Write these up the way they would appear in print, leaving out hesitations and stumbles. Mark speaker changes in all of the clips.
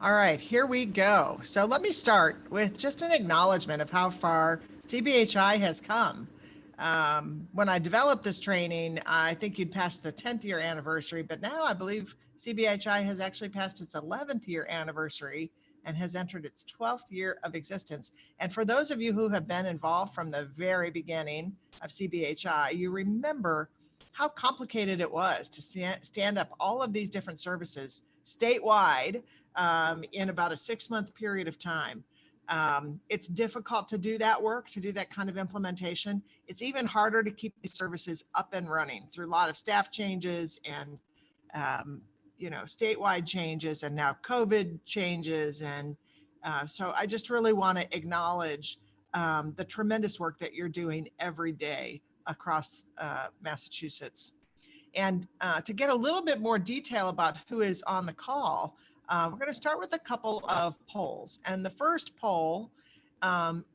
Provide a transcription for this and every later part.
Speaker 1: All right, here we go. So let me start with just an acknowledgement of how far CBHI has come. When I developed this training, I think you'd passed the 10th year anniversary, but now I believe CBHI has actually passed its 11th year anniversary and has entered its 12th year of existence. And for those of you who have been involved from the very beginning of CBHI, you remember how complicated it was to stand up all of these different services statewide in about a 6-month period of time. It's difficult to do that work, to do that kind of implementation. It's even harder to keep these services up and running through a lot of staff changes and statewide changes, and now COVID changes. And so I just really want to acknowledge the tremendous work that you're doing every day across Massachusetts. And to get a little bit more detail about who is on the call, we're going to start with a couple of polls. And the first poll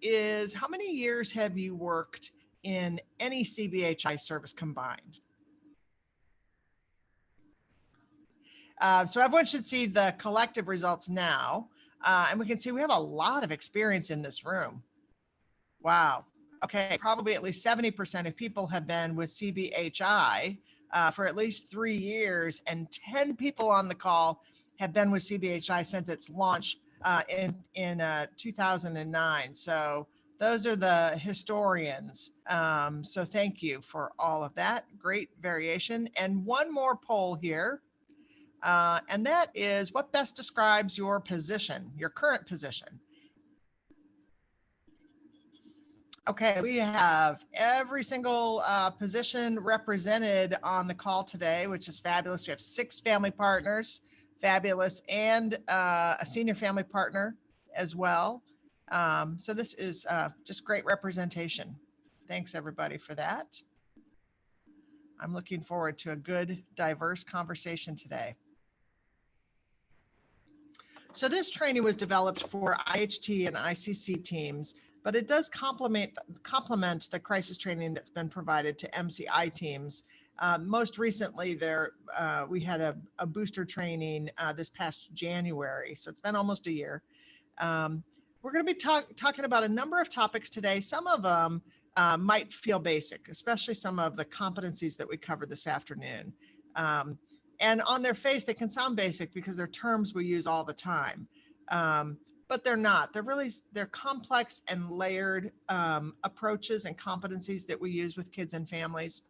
Speaker 1: is, how many years have you worked in any CBHI service combined? So everyone should see the collective results now. And we can see we have a lot of experience in this room. Wow. Okay, probably at least 70% of people have been with CBHI for at least 3 years, and 10 people on the call have been with CBHI since its launch in 2009. So those are the historians. So thank you for all of that. Great variation. And one more poll here. And that is, what best describes your position, your current position? Okay, we have every single position represented on the call today, which is fabulous. We have 6 family partners, fabulous, and a senior family partner as well. So this is just great representation. Thanks everybody for that. I'm looking forward to a good, diverse conversation today. So this training was developed for IHT and ICC teams, but it does complement the crisis training that's been provided to MCI teams. Most recently, we had a booster training this past January, so it's been almost a year. We're going to be talking about a number of topics today. Some of them might feel basic, especially some of the competencies that we covered this afternoon. And on their face, they can sound basic because they're terms we use all the time. But they're not. They're complex and layered approaches and competencies that we use with kids and families.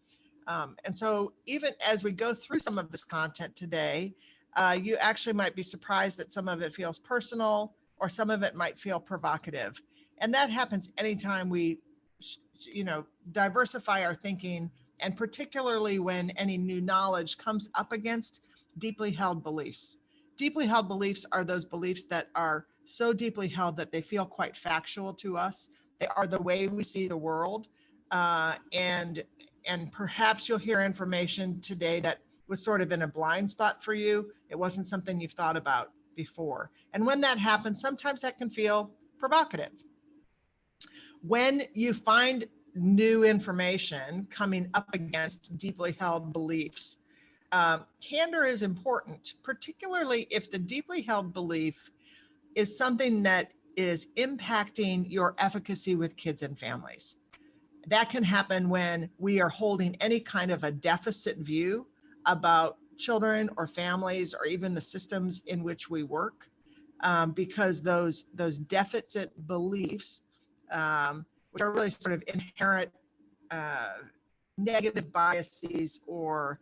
Speaker 1: And so even as we go through some of this content today, you actually might be surprised that some of it feels personal or some of it might feel provocative. And that happens anytime we, diversify our thinking, and particularly when any new knowledge comes up against deeply held beliefs. Deeply held beliefs are those beliefs that are so deeply held that they feel quite factual to us. They are the way we see the world. And perhaps you'll hear information today that was sort of in a blind spot for you. It wasn't something you've thought about before. And when that happens, sometimes that can feel provocative. When you find new information coming up against deeply held beliefs, candor is important, particularly if the deeply held belief is something that is impacting your efficacy with kids and families. That can happen when we are holding any kind of a deficit view about children or families or even the systems in which we work, because those deficit beliefs, which are really sort of inherent negative biases, or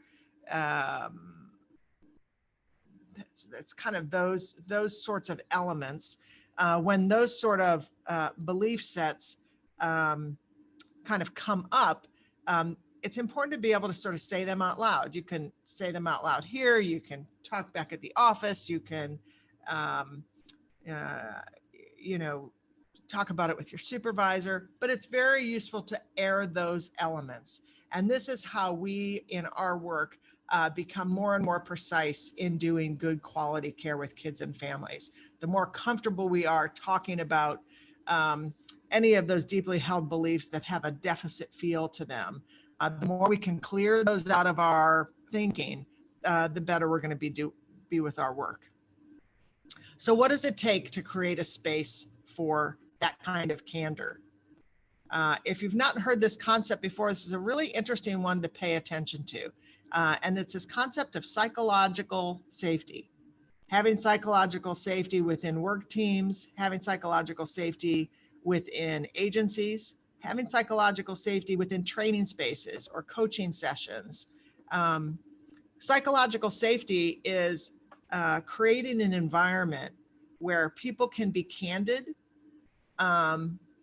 Speaker 1: that's kind of those sorts of elements. When those sort of belief sets kind of come up, it's important to be able to sort of say them out loud. You can say them out loud here. You can talk back at the office. You can, talk about it with your supervisor, but it's very useful to air those elements. And this is how we, in our work, become more and more precise in doing good quality care with kids and families. The more comfortable we are talking about any of those deeply held beliefs that have a deficit feel to them, the more we can clear those out of our thinking, the better we're going to be with our work. So what does it take to create a space for that kind of candor? If you've not heard this concept before, this is a really interesting one to pay attention to. And it's this concept of psychological safety. Having psychological safety within work teams, having psychological safety within agencies, having psychological safety within training spaces or coaching sessions. Psychological safety is creating an environment where people can be candid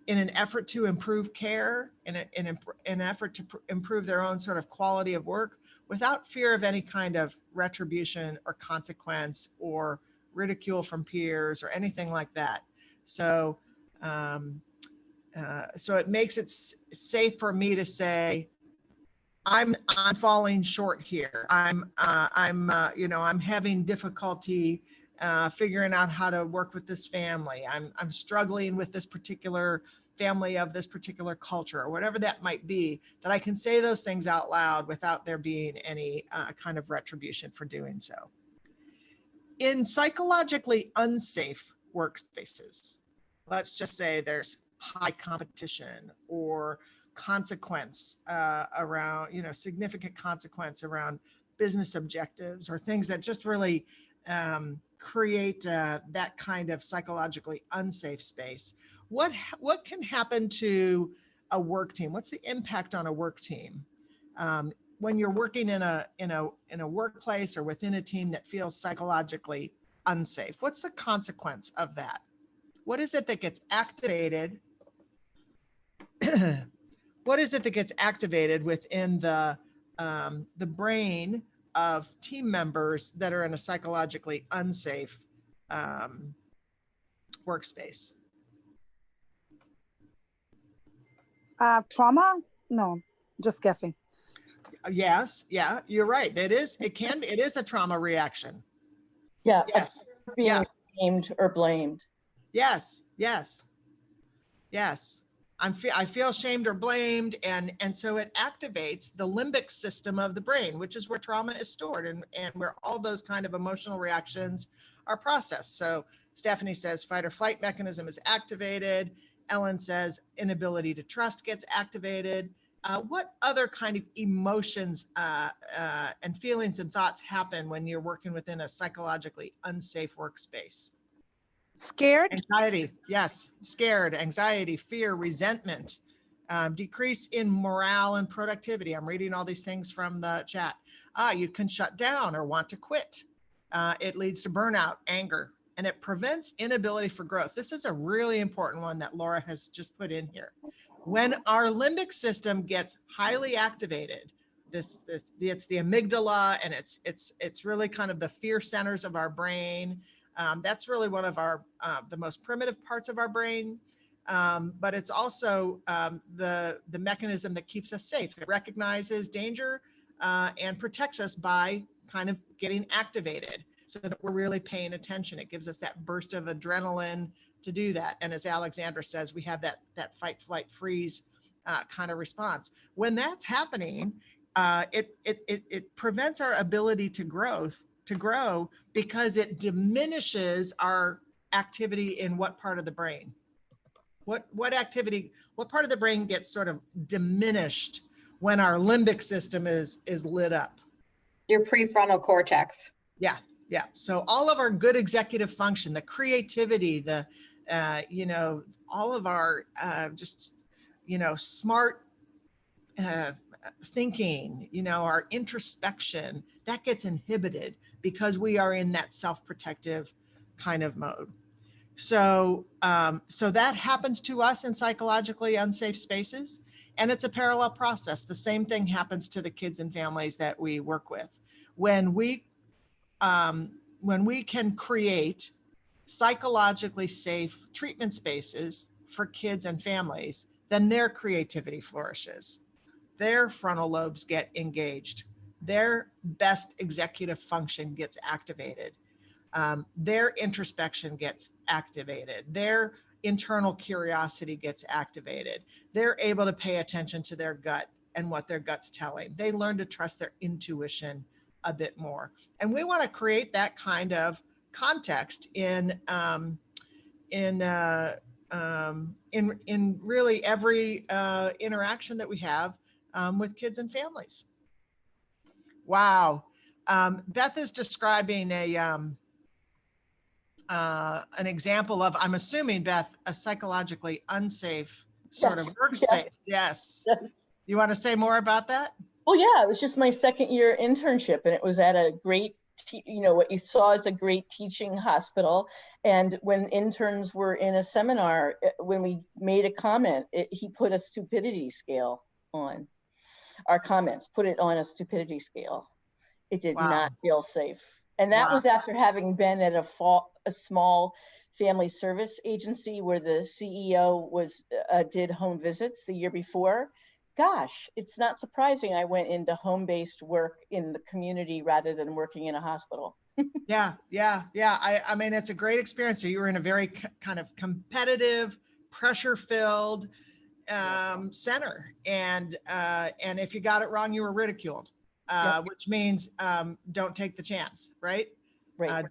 Speaker 1: in an effort to improve care, in an effort to improve their own sort of quality of work without fear of any kind of retribution or consequence or ridicule from peers or anything like that. So, so it makes it safe for me to say, I'm falling short here. I'm having difficulty figuring out how to work with this family. I'm struggling with this particular family of this particular culture, or whatever that might be, that I can say those things out loud without there being any kind of retribution for doing so. In psychologically unsafe workspaces, let's just say there's high competition or consequence around, significant consequence around business objectives or things that just really create that kind of psychologically unsafe space. What can happen to a work team? What's the impact on a work team when you're working in a workplace or within a team that feels psychologically unsafe? What's the consequence of that? What is it that gets activated? What is it that gets activated within the brain of team members that are in a psychologically unsafe workspace?
Speaker 2: Trauma? No, just guessing.
Speaker 1: Yes, yeah, you're right. It is a trauma reaction.
Speaker 3: Yeah.
Speaker 1: Yes.
Speaker 3: Being shamed or blamed.
Speaker 1: Yes. I feel shamed or blamed, and so it activates the limbic system of the brain, which is where trauma is stored and where all those kind of emotional reactions are processed. So Stephanie says fight or flight mechanism is activated. Ellen says inability to trust gets activated. What other kind of emotions and feelings and thoughts happen when you're working within a psychologically unsafe workspace?
Speaker 2: Scared?
Speaker 1: Anxiety, yes. Scared, anxiety, fear, resentment, decrease in morale and productivity. I'm reading all these things from the chat. You can shut down or want to quit. It leads to burnout, anger, and it prevents inability for growth. This is a really important one that Laura has just put in here. When our limbic system gets highly activated, it's the amygdala, and it's really kind of the fear centers of our brain. That's really one of our the most primitive parts of our brain, but it's also the mechanism that keeps us safe. It recognizes danger and protects us by kind of getting activated so that we're really paying attention. It gives us that burst of adrenaline to do that. And as Alexandra says, we have that fight, flight, freeze kind of response. When that's happening, it prevents our ability to grow because it diminishes our activity in what part of the brain? What part of the brain gets sort of diminished when our limbic system is lit up?
Speaker 4: Your prefrontal cortex.
Speaker 1: Yeah. So all of our good executive function, the creativity, all of our smart thinking, our introspection, that gets inhibited because we are in that self-protective kind of mode. So that happens to us in psychologically unsafe spaces, and it's a parallel process. The same thing happens to the kids and families that we work with. When we can create psychologically safe treatment spaces for kids and families, then their creativity flourishes. Their frontal lobes get engaged. Their best executive function gets activated. Their introspection gets activated. Their internal curiosity gets activated. They're able to pay attention to their gut and what their gut's telling. They learn to trust their intuition a bit more. And we want to create that kind of context in really every interaction that we have with kids and families. Wow. Beth is describing an example of, I'm assuming, Beth, a psychologically unsafe sort of workspace. Yes.
Speaker 3: Yes.
Speaker 1: You want to say more about that?
Speaker 3: Well, yeah, it was just my second year internship, and it was at a great, what you saw as a great teaching hospital. And when interns were in a seminar, when we made a comment, he put a stupidity scale on our comments, put it on a stupidity scale. It did
Speaker 1: Wow.
Speaker 3: not feel safe. And that
Speaker 1: Wow.
Speaker 3: was after having been at a small family service agency where the CEO did home visits the year before. Gosh, it's not surprising I went into home-based work in the community rather than working in a hospital.
Speaker 1: Yeah. I mean, it's a great experience. So you were in a very kind of competitive, pressure-filled center, and if you got it wrong, you were ridiculed,
Speaker 3: Yep.
Speaker 1: which means don't take the chance, right?
Speaker 3: Right.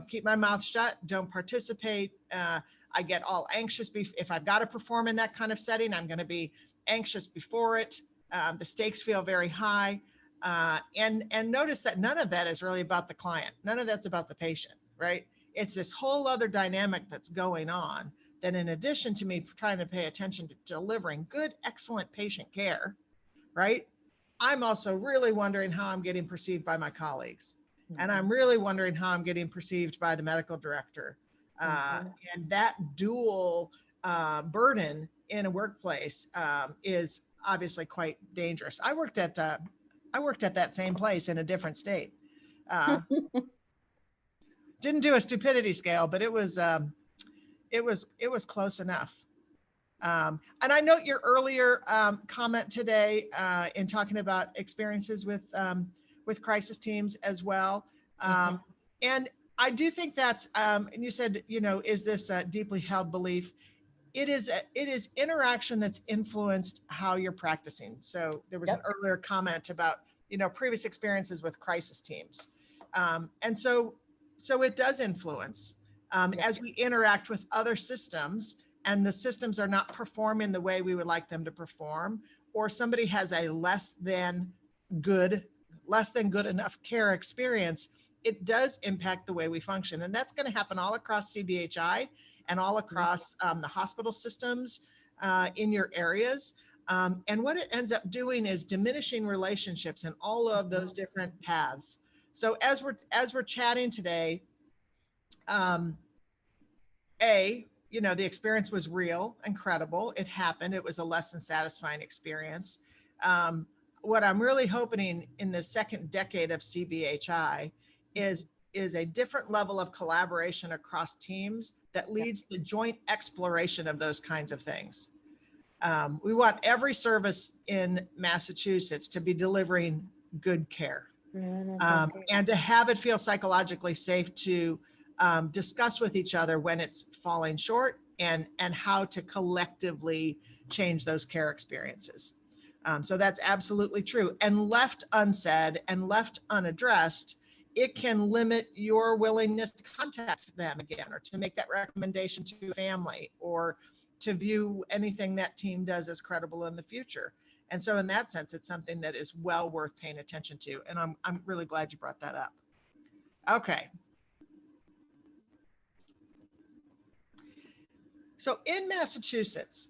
Speaker 1: Keep my mouth shut. Don't participate. I get all anxious if I've got to perform in that kind of setting. I'm going to be anxious before it. The stakes feel very high. And notice that none of that is really about the client. None of that's about the patient, right? It's this whole other dynamic that's going on that, in addition to me trying to pay attention to delivering good, excellent patient care, right? I'm also really wondering how I'm getting perceived by my colleagues. And I'm really wondering how I'm getting perceived by the medical director. And that dual burden in a workplace is obviously quite dangerous. I worked at that same place in a different state. Didn't do a stupidity scale, but it was close enough. And I note your earlier comment today in talking about experiences with crisis teams as well. And I do think that's, and you said, is this a deeply held belief? It is interaction that's influenced how you're practicing. So there was an earlier comment about, previous experiences with crisis teams. And so it does influence as we interact with other systems, and the systems are not performing the way we would like them to perform, or somebody has a less than good enough care experience, it does impact the way we function. And that's going to happen all across CBHI and all across the hospital systems in your areas. And what it ends up doing is diminishing relationships in all of those different paths. So as we're chatting today, the experience was real and credible. It happened. It was a less than satisfying experience. What I'm really hoping in the second decade of CBHI is a different level of collaboration across teams that leads to joint exploration of those kinds of things. We want every service in Massachusetts to be delivering good care, and to have it feel psychologically safe to discuss with each other when it's falling short, and how to collectively change those care experiences. So that's absolutely true. And left unsaid and left unaddressed, it can limit your willingness to contact them again, or to make that recommendation to a family, or to view anything that team does as credible in the future. And so in that sense, it's something that is well worth paying attention to. And I'm really glad you brought that up. Okay. So in Massachusetts,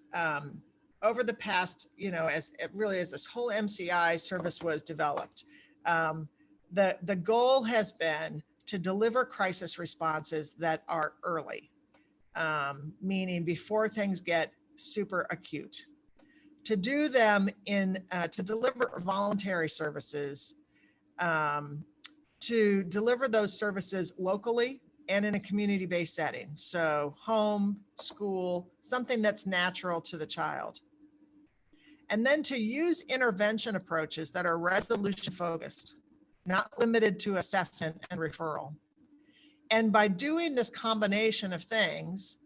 Speaker 1: over the past, as this whole MCI service was developed, the goal has been to deliver crisis responses that are early, meaning before things get super acute. To do them to deliver voluntary services, to deliver those services locally and in a community-based setting. So home, school, something that's natural to the child. And then to use intervention approaches that are resolution focused, not limited to assessment and referral. And by doing this combination of things,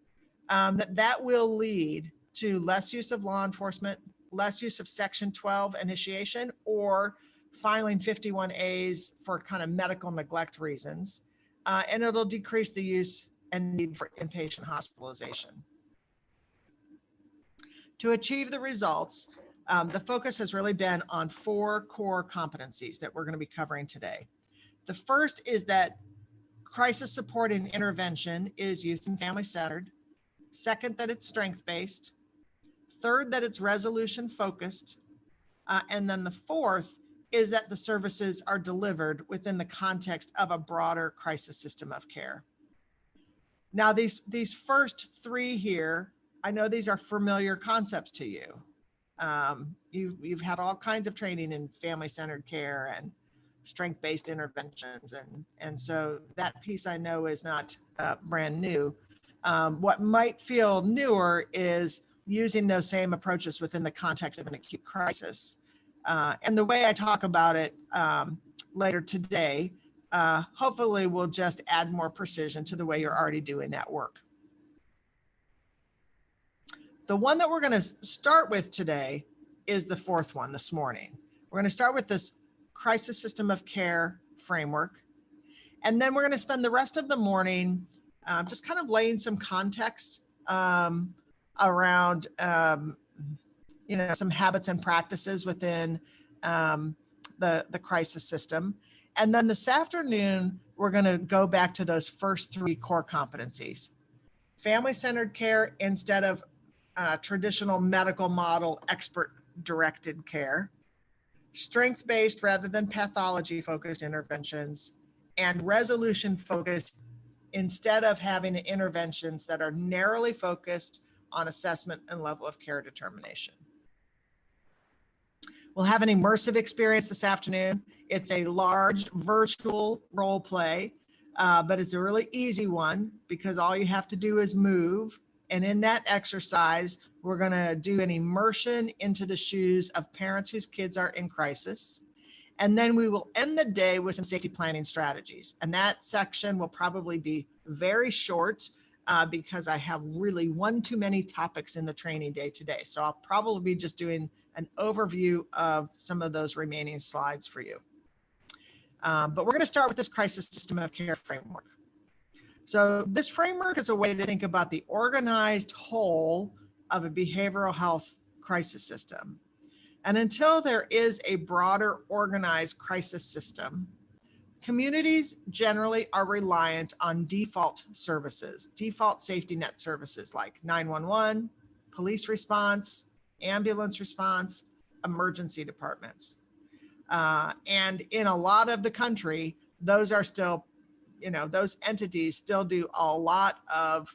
Speaker 1: that will lead to less use of law enforcement, less use of Section 12 initiation, or filing 51As for kind of medical neglect reasons, and it'll decrease the use and need for inpatient hospitalization. To achieve the results, the focus has really been on 4 core competencies that we're going to be covering today. The first is that crisis support and intervention is youth and family centered. Second, that it's strength-based. Third, that it's resolution focused. And then the fourth is that the services are delivered within the context of a broader crisis system of care. Now, these first 3 here, I know these are familiar concepts to you. You've had all kinds of training in family-centered care and strength-based interventions. And so that piece I know is not brand new. What might feel newer is using those same approaches within the context of an acute crisis. And the way I talk about it later today, hopefully will just add more precision to the way you're already doing that work. The one that we're going to start with today is the 4th one this morning. We're going to start with this crisis system of care framework. And then we're going to spend the rest of the morning just kind of laying some context around some habits and practices within the crisis system. And then this afternoon, we're going to go back to those first 3 core competencies. Family-centered care instead of traditional medical model expert-directed care, strength-based rather than pathology-focused interventions, and resolution-focused instead of having interventions that are narrowly focused on assessment and level of care determination. We'll have an immersive experience this afternoon. It's a large virtual role play, but it's a really easy one because all you have to do is move. And in that exercise, we're going to do an immersion into the shoes of parents whose kids are in crisis. And then we will end the day with some safety planning strategies. And that section will probably be very short because I have really one too many topics in the training day today. So I'll probably be just doing an overview of some of those remaining slides for you. But we're going to start with this crisis system of care framework. So this framework is a way to think about the organized whole of a behavioral health crisis system. And until there is a broader organized crisis system, communities generally are reliant on default services, default safety net services like 911, police response, ambulance response, emergency departments. And in a lot of the country, those are still, those entities still do a lot of,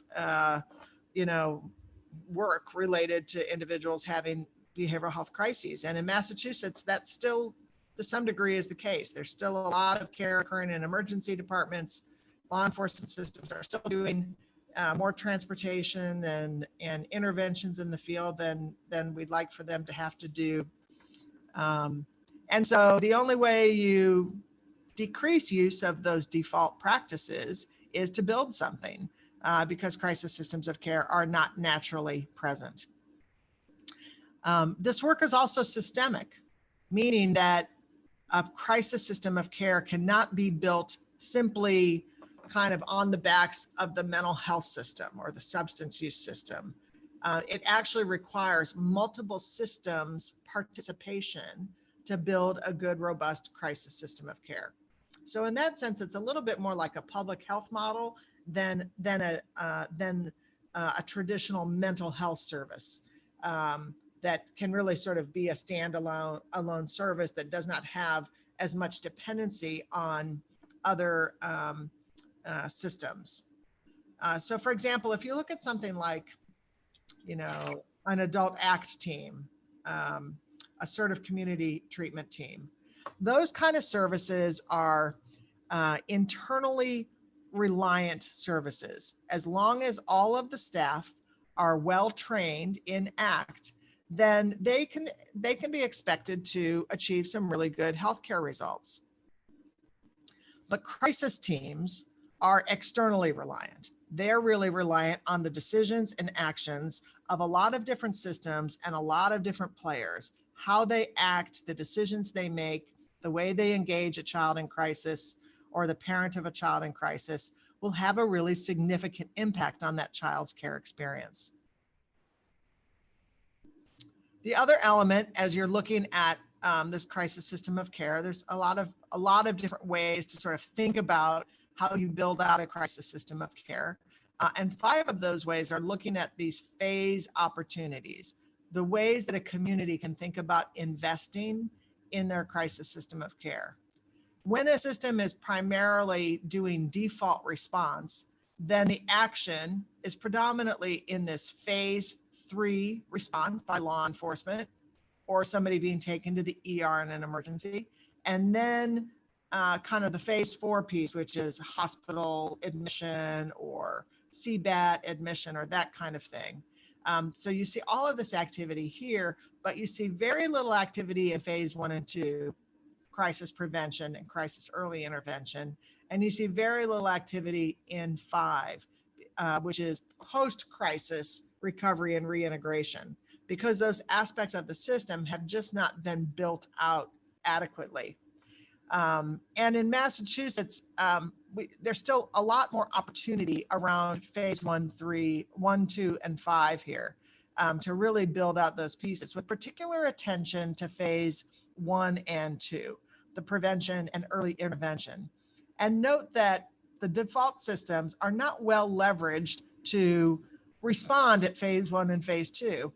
Speaker 1: work related to individuals having behavioral health crises. And in Massachusetts, that still to some degree is the case. There's still a lot of care occurring in emergency departments. Law enforcement systems are still doing more transportation and interventions in the field than we'd like for them to have to do. And so the only way you decrease use of those default practices is to build something because crisis systems of care are not naturally present. This work is also systemic, meaning that a crisis system of care cannot be built simply kind of on the backs of the mental health system or the substance use system. It actually requires multiple systems participation to build a good, robust crisis system of care. So in that sense, it's a little bit more like a public health model than a traditional mental health service that can really sort of be a standalone service that does not have as much dependency on other systems. So for example, if you look at something like, an adult ACT team, assertive community treatment team, those kind of services are internally reliant services. As long as all of the staff are well trained in ACT, then they can be expected to achieve some really good healthcare results. But crisis teams are externally reliant. They're really reliant on the decisions and actions of a lot of different systems and a lot of different players, how they act, the decisions they make, the way they engage a child in crisis or the parent of a child in crisis will have a really significant impact on that child's care experience. The other element, as you're looking at this crisis system of care, there's a lot of different ways to sort of think about how you build out a crisis system of care. And 5 of those ways are looking at these phase opportunities, the ways that a community can think about investing in their crisis system of care. When a system is primarily doing default response, then the action is predominantly in this phase 3 response by law enforcement or somebody being taken to the ER in an emergency. And then kind of the phase 4 piece, which is hospital admission or CBAT admission or that kind of thing. So you see all of this activity here, but you see very little activity in phase 1 and 2, crisis prevention and crisis early intervention. And you see very little activity in 5, which is post-crisis recovery and reintegration, because those aspects of the system have just not been built out adequately. And in Massachusetts, there's still a lot more opportunity around phase 1, 2, and 5 here to really build out those pieces with particular attention to phase 1 and 2, the prevention and early intervention. And note that the default systems are not well leveraged to respond at phase 1 and phase 2.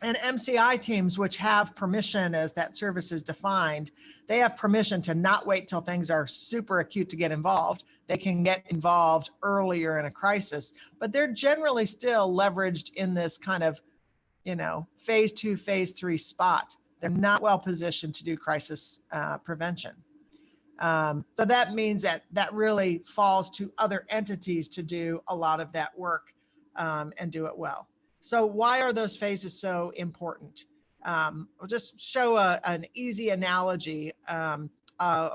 Speaker 1: And MCI teams, which have permission as that service is defined, they have permission to not wait till things are super acute to get involved. They can get involved earlier in a crisis, but they're generally still leveraged in this kind of, phase 2, phase 3 spot. They're not well positioned to do crisis prevention. So that means that really falls to other entities to do a lot of that work and do it well. So why are those phases so important? I'll just show an easy analogy of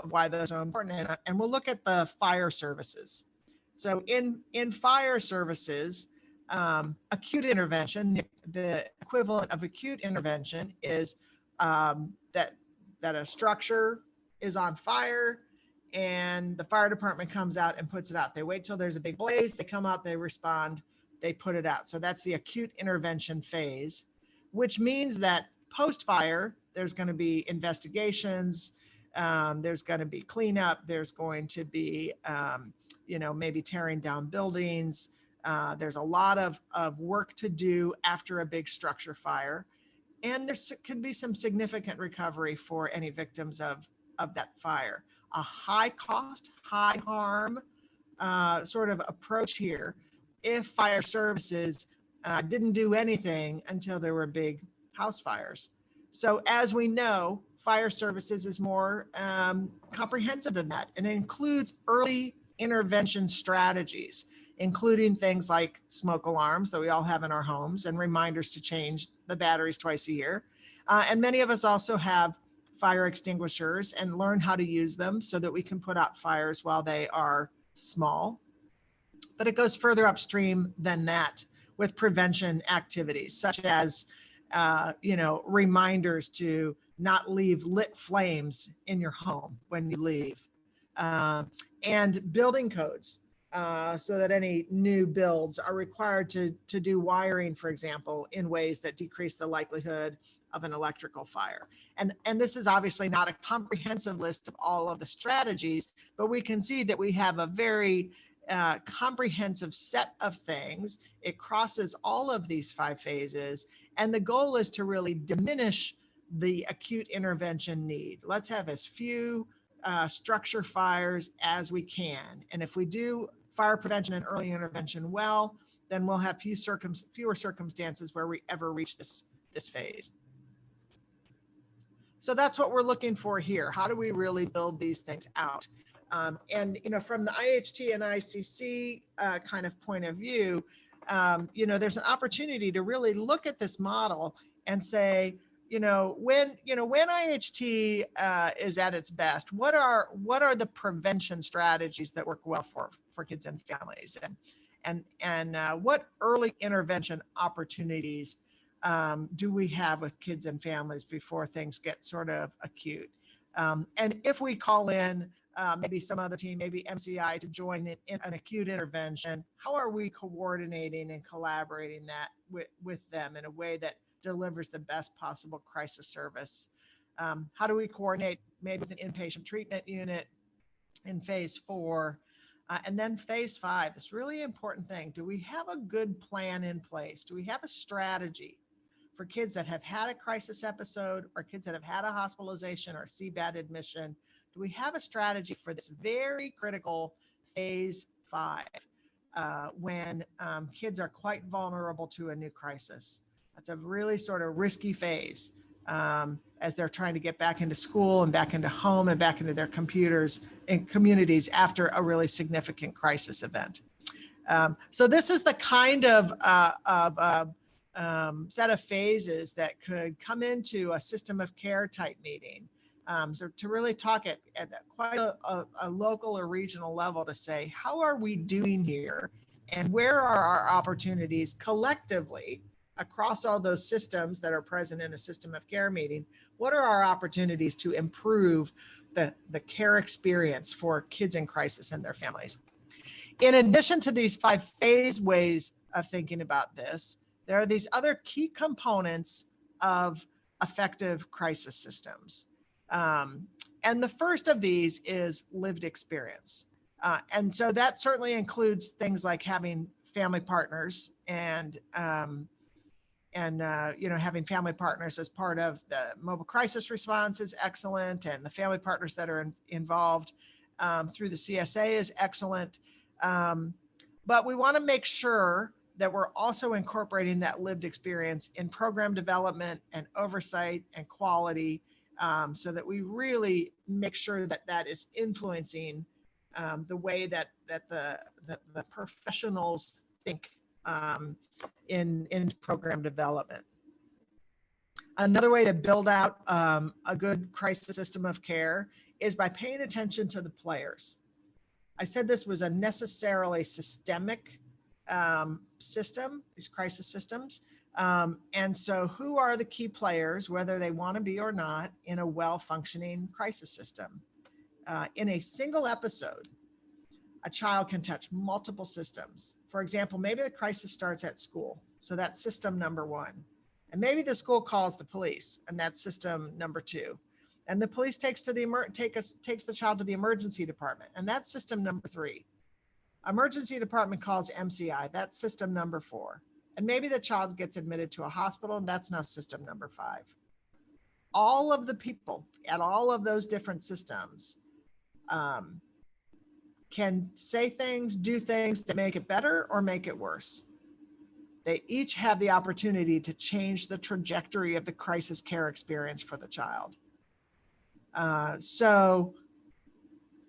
Speaker 1: why those are important. And we'll look at the fire services. So in fire services, acute intervention, the equivalent of acute intervention is that a structure is on fire and the fire department comes out and puts it out. They wait till there's a big blaze, they come out, they respond, they put it out. So that's the acute intervention phase, which means that post-fire, there's going to be investigations, there's going to be cleanup, there's going to be, maybe tearing down buildings. There's a lot of work to do after a big structure fire. And there can be some significant recovery for any victims of that fire. A high cost, high harm sort of approach here if fire services didn't do anything until there were big house fires. So as we know, fire services is more comprehensive than that, and it includes early intervention strategies, including things like smoke alarms that we all have in our homes and reminders to change the batteries twice a year. And many of us also have fire extinguishers and learn how to use them so that we can put out fires while they are small. But it goes further upstream than that with prevention activities, such as, reminders to not leave lit flames in your home when you leave, and building codes so that any new builds are required to do wiring, for example, in ways that decrease the likelihood of an electrical fire. And this is obviously not a comprehensive list of all of the strategies, but we can see that we have a very comprehensive set of things. It crosses all of these 5 phases. And the goal is to really diminish the acute intervention need. Let's have as few structure fires as we can. And if we do fire prevention and early intervention well, then we'll have fewer circumstances where we ever reach this phase. So that's what we're looking for here. How do we really build these things out? And from the IHT and ICC kind of point of view, there's an opportunity to really look at this model and say, when IHT is at its best, what are the prevention strategies that work well for kids and families, and what early intervention opportunities do we have with kids and families before things get sort of acute? And if we call in maybe some other team, maybe MCI to join in an acute intervention. How are we coordinating and collaborating that with them in a way that delivers the best possible crisis service? How do we coordinate maybe with an inpatient treatment unit in phase 4? And then phase 5, this really important thing. Do we have a good plan in place? Do we have a strategy for kids that have had a crisis episode or kids that have had a hospitalization or CBAD admission? Do we have a strategy for this very critical phase 5 when kids are quite vulnerable to a new crisis? That's a really sort of risky phase as they're trying to get back into school and back into home and back into their computers and communities after a really significant crisis event. So this is the kind of set of phases that could come into a system of care type meeting. So to really talk at quite a local or regional level to say, how are we doing here? And where are our opportunities collectively across all those systems that are present in a system of care meeting? What are our opportunities to improve the care experience for kids in crisis and their families? In addition to these 5 phase ways of thinking about this, there are these other key components of effective crisis systems. And the first of these is lived experience. And so that certainly includes things like having family partners and having family partners as part of the mobile crisis response is excellent. And the family partners that are involved through the CSA is excellent. But we want to make sure that we're also incorporating that lived experience in program development and oversight and quality, so that we really make sure that that is influencing the way that the professionals think in program development. Another way to build out a good crisis system of care is by paying attention to the players. I said this was a necessarily systemic system, these crisis systems. And so who are the key players, whether they want to be or not, in a well-functioning crisis system? In a single episode, a child can touch multiple systems. For example, maybe the crisis starts at school. So that's system number 1. And maybe the school calls the police, and that's system number 2. And the police takes the child to the emergency department, and that's system number 3. Emergency department calls MCI, that's system number 4. And maybe the child gets admitted to a hospital, and that's now system number 5. All of the people at all of those different systems can say things, do things that make it better or make it worse. They each have the opportunity to change the trajectory of the crisis care experience for the child. So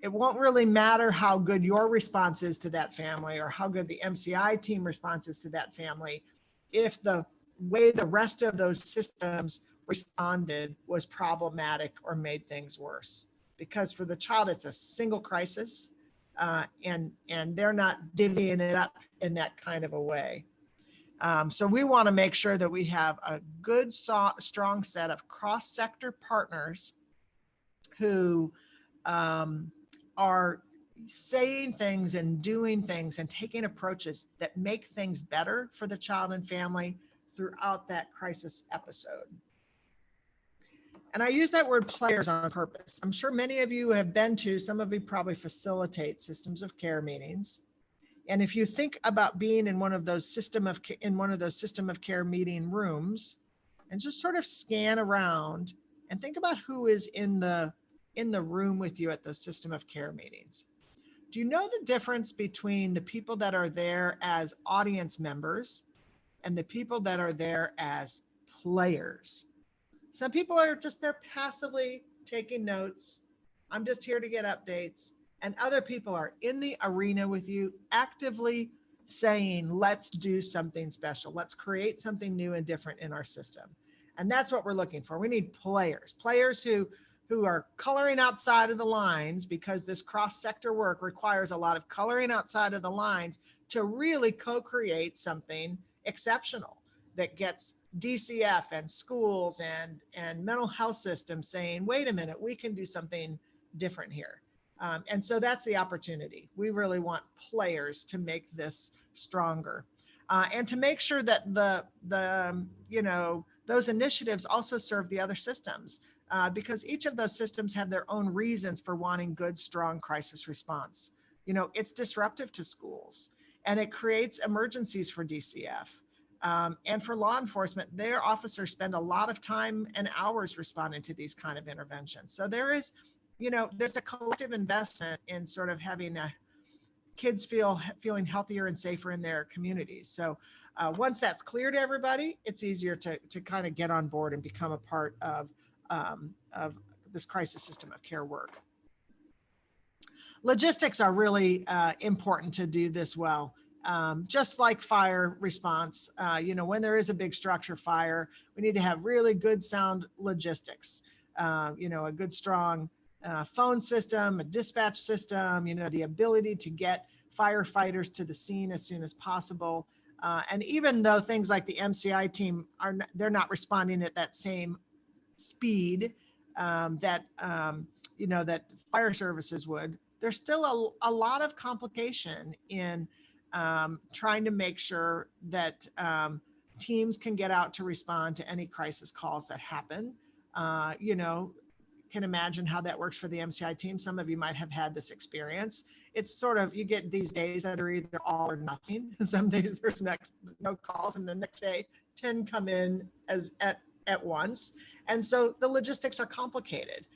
Speaker 1: it won't really matter how good your response is to that family or how good the MCI team responses to that family if the way the rest of those systems responded was problematic or made things worse. Because for the child, it's a single crisis, and they're not divvying it up in that kind of a way. So we want to make sure that we have a good, strong set of cross-sector partners who are saying things and doing things and taking approaches that make things better for the child and family throughout that crisis episode. And I use that word players on purpose. I'm sure many of you have been to, some of you probably facilitate systems of care meetings. And if you think about being in one of those system of care meeting rooms and just sort of scan around and think about who is in the room with you at those system of care meetings. Do you know the difference between the people that are there as audience members and the people that are there as players? Some people are just there passively taking notes. I'm just here to get updates. And other people are in the arena with you, actively saying, let's do something special. Let's create something new and different in our system. And that's what we're looking for. We need players who are coloring outside of the lines, because this cross-sector work requires a lot of coloring outside of the lines to really co-create something exceptional that gets DCF and schools and mental health systems saying, wait a minute, we can do something different here. And so that's the opportunity. We really want players to make this stronger, and to make sure that those initiatives also serve the other systems, because each of those systems have their own reasons for wanting good, strong crisis response. It's disruptive to schools, and it creates emergencies for DCF. And for law enforcement, their officers spend a lot of time and hours responding to these kind of interventions. So there's a collective investment in sort of having kids feeling healthier and safer in their communities. So once that's clear to everybody, it's easier to kind of get on board and become a part of this crisis system of care work. Logistics are really important to do this well. Just like fire response, when there is a big structure fire, we need to have really good sound logistics, a good strong phone system, a dispatch system, the ability to get firefighters to the scene as soon as possible. And even though things like the MCI team they're not responding at that same speed that fire services would, there's still a lot of complication in trying to make sure that teams can get out to respond to any crisis calls that happen. Can imagine how that works for the MCI team. Some of you might have had this experience. It's sort of, you get these days that are either all or nothing. Some days there's no calls, and the next day 10 come in at once. And so the logistics are complicated.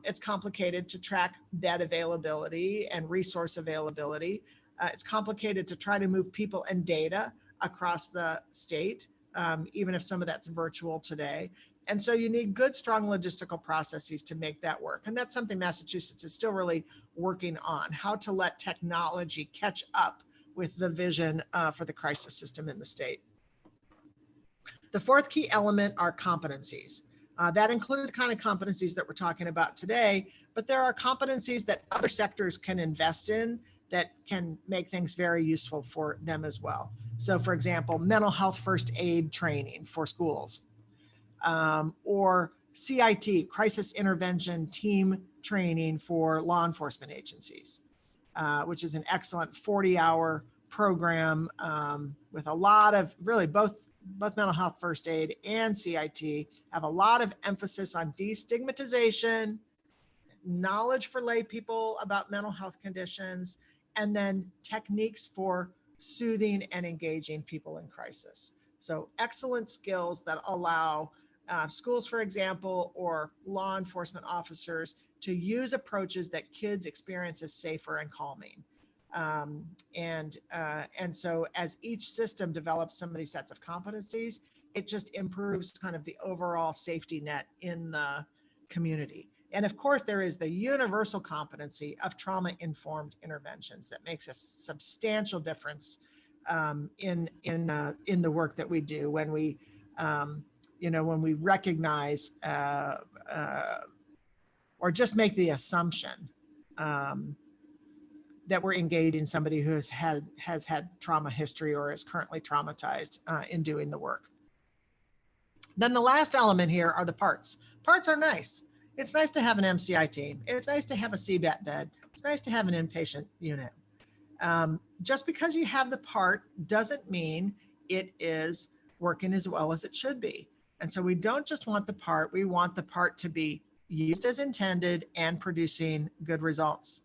Speaker 1: It's complicated to track bed availability and resource availability. It's complicated to try to move people and data across the state, even if some of that's virtual today. And so you need good, strong logistical processes to make that work. And that's something Massachusetts is still really working on, how to let technology catch up with the vision for the crisis system in the state. The fourth key element are competencies. That includes kind of competencies that we're talking about today, but there are competencies that other sectors can invest in that can make things very useful for them as well. So for example, mental health first aid training for schools, or CIT, crisis intervention team training for law enforcement agencies, which is an excellent 40-hour program with a lot of really both mental health first aid and CIT have a lot of emphasis on destigmatization, knowledge for lay people about mental health conditions, and then techniques for soothing and engaging people in crisis. So excellent skills that allow schools, for example, or law enforcement officers to use approaches that kids experience as safer and calming. And so as each system develops some of these sets of competencies, it just improves kind of the overall safety net in the community. And of course, there is the universal competency of trauma-informed interventions that makes a substantial difference in the work that we do when we recognize or just make the assumption that we're engaging somebody who has had trauma history or is currently traumatized in doing the work. Then the last element here are the parts. Parts are nice. It's nice to have an MCI team. It's nice to have a CBAT bed. It's nice to have an inpatient unit. Just because you have the part doesn't mean it is working as well as it should be. And so we don't just want the part, we want the part to be used as intended and producing good results.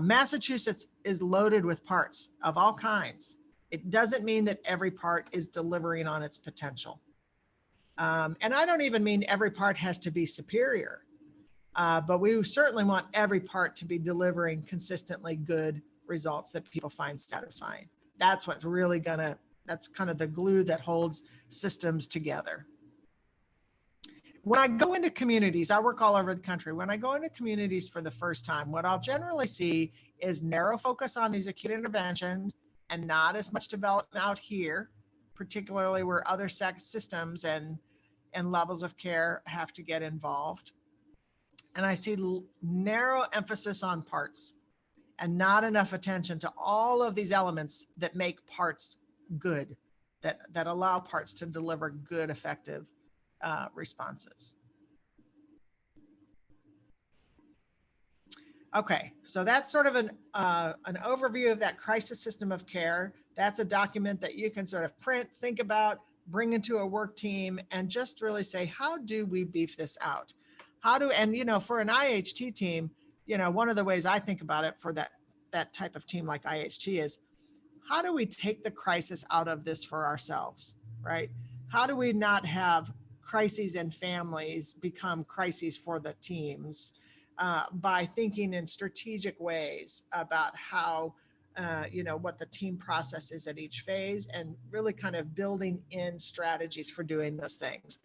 Speaker 1: Massachusetts is loaded with parts of all kinds. It doesn't mean that every part is delivering on its potential. And I don't even mean every part has to be superior, but we certainly want every part to be delivering consistently good results that people find satisfying. That's what's really that's kind of the glue that holds systems together. When I go into communities, I work all over the country. When I go into communities for the first time, what I'll generally see is narrow focus on these acute interventions and not as much development out here, particularly where other systems and levels of care have to get involved. And I see narrow emphasis on parts and not enough attention to all of these elements that make parts good, that allow parts to deliver good, effective responses. Okay, so that's sort of an overview of that crisis system of care. That's a document that you can sort of print, think about, bring into a work team, and just really say, how do we beef this out? And for an IHT team, one of the ways I think about it for that type of team like IHT is, how do we take the crisis out of this for ourselves, right? How do we not have crises in families become crises for the teams by thinking in strategic ways about how, what the team process is at each phase, and really kind of building in strategies for doing those things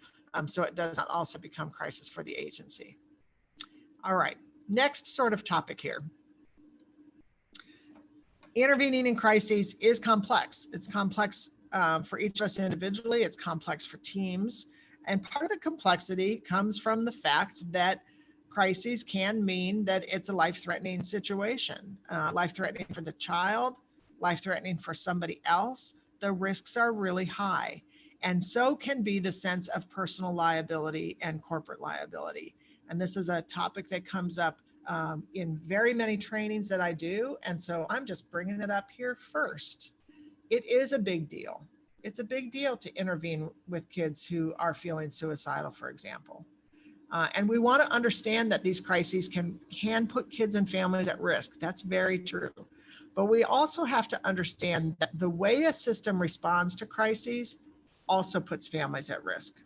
Speaker 1: so it does not also become crisis for the agency. All right, next sort of topic here. Intervening in crises is complex. It's complex for each of us individually. It's complex for teams. And part of the complexity comes from the fact that crises can mean that it's a life-threatening situation, life-threatening for the child, life-threatening for somebody else. The risks are really high. And so can be the sense of personal liability and corporate liability. And this is a topic that comes up in very many trainings that I do. And so I'm just bringing it up here first. It is a big deal. It's a big deal to intervene with kids who are feeling suicidal, for example. And we want to understand that these crises can put kids and families at risk. That's very true. But we also have to understand that the way a system responds to crises also puts families at risk.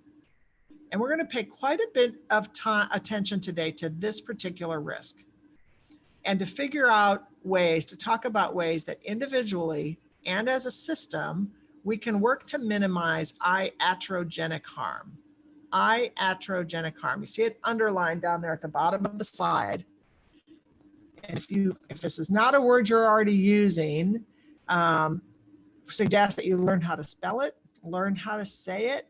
Speaker 1: And we're going to pay quite a bit of attention today to this particular risk, and to figure out ways, to talk about ways that individually and as a system, we can work to minimize iatrogenic harm. Iatrogenic harm. You see it underlined down there at the bottom of the slide. And if this is not a word you're already using, suggest that you learn how to spell it, learn how to say it,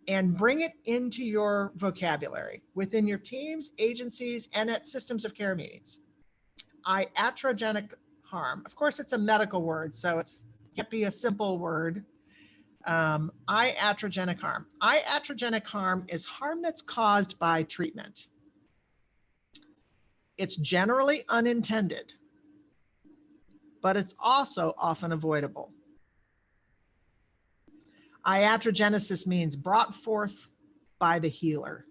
Speaker 1: and bring it into your vocabulary within your teams, agencies, and at systems of care meetings. Iatrogenic harm. Of course, it's a medical word, so it can't be a simple word. Iatrogenic harm. Iatrogenic harm is harm that's caused by treatment. It's generally unintended, but it's also often avoidable. Iatrogenesis means brought forth by the healer.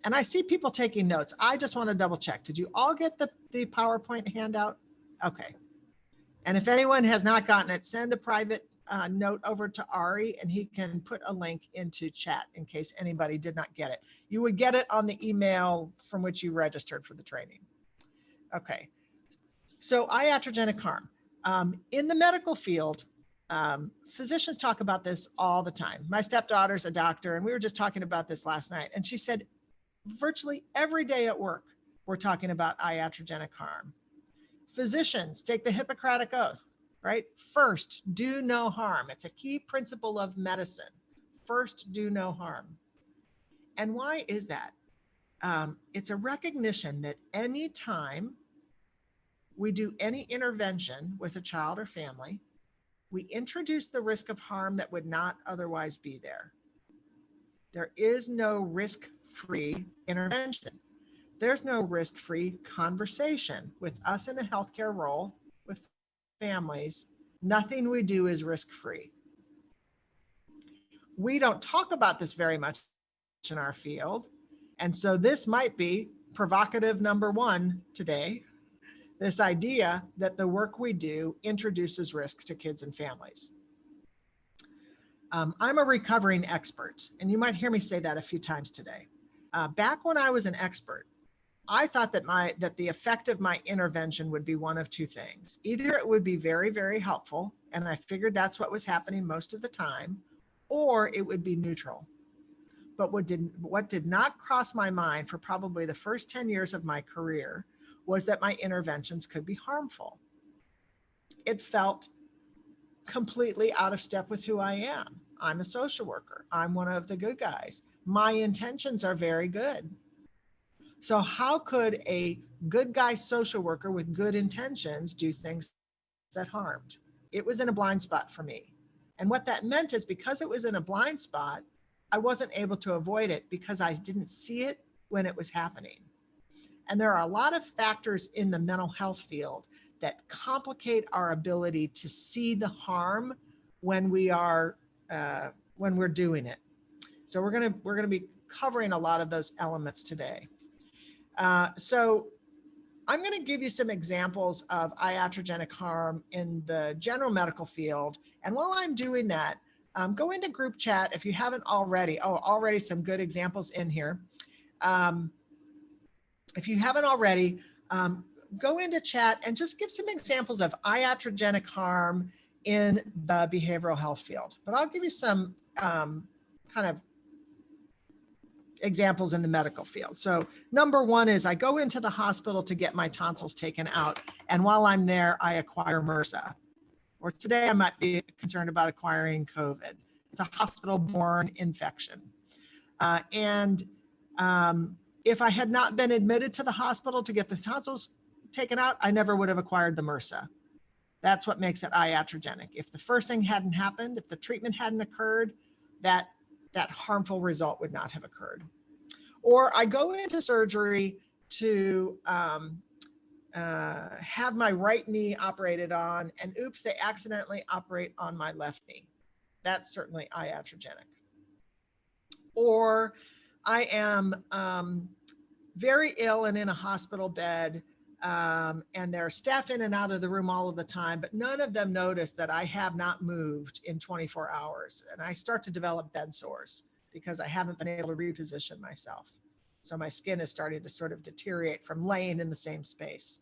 Speaker 1: And I see people taking notes. I just want to double check. Did you all get the PowerPoint handout? Okay. And if anyone has not gotten it, send a private note over to Ari and he can put a link into chat in case anybody did not get it. You would get it on the email from which you registered for the training. Okay. So iatrogenic harm. In the medical field, physicians talk about this all the time. My stepdaughter's a doctor, and we were just talking about this last night. And she said, virtually every day at work, we're talking about iatrogenic harm. Physicians take the Hippocratic Oath, right? First, do no harm. It's a key principle of medicine. First, do no harm. And why is that? It's a recognition that any time we do any intervention with a child or family, we introduce the risk of harm that would not otherwise be there. There is no risk-free intervention. There's no risk-free conversation with us in a healthcare role, with families. Nothing we do is risk-free. We don't talk about this very much in our field. And so this might be provocative number one today. This idea that the work we do introduces risks to kids and families. I'm a recovering expert, and you might hear me say that a few times today. Back when I was an expert, I thought that the effect of my intervention would be one of two things. Either it would be very, very helpful, and I figured that's what was happening most of the time, or it would be neutral. But what did not cross my mind for probably the first 10 years of my career was that my interventions could be harmful. It felt completely out of step with who I am. I'm a social worker. I'm one of the good guys. My intentions are very good. So how could a good guy social worker with good intentions do things that harmed? It was in a blind spot for me. And what that meant is, because it was in a blind spot, I wasn't able to avoid it because I didn't see it when it was happening. And there are a lot of factors in the mental health field that complicate our ability to see the harm when we're doing it. So we're gonna be covering a lot of those elements today. So I'm going to give you some examples of iatrogenic harm in the general medical field. And while I'm doing that, go into group chat if you haven't already. Oh, already some good examples in here. If you haven't already, go into chat and just give some examples of iatrogenic harm in the behavioral health field. But I'll give you some kind of examples in the medical field. So number one is I go into the hospital to get my tonsils taken out. And while I'm there, I acquire MRSA. Or today I might be concerned about acquiring COVID. It's a hospital-borne infection. If I had not been admitted to the hospital to get the tonsils taken out, I never would have acquired the MRSA. That's what makes it iatrogenic. If the first thing hadn't happened, if the treatment hadn't occurred, that harmful result would not have occurred. Or I go into surgery to have my right knee operated on, and oops, they accidentally operate on my left knee. That's certainly iatrogenic. Or I am very ill and in a hospital bed, and there are staff in and out of the room all of the time, but none of them notice that I have not moved in 24 hours. And I start to develop bed sores because I haven't been able to reposition myself. So my skin is starting to sort of deteriorate from laying in the same space.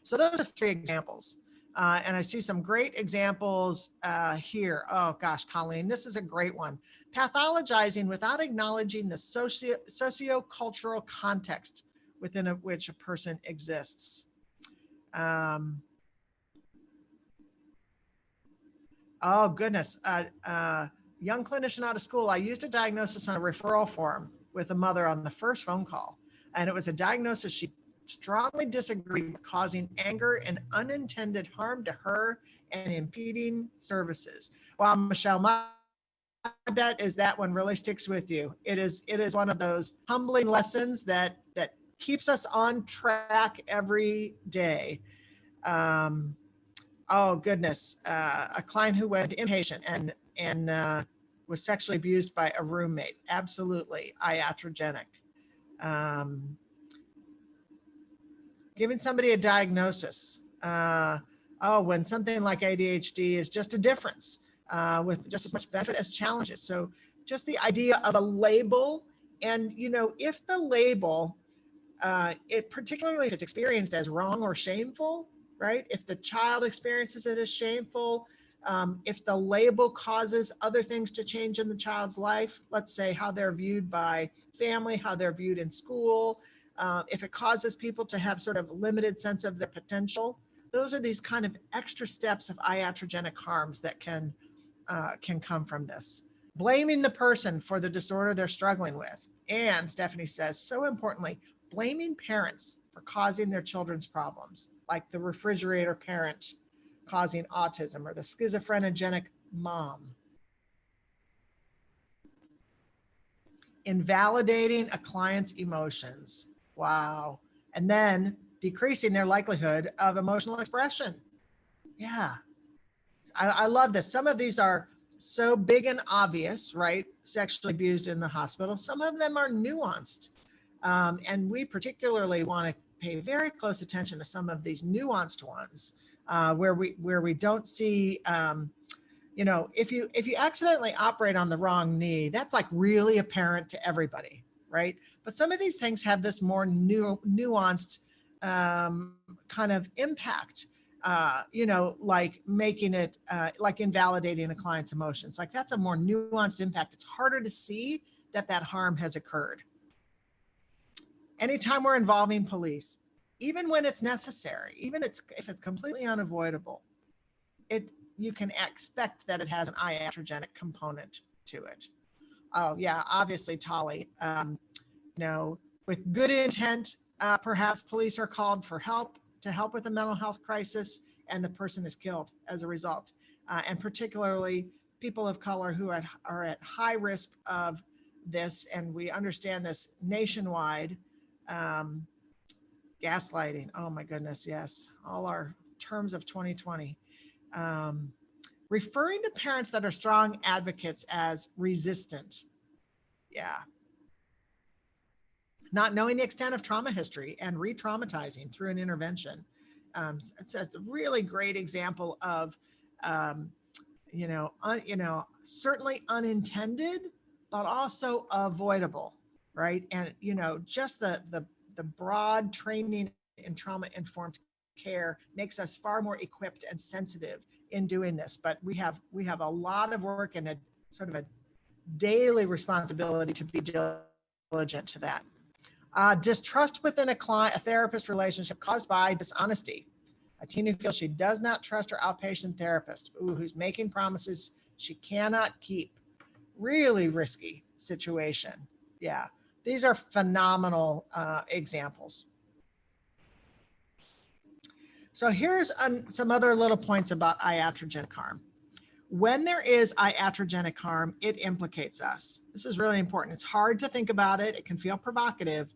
Speaker 1: So those are 3 examples. And I see some great examples here. Oh gosh, Colleen, this is a great one. Pathologizing without acknowledging the socio-cultural context within which a person exists. Oh goodness, young clinician out of school, I used a diagnosis on a referral form with a mother on the first phone call. And it was a diagnosis she strongly disagreed with, causing anger and unintended harm to her and impeding services. Wow, Michelle, my bet is that one really sticks with you. It is one of those humbling lessons that keeps us on track every day. Oh goodness, a client who went inpatient and was sexually abused by a roommate. Absolutely iatrogenic. Giving somebody a diagnosis. When something like ADHD is just a difference with just as much benefit as challenges. So just the idea of a label, and if the label, particularly if it's experienced as wrong or shameful, right? If the child experiences it as shameful, if the label causes other things to change in the child's life, let's say how they're viewed by family, how they're viewed in school, if it causes people to have sort of limited sense of their potential, those are these kind of extra steps of iatrogenic harms that can come from this. Blaming the person for the disorder they're struggling with. And Stephanie says, so importantly, blaming parents for causing their children's problems, like the refrigerator parent causing autism or the schizophrenic mom. Invalidating a client's emotions. Wow. And then decreasing their likelihood of emotional expression. Yeah. I love this. Some of these are so big and obvious, right? Sexually abused in the hospital. Some of them are nuanced. And we particularly want to pay very close attention to some of these nuanced ones where we don't see, if you accidentally operate on the wrong knee, that's like really apparent to everybody, right? But some of these things have this more nuanced kind of impact, like making it, like invalidating a client's emotions. Like that's a more nuanced impact. It's harder to see that harm has occurred. Anytime we're involving police, even when it's necessary, even if it's completely unavoidable, you can expect that it has an iatrogenic component to it. Oh yeah, obviously, Tali, with good intent, perhaps police are called for help to help with a mental health crisis, and the person is killed as a result. And particularly people of color who are at high risk of this, and we understand this nationwide. Gaslighting. Oh my goodness. Yes. All our terms of 2020. Referring to parents that are strong advocates as resistant. Yeah. Not knowing the extent of trauma history and re-traumatizing through an intervention. It's a really great example of, certainly unintended, but also avoidable, right? And, just the broad training in trauma-informed care makes us far more equipped and sensitive in doing this. But we have a lot of work and a sort of a daily responsibility to be diligent to that. Distrust within a therapist relationship caused by dishonesty. A teen who feels she does not trust her outpatient therapist, who's making promises she cannot keep. Really risky situation. Yeah, these are phenomenal examples. So here's some other little points about iatrogenic harm. When there is iatrogenic harm, it implicates us. This is really important. It's hard to think about it. It can feel provocative,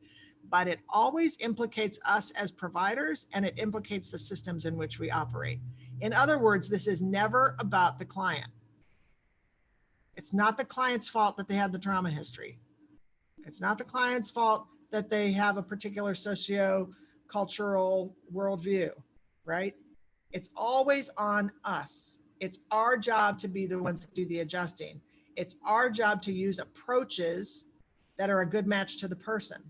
Speaker 1: but it always implicates us as providers, and it implicates the systems in which we operate. In other words, this is never about the client. It's not the client's fault that they had the trauma history. It's not the client's fault that they have a particular socio-cultural worldview, right? It's always on us. It's our job to be the ones that do the adjusting. It's our job to use approaches that are a good match to the person.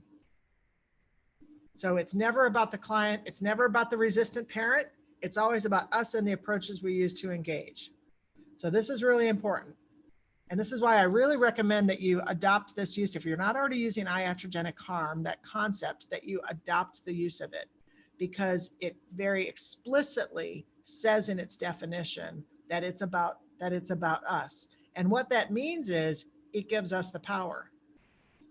Speaker 1: So it's never about the client. It's never about the resistant parent. It's always about us and the approaches we use to engage. So this is really important. And this is why I really recommend that you adopt this use. If you're not already using iatrogenic harm, that concept, that you adopt the use of it, because it very explicitly says in its definition that it's about us. And what that means is it gives us the power.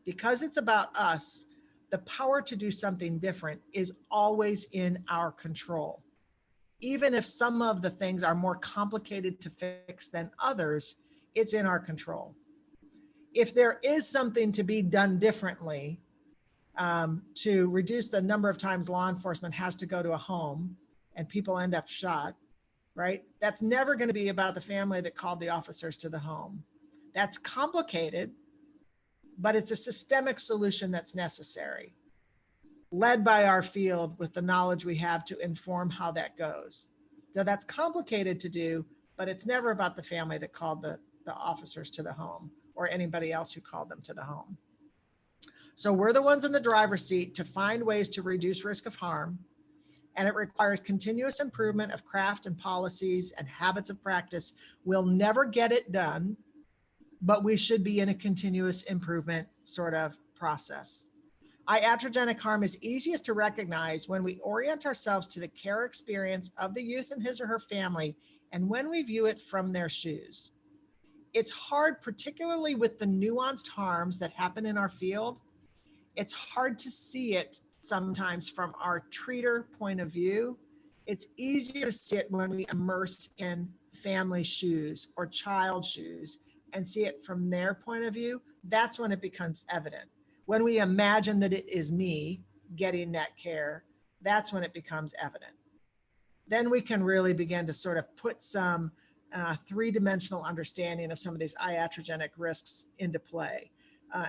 Speaker 1: Because it's about us, the power to do something different is always in our control. Even if some of the things are more complicated to fix than others, it's in our control. If there is something to be done differently to reduce the number of times law enforcement has to go to a home and people end up shot, right? That's never going to be about the family that called the officers to the home. That's complicated, but it's a systemic solution that's necessary, led by our field with the knowledge we have to inform how that goes. So that's complicated to do, but it's never about the family that called the officers to the home or anybody else who called them to the home. So we're the ones in the driver's seat to find ways to reduce risk of harm. And it requires continuous improvement of craft and policies and habits of practice. We'll never get it done, but we should be in a continuous improvement sort of process. Iatrogenic harm is easiest to recognize when we orient ourselves to the care experience of the youth and his or her family, and when we view it from their shoes. It's hard, particularly with the nuanced harms that happen in our field. It's hard to see it sometimes from our treater point of view. It's easier to see it when we immerse in family shoes or child shoes and see it from their point of view. That's when it becomes evident. When we imagine that it is me getting that care, that's when it becomes evident. Then we can really begin to sort of put some three-dimensional understanding of some of these iatrogenic risks into play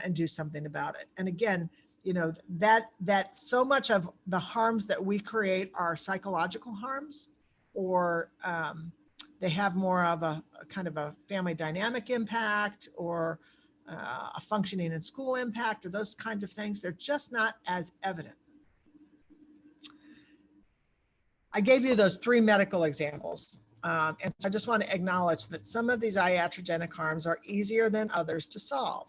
Speaker 1: and do something about it. And again, you know, that so much of the harms that we create are psychological harms, or they have more of a kind of a family dynamic impact, or a functioning in school impact, or those kinds of things. They're just not as evident. I gave you those three medical examples. And so I just want to acknowledge that some of these iatrogenic harms are easier than others to solve.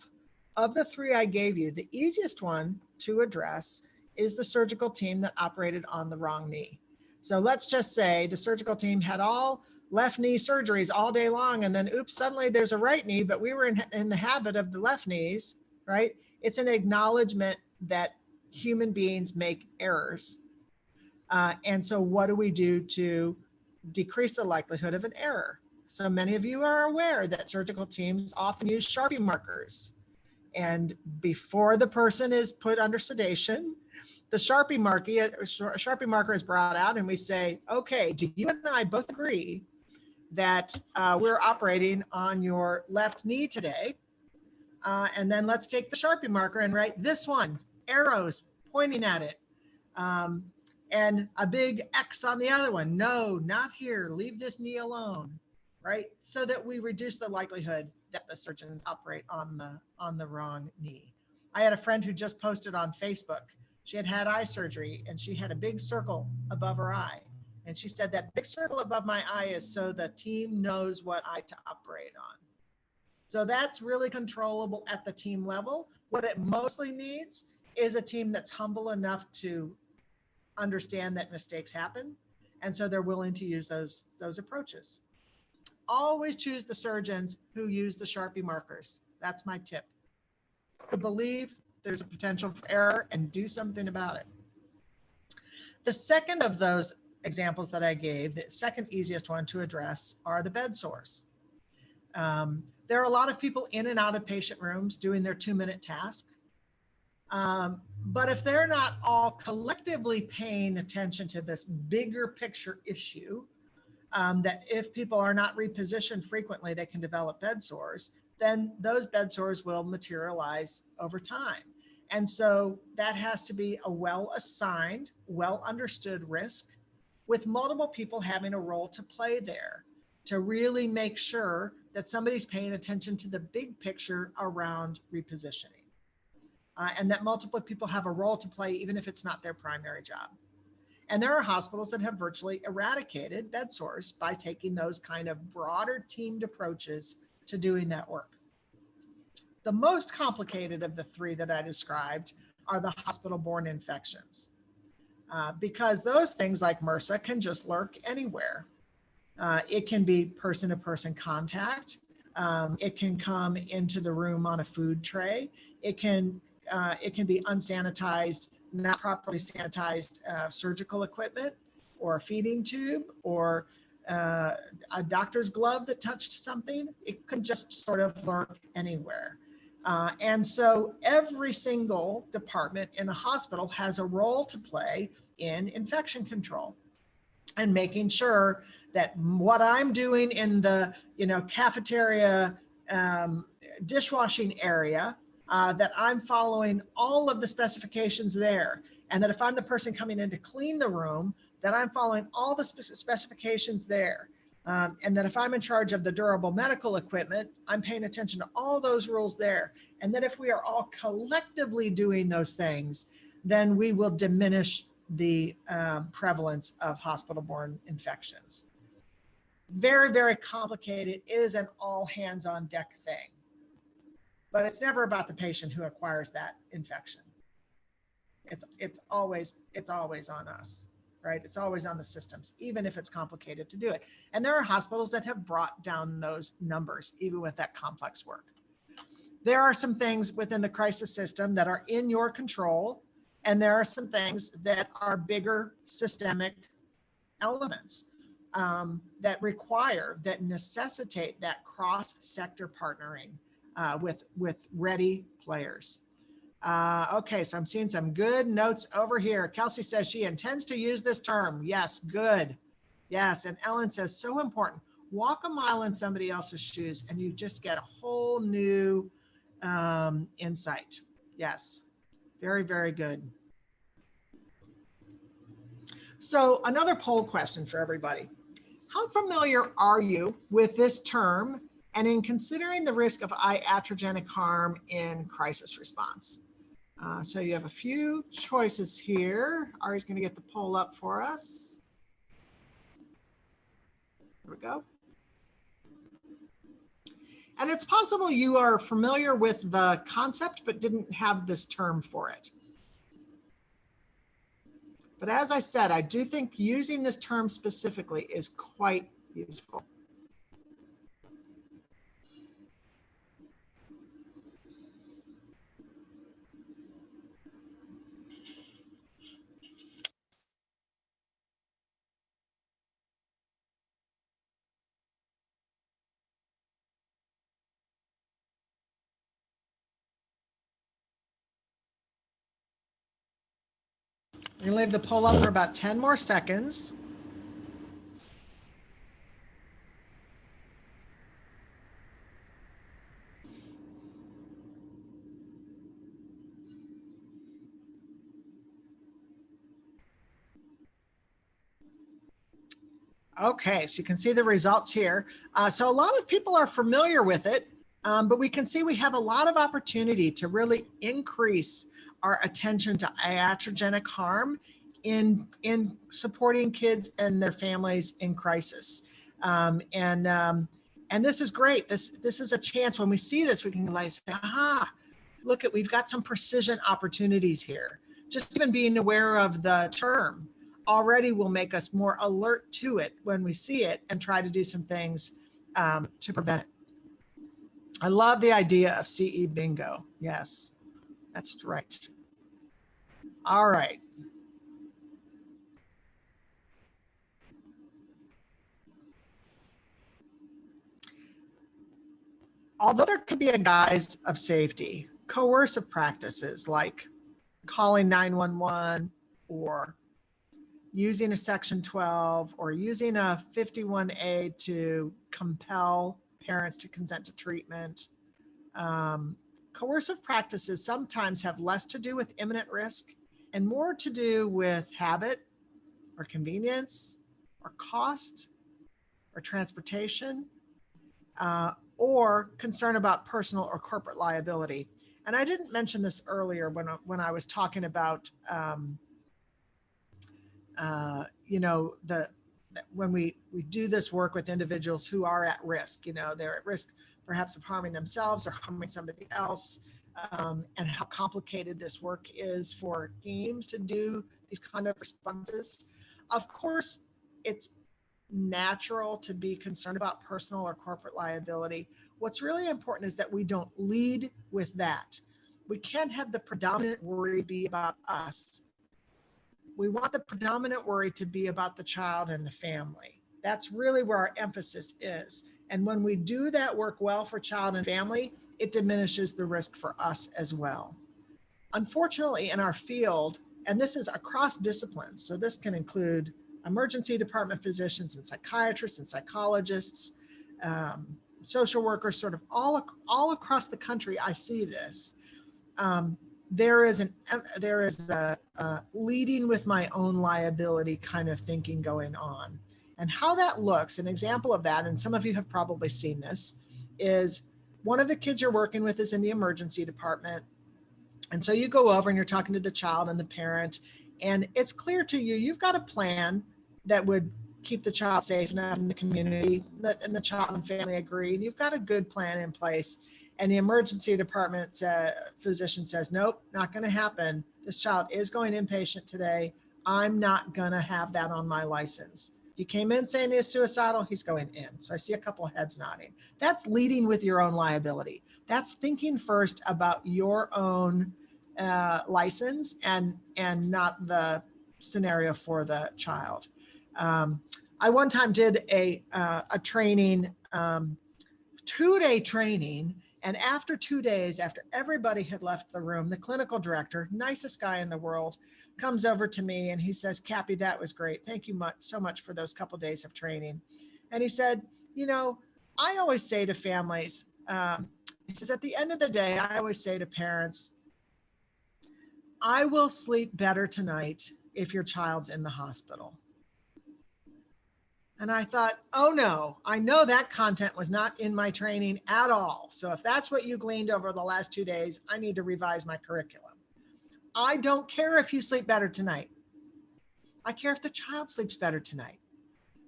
Speaker 1: Of the three I gave you, the easiest one to address is the surgical team that operated on the wrong knee. So let's just say the surgical team had all left knee surgeries all day long, and then oops, suddenly there's a right knee, but we were in the habit of the left knees, right? It's an acknowledgement that human beings make errors. And so what do we do to decrease the likelihood of an error? So many of you are aware that surgical teams often use Sharpie markers. And before the person is put under sedation, the Sharpie marker is brought out and we say, okay, do you and I both agree that we're operating on your left knee today? And then let's take the Sharpie marker and write this one, arrows pointing at it. And a big X on the other one. No, not here. Leave this knee alone, right? So that we reduce the likelihood that the surgeons operate on the wrong knee. I had a friend who just posted on Facebook. She had had eye surgery and she had a big circle above her eye. And she said that big circle above my eye is so the team knows what eye to operate on. So that's really controllable at the team level. What it mostly needs is a team that's humble enough to understand that mistakes happen. And so they're willing to use those approaches. Always choose the surgeons who use the Sharpie markers. That's my tip. To believe there's a potential for error and do something about it. The second of those examples that I gave, the second easiest one to address, are the bed sores. There are a lot of people in and out of patient rooms doing their 2-minute task. But if they're not all collectively paying attention to this bigger picture issue, that if people are not repositioned frequently, they can develop bed sores, then those bed sores will materialize over time. And so that has to be a well-assigned, well-understood risk with multiple people having a role to play there to really make sure that somebody's paying attention to the big picture around repositioning. And that multiple people have a role to play, even if it's not their primary job. And there are hospitals that have virtually eradicated bed sores by taking those kind of broader teamed approaches to doing that work. The most complicated of the three that I described are the hospital-borne infections, because those things like MRSA can just lurk anywhere. It can be person-to-person contact. It can come into the room on a food tray. It can be unsanitized, not properly sanitized surgical equipment, or a feeding tube, or a doctor's glove that touched something. It can just sort of lurk anywhere. And so every single department in a hospital has a role to play in infection control and making sure that what I'm doing in the cafeteria dishwashing area, that I'm following all of the specifications there. And that if I'm the person coming in to clean the room, that I'm following all the specifications there. And that if I'm in charge of the durable medical equipment, I'm paying attention to all those rules there. And that if we are all collectively doing those things, then we will diminish the prevalence of hospital-borne infections. Very, very complicated. It is an all hands on deck thing. But it's never about the patient who acquires that infection. It's always on us, right? It's always on the systems, even if it's complicated to do it. And there are hospitals that have brought down those numbers, even with that complex work. There are some things within the crisis system that are in your control, and there are some things that are bigger systemic elements that necessitate that cross-sector partnering with ready players. Okay, so I'm seeing some good notes over here. Kelsey says she intends to use this term. Yes, good. Yes, and Ellen says, so important. Walk a mile in somebody else's shoes and you just get a whole new insight. Yes, very, very good. So another poll question for everybody. How familiar are you with this term and in considering the risk of iatrogenic harm in crisis response? So you have a few choices here. Ari's going to get the poll up for us. There we go. And it's possible you are familiar with the concept, but didn't have this term for it. But as I said, I do think using this term specifically is quite useful. We're gonna leave the poll up for about 10 more seconds. Okay, so you can see the results here. So a lot of people are familiar with it, but we can see we have a lot of opportunity to really increase our attention to iatrogenic harm in supporting kids and their families in crisis. And this is great. This is a chance when we see this, we can like say, aha, look at, we've got some precision opportunities here. Just even being aware of the term already will make us more alert to it when we see it and try to do some things to prevent it. I love the idea of CE bingo. Yes, that's right. All right. Although there could be a guise of safety, coercive practices like calling 911 or using a Section 12 or using a 51A to compel parents to consent to treatment. Coercive practices sometimes have less to do with imminent risk and more to do with habit or convenience or cost or transportation or concern about personal or corporate liability. And I didn't mention this earlier when I was talking about when we do this work with individuals who are at risk, they're at risk perhaps of harming themselves or harming somebody else, and how complicated this work is for teams to do these kind of responses. Of course, it's natural to be concerned about personal or corporate liability. What's really important is that we don't lead with that. We can't have the predominant worry be about us. We want the predominant worry to be about the child and the family. That's really where our emphasis is. And when we do that work well for child and family, it diminishes the risk for us as well. Unfortunately, in our field, and this is across disciplines, so this can include emergency department physicians and psychiatrists and psychologists, social workers, sort of all across the country, I see this. There is a leading with my own liability kind of thinking going on. And how that looks, an example of that, and some of you have probably seen this, is one of the kids you're working with is in the emergency department. And so you go over and you're talking to the child and the parent, and it's clear to you, you've got a plan that would keep the child safe enough in the community, and the child and family agree, and you've got a good plan in place. And the emergency department physician says, nope, not going to happen. This child is going inpatient today. I'm not going to have that on my license. He came in saying he's suicidal, he's going in. So I see a couple of heads nodding. That's leading with your own liability. That's thinking first about your own license and not the scenario for the child. I one time did a training, 2-day training. And after 2 days, after everybody had left the room, the clinical director, nicest guy in the world, comes over to me and he says, Cappy, that was great. Thank you so much for those couple days of training. And he said, I always say to families, he says, at the end of the day, I always say to parents, I will sleep better tonight if your child's in the hospital. And I thought, oh no, I know that content was not in my training at all. So if that's what you gleaned over the last 2 days, I need to revise my curriculum. I don't care if you sleep better tonight. I care if the child sleeps better tonight.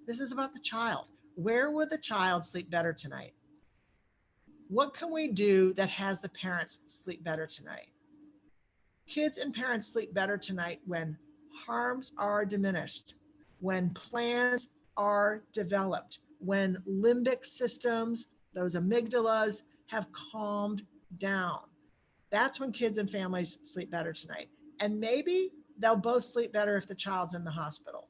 Speaker 1: This is about the child. Where would the child sleep better tonight? What can we do that has the parents sleep better tonight? Kids and parents sleep better tonight when harms are diminished, when plans are developed, when limbic systems, those amygdalas, have calmed down. That's when kids and families sleep better tonight. And maybe they'll both sleep better if the child's in the hospital.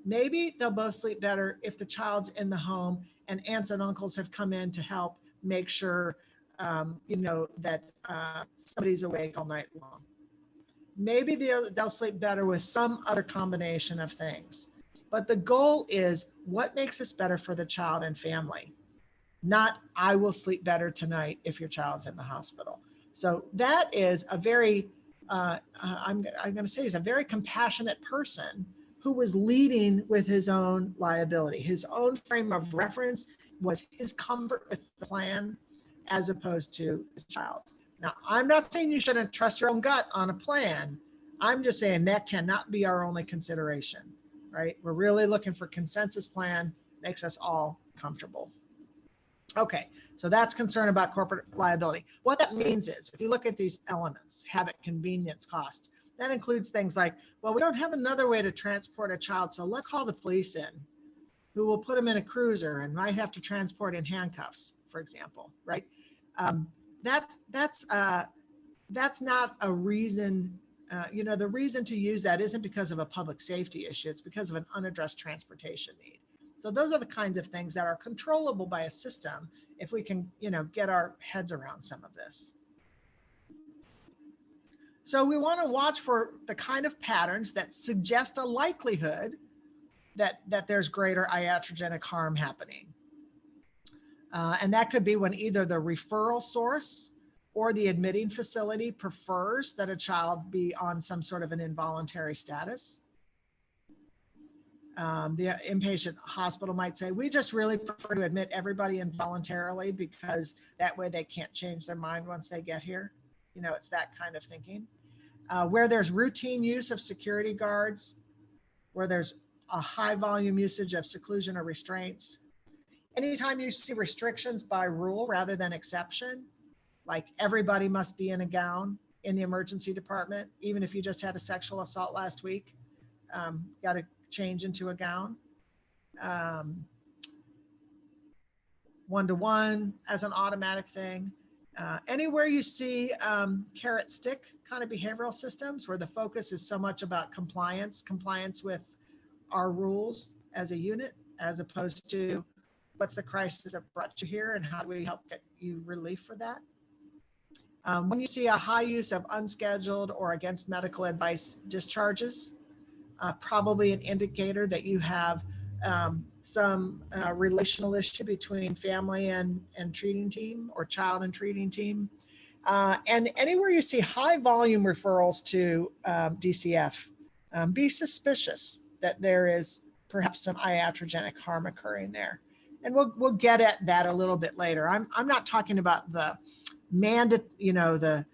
Speaker 1: Maybe they'll both sleep better if the child's in the home and aunts and uncles have come in to help make sure, that somebody's awake all night long. maybe they'll sleep better with some other combination of things. But the goal is what makes this better for the child and family, not I will sleep better tonight if your child's in the hospital. So that is a very, I'm going to say, he's a very compassionate person who was leading with his own liability. His own frame of reference was his comfort with the plan as opposed to the child. Now, I'm not saying you shouldn't trust your own gut on a plan. I'm just saying that cannot be our only consideration, right? We're really looking for consensus plan, makes us all comfortable. Okay, so that's concern about corporate liability. What that means is, if you look at these elements, habit, convenience, cost, that includes things like, well, we don't have another way to transport a child, so let's call the police in, who will put them in a cruiser and might have to transport in handcuffs, for example, right? That's not a reason. The reason to use that isn't because of a public safety issue. It's because of an unaddressed transportation need. So those are the kinds of things that are controllable by a system if we can, get our heads around some of this. So we want to watch for the kind of patterns that suggest a likelihood that there's greater iatrogenic harm happening. And that could be when either the referral source or the admitting facility prefers that a child be on some sort of an involuntary status. The inpatient hospital might say, we just really prefer to admit everybody involuntarily because that way they can't change their mind once they get here. It's that kind of thinking. Where there's routine use of security guards, where there's a high volume usage of seclusion or restraints. Anytime you see restrictions by rule rather than exception, like everybody must be in a gown in the emergency department, even if you just had a sexual assault last week, got to change into a gown. One-to-one as an automatic thing. Anywhere you see carrot stick kind of behavioral systems where the focus is so much about compliance with our rules as a unit, as opposed to what's the crisis that brought you here and how do we help get you relief for that? When you see a high use of unscheduled or against medical advice discharges, probably an indicator that you have some relational issue between family and treating team or child and treating team. And anywhere you see high volume referrals to DCF, be suspicious that there is perhaps some iatrogenic harm occurring there. And we'll get at that a little bit later. I'm not talking about the the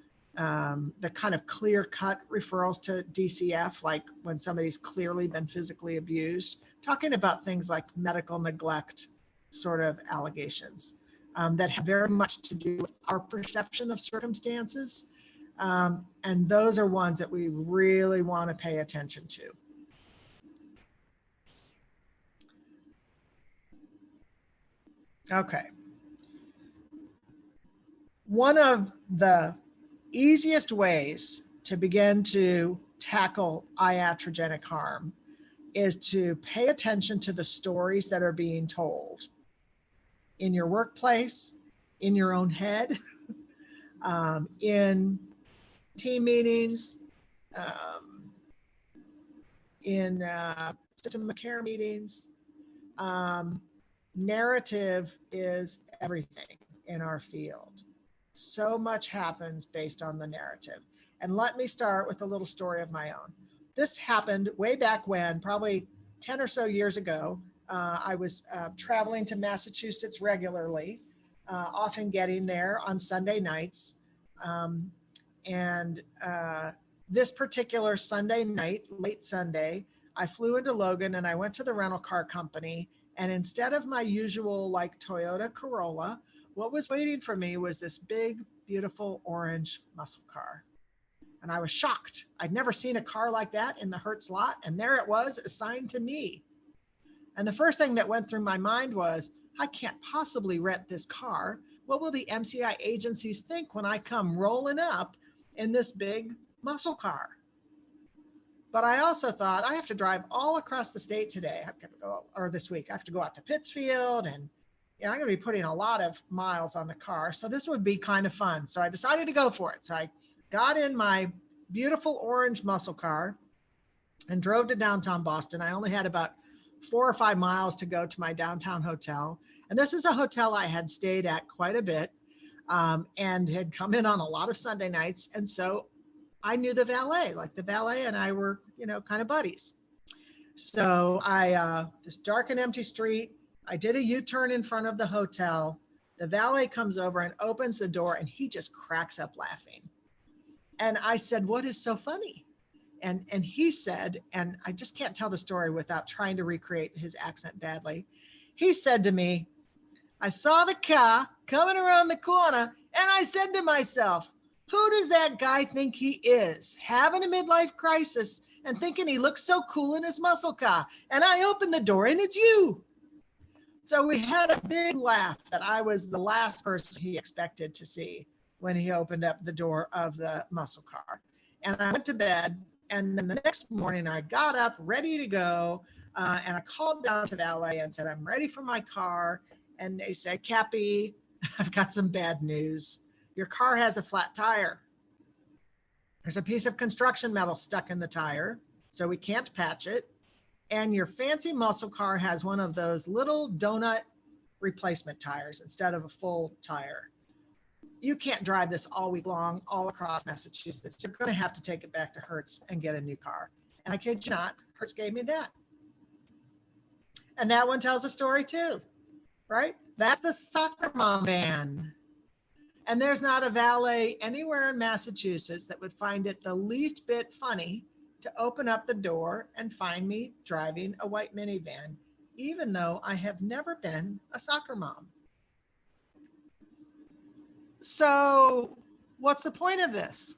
Speaker 1: kind of clear-cut referrals to DCF, like when somebody's clearly been physically abused. I'm talking about things like medical neglect sort of allegations that have very much to do with our perception of circumstances. And those are ones that we really want to pay attention to. Okay. One of the easiest ways to begin to tackle iatrogenic harm is to pay attention to the stories that are being told in your workplace, in your own head, in team meetings, in system of care meetings. Narrative is everything in our field. So much happens based on the narrative. And let me start with a little story of my own. This happened way back when, probably 10 or so years ago. I was traveling to Massachusetts regularly, often getting there on Sunday nights. This particular Sunday night, late Sunday, I flew into Logan and I went to the rental car company. And instead of my usual like Toyota Corolla, what was waiting for me was this big, beautiful orange muscle car. And I was shocked. I'd never seen a car like that in the Hertz lot. And there it was, assigned to me. And the first thing that went through my mind was, I can't possibly rent this car. What will the MCI agencies think when I come rolling up in this big muscle car? But I also thought I have to drive all across the state today. I have to go, or this week, I have to go out to Pittsfield, and I'm going to be putting a lot of miles on the car. So this would be kind of fun. So I decided to go for it. So I got in my beautiful orange muscle car and drove to downtown Boston. I only had about 4 or 5 miles to go to my downtown hotel. And this is a hotel I had stayed at quite a bit and had come in on a lot of Sunday nights. And so I knew the valet, like the valet and I were, kind of buddies. So this dark and empty street, I did a U-turn in front of the hotel. The valet comes over and opens the door and he just cracks up laughing. And I said, "What is so funny?" And he said, and I just can't tell the story without trying to recreate his accent badly. He said to me, "I saw the car coming around the corner and I said to myself, who does that guy think he is, having a midlife crisis and thinking he looks so cool in his muscle car? And I opened the door and it's you." So we had a big laugh that I was the last person he expected to see when he opened up the door of the muscle car. And I went to bed. And then the next morning I got up ready to go. And I called down to valet and said, "I'm ready for my car." And they said, "Cappy, I've got some bad news. Your car has a flat tire. There's a piece of construction metal stuck in the tire, so we can't patch it. And your fancy muscle car has one of those little donut replacement tires instead of a full tire. You can't drive this all week long, all across Massachusetts. You're going to have to take it back to Hertz and get a new car." And I kid you not, Hertz gave me that. And that one tells a story too, right? That's the soccer mom van. And there's not a valet anywhere in Massachusetts that would find it the least bit funny to open up the door and find me driving a white minivan, even though I have never been a soccer mom. So what's the point of this?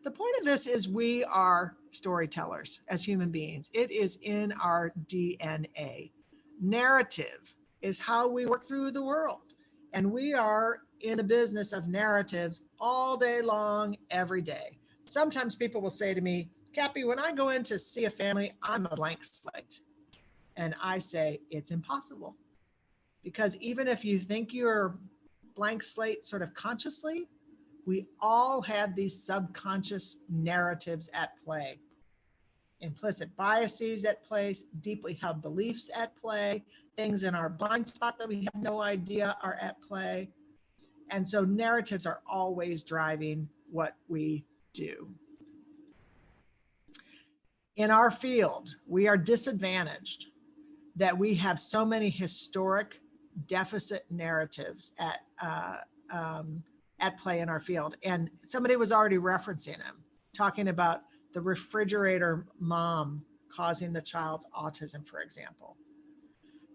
Speaker 1: The point of this is we are storytellers as human beings. It is in our DNA. Narrative is how we work through the world. And we are in the business of narratives all day long, every day. Sometimes people will say to me, "Cappy, when I go in to see a family, I'm a blank slate." And I say, it's impossible. Because even if you think you're blank slate sort of consciously, we all have these subconscious narratives at play. Implicit biases at play, deeply held beliefs at play, things in our blind spot that we have no idea are at play. And so narratives are always driving what we do. In our field, we are disadvantaged that we have so many historic deficit narratives at play in our field. And somebody was already referencing them, talking about the refrigerator mom causing the child's autism, for example.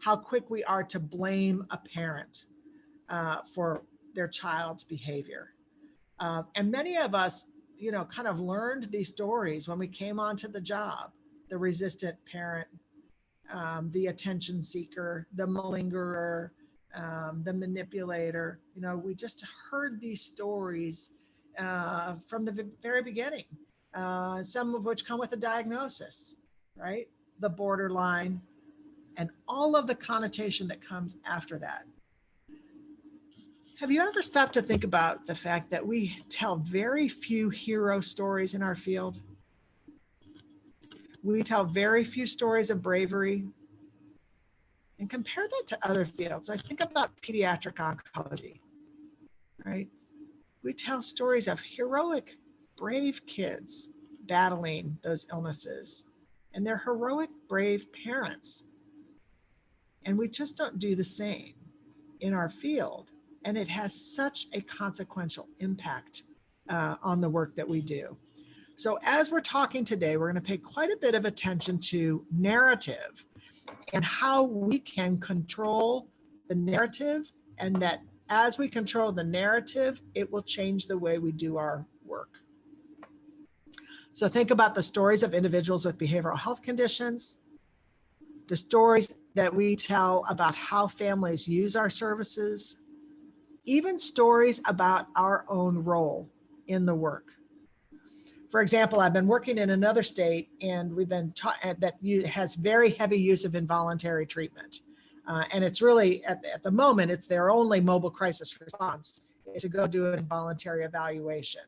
Speaker 1: How quick we are to blame a parent for their child's behavior. And many of us, kind of learned these stories when we came onto the job. The resistant parent, the attention seeker, the malingerer, the manipulator. We just heard these stories from the very beginning, some of which come with a diagnosis, right? The borderline, and all of the connotation that comes after that. Have you ever stopped to think about the fact that we tell very few hero stories in our field? We tell very few stories of bravery. And compare that to other fields. I think about pediatric oncology, right? We tell stories of heroic, brave kids battling those illnesses and their heroic, brave parents. And we just don't do the same in our field. And it has such a consequential impact on the work that we do. So as we're talking today, we're going to pay quite a bit of attention to narrative and how we can control the narrative, and that as we control the narrative, it will change the way we do our work. So think about the stories of individuals with behavioral health conditions, the stories that we tell about how families use our services, even stories about our own role in the work. For example, I've been working in another state, and we've been taught that has very heavy use of involuntary treatment. And it's really, at the moment, it's their only mobile crisis response is to go do an involuntary evaluation.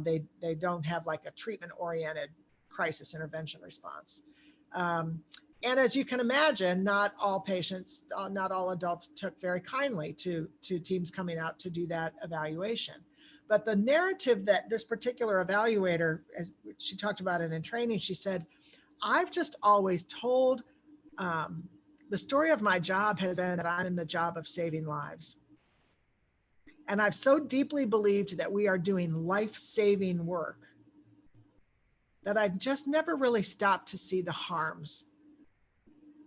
Speaker 1: They don't have like a treatment-oriented crisis intervention response. And as you can imagine, not all patients, not all adults took very kindly to teams coming out to do that evaluation. But the narrative that this particular evaluator, as she talked about it in training, she said, I've just always told, the story of my job has been that I'm in the job of saving lives. And I've so deeply believed that we are doing life-saving work that I've just never really stopped to see the harms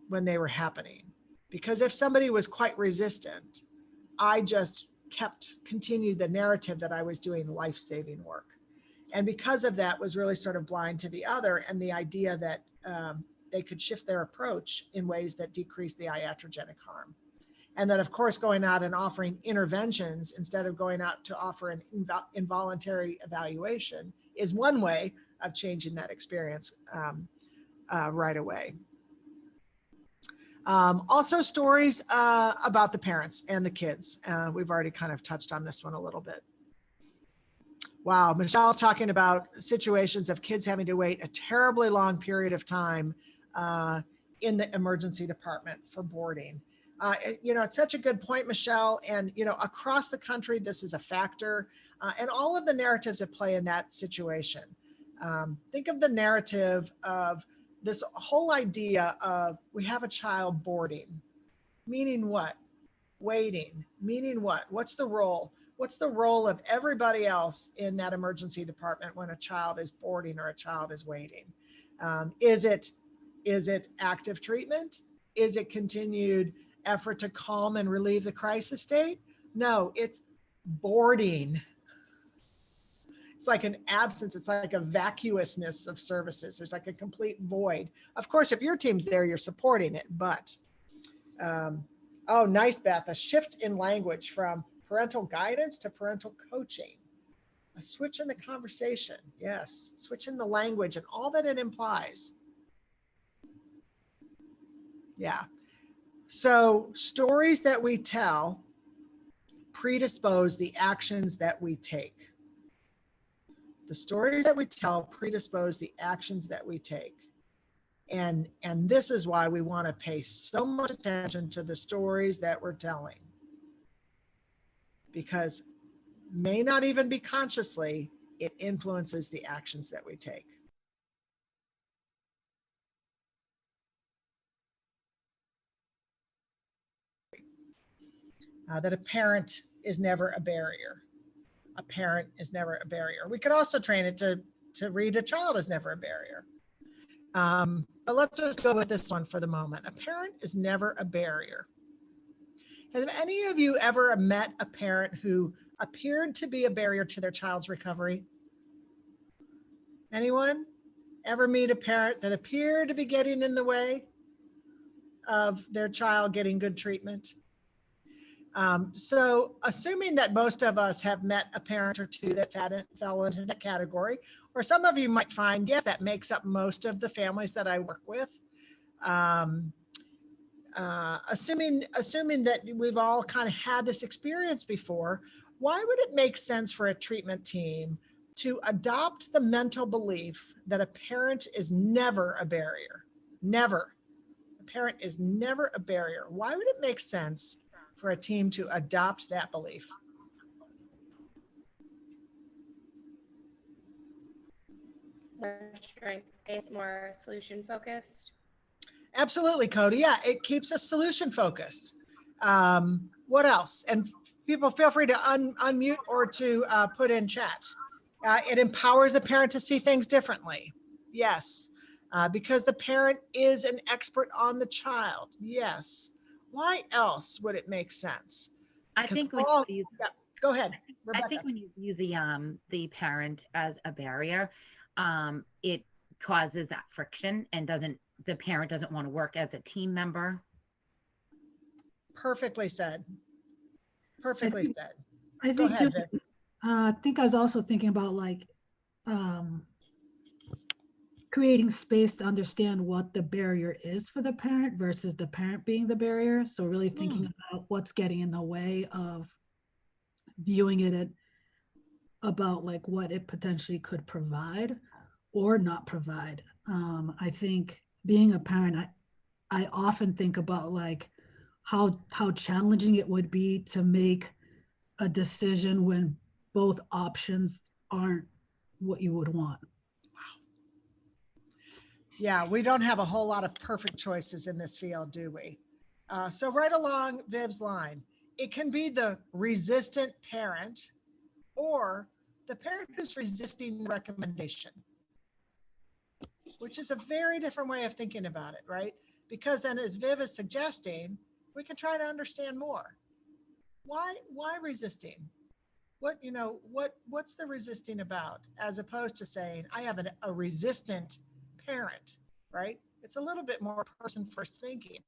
Speaker 1: when they were happening. Because if somebody was quite resistant, I just continued the narrative that I was doing life-saving work. And because of that, was really sort of blind to the other and the idea that they could shift their approach in ways that decrease the iatrogenic harm. And that, of course, going out and offering interventions instead of going out to offer an involuntary evaluation is one way of changing that experience right away. Also stories about the parents and the kids. We've already kind of touched on this one a little bit. Wow, Michelle's talking about situations of kids having to wait a terribly long period of time in the emergency department for boarding. You know, it's such a good point, Michelle. And, you know, across the country, this is a factor, and all of the narratives that play in that situation. Think of the narrative of this whole idea of we have a child boarding, meaning what? Waiting, meaning what? What's the role? What's the role of everybody else in that emergency department when a child is boarding or a child is waiting? Is it active treatment? Is it continued effort to calm and relieve the crisis state? No, it's boarding. It's like an absence. It's like a vacuousness of services. There's like a complete void. Of course, if your team's there, you're supporting it, but, oh, nice, Beth, a shift in language from parental guidance to parental coaching. A switch in the conversation. Yes, switch in the language and all that it implies. Yeah. So stories that we tell predispose the actions that we take. The stories that we tell predispose the actions that we take. And this is why we want to pay so much attention to the stories that we're telling. Because may not even be consciously, it influences the actions that we take. That a parent is never a barrier. A parent is never a barrier. We could also train it to read a child is never a barrier. But let's just go with this one for the moment. A parent is never a barrier. Have any of you ever met a parent who appeared to be a barrier to their child's recovery? Anyone ever meet a parent that appeared to be getting in the way of their child getting good treatment? So assuming that most of us have met a parent or two that fell into that category, or some of you might find, yes, that makes up most of the families that I work with. Assuming that we've all kind of had this experience before, why would it make sense for a treatment team to adopt the mental belief that a parent is never a barrier? Never. A parent is never a barrier. Why would it make sense for a team to adopt that belief?
Speaker 5: More strength-based, more solution-focused.
Speaker 1: Absolutely, Cody. Yeah, it keeps us solution-focused. What else? And people feel free to unmute or to put in chat. It empowers the parent to see things differently. Yes, because the parent is an expert on the child. Yes. Why else would it make sense?
Speaker 6: I think when you
Speaker 1: go ahead, Rebecca.
Speaker 6: I think when you view the parent as a barrier, it causes that friction and the parent doesn't want to work as a team member.
Speaker 1: Perfectly said. Perfectly said.
Speaker 7: I think too, I think I was also thinking about like creating space to understand what the barrier is for the parent versus the parent being the barrier. So really thinking about what's getting in the way of viewing it about like what it potentially could provide or not provide. I think being a parent, I often think about like how challenging it would be to make a decision when both options aren't what you would want.
Speaker 1: Yeah, we don't have a whole lot of perfect choices in this field, do we? So right along Viv's line, it can be the resistant parent or the parent who's resisting the recommendation, which is a very different way of thinking about it, right? Because then, as Viv is suggesting, we can try to understand more. Why resisting? What's the resisting about? As opposed to saying, I have a resistant parent, right? It's a little bit more person first thinking.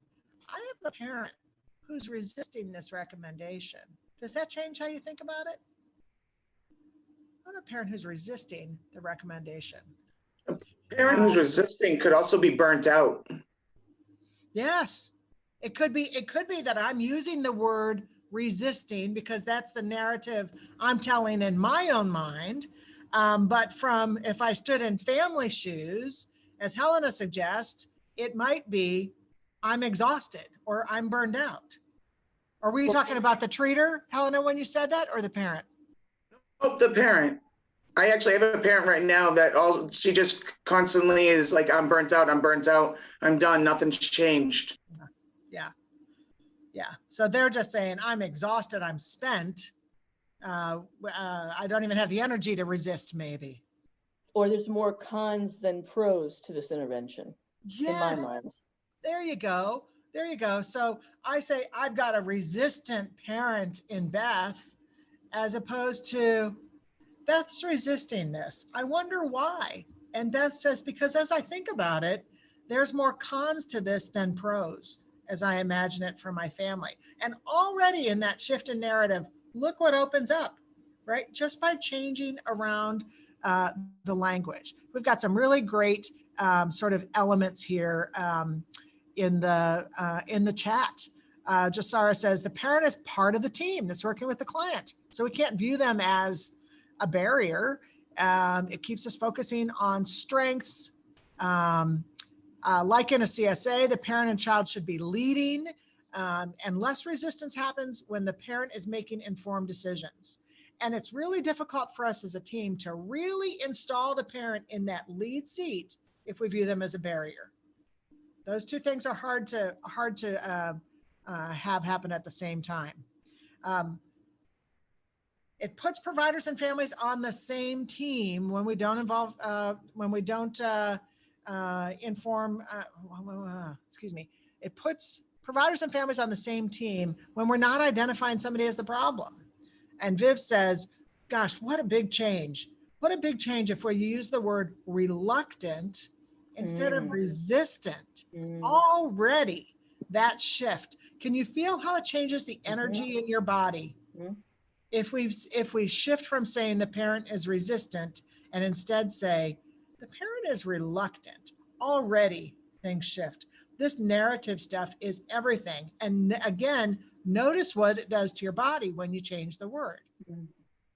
Speaker 1: I have a parent who's resisting this recommendation. Does that change how you think about it? I have a parent who's resisting the recommendation.
Speaker 8: A parent who's resisting could also be burnt out.
Speaker 1: Yes, it could be that I'm using the word resisting because that's the narrative I'm telling in my own mind. But if I stood in family shoes, as Helena suggests, it might be I'm exhausted or I'm burned out. Are we talking about the treater, Helena, when you said that, or the parent?
Speaker 8: Oh, the parent. I actually have a parent right now that she just constantly is like, I'm burnt out, I'm done, nothing's changed.
Speaker 1: Yeah. So they're just saying, I'm exhausted, I'm spent. I don't even have the energy to resist, maybe.
Speaker 3: Or there's more cons than pros to this intervention, in my mind.
Speaker 1: There you go. So I say I've got a resistant parent in Beth, as opposed to Beth's resisting this. I wonder why. And Beth says, because as I think about it, there's more cons to this than pros, as I imagine it for my family. And already in that shift in narrative, look what opens up, right? Just by changing around the language. We've got some really great sort of elements here in the chat. Jasara says, the parent is part of the team that's working with the client. So we can't view them as a barrier. It keeps us focusing on strengths. Like in a CSA, the parent and child should be leading, and less resistance happens when the parent is making informed decisions. And it's really difficult for us as a team to really install the parent in that lead seat if we view them as a barrier. Those two things are hard to have happen at the same time. It puts providers and families on the same team when we don't It puts providers and families on the same team when we're not identifying somebody as the problem. And Viv says, gosh, what a big change. What a big change if we use the word reluctant instead of resistant. Already that shift. Can you feel how it changes the energy in your body? If we shift from saying the parent is resistant and instead say the parent is reluctant, already things shift. This narrative stuff is everything. And again, notice what it does to your body when you change the word.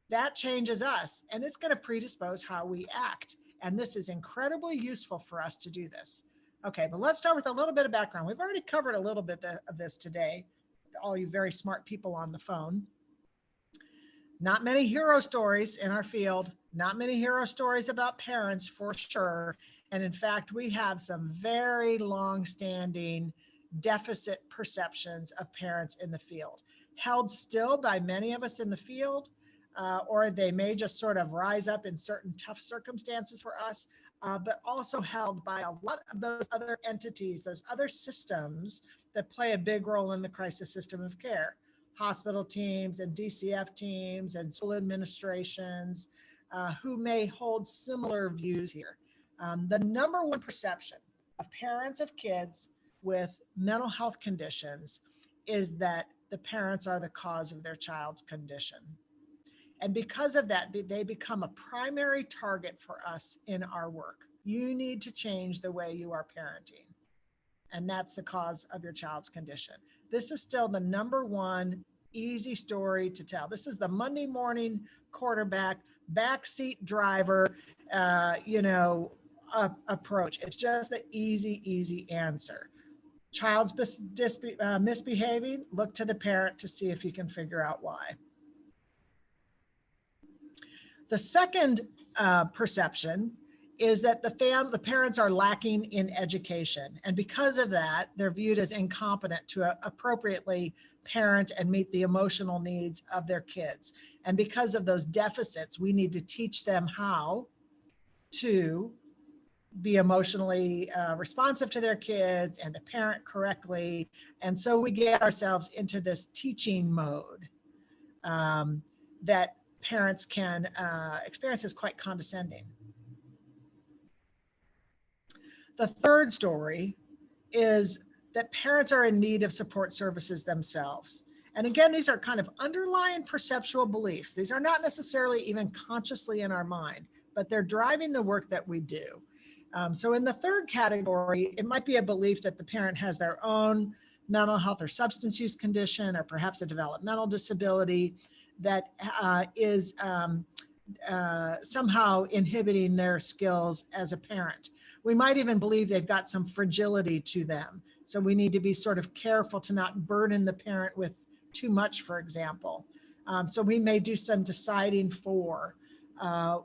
Speaker 1: That changes us, and it's going to predispose how we act. And this is incredibly useful for us to do this. Okay, but let's start with a little bit of background. We've already covered a little bit of this today, all you very smart people on the phone. Not many hero stories in our field, not many hero stories about parents for sure. And in fact, we have some very long-standing deficit perceptions of parents in the field, held still by many of us in the field, or they may just sort of rise up in certain tough circumstances for us, but also held by a lot of those other entities, those other systems that play a big role in the crisis system of care. Hospital teams and DCF teams and school administrations who may hold similar views here. The number one perception of parents of kids with mental health conditions is that the parents are the cause of their child's condition. And because of that, they become a primary target for us in our work. You need to change the way you are parenting. And that's the cause of your child's condition. This is still the number one easy story to tell. This is the Monday morning quarterback, backseat driver, approach. It's just the easy answer. Child's misbehaving, look to the parent to see if you can figure out why. The second perception is that the parents are lacking in education. And because of that, they're viewed as incompetent to appropriately parent and meet the emotional needs of their kids. And because of those deficits, we need to teach them how to be emotionally responsive to their kids and to parent correctly. And so we get ourselves into this teaching mode that parents can experience as quite condescending. The third story is that parents are in need of support services themselves. And again, these are kind of underlying perceptual beliefs. These are not necessarily even consciously in our mind, but they're driving the work that we do. So in the third category, it might be a belief that the parent has their own mental health or substance use condition, or perhaps a developmental disability that is somehow inhibiting their skills as a parent. We might even believe they've got some fragility to them. So we need to be sort of careful to not burden the parent with too much, for example. So we may do some deciding for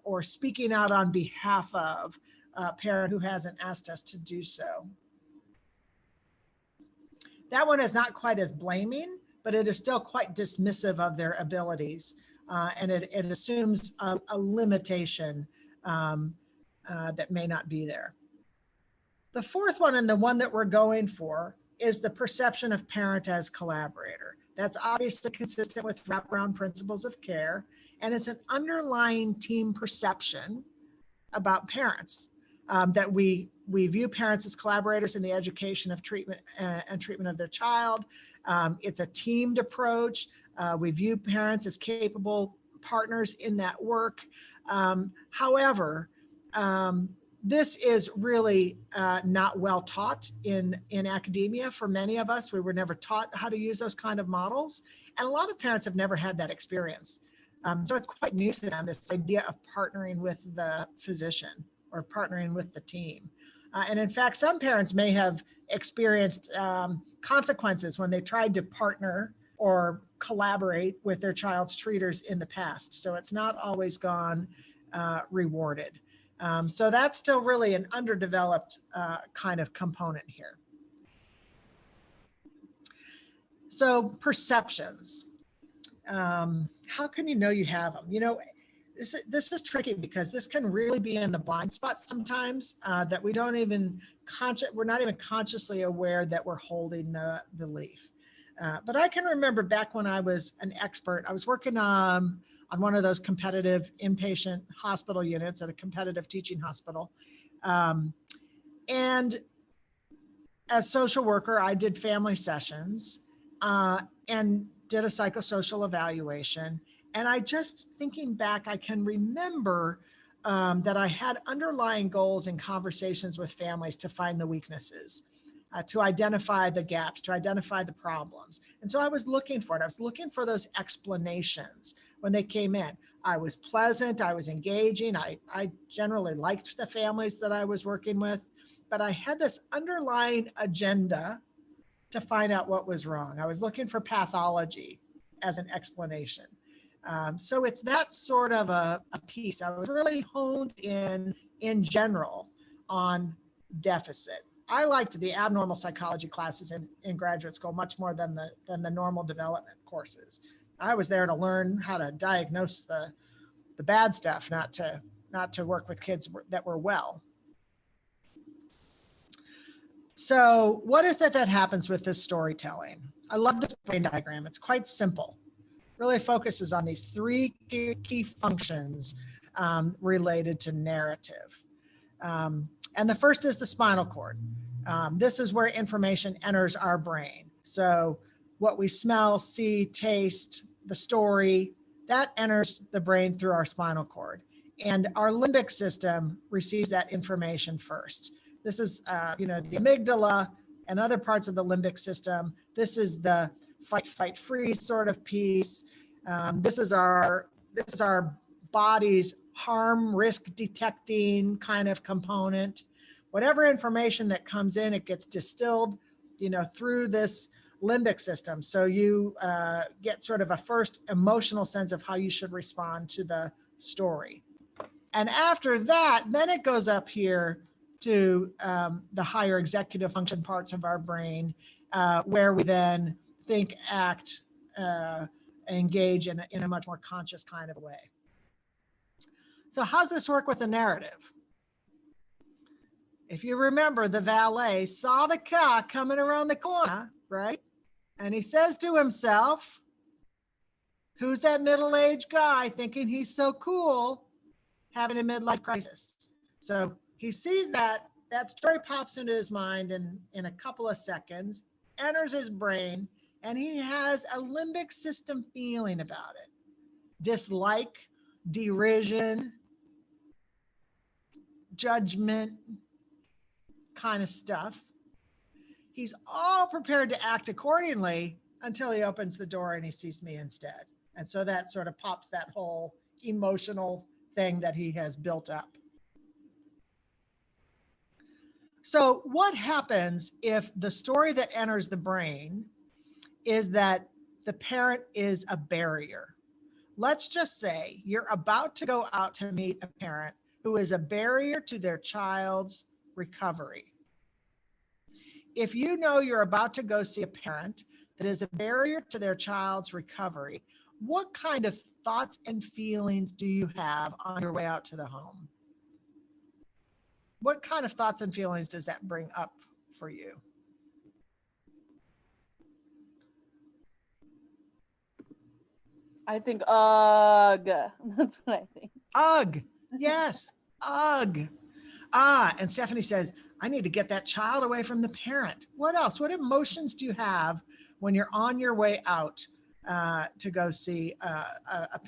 Speaker 1: or speaking out on behalf of a parent who hasn't asked us to do so. That one is not quite as blaming, but it is still quite dismissive of their abilities. And it assumes a limitation that may not be there. The fourth one, and the one that we're going for, is the perception of parent as collaborator. That's obviously consistent with wraparound principles of care, and it's an underlying team perception about parents, that we view parents as collaborators in the education of treatment and treatment of their child. It's a teamed approach. We view parents as capable partners in that work. However, this is really not well taught in academia for many of us. We were never taught how to use those kind of models. And a lot of parents have never had that experience. So it's quite new to them, this idea of partnering with the physician or partnering with the team. And in fact, some parents may have experienced consequences when they tried to partner or collaborate with their child's treaters in the past. So it's not always gone rewarded. So that's still really an underdeveloped kind of component here. So perceptions. How can you know you have them? You know, this is tricky because this can really be in the blind spot sometimes that we don't even we're not even consciously aware that we're holding the belief. But I can remember back when I was an expert, I was working on one of those competitive inpatient hospital units at a competitive teaching hospital. And as social worker, I did family sessions and did a psychosocial evaluation. And I just, thinking back, I can remember that I had underlying goals in conversations with families to find the weaknesses. To identify the gaps, to identify the problems. And so I was looking for it. I was looking for those explanations when they came in. I was pleasant, I was engaging. I generally liked the families that I was working with, but I had this underlying agenda to find out what was wrong. I was looking for pathology as an explanation. So it's that sort of a piece. I was really honed in general on deficit. I liked the abnormal psychology classes in graduate school much more than the normal development courses. I was there to learn how to diagnose the bad stuff, not to work with kids that were well. So what is it that happens with this storytelling? I love this brain diagram. It's quite simple. Really focuses on these three key functions related to narrative. And the first is the spinal cord. This is where information enters our brain. So what we smell, see, taste, the story, that enters the brain through our spinal cord. And our limbic system receives that information first. This is, the amygdala and other parts of the limbic system. This is the fight, flight, freeze sort of piece. This is our body's harm risk detecting kind of component. Whatever information that comes in, it gets distilled, through this limbic system. So you get sort of a first emotional sense of how you should respond to the story. And after that, then it goes up here to the higher executive function parts of our brain, where we then think, act, engage in a much more conscious kind of way. So how's this work with the narrative? If you remember, the valet saw the car coming around the corner, right? And he says to himself, who's that middle-aged guy thinking he's so cool, having a midlife crisis? So he sees that story pops into his mind in a couple of seconds, enters his brain, and he has a limbic system feeling about it. Dislike, derision, judgment kind of stuff. He's all prepared to act accordingly until he opens the door and he sees me instead. And so that sort of pops that whole emotional thing that he has built up. So what happens if the story that enters the brain is that the parent is a barrier? Let's just say you're about to go out to meet a parent who is a barrier to their child's recovery. If you know you're about to go see a parent that is a barrier to their child's recovery, what kind of thoughts and feelings do you have on your way out to the home? What kind of thoughts and feelings does that bring up for you?
Speaker 9: I think, ugh. That's what I think.
Speaker 1: Ugh. Yes. Ugh. And Stephanie says, I need to get that child away from the parent. What else? What emotions do you have when you're on your way out to go see the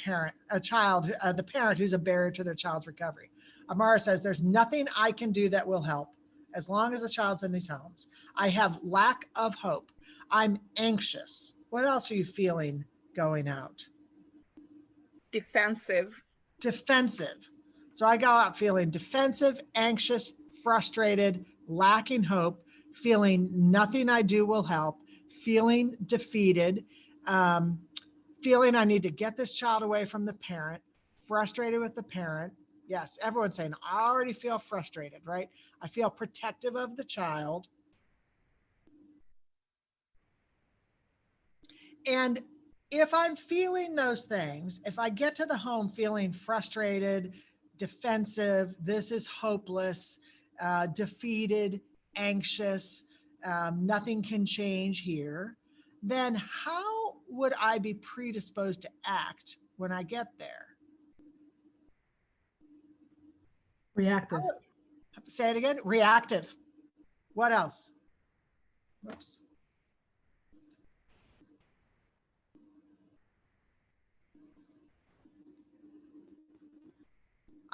Speaker 1: parent who's a barrier to their child's recovery? Amara says, there's nothing I can do that will help as long as the child's in these homes. I have lack of hope. I'm anxious. What else are you feeling going out?
Speaker 10: Defensive.
Speaker 1: Defensive. So I go out feeling defensive, anxious, frustrated, lacking hope, feeling nothing I do will help, feeling defeated, feeling I need to get this child away from the parent, frustrated with the parent. Yes, everyone's saying, I already feel frustrated, right? I feel protective of the child. And if I'm feeling those things, if I get to the home feeling frustrated, defensive, this is hopeless, defeated, anxious, nothing can change here, then how would I be predisposed to act when I get there?
Speaker 7: Reactive.
Speaker 1: Say it again. Reactive. What else? Whoops.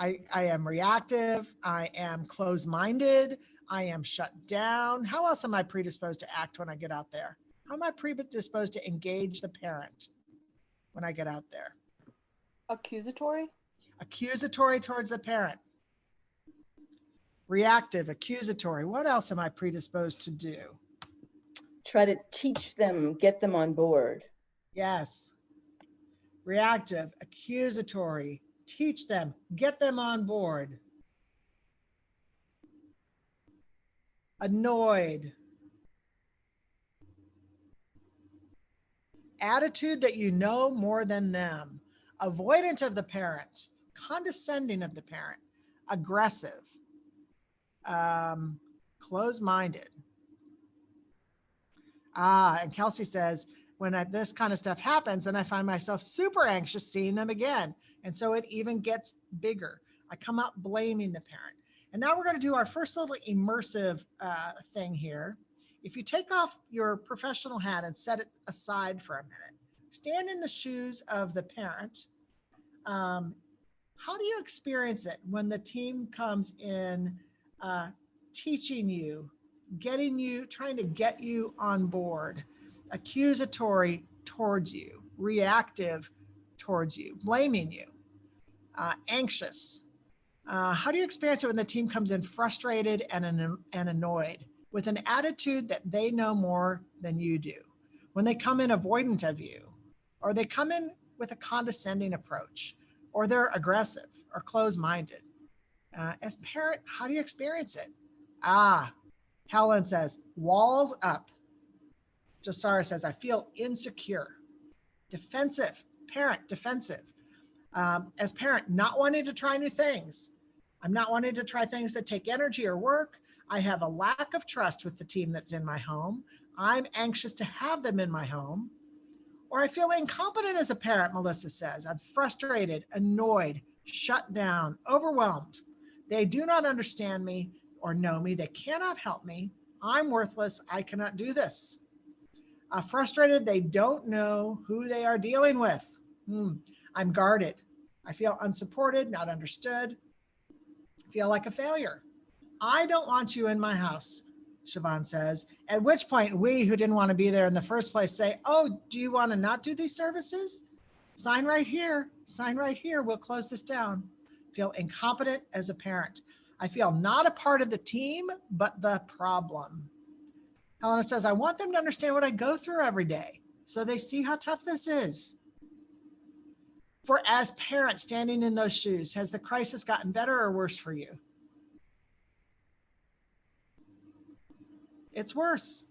Speaker 1: I am reactive. I am closed-minded. I am shut down. How else am I predisposed to act when I get out there? How am I predisposed to engage the parent when I get out there?
Speaker 9: Accusatory?
Speaker 1: Accusatory towards the parent. Reactive, accusatory. What else am I predisposed to do?
Speaker 3: Try to teach them, get them on board.
Speaker 1: Yes. Reactive, accusatory. Teach them, get them on board. Annoyed. Attitude that you know more than them. Avoidant of the parent. Condescending of the parent. Aggressive. Closed-minded. And Kelsey says, when this kind of stuff happens, then I find myself super anxious seeing them again. And so it even gets bigger. I come out blaming the parent. And now we're going to do our first little immersive thing here. If you take off your professional hat and set it aside for a minute, stand in the shoes of the parent. How do you experience it when the team comes in teaching you, getting you, trying to get you on board? accusatory towards you, reactive towards you, blaming you, anxious. How do you experience it when the team comes in frustrated and annoyed with an attitude that they know more than you do? When they come in avoidant of you, or they come in with a condescending approach, or they're aggressive or closed-minded. As parent, how do you experience it? Helen says, walls up. Josara says, I feel insecure, defensive, parent, defensive. As parent, not wanting to try new things. I'm not wanting to try things that take energy or work. I have a lack of trust with the team that's in my home. I'm anxious to have them in my home. Or I feel incompetent as a parent, Melissa says. I'm frustrated, annoyed, shut down, overwhelmed. They do not understand me or know me. They cannot help me. I'm worthless. I cannot do this. Frustrated, they don't know who they are dealing with. I'm guarded. I feel unsupported, not understood. I feel like a failure. I don't want you in my house, Siobhan says, at which point we who didn't want to be there in the first place say, oh, do you want to not do these services? Sign right here, we'll close this down. Feel incompetent as a parent. I feel not a part of the team, but the problem. Helena says, I want them to understand what I go through every day so they see how tough this is. For as parents standing in those shoes, has the crisis gotten better or worse for you? It's worse.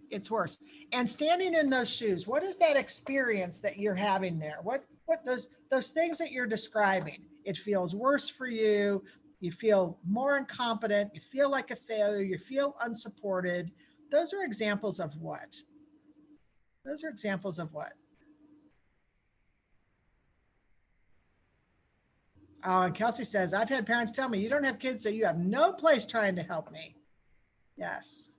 Speaker 1: It's worse. And standing in those shoes, what is that experience that you're having there? What those things that you're describing? It feels worse for you. You feel more incompetent. You feel like a failure. You feel unsupported. Those are examples of what? Those are examples of what? Oh, and Kelsey says, I've had parents tell me, you don't have kids, so you have no place trying to help me. Yes,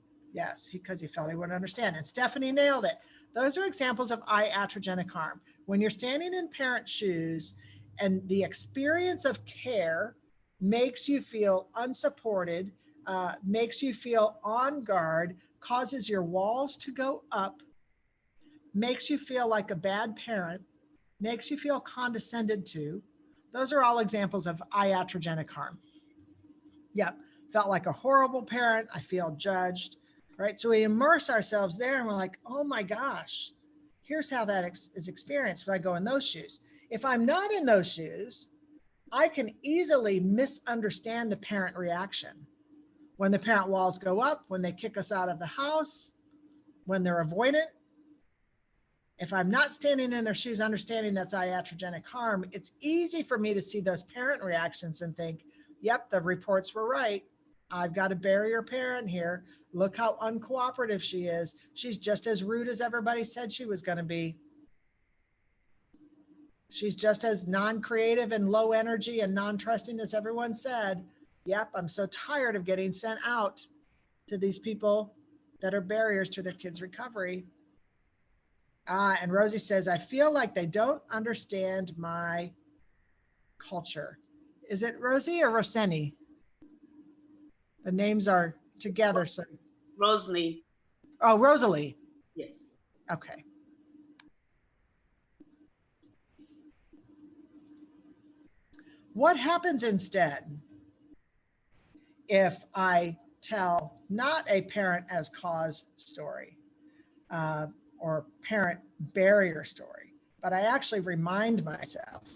Speaker 1: because he felt he wouldn't understand. And Stephanie nailed it. Those are examples of iatrogenic harm. When you're standing in parent shoes and the experience of care makes you feel unsupported, makes you feel on guard, causes your walls to go up, makes you feel like a bad parent, makes you feel condescended to. Those are all examples of iatrogenic harm. Yep, felt like a horrible parent. I feel judged, right? So we immerse ourselves there and we're like, oh my gosh, here's how that is experienced when I go in those shoes. If I'm not in those shoes, I can easily misunderstand the parent reaction. When the parent walls go up, when they kick us out of the house, when they're avoidant. If I'm not standing in their shoes, understanding that's iatrogenic harm, it's easy for me to see those parent reactions and think, yep, the reports were right. I've got a barrier parent here. Look how uncooperative she is. She's just as rude as everybody said she was going to be. She's just as non-creative and low energy and non-trusting as everyone said. Yep, I'm so tired of getting sent out to these people that are barriers to their kids' recovery. And Rosie says, I feel like they don't understand my culture. Is it Rosie or Roseni? The names are together. So
Speaker 10: Rosalie.
Speaker 1: Oh, Rosalie.
Speaker 10: Yes.
Speaker 1: Okay. What happens instead if I tell not a parent as cause story or parent barrier story, but I actually remind myself,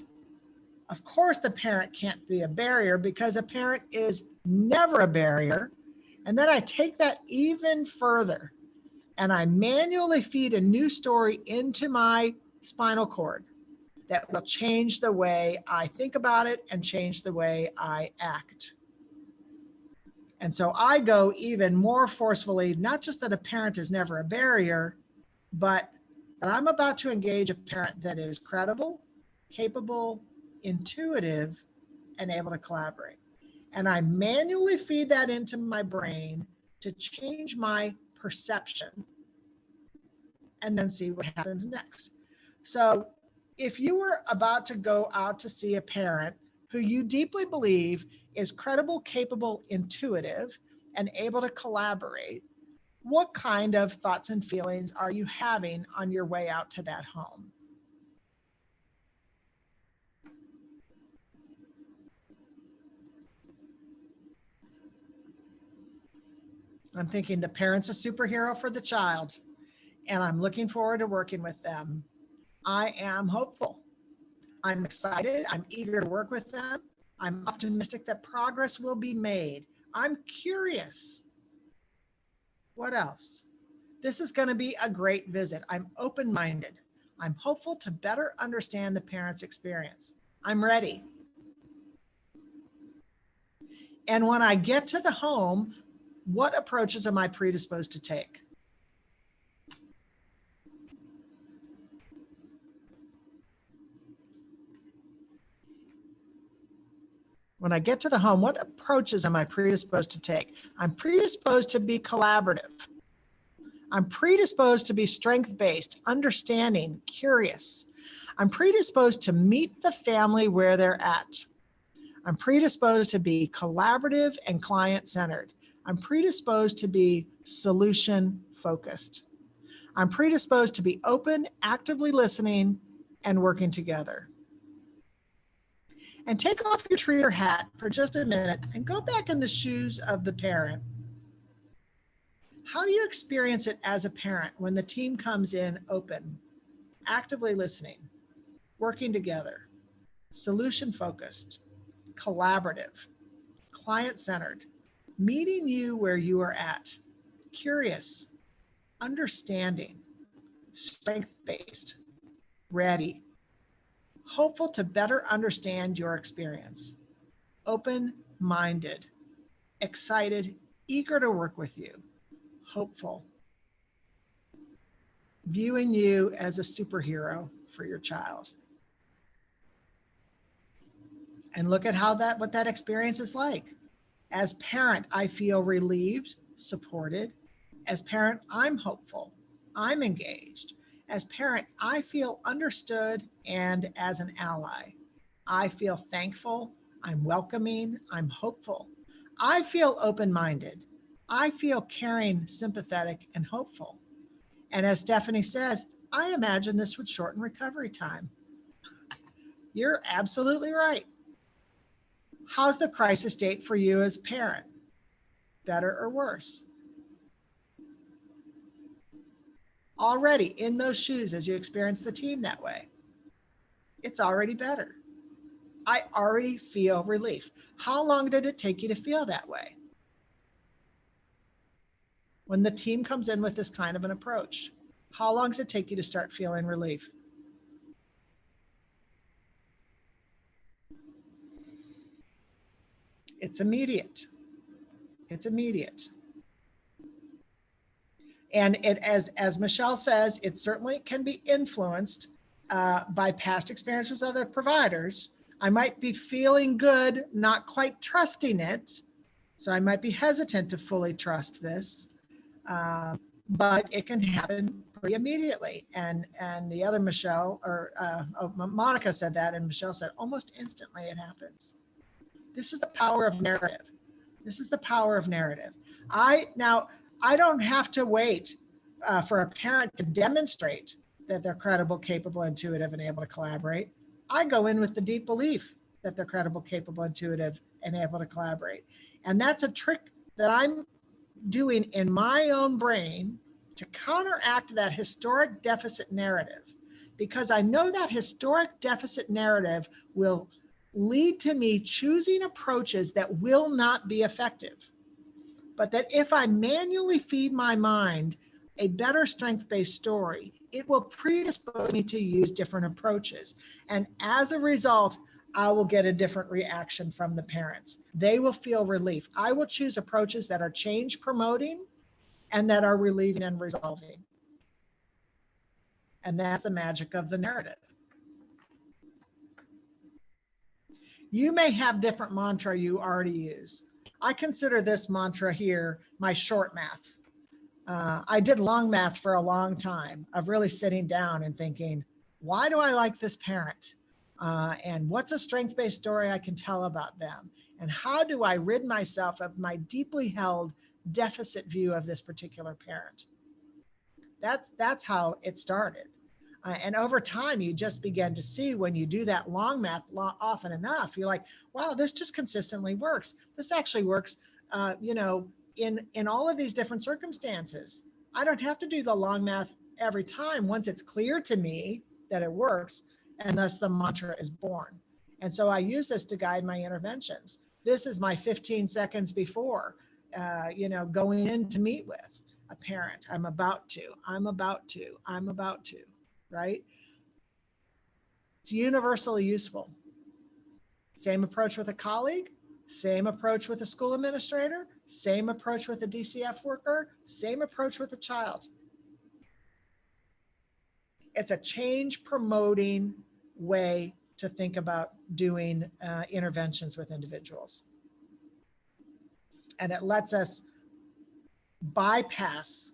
Speaker 1: of course the parent can't be a barrier because a parent is never a barrier. And then I take that even further and I manually feed a new story into my spinal cord that will change the way I think about it and change the way I act. And so I go even more forcefully, not just that a parent is never a barrier, but that I'm about to engage a parent that is credible, capable, intuitive, and able to collaborate. And I manually feed that into my brain to change my perception and then see what happens next. So if you were about to go out to see a parent who you deeply believe is credible, capable, intuitive, and able to collaborate, What kind of thoughts and feelings are you having on your way out to that home? I'm thinking the parent's a superhero for the child, and I'm looking forward to working with them. I am hopeful. I'm excited. I'm eager to work with them. I'm optimistic that progress will be made. I'm curious. What else? This is going to be a great visit. I'm open-minded. I'm hopeful to better understand the parent's experience. I'm ready. And when I get to the home, what approaches am I predisposed to take? When I get to the home, what approaches am I predisposed to take? I'm predisposed to be collaborative. I'm predisposed to be strength-based, understanding, curious. I'm predisposed to meet the family where they're at. I'm predisposed to be collaborative and client-centered. I'm predisposed to be solution-focused. I'm predisposed to be open, actively listening, and working together. And take off your treater hat for just a minute and go back in the shoes of the parent. How do you experience it as a parent when the team comes in open, actively listening, working together, solution-focused, collaborative, client-centered, meeting you where you are at, curious, understanding, strength-based, ready, hopeful to better understand your experience, open-minded, excited, eager to work with you, hopeful, viewing you as a superhero for your child. And look at what that experience is like. As parent, I feel relieved, supported. As parent, I'm hopeful, I'm engaged. As parent, I feel understood and as an ally. I feel thankful, I'm welcoming, I'm hopeful. I feel open-minded. I feel caring, sympathetic, and hopeful. And as Stephanie says, I imagine this would shorten recovery time. You're absolutely right. How's the crisis date for you as a parent? Better or worse? Already in those shoes as you experience the team that way, it's already better. I already feel relief. How long did it take you to feel that way? When the team comes in with this kind of an approach, how long does it take you to start feeling relief? It's immediate. It's immediate. And it, as Michelle says, it certainly can be influenced by past experience with other providers. I might be feeling good, not quite trusting it. So I might be hesitant to fully trust this, but it can happen pretty immediately. And the other Michelle, Monica said that, and Michelle said almost instantly it happens. This is the power of narrative. This is the power of narrative. I don't have to wait for a parent to demonstrate that they're credible, capable, intuitive, and able to collaborate. I go in with the deep belief that they're credible, capable, intuitive, and able to collaborate. And that's a trick that I'm doing in my own brain to counteract that historic deficit narrative, because I know that historic deficit narrative will lead to me choosing approaches that will not be effective. But that if I manually feed my mind a better strength-based story, it will predispose me to use different approaches. And as a result, I will get a different reaction from the parents. They will feel relief. I will choose approaches that are change promoting and that are relieving and resolving. And that's the magic of the narrative. You may have different mantra you already use. I consider this mantra here my short math. I did long math for a long time of really sitting down and thinking, why do I like this parent? And what's a strength-based story I can tell about them? And how do I rid myself of my deeply held deficit view of this particular parent. That's how it started. And over time, you just begin to see when you do that long math often enough, you're like, wow, this just consistently works. This actually works, in all of these different circumstances. I don't have to do the long math every time once it's clear to me that it works, and thus the mantra is born. And so I use this to guide my interventions. This is my 15 seconds before, going in to meet with a parent. I'm about to, right? It's universally useful. Same approach with a colleague, same approach with a school administrator, same approach with a DCF worker, same approach with a child. It's a change promoting way to think about doing interventions with individuals. And it lets us bypass,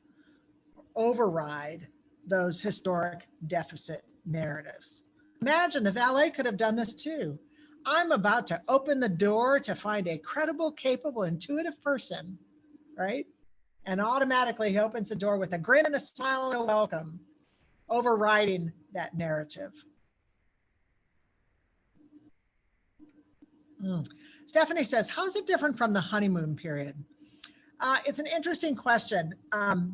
Speaker 1: override those historic deficit narratives. Imagine the valet could have done this too. I'm about to open the door to find a credible, capable, intuitive person, right? And automatically he opens the door with a grin and a smile and a welcome, overriding that narrative. Stephanie says, how's it different from the honeymoon period? It's an interesting question. And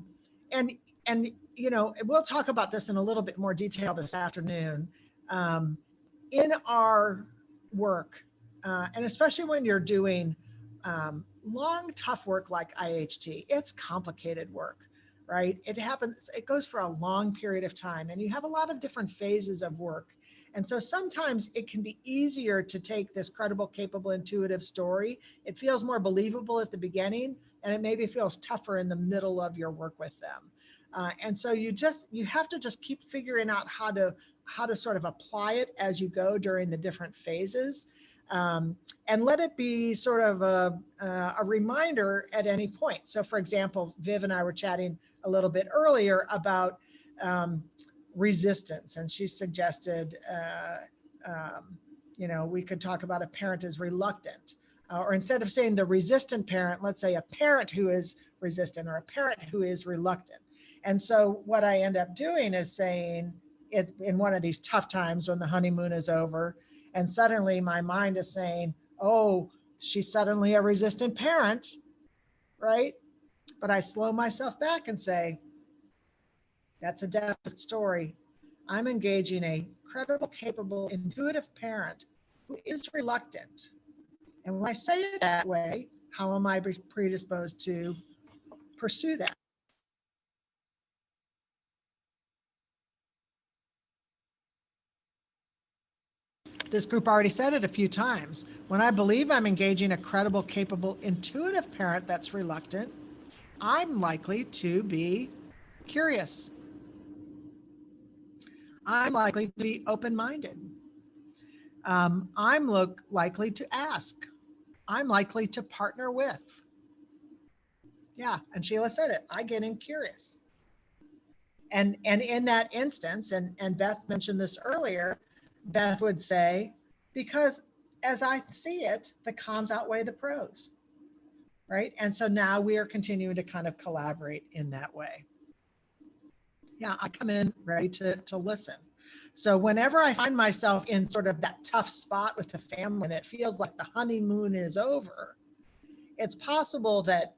Speaker 1: we'll talk about this in a little bit more detail this afternoon. In our work, and especially when you're doing long, tough work like IHT, it's complicated work, right? It goes for a long period of time, and you have a lot of different phases of work. And so sometimes it can be easier to take this credible, capable, intuitive story. It feels more believable at the beginning, and it maybe feels tougher in the middle of your work with them. And so you have to just keep figuring out how to sort of apply it as you go during the different phases, and let it be sort of a reminder at any point. So for example, Viv and I were chatting a little bit earlier about resistance, and she suggested, we could talk about a parent is reluctant, or instead of saying the resistant parent, let's say a parent who is resistant or a parent who is reluctant. And so what I end up doing is saying it in one of these tough times when the honeymoon is over, and suddenly my mind is saying, oh, she's suddenly a resistant parent, right? But I slow myself back and say, that's a deficit story. I'm engaging a credible, capable, intuitive parent who is reluctant. And when I say it that way, how am I predisposed to pursue that? This group already said it a few times. When I believe I'm engaging a credible, capable, intuitive parent that's reluctant, I'm likely to be curious. I'm likely to be open-minded. I'm likely to ask. I'm likely to partner with. Yeah, and Sheila said it, I get in curious. And in that instance, and Beth mentioned this earlier, Beth would say, because as I see it, the cons outweigh the pros, right? And so now we are continuing to kind of collaborate in that way. Yeah, I come in ready to listen. So whenever I find myself in sort of that tough spot with the family and it feels like the honeymoon is over, it's possible that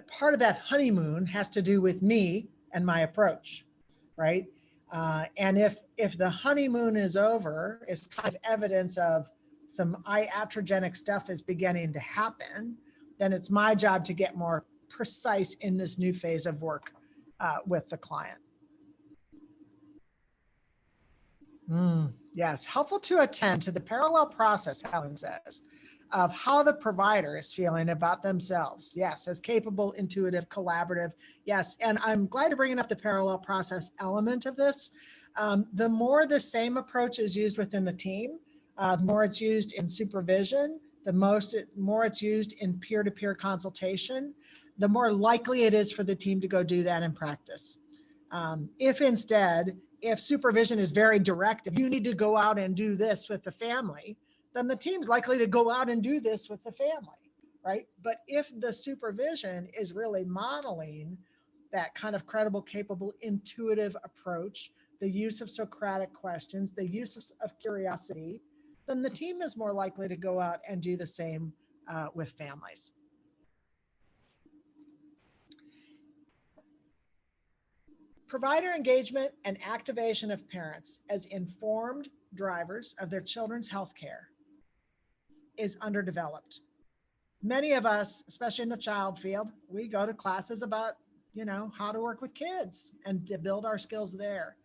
Speaker 1: part of that honeymoon has to do with me and my approach, right? And if the honeymoon is over, it's kind of evidence of some iatrogenic stuff is beginning to happen, then it's my job to get more precise in this new phase of work with the client. Yes, helpful to attend to the parallel process, Helen says, of how the provider is feeling about themselves. Yes, as capable, intuitive, collaborative. Yes, and I'm glad you're bringing up the parallel process element of this. The more the same approach is used within the team, the more it's used in supervision, the more it's used in peer-to-peer consultation, the more likely it is for the team to go do that in practice. If supervision is very directive, you need to go out and do this with the family, then the team's likely to go out and do this with the family, right? But if the supervision is really modeling that kind of credible, capable, intuitive approach, the use of Socratic questions, the use of curiosity, then the team is more likely to go out and do the same with families. Provider engagement and activation of parents as informed drivers of their children's health care is underdeveloped. Many of us, especially in the child field, we go to classes about, how to work with kids and to build our skills there.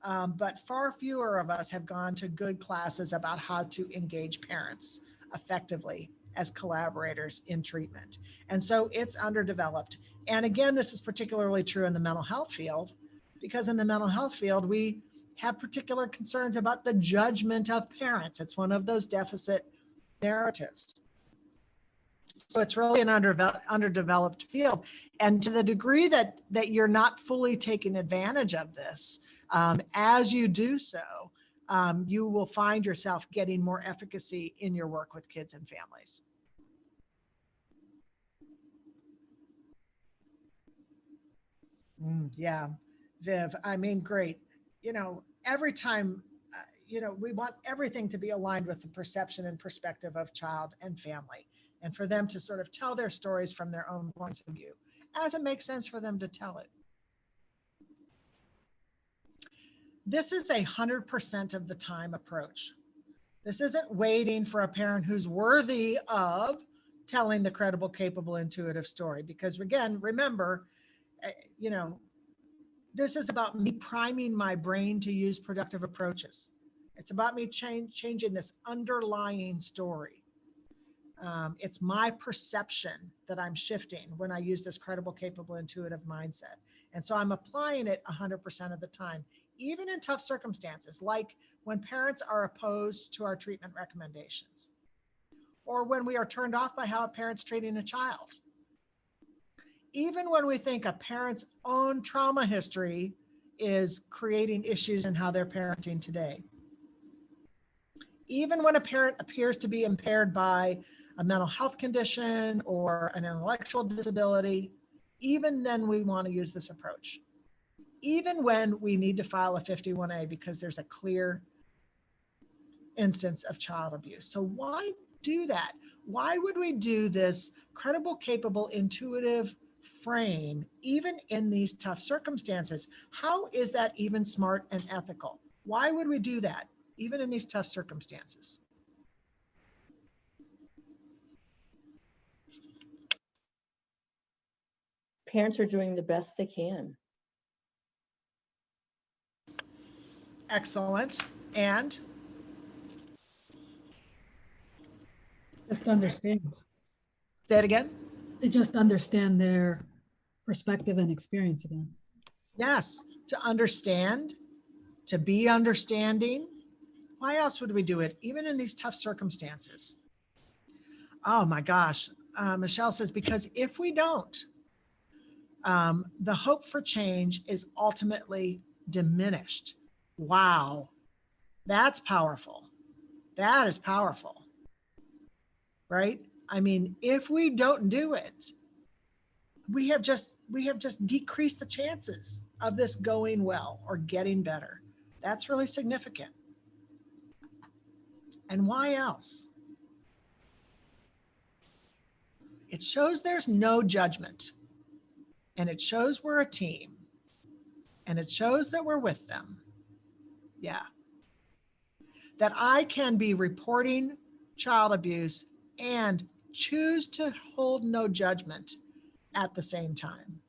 Speaker 1: But far fewer of us have gone to good classes about how to engage parents effectively as collaborators in treatment. And so it's underdeveloped. And again, this is particularly true in the mental health field, because in the mental health field, we have particular concerns about the judgment of parents. It's one of those deficit narratives. So it's really an underdeveloped field. And to the degree that you're not fully taking advantage of this, as you do so, you will find yourself getting more efficacy in your work with kids and families. Yeah, Viv, I mean, great. Every time, we want everything to be aligned with the perception and perspective of child and family, and for them to sort of tell their stories from their own points of view, as it makes sense for them to tell it. This is 100% of the time approach. This isn't waiting for a parent who's worthy of telling the credible, capable, intuitive story. Because again, remember, this is about me priming my brain to use productive approaches. It's about me changing this underlying story. It's my perception that I'm shifting when I use this credible, capable, intuitive mindset. And so I'm applying it 100% of the time, even in tough circumstances, like when parents are opposed to our treatment recommendations, or when we are turned off by how a parent's treating a child. Even when we think a parent's own trauma history is creating issues in how they're parenting today. Even when a parent appears to be impaired by a mental health condition or an intellectual disability, even then we want to use this approach. Even when we need to file a 51A because there's a clear instance of child abuse. So why do that? Why would we do this credible, capable, intuitive frame even in these tough circumstances? How is that even smart and ethical? Why would we do that even in these tough circumstances?
Speaker 3: Parents are doing the best they can.
Speaker 1: Excellent. And?
Speaker 7: Just understand.
Speaker 1: Say it again.
Speaker 7: They just understand their perspective and experience again.
Speaker 1: Yes, to understand, to be understanding. Why else would we do it, even in these tough circumstances? Oh my gosh. Michelle says, because if we don't, the hope for change is ultimately diminished. Wow, that's powerful. That is powerful, right? I mean, if we don't do it, we have just decreased the chances of this going well or getting better. That's really significant. And why else? It shows there's no judgment, and it shows we're a team, and it shows that we're with them. Yeah. That I can be reporting child abuse and choose to hold no judgment at the same time.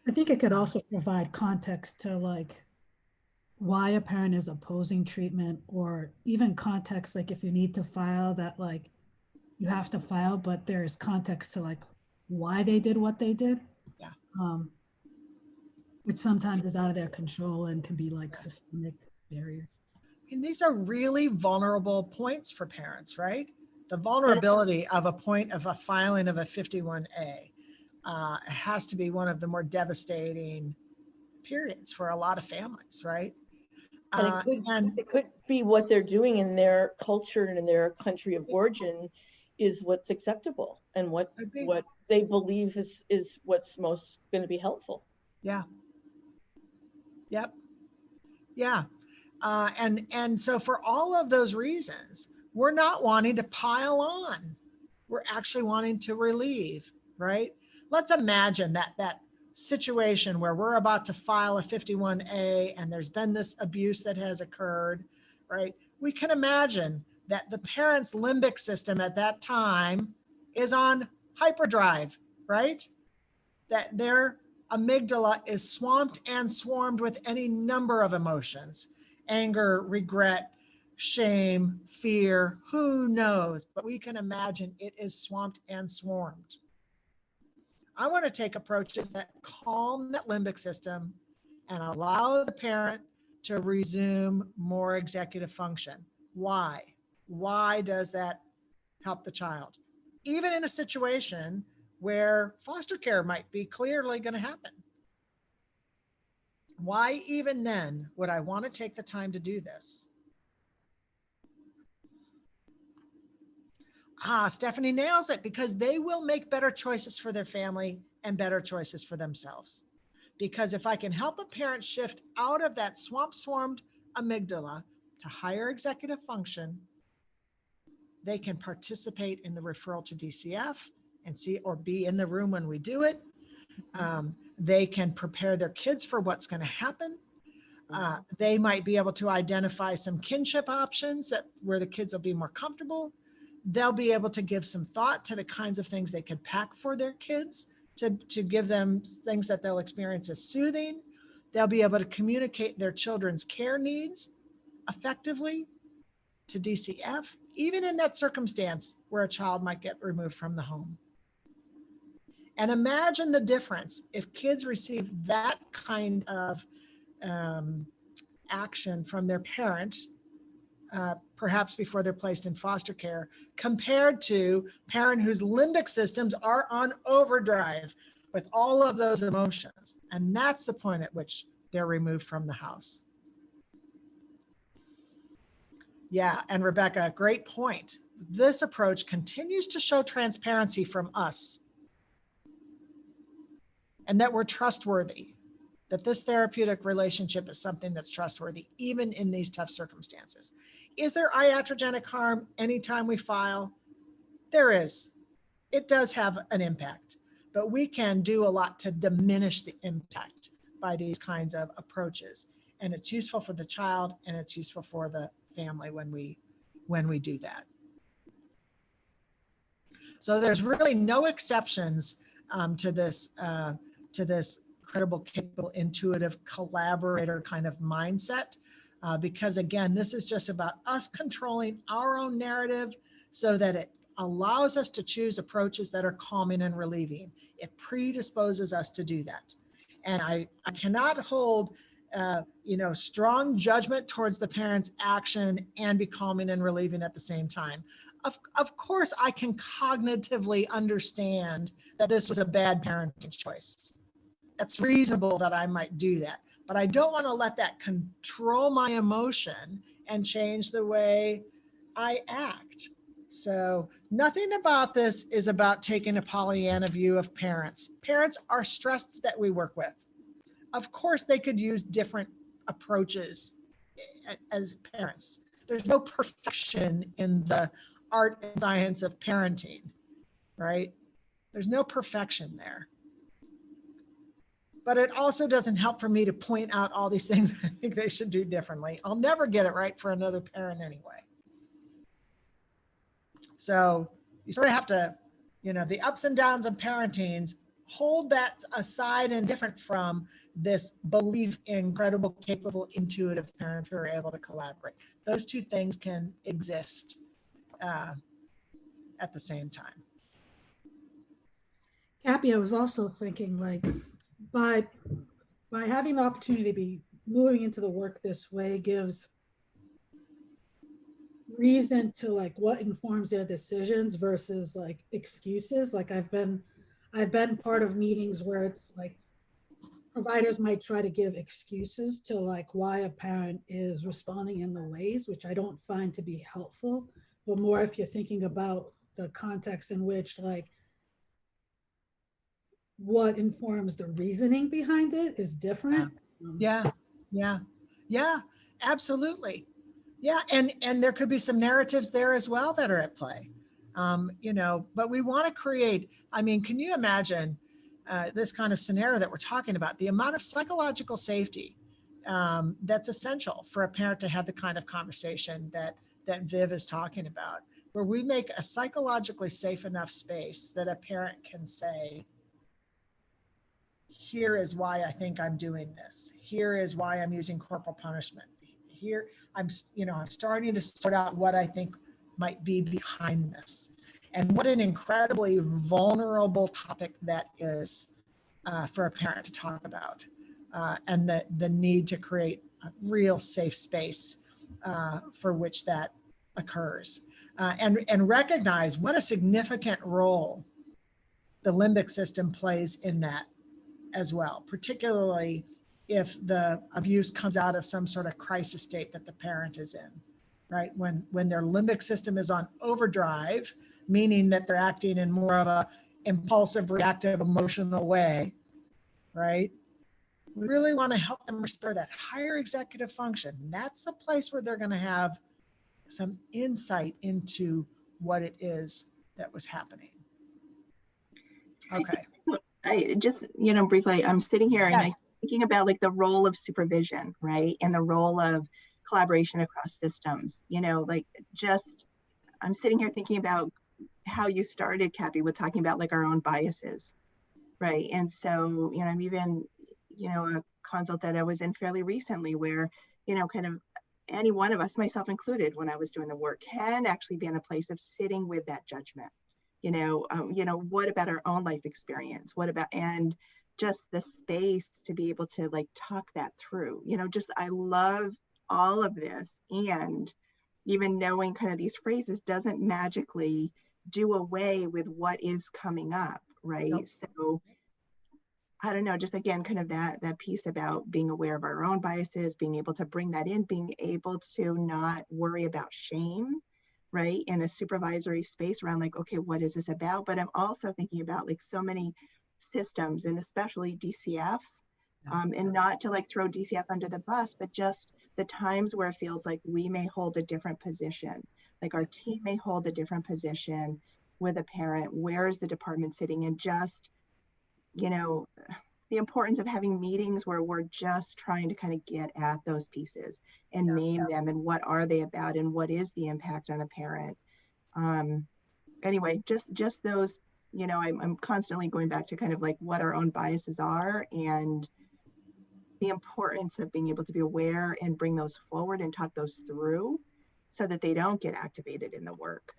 Speaker 7: I think it could also provide context to like why a parent is opposing treatment, or even context, like if you need to file that, like you have to file, but there's context to like why they did what they did.
Speaker 1: Yeah.
Speaker 7: Which sometimes is out of their control and can be like systemic barriers.
Speaker 1: And these are really vulnerable points for parents, right? The vulnerability of a point of a filing of a 51A has to be one of the more devastating periods for a lot of families, right?
Speaker 3: And it could be what they're doing in their culture and in their country of origin is what's acceptable and what
Speaker 1: Agree.
Speaker 3: they believe is what's most going to be helpful.
Speaker 1: Yeah. Yep. Yeah. And so for all of those reasons, we're not wanting to pile on. We're actually wanting to relieve, right? Let's imagine that situation where we're about to file a 51A and there's been this abuse that has occurred, right? We can imagine that the parent's limbic system at that time is on hyperdrive, right? That their amygdala is swamped and swarmed with any number of emotions: anger, regret, shame, fear, who knows? But we can imagine it is swamped and swarmed. I want to take approaches that calm that limbic system and allow the parent to resume more executive function. Why? Why does that help the child? Even in a situation where foster care might be clearly going to happen. Why even then would I want to take the time to do this? Stephanie nails it, because they will make better choices for their family and better choices for themselves. Because if I can help a parent shift out of that swarmed amygdala to higher executive function, they can participate in the referral to DCF and see or be in the room when we do it. They can prepare their kids for what's going to happen. They might be able to identify some kinship options where the kids will be more comfortable. They'll be able to give some thought to the kinds of things they could pack for their kids to give them things that they'll experience as soothing. They'll be able to communicate their children's care needs effectively to DCF, even in that circumstance where a child might get removed from the home. And imagine the difference if kids receive that kind of action from their parent, perhaps before they're placed in foster care, compared to parent whose limbic systems are on overdrive with all of those emotions. And that's the point at which they're removed from the house. Yeah, and Rebecca, great point. This approach continues to show transparency from us, and that we're trustworthy, that this therapeutic relationship is something that's trustworthy, even in these tough circumstances. Is there iatrogenic harm anytime we file? There is. It does have an impact, but we can do a lot to diminish the impact by these kinds of approaches. And it's useful for the child and it's useful for the family when we do that. So there's really no exceptions to this credible, capable, intuitive collaborator kind of mindset. Because again, this is just about us controlling our own narrative so that it allows us to choose approaches that are calming and relieving. It predisposes us to do that. And I cannot hold strong judgment towards the parent's action and be calming and relieving at the same time. Of course, I can cognitively understand that this was a bad parenting choice. That's reasonable that I might do that, but I don't want to let that control my emotion and change the way I act. So nothing about this is about taking a Pollyanna view of parents. Parents are stressed that we work with. Of course, they could use different approaches as parents. There's no perfection in the art and science of parenting, right? There's no perfection there. But it also doesn't help for me to point out all these things I think they should do differently. I'll never get it right for another parent anyway. So you sort of have to, the ups and downs of parenting, hold that aside and different from this belief in credible, capable, intuitive parents who are able to collaborate. Those two things can exist at the same time.
Speaker 7: Cappy, I was also thinking, like, by having the opportunity to be moving into the work this way gives reason to like what informs their decisions versus like excuses. Like I've been part of meetings where it's like providers might try to give excuses to like why a parent is responding in the ways, which I don't find to be helpful, but more if you're thinking about the context in which like what informs the reasoning behind it is different.
Speaker 1: Yeah, absolutely. Yeah, and there could be some narratives there as well that are at play. But we want to create, I mean, can you imagine this kind of scenario that we're talking about, the amount of psychological safety that's essential for a parent to have the kind of conversation that Viv is talking about, where we make a psychologically safe enough space that a parent can say, here is why I think I'm doing this. Here is why I'm using corporal punishment. Here, I'm starting to sort out what I think might be behind this. And what an incredibly vulnerable topic that is for a parent to talk about. And the need to create a real safe space for which that occurs. And recognize what a significant role the limbic system plays in that as well, particularly if the abuse comes out of some sort of crisis state that the parent is in, right? When their limbic system is on overdrive, meaning that they're acting in more of a impulsive, reactive, emotional way, right? We really want to help them restore that higher executive function. That's the place where they're going to have some insight into what it is that was happening. Okay.
Speaker 11: I just, briefly, I'm sitting here and
Speaker 1: Yes.
Speaker 11: I'm thinking about like the role of supervision, right? And the role of collaboration across systems, I'm sitting here thinking about how you started, Kathy, with talking about like our own biases, right? And so, I'm even, a consult that I was in fairly recently where, kind of any one of us, myself included, when I was doing the work, can actually be in a place of sitting with that judgment. What about our own life experience? What about, and just the space to be able to like talk that through, I love all of this. And even knowing kind of these phrases doesn't magically do away with what is coming up, right? Nope. So I don't know, just again, kind of that piece about being aware of our own biases, being able to bring that in, being able to not worry about shame, right? In a supervisory space around like, okay, what is this about? But I'm also thinking about like so many systems and especially DCF, and not to like throw DCF under the bus, but just the times where it feels like we may hold a different position, like our team may hold a different position with a parent, where is the department sitting? And just, the importance of having meetings where we're just trying to kind of get at those pieces and name them and what are they about and what is the impact on a parent. Anyway, just those, I'm constantly going back to kind of like what our own biases are and the importance of being able to be aware and bring those forward and talk those through so that they don't get activated in the work.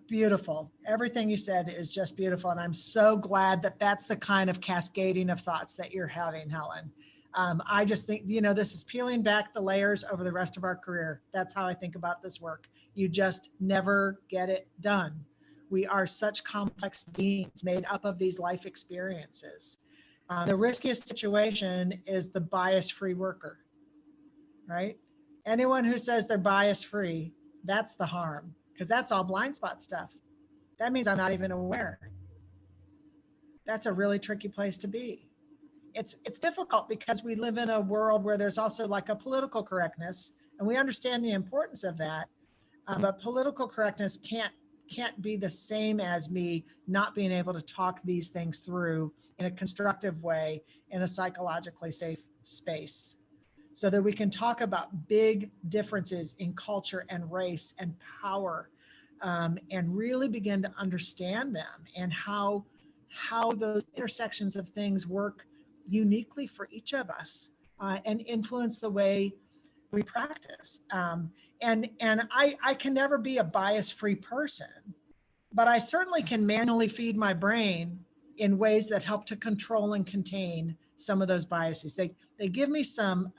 Speaker 1: Beautiful. Everything you said is just beautiful. And I'm so glad that that's the kind of cascading of thoughts that you're having, Helen. I just think, this is peeling back the layers over the rest of our career. That's how I think about this work. You just never get it done. We are such complex beings made up of these life experiences. The riskiest situation is the bias-free worker, right? Anyone who says they're bias-free, that's the harm. Because that's all blind spot stuff. That means I'm not even aware. That's a really tricky place to be. It's difficult because we live in a world where there's also like a political correctness, and we understand the importance of that. But political correctness can't be the same as me not being able to talk these things through in a constructive way in a psychologically safe space, so that we can talk about big differences in culture and race and power, and really begin to understand them and how those intersections of things work uniquely for each of us, and influence the way we practice. And I can never be a bias-free person, but I certainly can manually feed my brain in ways that help to control and contain some of those biases. They give me some,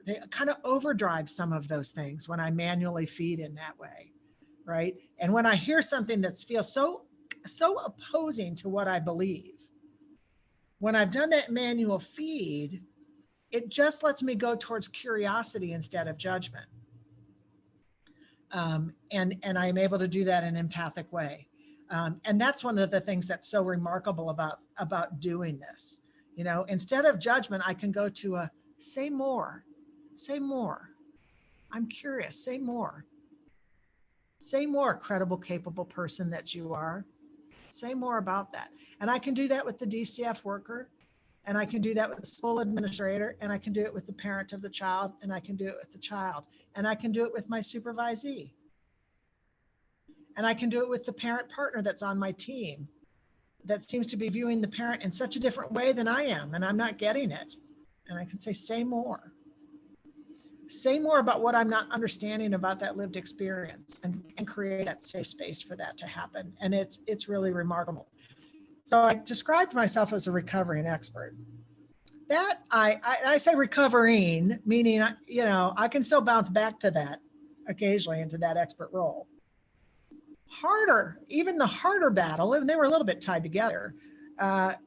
Speaker 1: they kind of overdrive some of those things when I manually feed in that way, right? And when I hear something that feels so opposing to what I believe, when I've done that manual feed, it just lets me go towards curiosity instead of judgment. And I'm able to do that in an empathic way. And that's one of the things that's so remarkable about doing this. You know, instead of judgment, I can go to a say more, say more. I'm curious, say more. Say more, credible, capable person that you are. Say more about that. And I can do that with the DCF worker, and I can do that with the school administrator, and I can do it with the parent of the child, and I can do it with the child, and I can do it with my supervisee. And I can do it with the parent partner that's on my team that seems to be viewing the parent in such a different way than I am, and I'm not getting it. And I can say more. Say more about what I'm not understanding about that lived experience, and create that safe space for that to happen. And it's really remarkable. So I described myself as a recovering expert. That I say recovering, meaning, you know, I can still bounce back to that occasionally, into that expert role. Harder, even the harder battle, and they were a little bit tied together,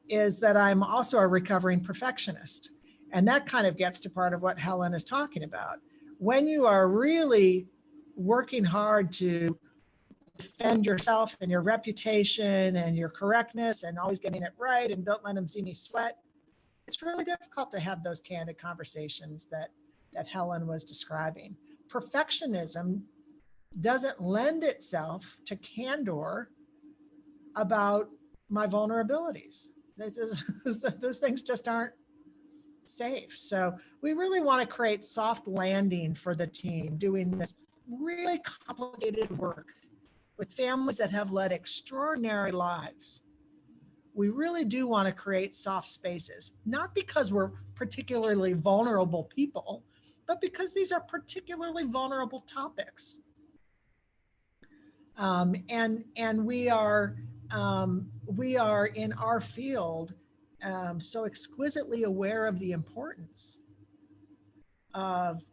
Speaker 1: is that I'm also a recovering perfectionist. And that kind of gets to part of what Helen is talking about. When you are really working hard to defend yourself and your reputation and your correctness and always getting it right and don't let them see me sweat, it's really difficult to have those candid conversations that Helen was describing. Perfectionism doesn't lend itself to candor about my vulnerabilities. Those things just aren't safe. So we really want to create soft landing for the team doing this really complicated work with families that have led extraordinary lives. We really do want to create soft spaces, not because we're particularly vulnerable people, but because these are particularly vulnerable topics. And we are in our field so exquisitely aware of the importance of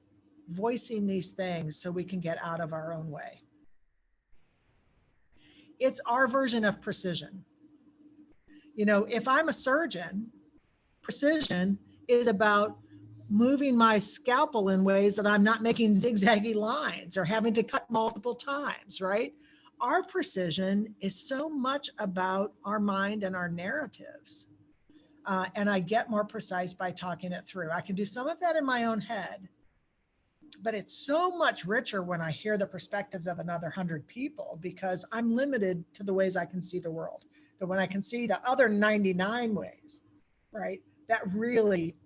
Speaker 1: voicing these things so we can get out of our own way. It's our version of precision. You know, if I'm a surgeon, precision is about moving my scalpel in ways that I'm not making zigzaggy lines or having to cut multiple times, right? Our precision is so much about our mind and our narratives. And I get more precise by talking it through. I can do some of that in my own head, but it's so much richer when I hear the perspectives of another 100 people, because I'm limited to the ways I can see the world. But when I can see the other 99 ways, right, that really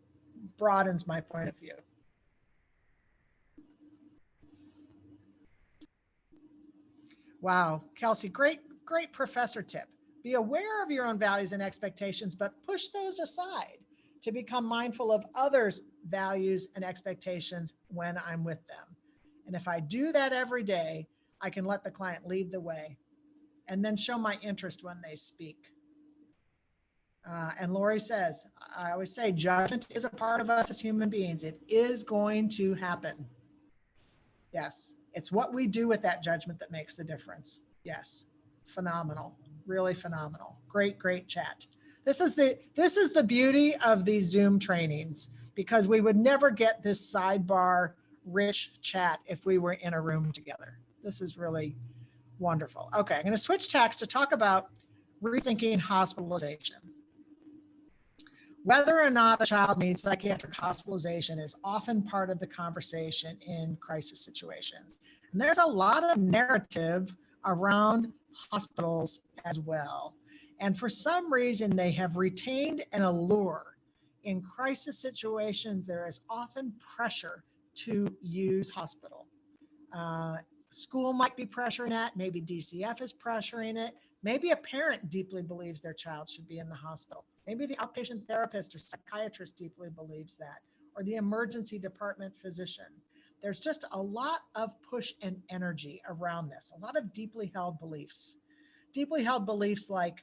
Speaker 1: broadens my point of view. Wow, Kelsey, great professor tip. Be aware of your own values and expectations, but push those aside to become mindful of others' values and expectations when I'm with them. And if I do that every day, I can let the client lead the way and then show my interest when they speak. And Lori says, I always say, judgment is a part of us as human beings. It is going to happen. Yes, it's what we do with that judgment that makes the difference. Yes, phenomenal, really phenomenal. Great chat. This is the beauty of these Zoom trainings, because we would never get this sidebar rich chat if we were in a room together. This is really wonderful. Okay, I'm going to switch tacks to talk about rethinking hospitalization. Whether or not a child needs psychiatric hospitalization is often part of the conversation in crisis situations. And there's a lot of narrative around hospitals as well. And for some reason, they have retained an allure. In crisis situations, there is often pressure to use hospital. School might be pressuring that. Maybe DCF is pressuring it. Maybe a parent deeply believes their child should be in the hospital. Maybe the outpatient therapist or psychiatrist deeply believes that, or the emergency department physician. There's just a lot of push and energy around this, a lot of deeply held beliefs. Deeply held beliefs like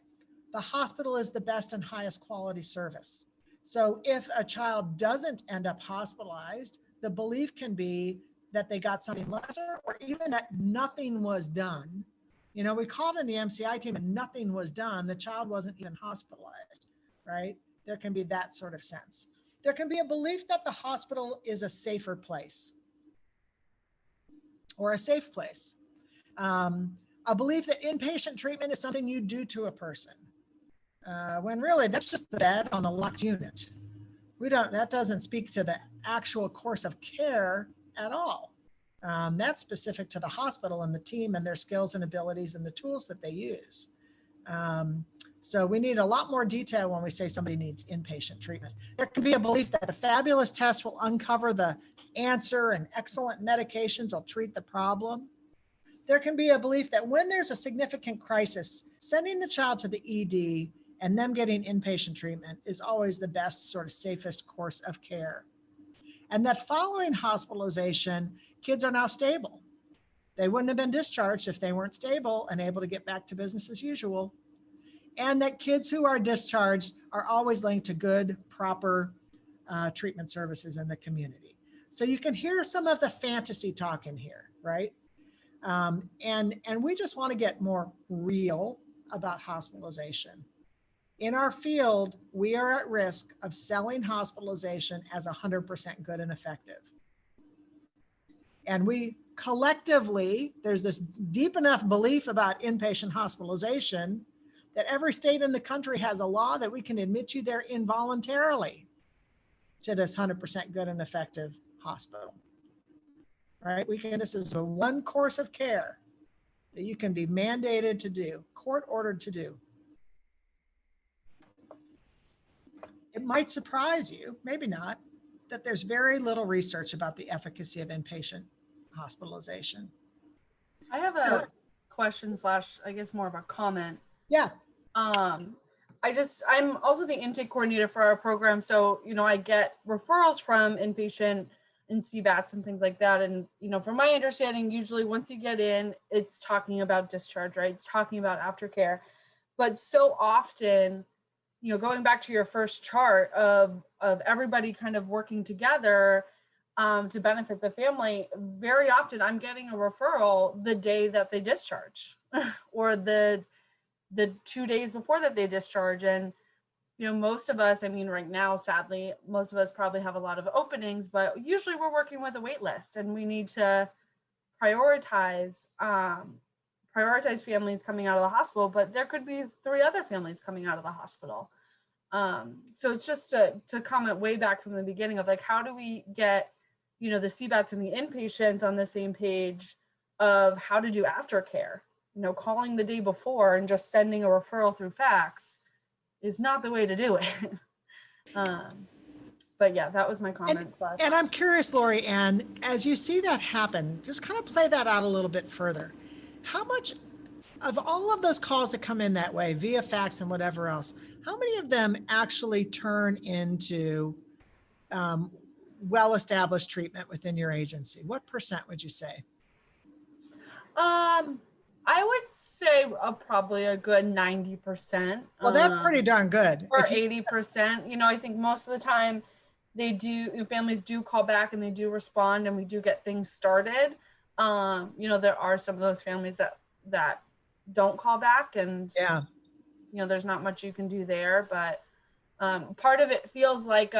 Speaker 1: the hospital is the best and highest quality service. So if a child doesn't end up hospitalized, the belief can be that they got something lesser, or even that nothing was done. You know, we called in the MCI team and nothing was done. The child wasn't even hospitalized, right? There can be that sort of sense. There can be a belief that the hospital is a safer place or a safe place. A belief that inpatient treatment is something you do to a person, when really that's just the bed on the locked unit. That doesn't speak to the actual course of care at all. That's specific to the hospital and the team and their skills and abilities and the tools that they use. So we need a lot more detail when we say somebody needs inpatient treatment. There can be a belief that the fabulous test will uncover the answer and excellent medications will treat the problem. There can be a belief that when there's a significant crisis, sending the child to the ED and them getting inpatient treatment is always the best, sort of safest course of care. And that following hospitalization, kids are now stable. They wouldn't have been discharged if they weren't stable and able to get back to business as usual. And that kids who are discharged are always linked to good, proper treatment services in the community. So you can hear some of the fantasy talk in here, right? And we just want to get more real about hospitalization. In our field, we are at risk of selling hospitalization as 100% good and effective. And we collectively, there's this deep enough belief about inpatient hospitalization that every state in the country has a law that we can admit you there involuntarily to this 100% good and effective hospital. Right? This is a one course of care that you can be mandated to do, court ordered to do. It might surprise you, maybe not, that there's very little research about the efficacy of inpatient hospitalization.
Speaker 9: I have a question / I guess more of a comment.
Speaker 1: Yeah.
Speaker 9: I'm also the intake coordinator for our program. So, I get referrals from inpatient and CBATs and things like that. And, from my understanding, usually once you get in, it's talking about discharge, right? It's talking about aftercare. But so often, going back to your first chart of everybody kind of working together to benefit the family, very often I'm getting a referral the day that they discharge or the 2 days before that they discharge. And, most of us, right now, sadly, most of us probably have a lot of openings, but usually we're working with a wait list and we need to prioritize families coming out of the hospital, but there could be 3 other families coming out of the hospital. So it's just to comment way back from the beginning of like, how do we get, the CBATs and the inpatients on the same page of how to do aftercare? Calling the day before and just sending a referral through fax is not the way to do it. But yeah, that was my comment.
Speaker 1: And I'm curious, Lori Ann, as you see that happen, just kind of play that out a little bit further. How much of all of those calls that come in that way, via fax and whatever else, how many of them actually turn into well-established treatment within your agency? What % would you say?
Speaker 9: I would say probably a good 90%.
Speaker 1: Well, that's pretty darn good.
Speaker 9: Or 80%. I think most of the time families do call back and they do respond and we do get things started. There are some of those families that don't call back and, there's not much you can do there. But part of it feels like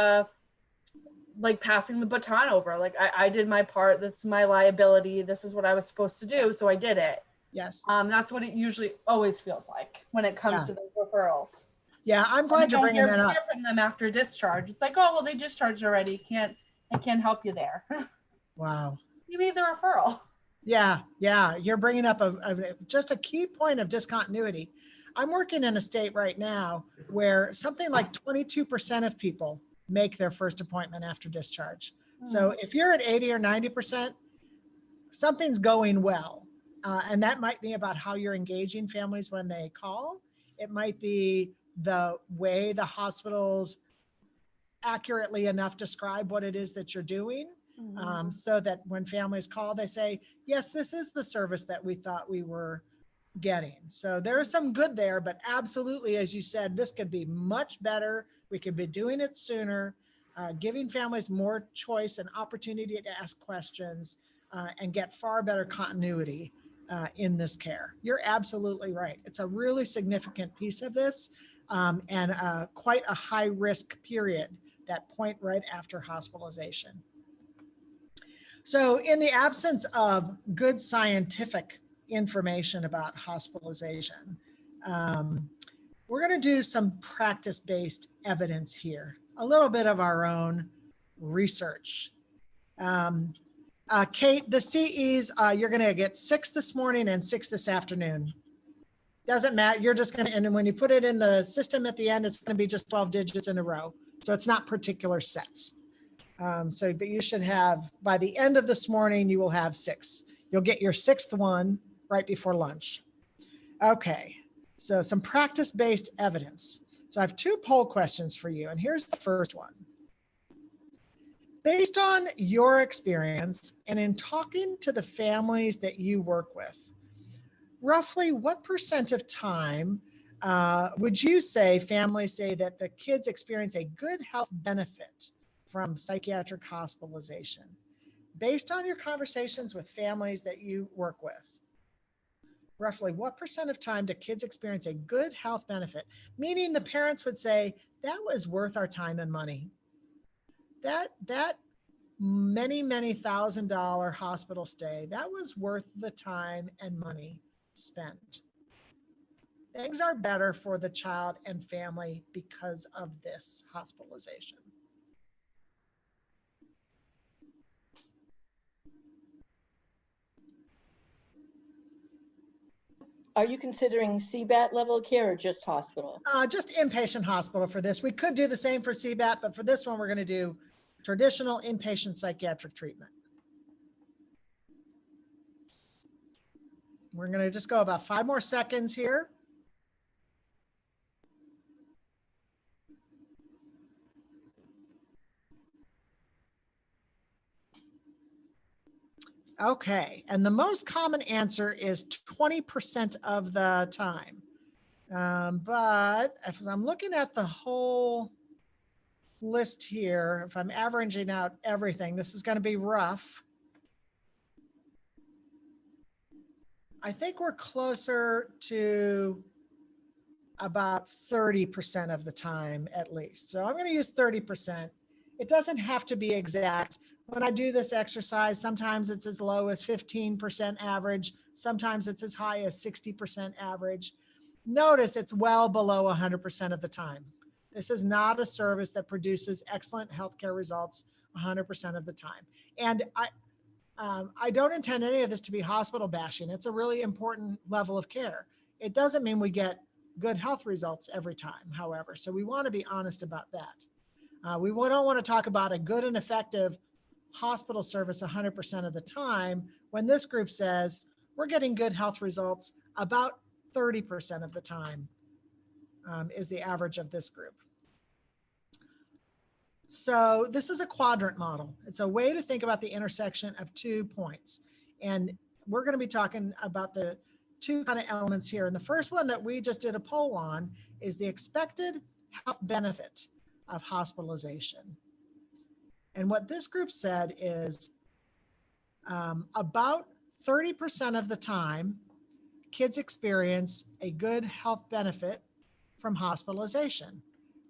Speaker 9: passing the baton over. Like I did my part. That's my liability. This is what I was supposed to do. So I did it.
Speaker 1: Yes.
Speaker 9: That's what it usually always feels like when it comes to the referrals.
Speaker 1: Yeah, I'm glad you're bringing that up.
Speaker 9: From them after discharge, it's like, oh well, they discharged already. I can't help you there.
Speaker 1: Wow.
Speaker 9: You made the referral.
Speaker 1: Yeah, you're bringing up just a key point of discontinuity. I'm working in a state right now where something like 22% of people make their first appointment after discharge. So if you're at 80 or 90%, something's going well. And that might be about how you're engaging families when they call. It might be the way the hospitals accurately enough describe what it is that you're doing. So that when families call, they say, yes, this is the service that we thought we were getting. So there is some good there, but absolutely, as you said, this could be much better. We could be doing it sooner, giving families more choice and opportunity to ask questions and get far better continuity in this care. You're absolutely right. It's a really significant piece of this and quite a high risk period, that point right after hospitalization. So in the absence of good scientific information about hospitalization. We're going to do some practice-based evidence here, a little bit of our own research. Kate, the CEs, you're going to get 6 this morning and 6 this afternoon. Doesn't matter. You're just going to, and when you put it in the system at the end, it's going to be just 12 digits in a row. So it's not particular sets. But you should have, by the end of this morning, you will have 6. You'll get your 6th one right before lunch. Okay, so some practice-based evidence. So I have 2 poll questions for you, and here's the first one. Based on your experience and in talking to the families that you work with, roughly what % of time would you say families say that the kids experience a good health benefit from psychiatric hospitalization? Based on your conversations with families that you work with, roughly what % of time do kids experience a good health benefit? Meaning the parents would say, that was worth our time and money. That many $1,000 hospital stay, that was worth the time and money spent. Things are better for the child and family because of this hospitalization.
Speaker 3: Are you considering CBAT level care or just hospital?
Speaker 1: Just inpatient hospital for this. We could do the same for CBAT, but for this one, we're going to do traditional inpatient psychiatric treatment. We're going to just go about 5 more seconds here. Okay, and the most common answer is 20% of the time. But if I'm looking at the whole list here, if I'm averaging out everything, this is going to be rough. I think we're closer to about 30% of the time at least. So I'm going to use 30%. It doesn't have to be exact. When I do this exercise, sometimes it's as low as 15% average. Sometimes it's as high as 60% average. Notice it's well below 100% of the time. This is not a service that produces excellent healthcare results 100% of the time. And I don't intend any of this to be hospital bashing. It's a really important level of care. It doesn't mean we get good health results every time, however. So we want to be honest about that. We don't want to talk about a good and effective hospital service 100% of the time when this group says we're getting good health results about 30% of the time is the average of this group. So this is a quadrant model. It's a way to think about the intersection of 2 points. And we're going to be talking about the 2 kind of elements here. And the first one that we just did a poll on is the expected health benefit of hospitalization. And what this group said is about 30% of the time, kids experience a good health benefit from hospitalization,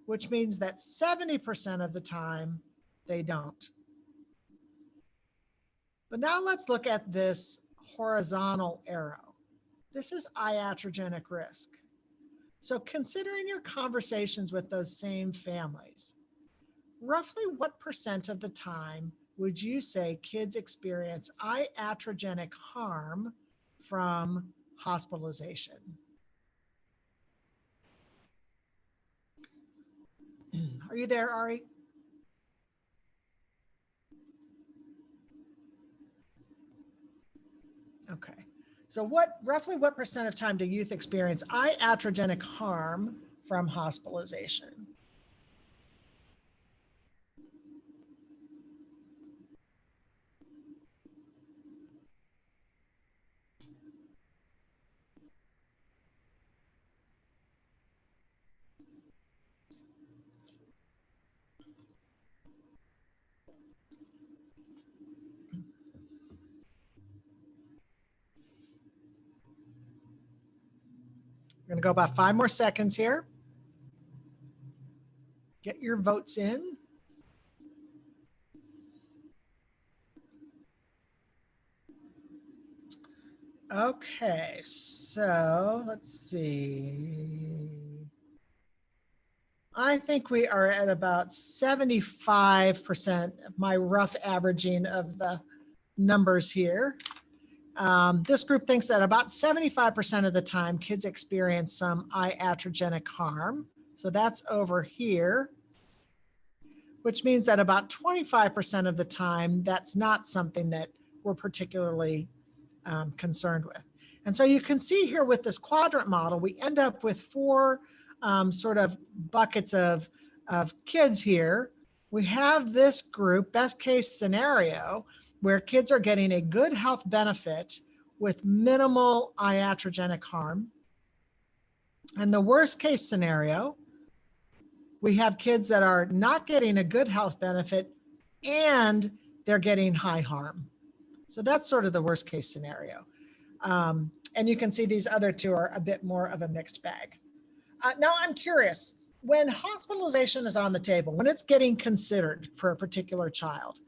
Speaker 1: which means that 70% of the time they don't. But now let's look at this horizontal arrow. This is iatrogenic risk. So considering your conversations with those same families, roughly what % of the time would you say kids experience iatrogenic harm from hospitalization? Are you there, Ari? Okay. So roughly what % of time do youth experience iatrogenic harm from hospitalization? We're going to go about 5 more seconds here. Get your votes in. Okay, so let's see. I think we are at about 75% of my rough averaging of the numbers here. This group thinks that about 75% of the time kids experience some iatrogenic harm. So that's over here, which means that about 25% of the time, that's not something that we're particularly concerned with. And so you can see here with this quadrant model, we end up with four sort of buckets of kids here. We have this group, best case scenario, where kids are getting a good health benefit with minimal iatrogenic harm. And the worst case scenario, we have kids that are not getting a good health benefit and they're getting high harm. So that's sort of the worst case scenario. And you can see these other two are a bit more of a mixed bag. Now I'm curious, when hospitalization is on the table, when it's getting considered for a particular child,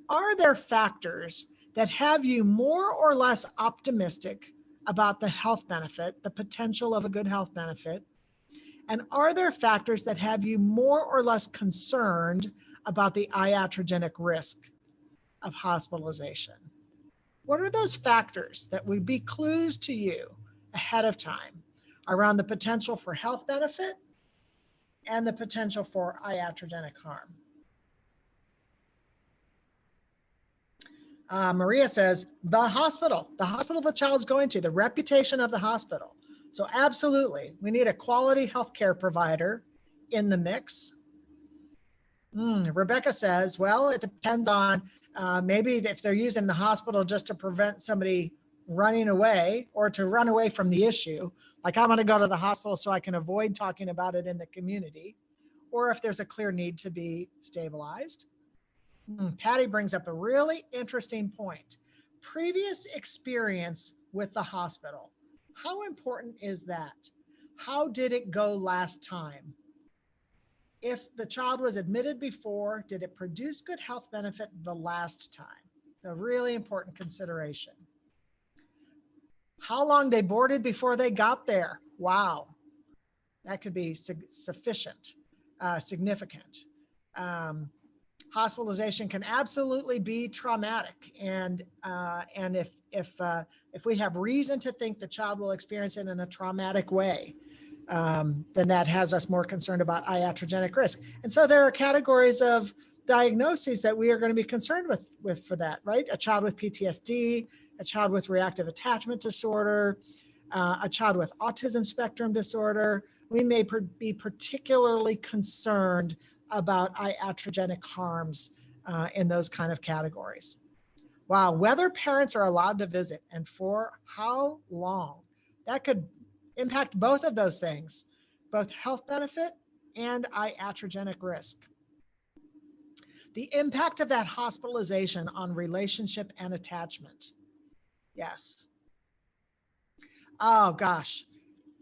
Speaker 1: are there factors that have you more or less optimistic about the health benefit, the potential of a good health benefit? And are there factors that have you more or less concerned about the iatrogenic risk of hospitalization? What are those factors that would be clues to you ahead of time around the potential for health benefit and the potential for iatrogenic harm? Maria says, the hospital the child's going to, the reputation of the hospital. So absolutely, we need a quality healthcare provider in the mix. Rebecca says, well, it depends on maybe if they're using the hospital just to prevent somebody running away or to run away from the issue, like I'm going to go to the hospital so I can avoid talking about it in the community, or if there's a clear need to be stabilized. Patty brings up a really interesting point. Previous experience with the hospital. How important is that? How did it go last time? If the child was admitted before, did it produce good health benefit the last time? A really important consideration. How long they boarded before they got there? Wow, that could be significant. Hospitalization can absolutely be traumatic, and if we have reason to think the child will experience it in a traumatic way, then that has us more concerned about iatrogenic risk. And so there are categories of diagnoses that we are going to be concerned with for that, right? A child with PTSD, a child with reactive attachment disorder, a child with autism spectrum disorder. We may be particularly concerned about iatrogenic harms in those kind of categories. Wow, whether parents are allowed to visit and for how long, that could impact both of those things, both health benefit and iatrogenic risk. The impact of that hospitalization on relationship and attachment. Yes. Oh gosh,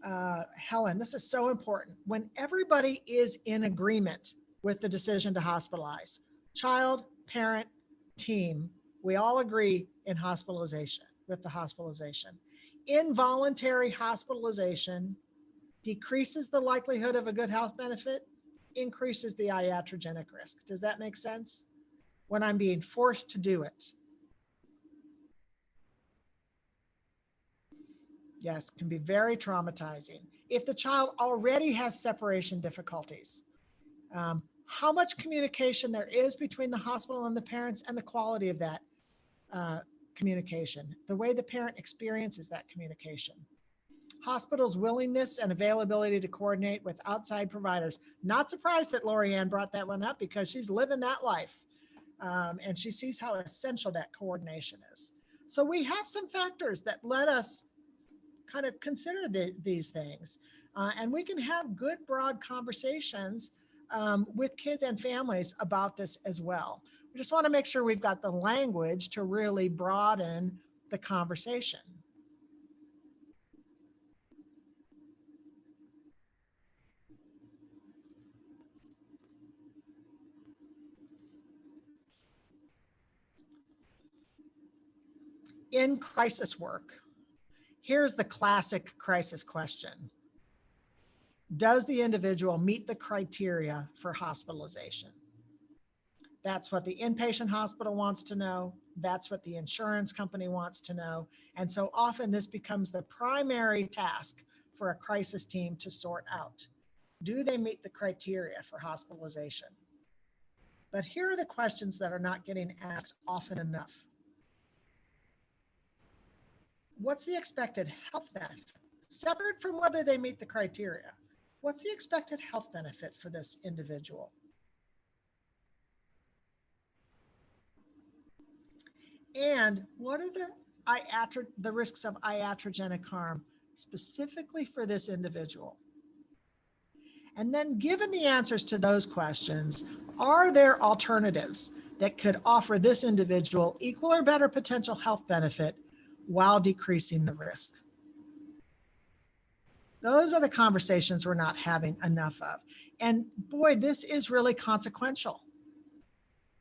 Speaker 1: Helen, this is so important. When everybody is in agreement with the decision to hospitalize, child, parent, team, we all agree in hospitalization, with the hospitalization. Involuntary hospitalization decreases the likelihood of a good health benefit, increases the iatrogenic risk. Does that make sense? When I'm being forced to do it. Yes, can be very traumatizing. If the child already has separation difficulties, how much communication there is between the hospital and the parents and the quality of that communication, the way the parent experiences that communication. Hospitals' willingness and availability to coordinate with outside providers. Not surprised that Lorianne brought that one up because she's living that life and she sees how essential that coordination is. So we have some factors that let us kind of consider these things and we can have good broad conversations with kids and families about this as well. We just want to make sure we've got the language to really broaden the conversation. In crisis work, Here's the classic crisis question. Does the individual meet the criteria for hospitalization? That's what the inpatient hospital wants to know. That's what the insurance company wants to know. And so often this becomes the primary task for a crisis team to sort out. Do they meet the criteria for hospitalization? But here are the questions that are not getting asked often enough. What's the expected health benefit? Separate from whether they meet the criteria, what's the expected health benefit for this individual? And what are the risks of iatrogenic harm specifically for this individual? And then given the answers to those questions, are there alternatives that could offer this individual equal or better potential health benefit while decreasing the risk? Those are the conversations we're not having enough of. And boy, this is really consequential.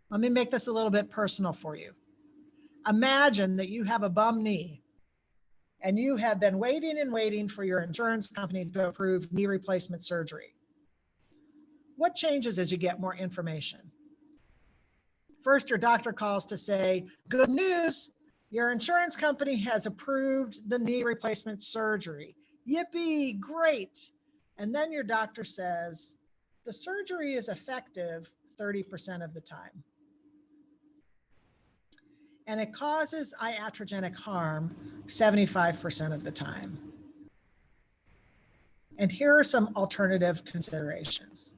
Speaker 1: Let me make this a little bit personal for you. Imagine that you have a bum knee and you have been waiting and waiting for your insurance company to approve knee replacement surgery. What changes as you get more information? First, your doctor calls to say, good news, your insurance company has approved the knee replacement surgery. Yippee, great. And then your doctor says, the surgery is effective 30% of the time. And it causes iatrogenic harm 75% of the time. And here are some alternative considerations.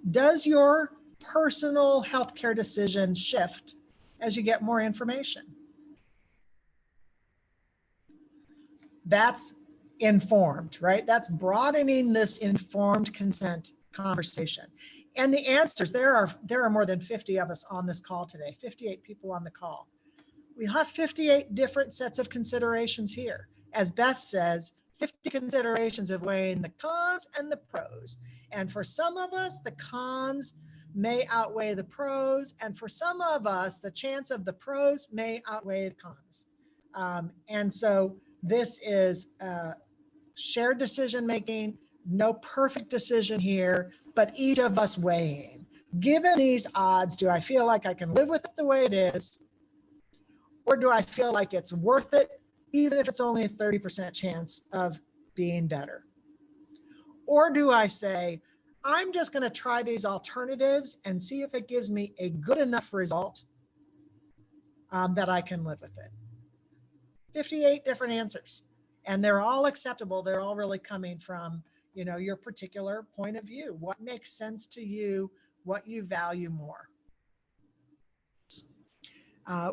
Speaker 1: Does your personal healthcare decision shift as you get more information? That's informed, right? That's broadening this informed consent conversation. And the answers, there are more than 50 of us on this call today, 58 people on the call. We have 58 different sets of considerations here. As Beth says, 50 considerations of weighing the cons and the pros. And for some of us, the cons may outweigh the pros. And for some of us, the chance of the pros may outweigh the cons. And so this is shared decision-making, no perfect decision here, but each of us weighing. Given these odds, do I feel like I can live with it the way it is? Or do I feel like it's worth it, even if it's only a 30% chance of being better? Or do I say, I'm just going to try these alternatives and see if it gives me a good enough result that I can live with it? 58 different answers, and they're all acceptable. They're all really coming from, your particular point of view. What makes sense to you, what you value more.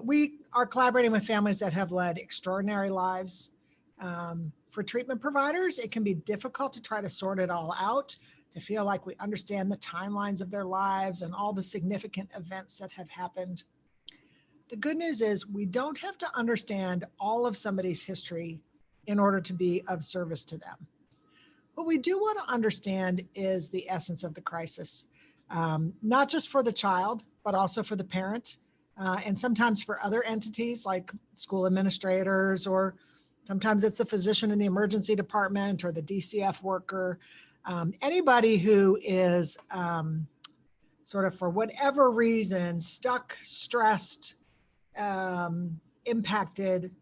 Speaker 1: We are collaborating with families that have led extraordinary lives. For treatment providers, it can be difficult to try to sort it all out, to feel like we understand the timelines of their lives and all the significant events that have happened. The good news is we don't have to understand all of somebody's history in order to be of service to them. What we do want to understand is the essence of the crisis, not just for the child, but also for the parent. And sometimes for other entities like school administrators, or sometimes it's the physician in the emergency department or the DCF worker, anybody who is sort of for whatever reason stuck, stressed, impacted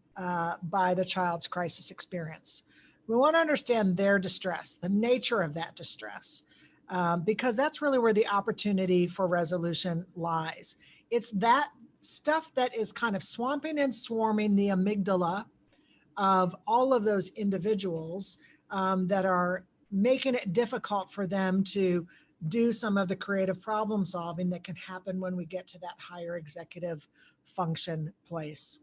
Speaker 1: by the child's crisis experience. We want to understand their distress, the nature of that distress, because that's really where the opportunity for resolution lies. It's that stuff that is kind of swamping and swarming the amygdala of all of those individuals that are making it difficult for them to do some of the creative problem solving that can happen when we get to that higher executive function place.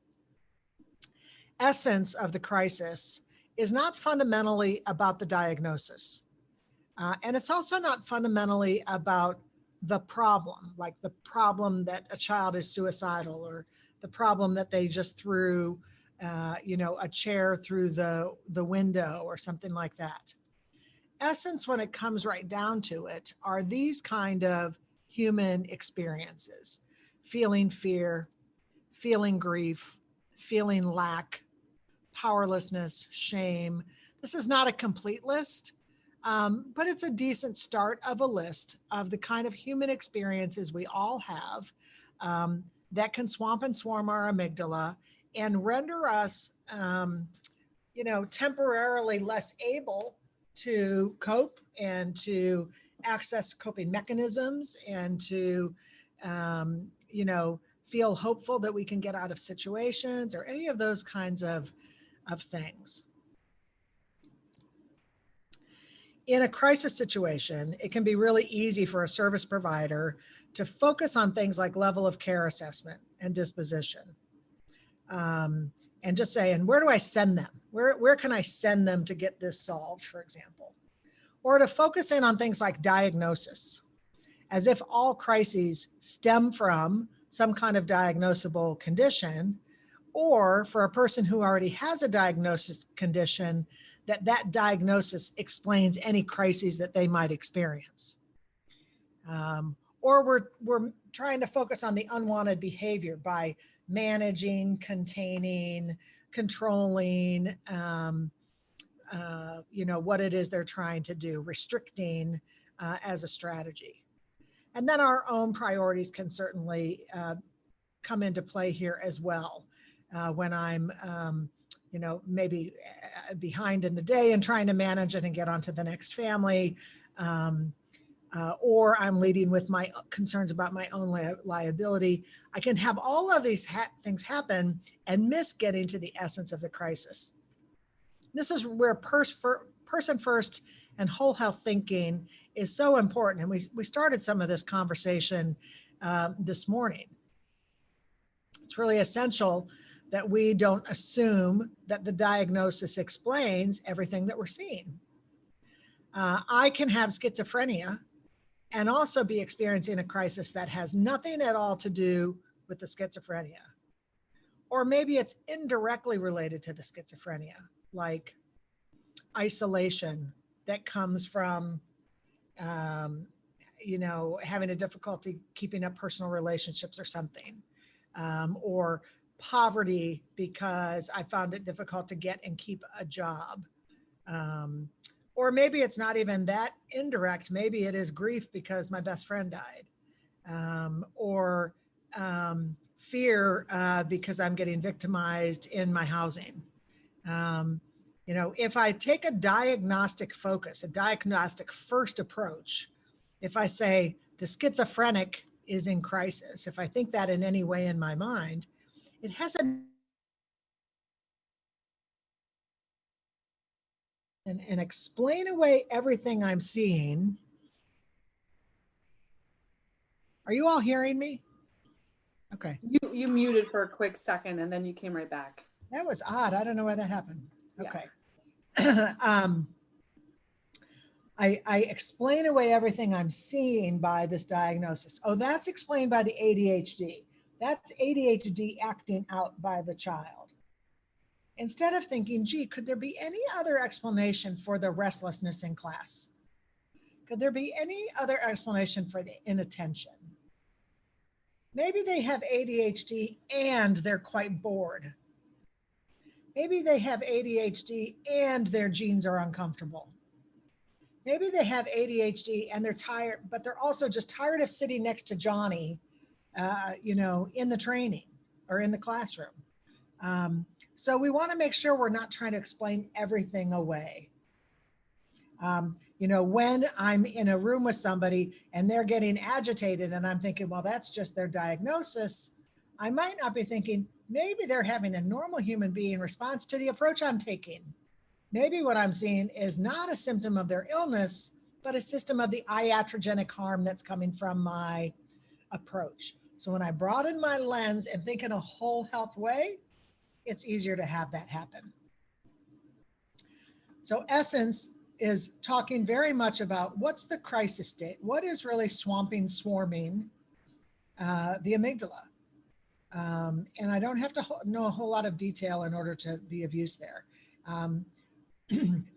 Speaker 1: Essence of the crisis is not fundamentally about the diagnosis. And it's also not fundamentally about the problem, like the problem that a child is suicidal, or the problem that they just threw, a chair through the window or something like that. Essence, when it comes right down to it, are these kind of human experiences: feeling fear, feeling grief, feeling lack, powerlessness, shame. This is not a complete list, but it's a decent start of a list of the kind of human experiences we all have that can swamp and swarm our amygdala and render us, temporarily less able to cope and to access coping mechanisms and to, feel hopeful that we can get out of situations or any of those kinds of things. In a crisis situation, it can be really easy for a service provider to focus on things like level of care assessment and disposition. And just say, and where do I send them? Where can I send them to get this solved, for example? Or to focus in on things like diagnosis, as if all crises stem from some kind of diagnosable condition, or for a person who already has a diagnosis condition, that diagnosis explains any crises that they might experience. Or we're trying to focus on the unwanted behavior by managing, containing, controlling, what it is they're trying to do, restricting as a strategy. And then our own priorities can certainly come into play here as well. When I'm, maybe behind in the day and trying to manage it and get onto the next family, or I'm leading with my concerns about my own liability, I can have all of these things happen and miss getting to the essence of the crisis. This is where person first and whole health thinking is so important. And we started some of this conversation this morning. It's really essential that we don't assume that the diagnosis explains everything that we're seeing. I can have schizophrenia and also be experiencing a crisis that has nothing at all to do with the schizophrenia. Or maybe it's indirectly related to the schizophrenia, like isolation that comes from, having a difficulty keeping up personal relationships or something, or poverty because I found it difficult to get and keep a job. Or maybe it's not even that indirect. Maybe it is grief because my best friend died, or fear because I'm getting victimized in my housing. If I take a diagnostic focus, a diagnostic first approach, if I say the schizophrenic is in crisis, if I think that in any way in my mind, it has and explain away everything I'm seeing. Are you all hearing me? Okay.
Speaker 9: You muted for a quick second and then you came right back.
Speaker 1: That was odd. I don't know why that happened. Okay. I explain away everything I'm seeing by this diagnosis. Oh, that's explained by the ADHD. That's ADHD acting out by the child. Instead of thinking, gee, could there be any other explanation for the restlessness in class? Could there be any other explanation for the inattention? Maybe they have ADHD and they're quite bored. Maybe they have ADHD and their jeans are uncomfortable. Maybe they have ADHD and they're tired, but they're also just tired of sitting next to Johnny, in the training or in the classroom. So we want to make sure we're not trying to explain everything away. When I'm in a room with somebody and they're getting agitated and I'm thinking, well, that's just their diagnosis, I might not be thinking, maybe they're having a normal human being response to the approach I'm taking. Maybe what I'm seeing is not a symptom of their illness, but a symptom of the iatrogenic harm that's coming from my approach. So when I broaden my lens and think in a whole health way, it's easier to have that happen. So Essence is talking very much about what's the crisis state? What is really swarming the amygdala? And I don't have to know a whole lot of detail in order to be of use there.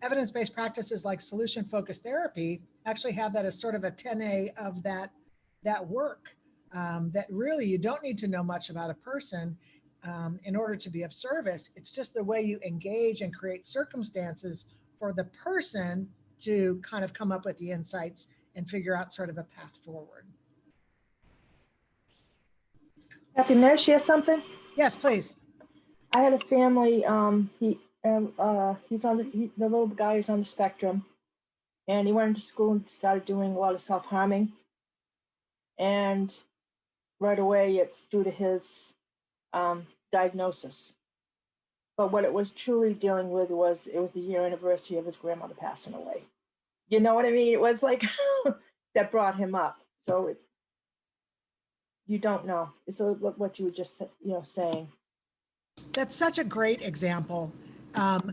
Speaker 1: Evidence-based practices like solution-focused therapy actually have that as sort of a 10A of that work, that really you don't need to know much about a person. in order to be of service. It's just the way you engage and create circumstances for the person to kind of come up with the insights and figure out sort of a path forward.
Speaker 12: Happy, may I share something?
Speaker 1: Yes, please.
Speaker 12: I had a family. He's on the little guy is on the spectrum, and he went into school and started doing a lot of self-harming. And right away, it's due to his diagnosis. But what it was truly dealing with was the year anniversary of his grandmother passing away. You know what I mean? It was like that brought him up. So you don't know. It's what you were just saying.
Speaker 1: That's such a great example.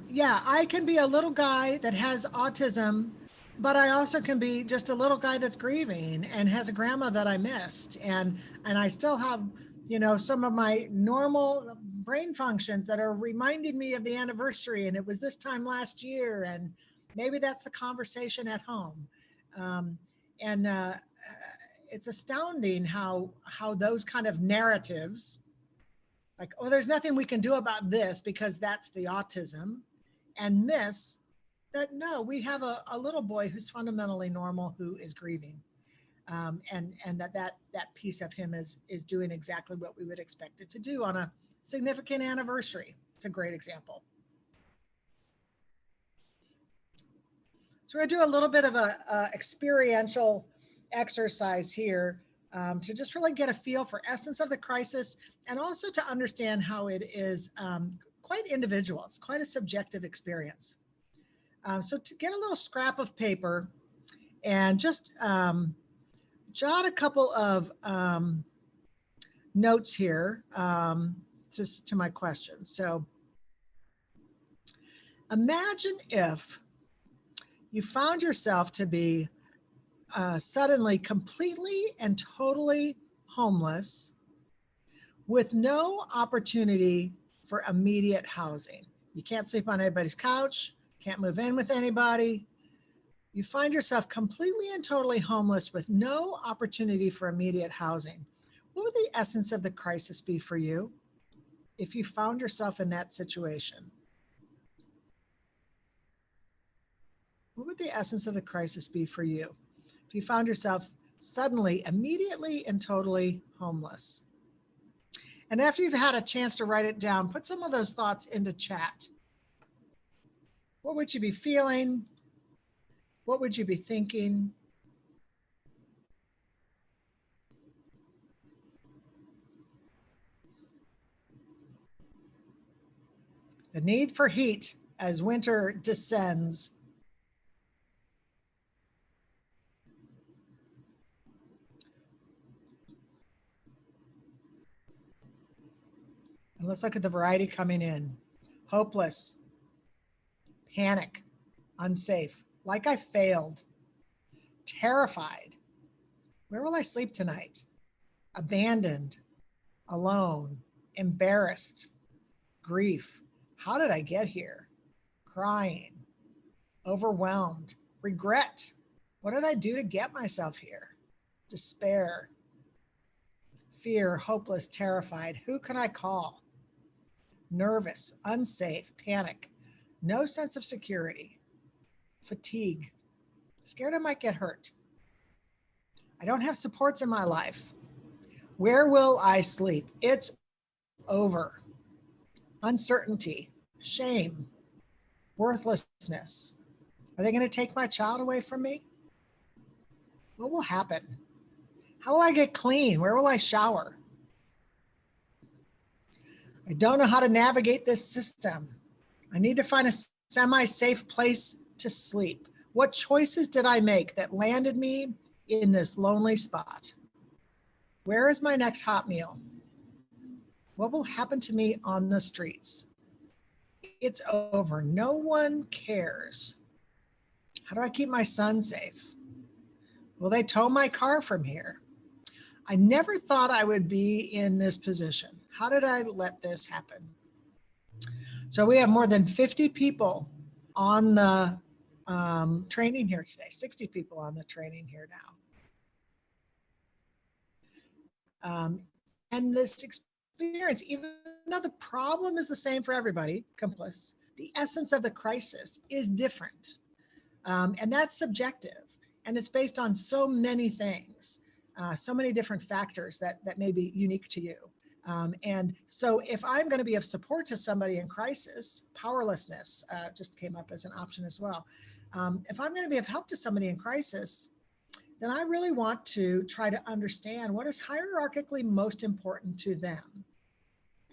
Speaker 1: Yeah, I can be a little guy that has autism, but I also can be just a little guy that's grieving and has a grandma that I missed. And I still have, some of my normal brain functions that are reminding me of the anniversary. And it was this time last year. And maybe that's the conversation at home. It's astounding how those kind of narratives, like, oh, there's nothing we can do about this because that's the autism, and miss that, no, we have a little boy who's fundamentally normal, who is grieving. And that piece of him is doing exactly what we would expect it to do on a significant anniversary. It's a great example. So we're gonna do a little bit of a experiential exercise here to just really get a feel for essence of the crisis, and also to understand how it is quite individual. It's quite a subjective experience. So to get a little scrap of paper and just jot a couple of notes here just to my questions. So imagine if you found yourself to be suddenly completely and totally homeless with no opportunity for immediate housing. You can't sleep on anybody's couch, can't move in with anybody. You find yourself completely and totally homeless with no opportunity for immediate housing. What would the essence of the crisis be for you if you found yourself in that situation? What would the essence of the crisis be for you if you found yourself suddenly, immediately, and totally homeless? And after you've had a chance to write it down, put some of those thoughts into chat. What would you be feeling? What would you be thinking? The need for heat as winter descends. And let's look at the variety coming in. Hopeless, panic, unsafe, like I failed, terrified. Where will I sleep tonight? Abandoned, alone, embarrassed, grief. How did I get here? Crying, overwhelmed, regret. What did I do to get myself here? Despair, fear, hopeless, terrified. Who can I call? Nervous, unsafe, panic, no sense of security, fatigue, scared I might get hurt. I don't have supports in my life. Where will I sleep? It's over. Uncertainty, shame, worthlessness. Are they going to take my child away from me? What will happen? How will I get clean? Where will I shower? I don't know how to navigate this system. I need to find a semi-safe place to sleep. What choices did I make that landed me in this lonely spot? Where is my next hot meal? What will happen to me on the streets? It's over. No one cares. How do I keep my son safe? Will they tow my car from here? I never thought I would be in this position. How did I let this happen? So we have more than 50 people on the training here today, 60 people on the training here now. And this experience, even though the problem is the same for everybody, complex, the essence of the crisis is different. And that's subjective. And it's based on so many things, so many different factors that may be unique to you. And so if I'm going to be of support to somebody in crisis, powerlessness just came up as an option as well. If I'm going to be of help to somebody in crisis, then I really want to try to understand what is hierarchically most important to them.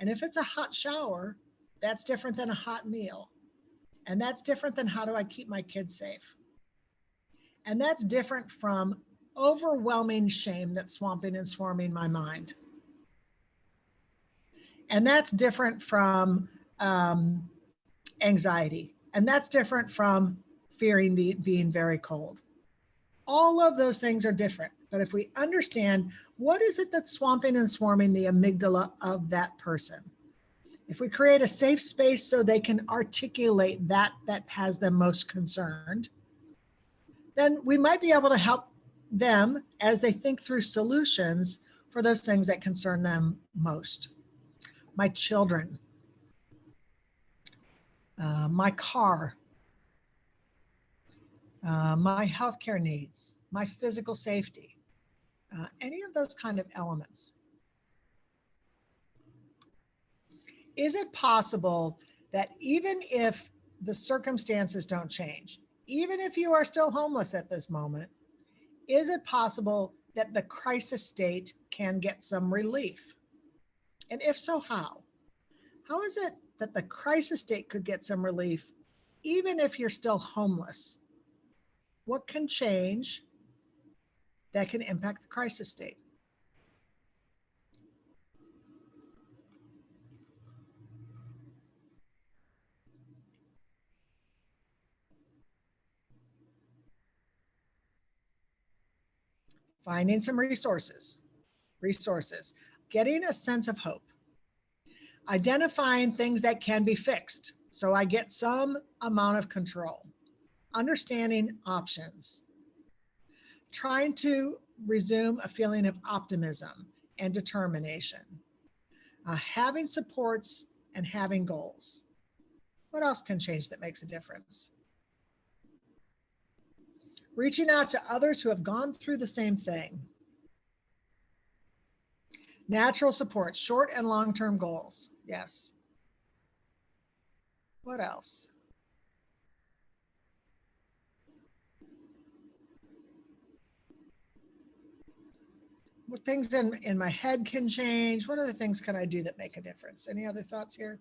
Speaker 1: And if it's a hot shower, that's different than a hot meal. And that's different than how do I keep my kids safe. And that's different from overwhelming shame that's swamping and swarming my mind. And that's different from anxiety. And that's different from fearing being very cold. All of those things are different. But if we understand what is it that's swamping and swarming the amygdala of that person, if we create a safe space so they can articulate that has them most concerned, then we might be able to help them as they think through solutions for those things that concern them most. My children, my car, my healthcare needs, my physical safety, any of those kind of elements. Is it possible that even if the circumstances don't change, even if you are still homeless at this moment, is it possible that the crisis state can get some relief? And if so, how? How is it that the crisis state could get some relief even if you're still homeless? What can change that can impact the crisis state? Finding some resources, getting a sense of hope, identifying things that can be fixed so I get some amount of control, understanding options, trying to resume a feeling of optimism and determination, having supports and having goals. What else can change that makes a difference? Reaching out to others who have gone through the same thing. Natural support, short and long-term goals. Yes. What else? What things in my head can change? What other things can I do that make a difference? Any other thoughts here?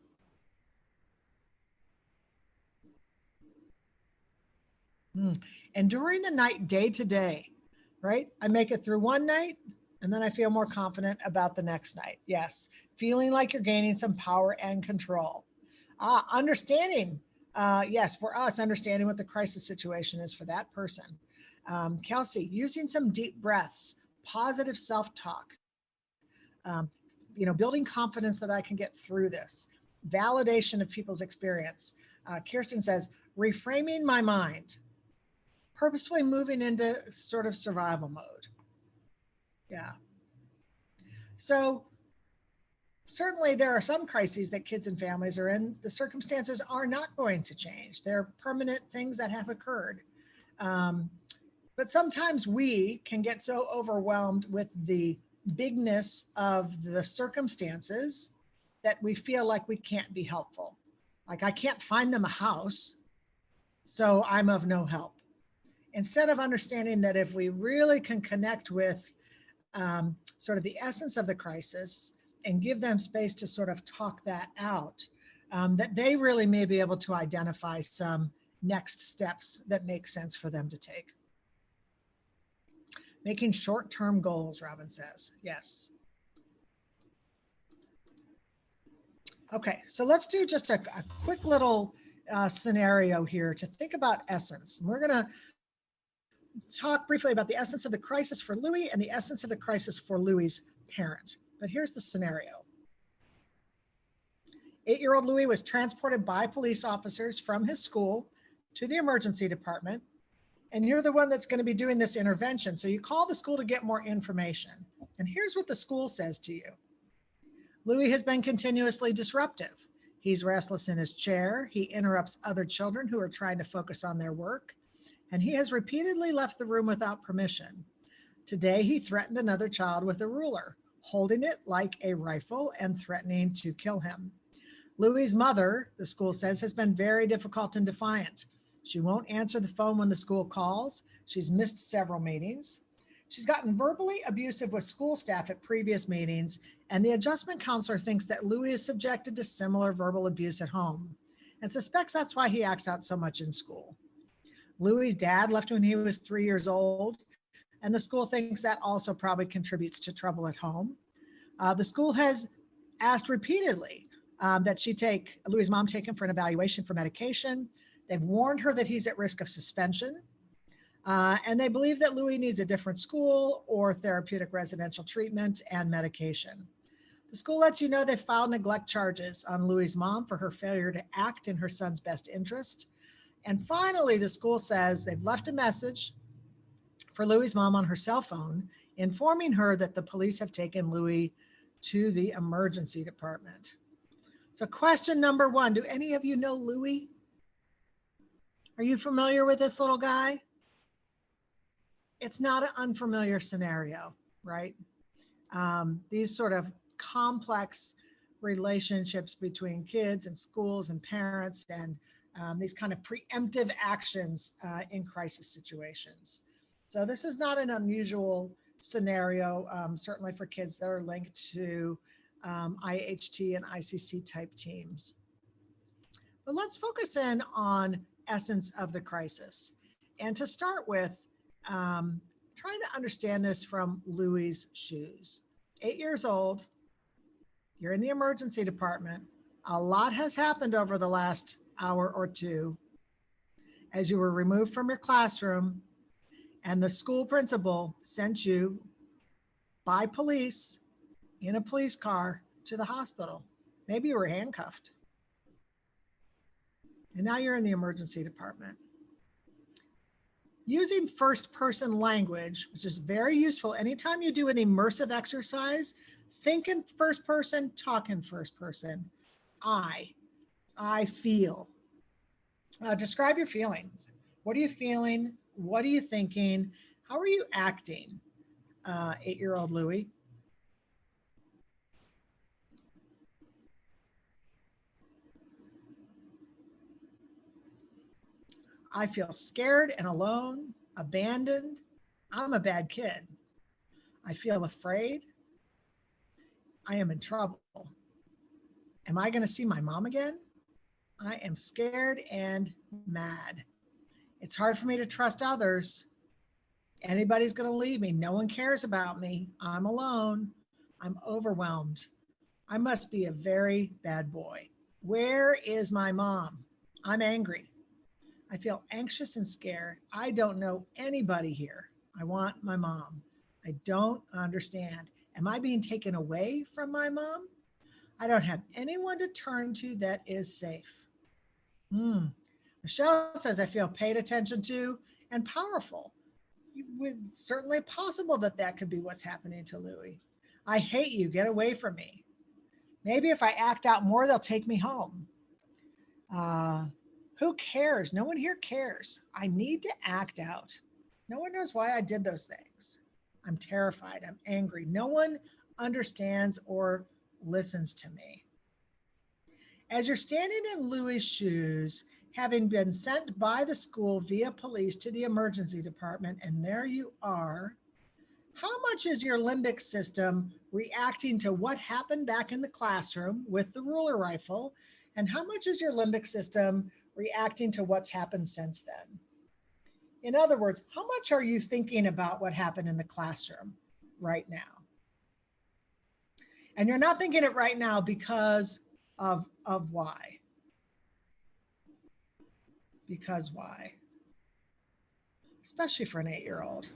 Speaker 1: And during the night, day to day, right? I make it through one night and then I feel more confident about the next night. Yes. Feeling like you're gaining some power and control. Understanding, yes, for us, understanding what the crisis situation is for that person. Kelsey, using some deep breaths, positive self-talk, building confidence that I can get through this, validation of people's experience. Kirsten says, reframing my mind, purposefully moving into sort of survival mode. Yeah. So certainly there are some crises that kids and families are in. The circumstances are not going to change. They're permanent things that have occurred. But sometimes we can get so overwhelmed with the bigness of the circumstances that we feel like we can't be helpful. Like I can't find them a house, so I'm of no help. Instead of understanding that if we really can connect with sort of the essence of the crisis and give them space to sort of talk that out, that they really may be able to identify some next steps that make sense for them to take. Making short-term goals, Robin says. Yes. Okay, so let's do just a quick little scenario here to think about essence. We're going to talk briefly about the essence of the crisis for Louis and the essence of the crisis for Louis's parent. But here's the scenario. 8-year-old Louis was transported by police officers from his school to the emergency department, and you're the one that's going to be doing this intervention. So you call the school to get more information. And here's what the school says to you. Louis has been continuously disruptive. He's restless in his chair. He interrupts other children who are trying to focus on their work. And he has repeatedly left the room without permission. Today, he threatened another child with a ruler, holding it like a rifle and threatening to kill him. Louis's mother, the school says, has been very difficult and defiant. She won't answer the phone when the school calls. She's missed several meetings. She's gotten verbally abusive with school staff at previous meetings, and the adjustment counselor thinks that Louis is subjected to similar verbal abuse at home and suspects that's why he acts out so much in school. Louis's dad left when he was 3 years old, and the school thinks that also probably contributes to trouble at home. The school has asked repeatedly that she take Louis's mom take him for an evaluation for medication. They've warned her that he's at risk of suspension. And they believe that Louis needs a different school or therapeutic residential treatment and medication. The school lets you know they filed neglect charges on Louis's mom for her failure to act in her son's best interest. And finally, the school says they've left a message for Louis's mom on her cell phone, informing her that the police have taken Louis to the emergency department. So question number one, do any of you know Louis? Are you familiar with this little guy? It's not an unfamiliar scenario, right? These sort of complex relationships between kids and schools and parents and these kind of preemptive actions in crisis situations. So this is not an unusual scenario, certainly for kids that are linked to IHT and ICC type teams. But let's focus in on essence of the crisis. And to start with, trying to understand this from Louis's shoes. 8 years old, you're in the emergency department. A lot has happened over the last hour or two as you were removed from your classroom and the school principal sent you by police in a police car to the hospital. Maybe you were handcuffed. And now you're in the emergency department. Using first person language, which is very useful. Anytime you do an immersive exercise, think in first person, talk in first person. I feel. Describe your feelings. What are you feeling? What are you thinking? How are you acting, 8-year-old Louis? I feel scared and alone, abandoned. I'm a bad kid. I feel afraid. I am in trouble. Am I going to see my mom again? I am scared and mad. It's hard for me to trust others. Anybody's going to leave me. No one cares about me. I'm alone. I'm overwhelmed. I must be a very bad boy. Where is my mom? I'm angry. I feel anxious and scared. I don't know anybody here. I want my mom. I don't understand. Am I being taken away from my mom? I don't have anyone to turn to that is safe. Michelle says, I feel paid attention to and powerful. It's certainly possible that that could be what's happening to Louis. I hate you. Get away from me. Maybe if I act out more, they'll take me home. Who cares? No one here cares. I need to act out. No one knows why I did those things. I'm terrified. I'm angry. No one understands or listens to me. As you're standing in Louis' shoes, having been sent by the school via police to the emergency department, and there you are, how much is your limbic system reacting to what happened back in the classroom with the ruler rifle? And how much is your limbic system reacting to what's happened since then? In other words, how much are you thinking about what happened in the classroom right now? And you're not thinking it right now because of why? Because why? Especially for an 8-year-old.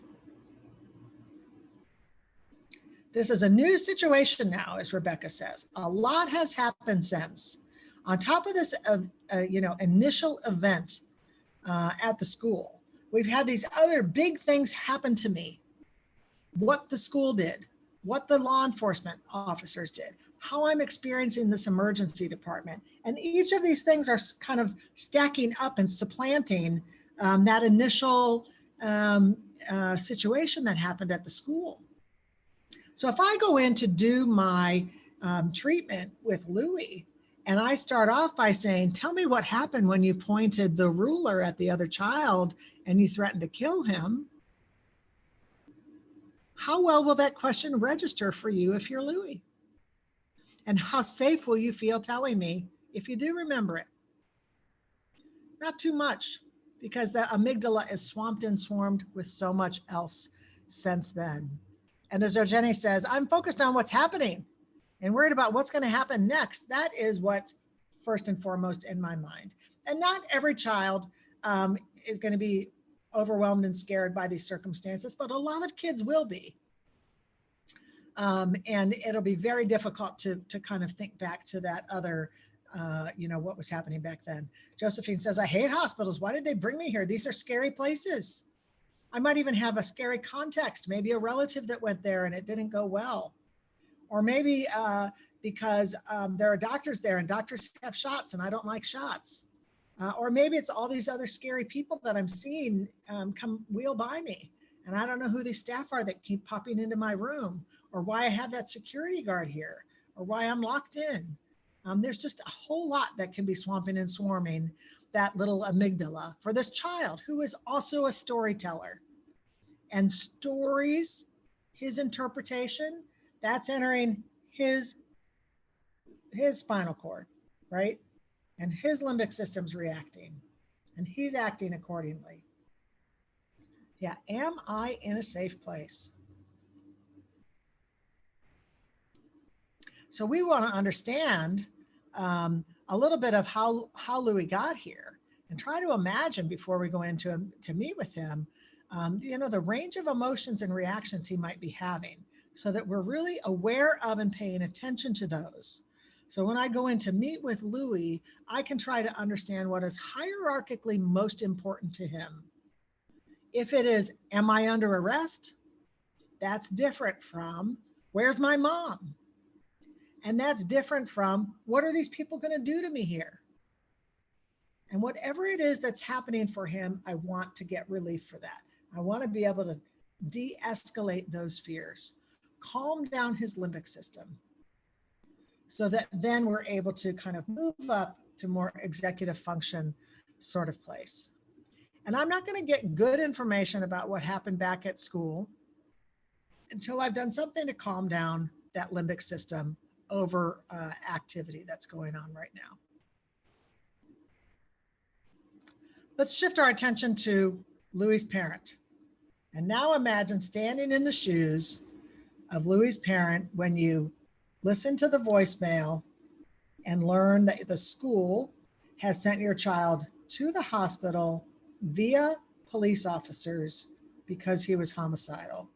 Speaker 1: This is a new situation now, as Rebecca says. A lot has happened since. On top of this, initial event at the school, we've had these other big things happen to me. What the school did, what the law enforcement officers did, how I'm experiencing this emergency department. And each of these things are kind of stacking up and supplanting that initial situation that happened at the school. So if I go in to do my treatment with Louis, and I start off by saying, tell me what happened when you pointed the ruler at the other child and you threatened to kill him. How well will that question register for you if you're Louis? And how safe will you feel telling me if you do remember it? Not too much, because the amygdala is swamped and swarmed with so much else since then. And as Eugenie says, I'm focused on what's happening and worried about what's going to happen next. That is what's first and foremost in my mind. And not every child is going to be overwhelmed and scared by these circumstances, but a lot of kids will be. And it'll be very difficult to kind of think back to that other, what was happening back then. Josephine says, I hate hospitals. Why did they bring me here? These are scary places. I might even have a scary context, maybe a relative that went there and it didn't go well. Or maybe because there are doctors there and doctors have shots and I don't like shots. Or maybe it's all these other scary people that I'm seeing come wheel by me. And I don't know who these staff are that keep popping into my room, or why I have that security guard here, or why I'm locked in. There's just a whole lot that can be swamping and swarming that little amygdala for this child who is also a storyteller. And stories, his interpretation, that's entering his spinal cord, right? And his limbic system's reacting, and he's acting accordingly. Yeah, am I in a safe place? So we want to understand a little bit of how Louis got here, and try to imagine before we go into to meet with him, the range of emotions and reactions he might be having, so that we're really aware of and paying attention to those. So when I go in to meet with Louis, I can try to understand what is hierarchically most important to him. If it is, am I under arrest? That's different from, where's my mom? And that's different from, what are these people going to do to me here? And whatever it is that's happening for him, I want to get relief for that. I want to be able to de-escalate those fears, calm down his limbic system, so that then we're able to kind of move up to more executive function sort of place. And I'm not going to get good information about what happened back at school until I've done something to calm down that limbic system over activity that's going on right now. Let's shift our attention to Louis' parent. And now imagine standing in the shoes of Louis' parent when you listen to the voicemail and learn that the school has sent your child to the hospital via police officers because he was homicidal.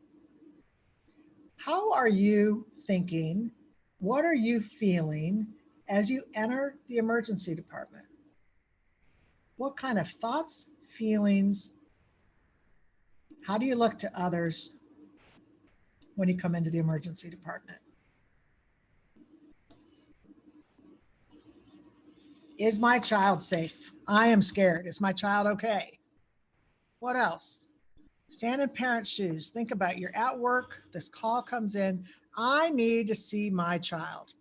Speaker 1: How are you thinking? What are you feeling as you enter the emergency department? What kind of thoughts, feelings? How do you look to others when you come into the emergency department? Is my child safe? I am scared. Is my child okay? What else? Stand in parents' shoes. Think about, you're at work, this call comes in. I need to see my child.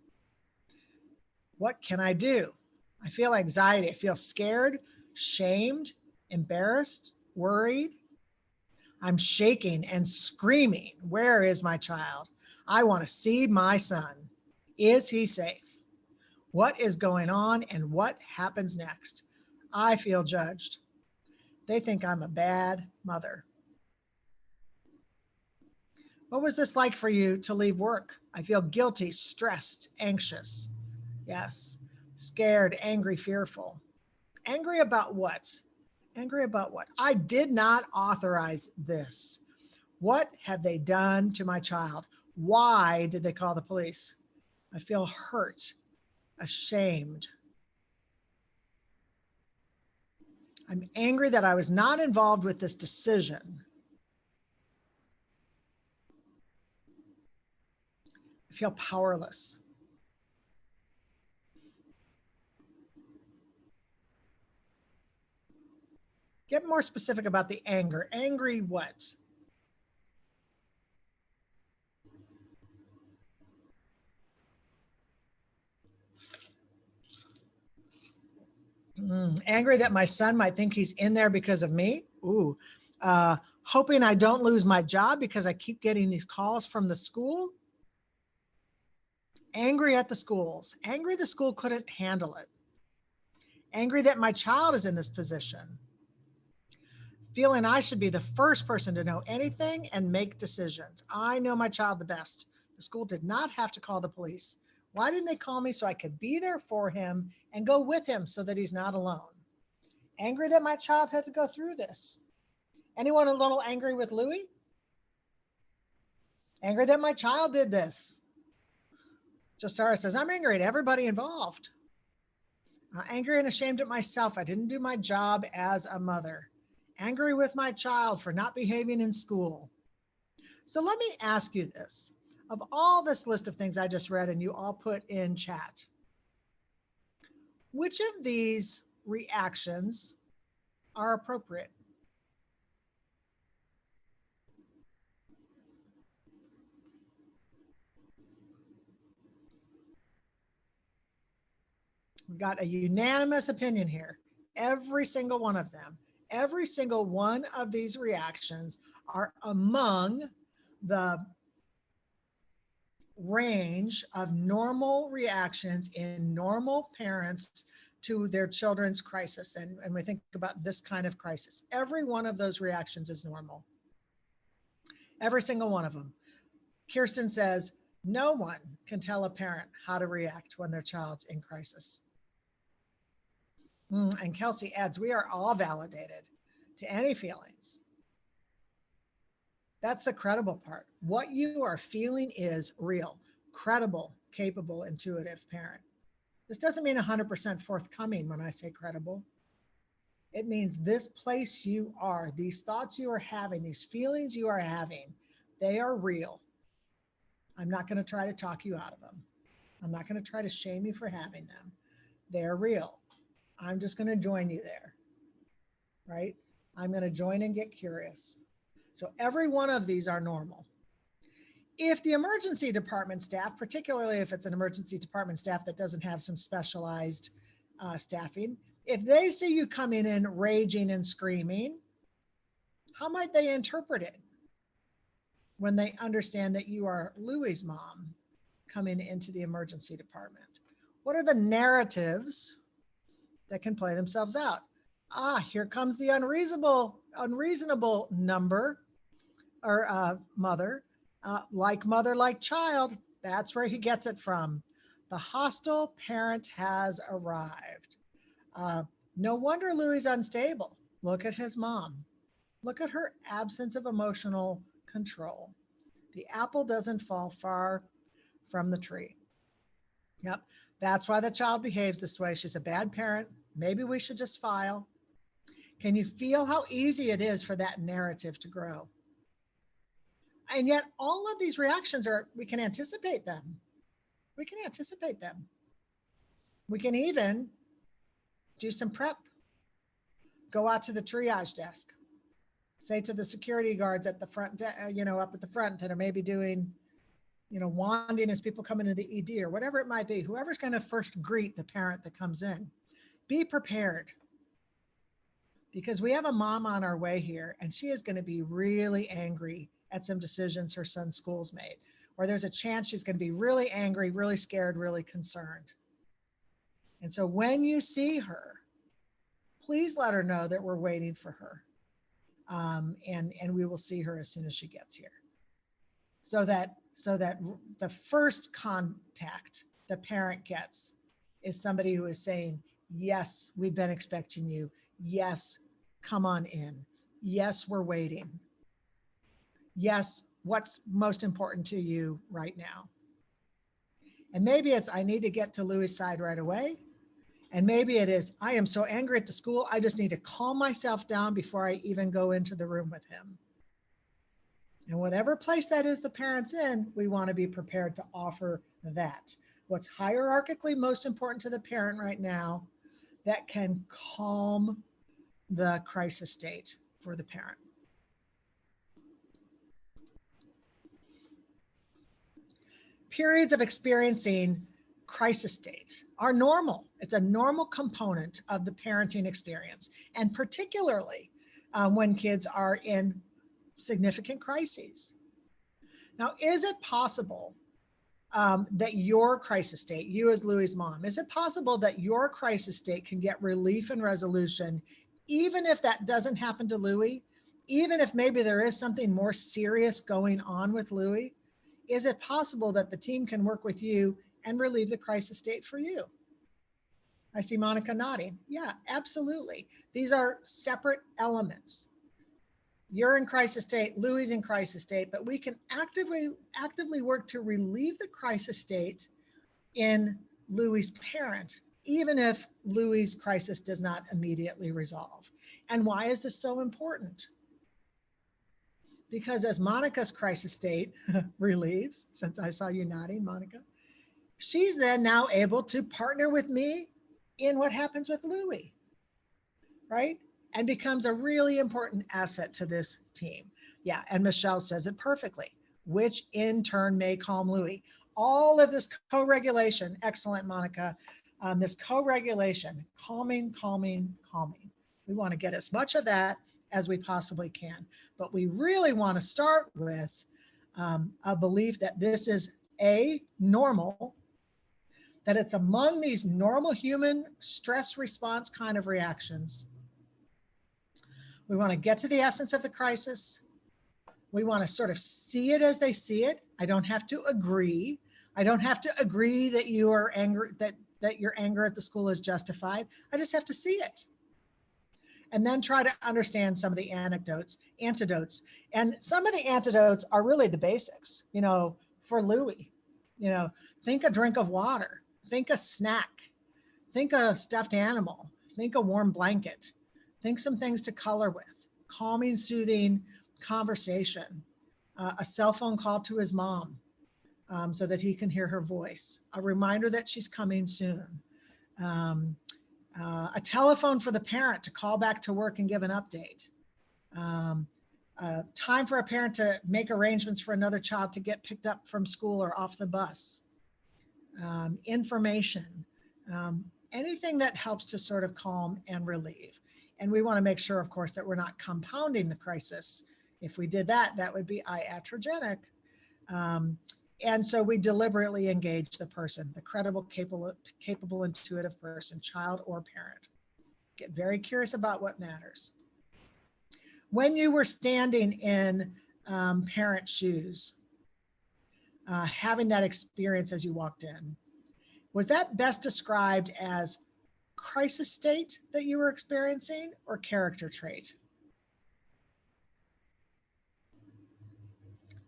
Speaker 1: What can I do? I feel anxiety. I feel scared, shamed, embarrassed, worried. I'm shaking and screaming. Where is my child? I want to see my son. Is he safe? What is going on and what happens next? I feel judged. They think I'm a bad mother. What was this like for you to leave work? I feel guilty, stressed, anxious. Yes, scared, angry, fearful. Angry about what? Angry about what? I did not authorize this. What have they done to my child? Why did they call the police? I feel hurt, ashamed. I'm angry that I was not involved with this decision.
Speaker 13: feel powerless. Get more specific about the anger. Angry what? Angry that my son might think he's in there because of me. Ooh. Hoping I don't lose my job because I keep getting these calls from the school. Angry at the schools. Angry the school couldn't handle it. Angry that my child is in this position. Feeling I should be the first person to know anything and make decisions. I know my child the best. The school did not have to call the police. Why didn't they call me so I could be there for him and go with him so that he's not alone? Angry that my child had to go through this. Anyone a little angry with Louie? Angry that my child did this. Josara says, I'm angry at everybody involved. Angry and ashamed at myself. I didn't do my job as a mother. Angry with my child for not behaving in school. So let me ask you this. Of all this list of things I just read and you all put in chat, which of these reactions are appropriate? We've got a unanimous opinion here. Every single one of them. Every single one of these reactions are among the range of normal reactions in normal parents to their children's crisis. And we think about this kind of crisis. Every one of those reactions is normal. Every single one of them. Kirsten says, no one can tell a parent how to react when their child's in crisis. And Kelsey adds, we are all validated to any feelings. That's the credible part. What you are feeling is real, credible, capable, intuitive parent. This doesn't mean 100% forthcoming when I say credible. It means this place you are, these thoughts you are having, these feelings you are having, they are real. I'm not going to try to talk you out of them. I'm not going to try to shame you for having them. They're real. I'm just going to join you there, right? I'm going to join and get curious. So every one of these are normal. If the emergency department staff, particularly if it's an emergency department staff that doesn't have some specialized staffing, if they see you coming in raging and screaming, how might they interpret it when they understand that you are Louie's mom coming into the emergency department? What are the narratives that can play themselves out? Here comes the unreasonable number or mother, like child. That's where he gets it from. The hostile parent has arrived. No wonder Louie's unstable. Look at his mom. Look at her absence of emotional control. The apple doesn't fall far from the tree. Yep. That's why the child behaves this way. She's a bad parent. Maybe we should just file. Can you feel how easy it is for that narrative to grow? And yet all of these reactions we can anticipate them. We can anticipate them. We can even do some prep. Go out to the triage desk. Say to the security guards at the front, up at the front that are maybe doing, wanding as people come into the ED or whatever it might be, whoever's going to first greet the parent that comes in, be prepared. Because we have a mom on our way here and she is going to be really angry at some decisions her son's school's made, or there's a chance she's going to be really angry, really scared, really concerned. And so when you see her, please let her know that we're waiting for her. And we will see her as soon as she gets here. So that the first contact the parent gets is somebody who is saying, yes, we've been expecting you. Yes, come on in. Yes, we're waiting. Yes, what's most important to you right now? And maybe it's, I need to get to Louie's side right away. And maybe it is, I am so angry at the school, I just need to calm myself down before I even go into the room with him. And whatever place that is the parent's in, we want to be prepared to offer that. What's hierarchically most important to the parent right now that can calm the crisis state for the parent. Periods of experiencing crisis state are normal. It's a normal component of the parenting experience, and particularly when kids are in significant crises. Now, is it possible that your crisis state, you as Louie's mom, is it possible that your crisis state can get relief and resolution even if that doesn't happen to Louie? Even if maybe there is something more serious going on with Louie? Is it possible that the team can work with you and relieve the crisis state for you? I see Monica nodding. Yeah, absolutely. These are separate elements. You're in crisis state, Louie's in crisis state, but we can actively work to relieve the crisis state in Louie's parent, even if Louie's crisis does not immediately resolve. And why is this so important? Because as Monica's crisis state relieves, since I saw you nodding, Monica, she's then now able to partner with me in what happens with Louie, right? And becomes a really important asset to this team. Yeah, and Michelle says it perfectly, which in turn may calm Louie. All of this co-regulation, excellent, Monica, this co-regulation, calming. We want to get as much of that as we possibly can. But we really want to start with a belief that this is normal, that it's among these normal human stress response kind of reactions. We want to get to the essence of the crisis. We want to sort of see it as they see it. I don't have to agree. I don't have to agree that you are angry, that your anger at the school is justified. I just have to see it. And then try to understand some of the antidotes. And some of the antidotes are really the basics, for Louie. Think a drink of water, think a snack, think a stuffed animal, think a warm blanket, think some things to color with, calming, soothing conversation, a cell phone call to his mom so that he can hear her voice, a reminder that she's coming soon. A telephone for the parent to call back to work and give an update. Time for a parent to make arrangements for another child to get picked up from school or off the bus. Information, anything that helps to sort of calm and relieve. And we want to make sure, of course, that we're not compounding the crisis. If we did that, that would be iatrogenic. And so we deliberately engage the person, the credible, capable, intuitive person, child or parent. Get very curious about what matters. When you were standing in parent shoes, having that experience as you walked in, was that best described as crisis state that you were experiencing or character trait?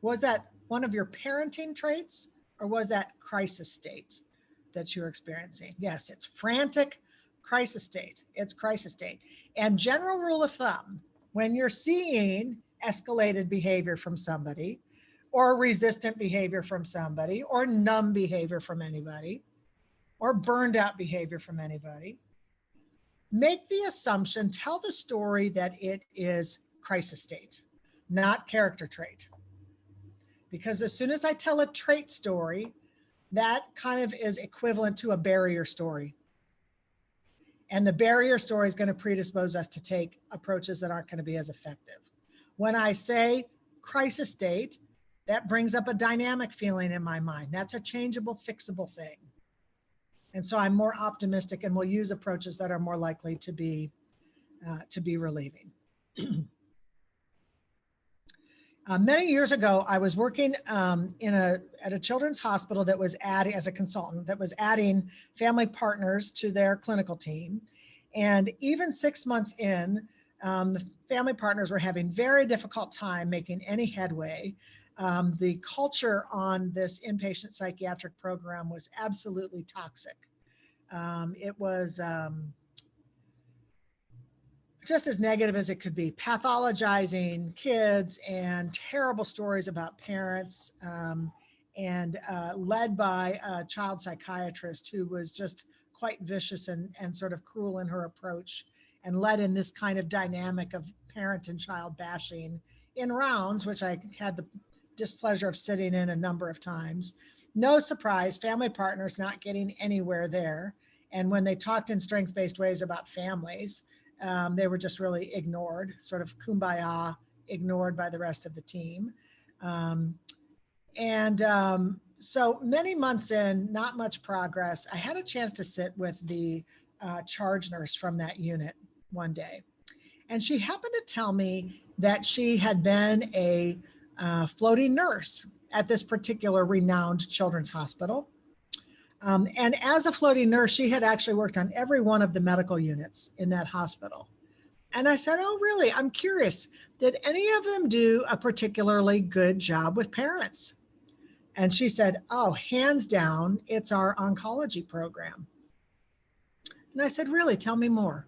Speaker 13: Was that one of your parenting traits, or was that crisis state that you're experiencing? Yes, it's frantic crisis state. It's crisis state. And general rule of thumb, when you're seeing escalated behavior from somebody, or resistant behavior from somebody, or numb behavior from anybody, or burned out behavior from anybody, make the assumption, tell the story that it is crisis state, not character trait. Because as soon as I tell a trait story, that kind of is equivalent to a barrier story. And the barrier story is going to predispose us to take approaches that aren't going to be as effective. When I say crisis state, that brings up a dynamic feeling in my mind. That's a changeable, fixable thing. And so I'm more optimistic and will use approaches that are more likely to be relieving. Many years ago, I was working at a children's hospital that was adding, as a consultant, that was adding family partners to their clinical team. And even 6 months in, the family partners were having very difficult time making any headway. The culture on this inpatient psychiatric program was absolutely toxic. It was just as negative as it could be, pathologizing kids and terrible stories about parents, and led by a child psychiatrist who was just quite vicious and sort of cruel in her approach, and led in this kind of dynamic of parent and child bashing in rounds, which I had the displeasure of sitting in a number of times. No surprise, family partners not getting anywhere there. And when they talked in strength-based ways about families, they were just really ignored, sort of kumbaya, ignored by the rest of the team. So many months in, not much progress. I had a chance to sit with the charge nurse from that unit one day. And she happened to tell me that she had been a floating nurse at this particular renowned children's hospital. And as a floating nurse, she had actually worked on every one of the medical units in that hospital. And I said, oh, really? I'm curious. Did any of them do a particularly good job with parents? And she said, oh, hands down, it's our oncology program. And I said, really? Tell me more.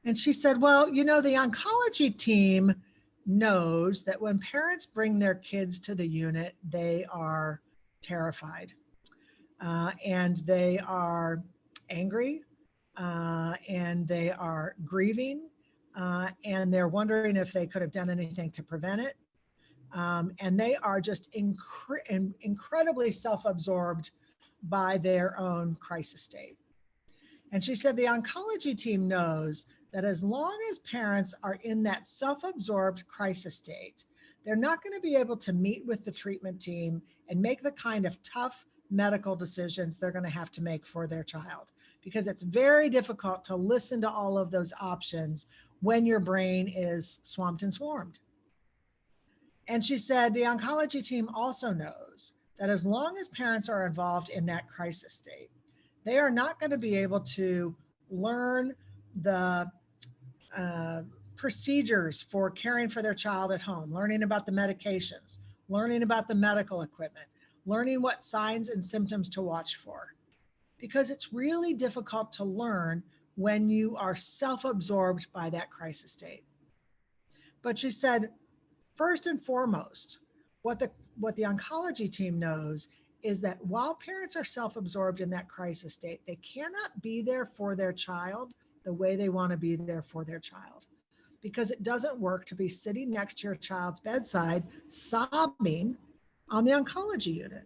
Speaker 13: And she said, well, you know, the oncology team knows that when parents bring their kids to the unit, they are terrified. And they are angry, and they are grieving, and they're wondering if they could have done anything to prevent it. And they are just incredibly self-absorbed by their own crisis state. And she said the oncology team knows that as long as parents are in that self-absorbed crisis state, they're not going to be able to meet with the treatment team and make the kind of tough medical decisions they're going to have to make for their child, because it's very difficult to listen to all of those options when your brain is swamped and swarmed. And she said the oncology team also knows that as long as parents are involved in that crisis state, they are not going to be able to learn the procedures for caring for their child at home, learning about the medications, learning about the medical equipment, learning what signs and symptoms to watch for, because it's really difficult to learn when you are self-absorbed by that crisis state. But she said, first and foremost, what the oncology team knows is that while parents are self-absorbed in that crisis state, they cannot be there for their child the way they want to be there for their child, because it doesn't work to be sitting next to your child's bedside sobbing on the oncology unit.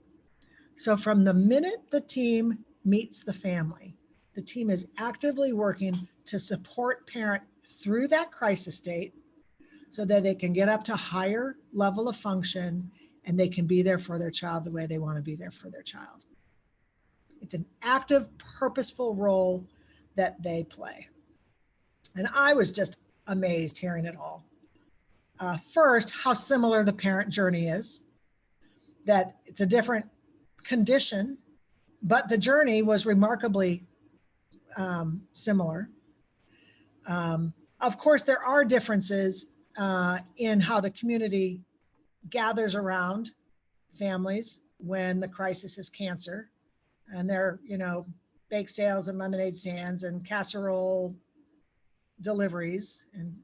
Speaker 13: So from the minute the team meets the family, the team is actively working to support parent through that crisis state so that they can get up to higher level of function and they can be there for their child the way they want to be there for their child. It's an active, purposeful role that they play. And I was just amazed hearing it all. First, how similar the parent journey is, that it's a different condition, but the journey was remarkably similar. Of course, there are differences in how the community gathers around families when the crisis is cancer, and there, you know, bake sales and lemonade stands and casserole deliveries and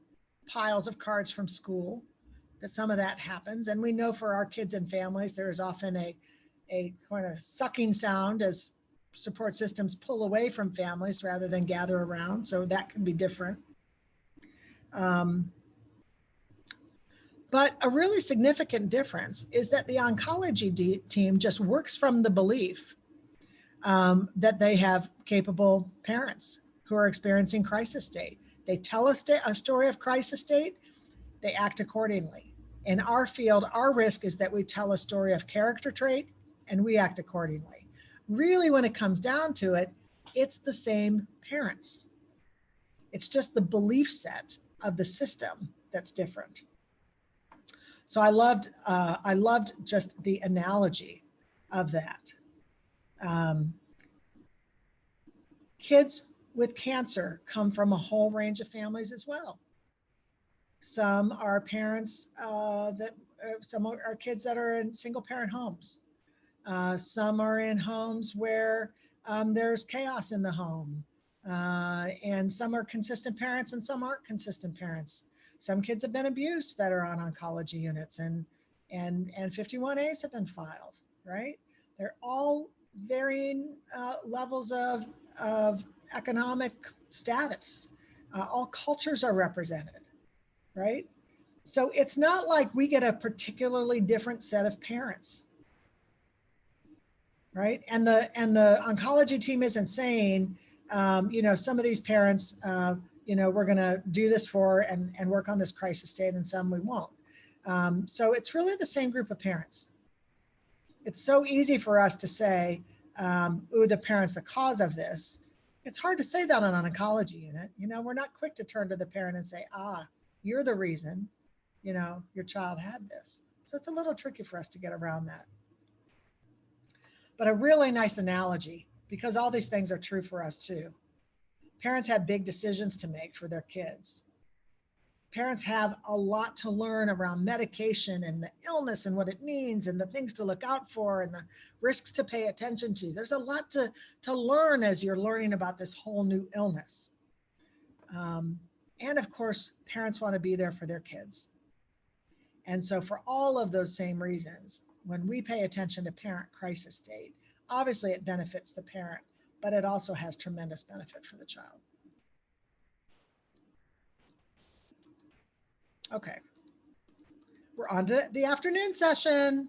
Speaker 13: piles of cards from school, that some of that happens. And we know for our kids and families, there is often a kind of sucking sound as support systems pull away from families rather than gather around. So that can be different. But a really significant difference is that the oncology team just works from the belief that they have capable parents who are experiencing crisis state. They tell a story of crisis state, they act accordingly. In our field, our risk is that we tell a story of character trait and we act accordingly. Really, when it comes down to it, it's the same parents. It's just the belief set of the system that's different. So I loved just the analogy of that. Kids with cancer come from a whole range of families as well. Some are parents some are kids that are in single parent homes. Some are in homes where there's chaos in the home. And some are consistent parents and some aren't consistent parents. Some kids have been abused that are on oncology units, and 51As have been filed, right? They're all varying levels of economic status. All cultures are represented, right? So it's not like we get a particularly different set of parents, right? And the oncology team isn't saying, some of these parents, we're going to do this for and work on this crisis state, and some we won't. So it's really the same group of parents. It's so easy for us to say, ooh, the parent's the cause of this. It's hard to say that on an oncology unit. We're not quick to turn to the parent and say, you're the reason, your child had this. So it's a little tricky for us to get around that. But a really nice analogy, because all these things are true for us too. Parents have big decisions to make for their kids. Parents have a lot to learn around medication and the illness and what it means and the things to look out for and the risks to pay attention to. There's a lot to learn as you're learning about this whole new illness. And of course, parents want to be there for their kids. And so for all of those same reasons, when we pay attention to parent crisis state, obviously it benefits the parent, but it also has tremendous benefit for the child. Okay, we're on to the afternoon session,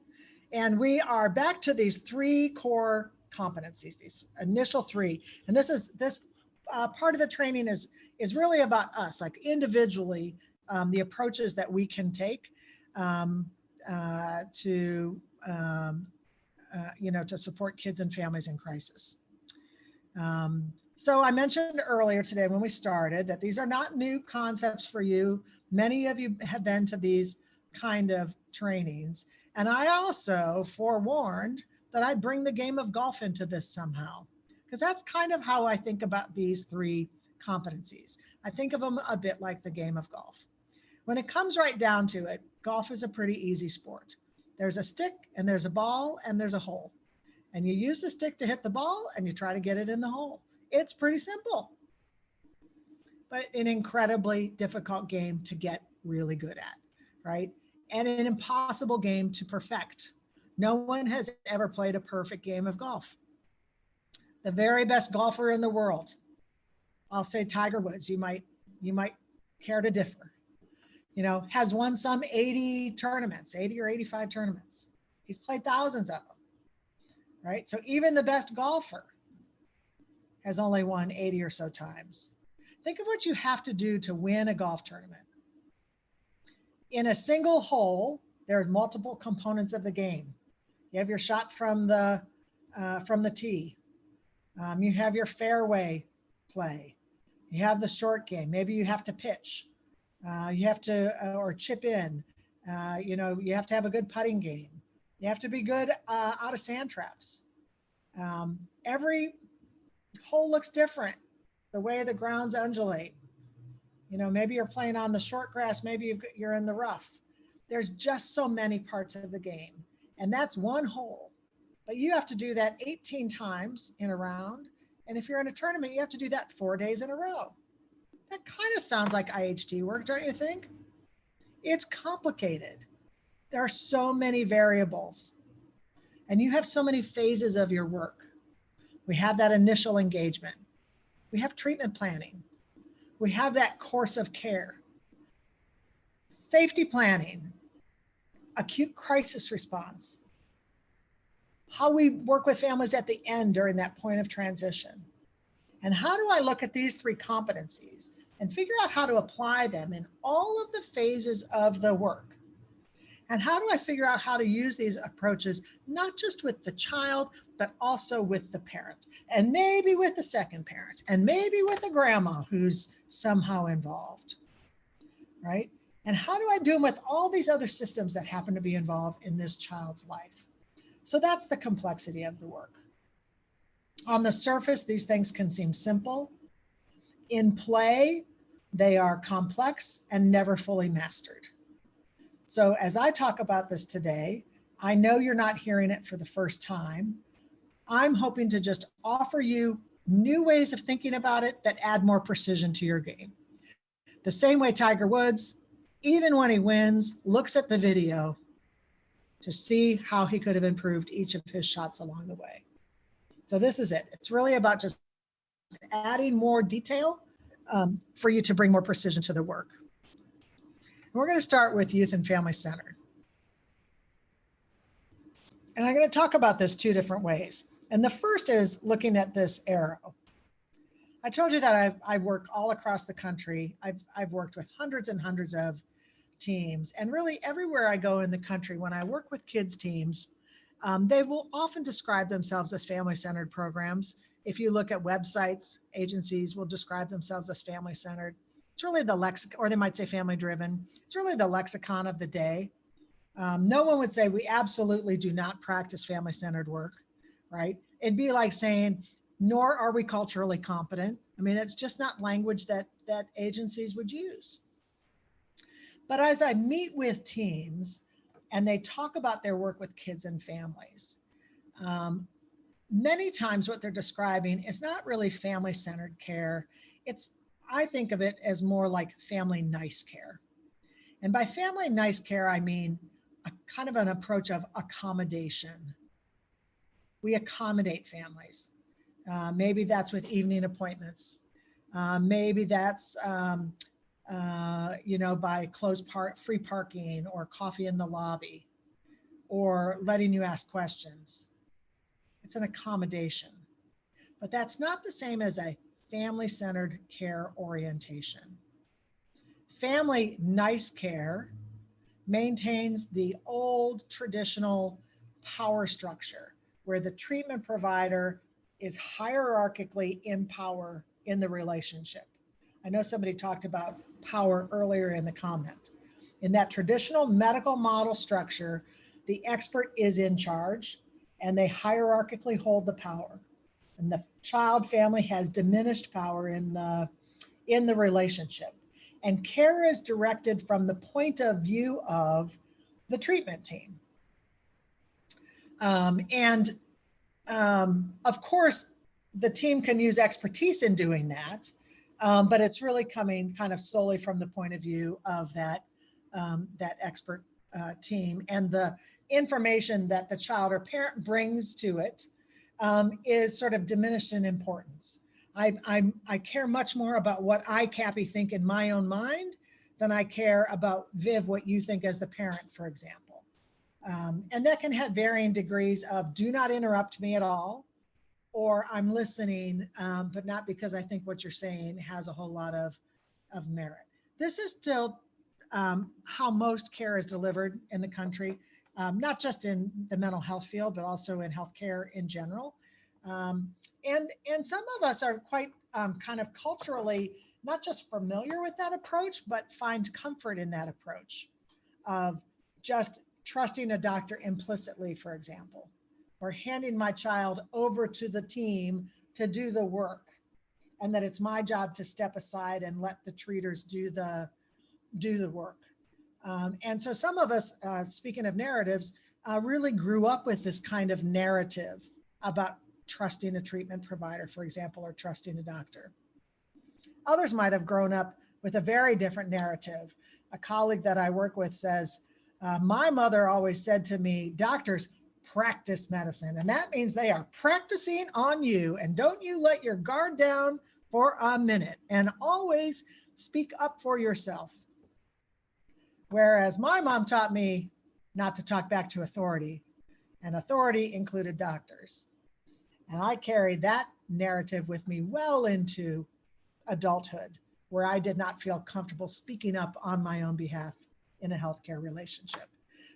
Speaker 13: and we are back to these 3 core competencies, these initial 3. And this part of the training is really about us, like individually, the approaches that we can take to support kids and families in crisis. So I mentioned earlier today when we started that these are not new concepts for you. Many of you have been to these kind of trainings. And I also forewarned that I'd bring the game of golf into this somehow, because that's kind of how I think about these 3 competencies. I think of them a bit like the game of golf. When it comes right down to it, golf is a pretty easy sport. There's a stick and there's a ball and there's a hole. And you use the stick to hit the ball and you try to get it in the hole. It's pretty simple, but an incredibly difficult game to get really good at, right? And an impossible game to perfect. No one has ever played a perfect game of golf. The very best golfer in the world, I'll say Tiger Woods, you might care to differ, has won some 80 tournaments, 80 or 85 tournaments. He's played thousands of them, right? So even the best golfer has only won 80 or so times. Think of what you have to do to win a golf tournament. In a single hole, there are multiple components of the game. You have your shot from the tee. You have your fairway play. You have the short game. Maybe you have to pitch. You have to, or chip in. You have to have a good putting game. You have to be good out of sand traps. Every hole looks different. The way the grounds undulate. Maybe you're playing on the short grass. Maybe you're in the rough. There's just so many parts of the game. And that's one hole. But you have to do that 18 times in a round. And if you're in a tournament, you have to do that 4 days in a row. That kind of sounds like IHT work, don't you think? It's complicated. There are so many variables. And you have so many phases of your work. We have that initial engagement. We have treatment planning. We have that course of care. Safety planning, acute crisis response, how we work with families at the end during that point of transition. And how do I look at these 3 competencies and figure out how to apply them in all of the phases of the work? And how do I figure out how to use these approaches, not just with the child, but also with the parent, and maybe with the second parent, and maybe with the grandma who's somehow involved, right? And how do I do them with all these other systems that happen to be involved in this child's life? So that's the complexity of the work. On the surface, these things can seem simple. In play, they are complex and never fully mastered. So as I talk about this today, I know you're not hearing it for the first time. I'm hoping to just offer you new ways of thinking about it that add more precision to your game. The same way Tiger Woods, even when he wins, looks at the video to see how he could have improved each of his shots along the way. So this is it. It's really about just adding more detail for you to bring more precision to the work. We're going to start with youth and family centered. And I'm going to talk about this two different ways. And the first is looking at this arrow. I told you that I work all across the country. I've worked with hundreds and hundreds of teams. And really everywhere I go in the country, when I work with kids teams, they will often describe themselves as family-centered programs. If you look at websites, agencies will describe themselves as family-centered. It's really the lexicon, or they might say family-driven. It's really the lexicon of the day. No one would say we absolutely do not practice family-centered work, right? It'd be like saying, nor are we culturally competent. I mean, it's just not language that agencies would use. But as I meet with teams and they talk about their work with kids and families, many times what they're describing is not really family-centered care. I think of it as more like family nice care. And by family nice care, I mean a kind of an approach of accommodation. We accommodate families. Maybe that's with evening appointments. Maybe that's by free parking or coffee in the lobby or letting you ask questions. It's an accommodation. But that's not the same as a family-centered care orientation. Family nice care maintains the old traditional power structure where the treatment provider is hierarchically in power in the relationship. I know somebody talked about power earlier in the comment. In that traditional medical model structure, the expert is in charge and they hierarchically hold the power. And the child family has diminished power in the relationship. And care is directed from the point of view of the treatment team. Of course, the team can use expertise in doing that, but it's really coming kind of solely from the point of view of that expert team, and the information that the child or parent brings to it is sort of diminished in importance. I care much more about what I, Cappy, think in my own mind than I care about, Viv, what you think as the parent, for example. And that can have varying degrees of do not interrupt me at all, or I'm listening, but not because I think what you're saying has a whole lot of merit. This is still how most care is delivered in the country, not just in the mental health field, but also in healthcare in general. And some of us are quite kind of culturally not just familiar with that approach, but find comfort in that approach of just trusting a doctor implicitly, for example, or handing my child over to the team to do the work, and that it's my job to step aside and let the treaters do the work. And so some of us, speaking of narratives, really grew up with this kind of narrative about trusting a treatment provider, for example, or trusting a doctor. Others might have grown up with a very different narrative. A colleague that I work with says, my mother always said to me, doctors practice medicine, and that means they are practicing on you, and don't you let your guard down for a minute, and always speak up for yourself. Whereas my mom taught me not to talk back to authority, and authority included doctors. And I carried that narrative with me well into adulthood, where I did not feel comfortable speaking up on my own behalf in a healthcare relationship.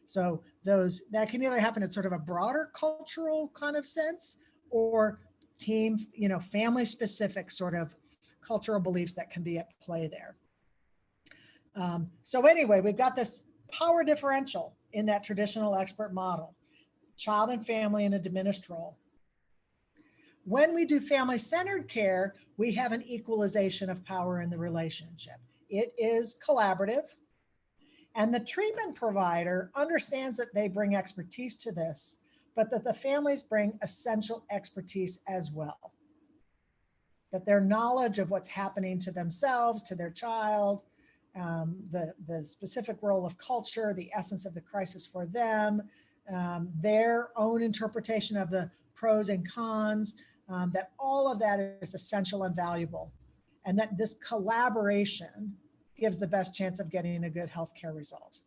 Speaker 13: So that can either happen in sort of a broader cultural kind of sense, or team, family specific sort of cultural beliefs that can be at play there. So anyway, we've got this power differential in that traditional expert model, child and family in a diminished role. When we do family-centered care, we have an equalization of power in the relationship. It is collaborative, and the treatment provider understands that they bring expertise to this, but that the families bring essential expertise as well. that their knowledge of what's happening to themselves, to their child, the specific role of culture, the essence of the crisis for them, their own interpretation of the pros and cons, that all of that is essential and valuable. And that this collaboration gives the best chance of getting a good healthcare result.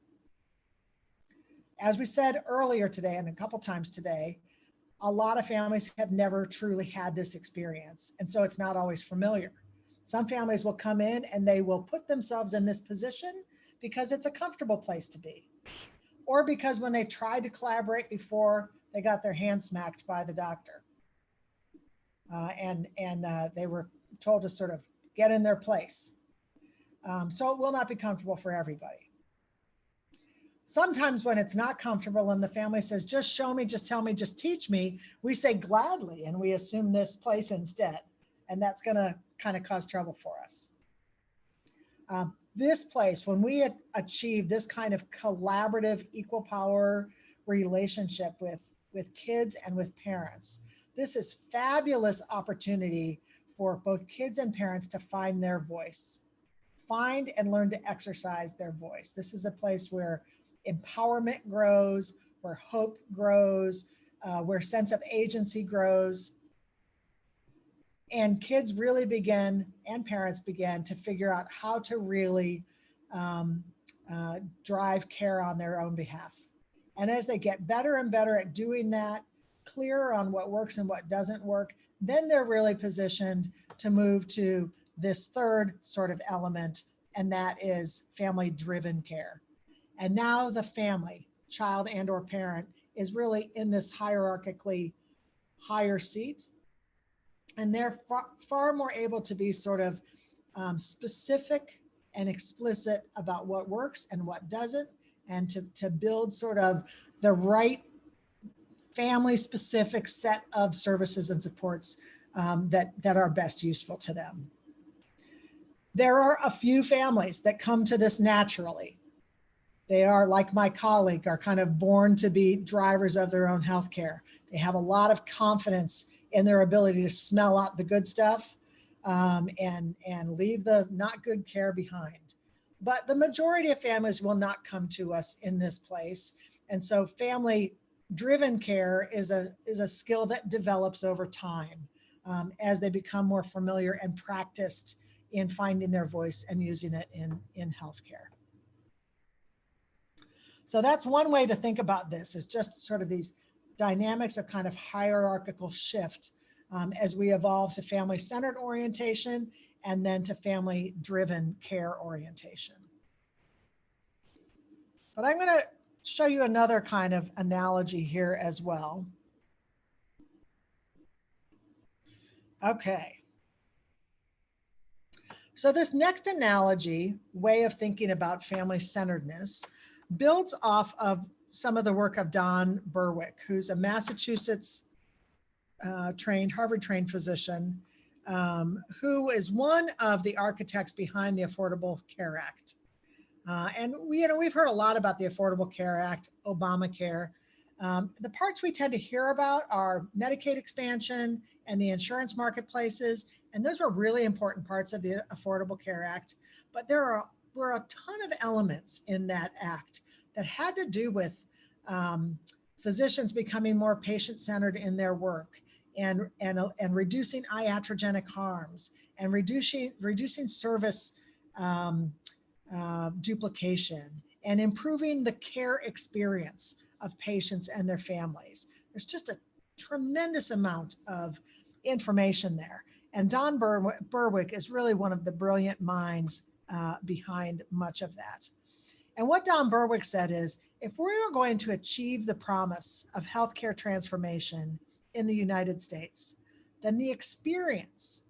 Speaker 13: As we said earlier today, and a couple times today, a lot of families have never truly had this experience. And so it's not always familiar. Some families will come in and they will put themselves in this position because it's a comfortable place to be, or because when they tried to collaborate before, they got their hand smacked by the doctor. And they were told to sort of get in their place. So it will not be comfortable for everybody. Sometimes when it's not comfortable and the family says, just show me, just tell me, just teach me, we say gladly, and we assume this place instead. And that's gonna kind of cause trouble for us. This place, when we achieve this kind of collaborative, equal power relationship with kids and with parents, this is fabulous opportunity for both kids and parents to find their voice, find and learn to exercise their voice. This is a place where empowerment grows, where hope grows, where sense of agency grows. And kids really begin, and parents begin, to figure out how to really drive care on their own behalf. And as they get better and better at doing that, clearer on what works and what doesn't work, then they're really positioned to move to this third sort of element, and that is family-driven care. And now the family, child and or parent, is really in this hierarchically higher seat. And they're far more able to be sort of specific and explicit about what works and what doesn't, and to build sort of the right family-specific set of services and supports that are best useful to them. There are a few families that come to this naturally. They are, like my colleague, are kind of born to be drivers of their own healthcare. They have a lot of confidence in their ability to smell out the good stuff and leave the not good care behind. But the majority of families will not come to us in this place. And so family-driven care is a skill that develops over time as they become more familiar and practiced in finding their voice and using it in healthcare. So that's one way to think about this, is just sort of these dynamics of kind of hierarchical shift as we evolve to family-centered orientation and then to family-driven care orientation. But I'm going to show you another kind of analogy here as well. Okay. So this next analogy, way of thinking about family-centeredness, builds off of some of the work of Don Berwick, who's a Massachusetts trained, Harvard-trained physician, who is one of the architects behind the Affordable Care Act. And we've heard a lot about the Affordable Care Act, Obamacare. The parts we tend to hear about are Medicaid expansion and the insurance marketplaces, and those were really important parts of the Affordable Care Act. But there were a ton of elements in that act that had to do with physicians becoming more patient-centered in their work, and reducing iatrogenic harms, and reducing service duplication, and improving the care experience of patients and their families. There's just a tremendous amount of information there. And Don Berwick is really one of the brilliant minds behind much of that. And what Don Berwick said is, if we're going to achieve the promise of healthcare transformation in the United States, then the experience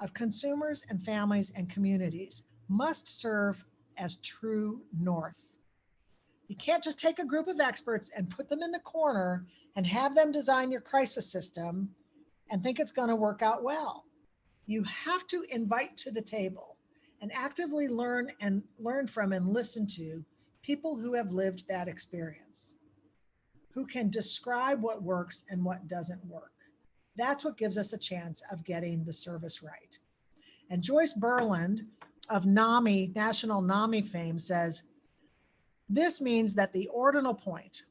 Speaker 13: of consumers and families and communities must serve as true north. You can't just take a group of experts and put them in the corner and have them design your crisis system and think it's going to work out well. You have to invite to the table and actively learn from and listen to people who have lived that experience, who can describe what works and what doesn't work. That's what gives us a chance of getting the service right. And Joyce Berland of NAMI, National NAMI fame, says, this means that the ordinal point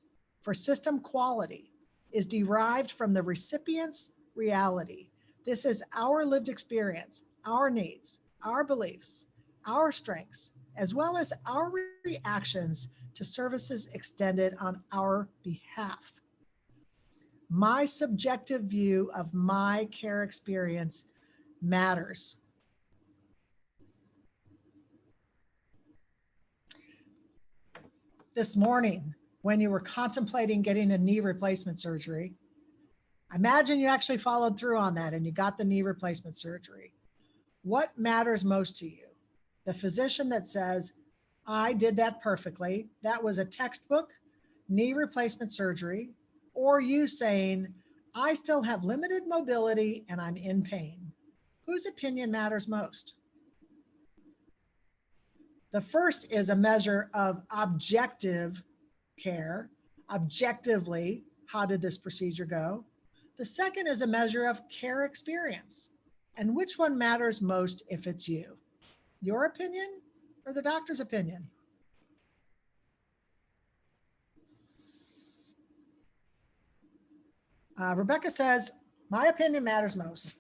Speaker 13: for system quality is derived from the recipient's reality. This is our lived experience, our needs, our beliefs, our strengths, as well as our reactions to services extended on our behalf. My subjective view of my care experience matters. This morning, when you were contemplating getting a knee replacement surgery, imagine you actually followed through on that and you got the knee replacement surgery. What matters most to you? The physician that says, I did that perfectly, that was a textbook knee replacement surgery, or you saying, I still have limited mobility and I'm in pain? Whose opinion matters most? The first is a measure of objective care. Objectively, how did this procedure go? The second is a measure of care experience. And which one matters most if it's you? Your opinion or the doctor's opinion? Rebecca says, my opinion matters most.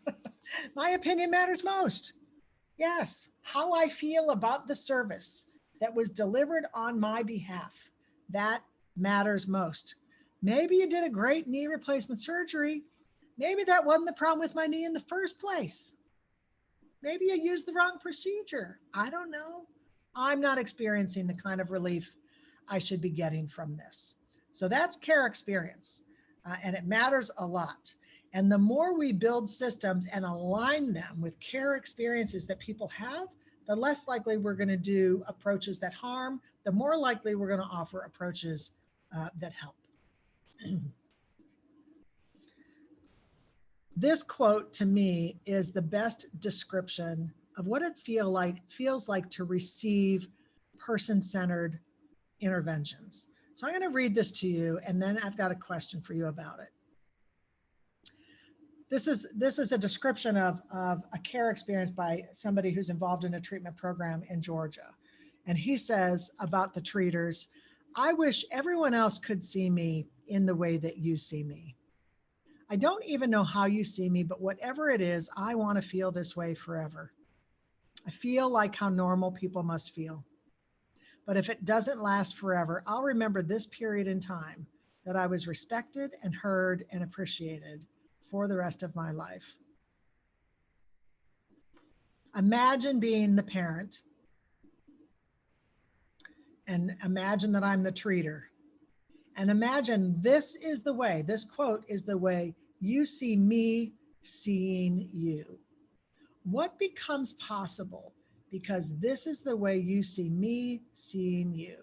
Speaker 13: My opinion matters most. Yes, how I feel about the service that was delivered on my behalf, that matters most. Maybe you did a great knee replacement surgery. Maybe that wasn't the problem with my knee in the first place. Maybe you used the wrong procedure. I don't know. I'm not experiencing the kind of relief I should be getting from this. So that's care experience, and it matters a lot. And the more we build systems and align them with care experiences that people have, the less likely we're going to do approaches that harm, the more likely we're going to offer approaches that help. This quote to me is the best description of what it feels like to receive person-centered interventions. So I'm going to read this to you, and then I've got a question for you about it. This is a description of a care experience by somebody who's involved in a treatment program in Georgia. And he says about the treaters, I wish everyone else could see me in the way that you see me. I don't even know how you see me, but whatever it is, I want to feel this way forever. I feel like how normal people must feel. But if it doesn't last forever, I'll remember this period in time that I was respected and heard and appreciated for the rest of my life. Imagine being the parent, and imagine that I'm the treater. And imagine this is the way, this quote is the way you see me seeing you. What becomes possible because this is the way you see me seeing you?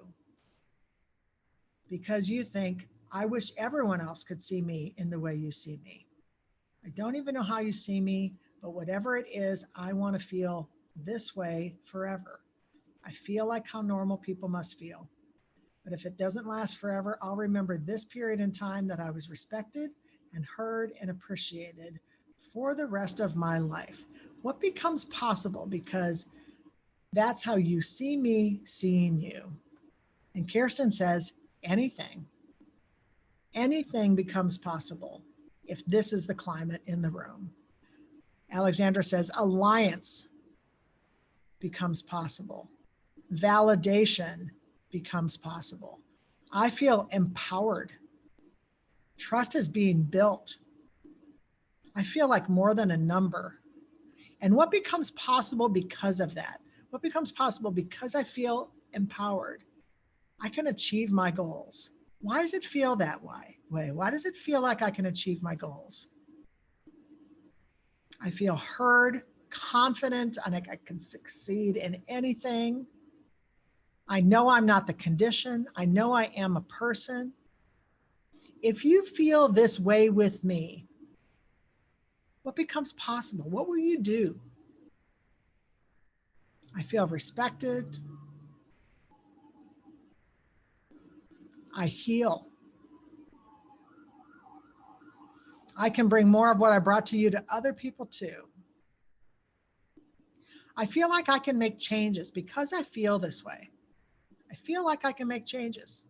Speaker 13: Because you think, I wish everyone else could see me in the way you see me. I don't even know how you see me, but whatever it is, I want to feel this way forever. I feel like how normal people must feel. But if it doesn't last forever, I'll remember this period in time that I was respected and heard and appreciated for the rest of my life. What becomes possible because that's how you see me seeing you. And Kirsten says, anything becomes possible if this is the climate in the room. Alexandra says, alliance becomes possible. Validation becomes possible. I feel empowered. Trust is being built. I feel like more than a number. And what becomes possible because of that? What becomes possible because I feel empowered? I can achieve my goals. Why does it feel that way? Why does it feel like I can achieve my goals? I feel heard, confident, and I can succeed in anything. I know I'm not the condition. I know I am a person. If you feel this way with me, what becomes possible? What will you do? I feel respected. I heal. I can bring more of what I brought to you to other people too. I feel like I can make changes because I feel this way. I feel like I can make changes.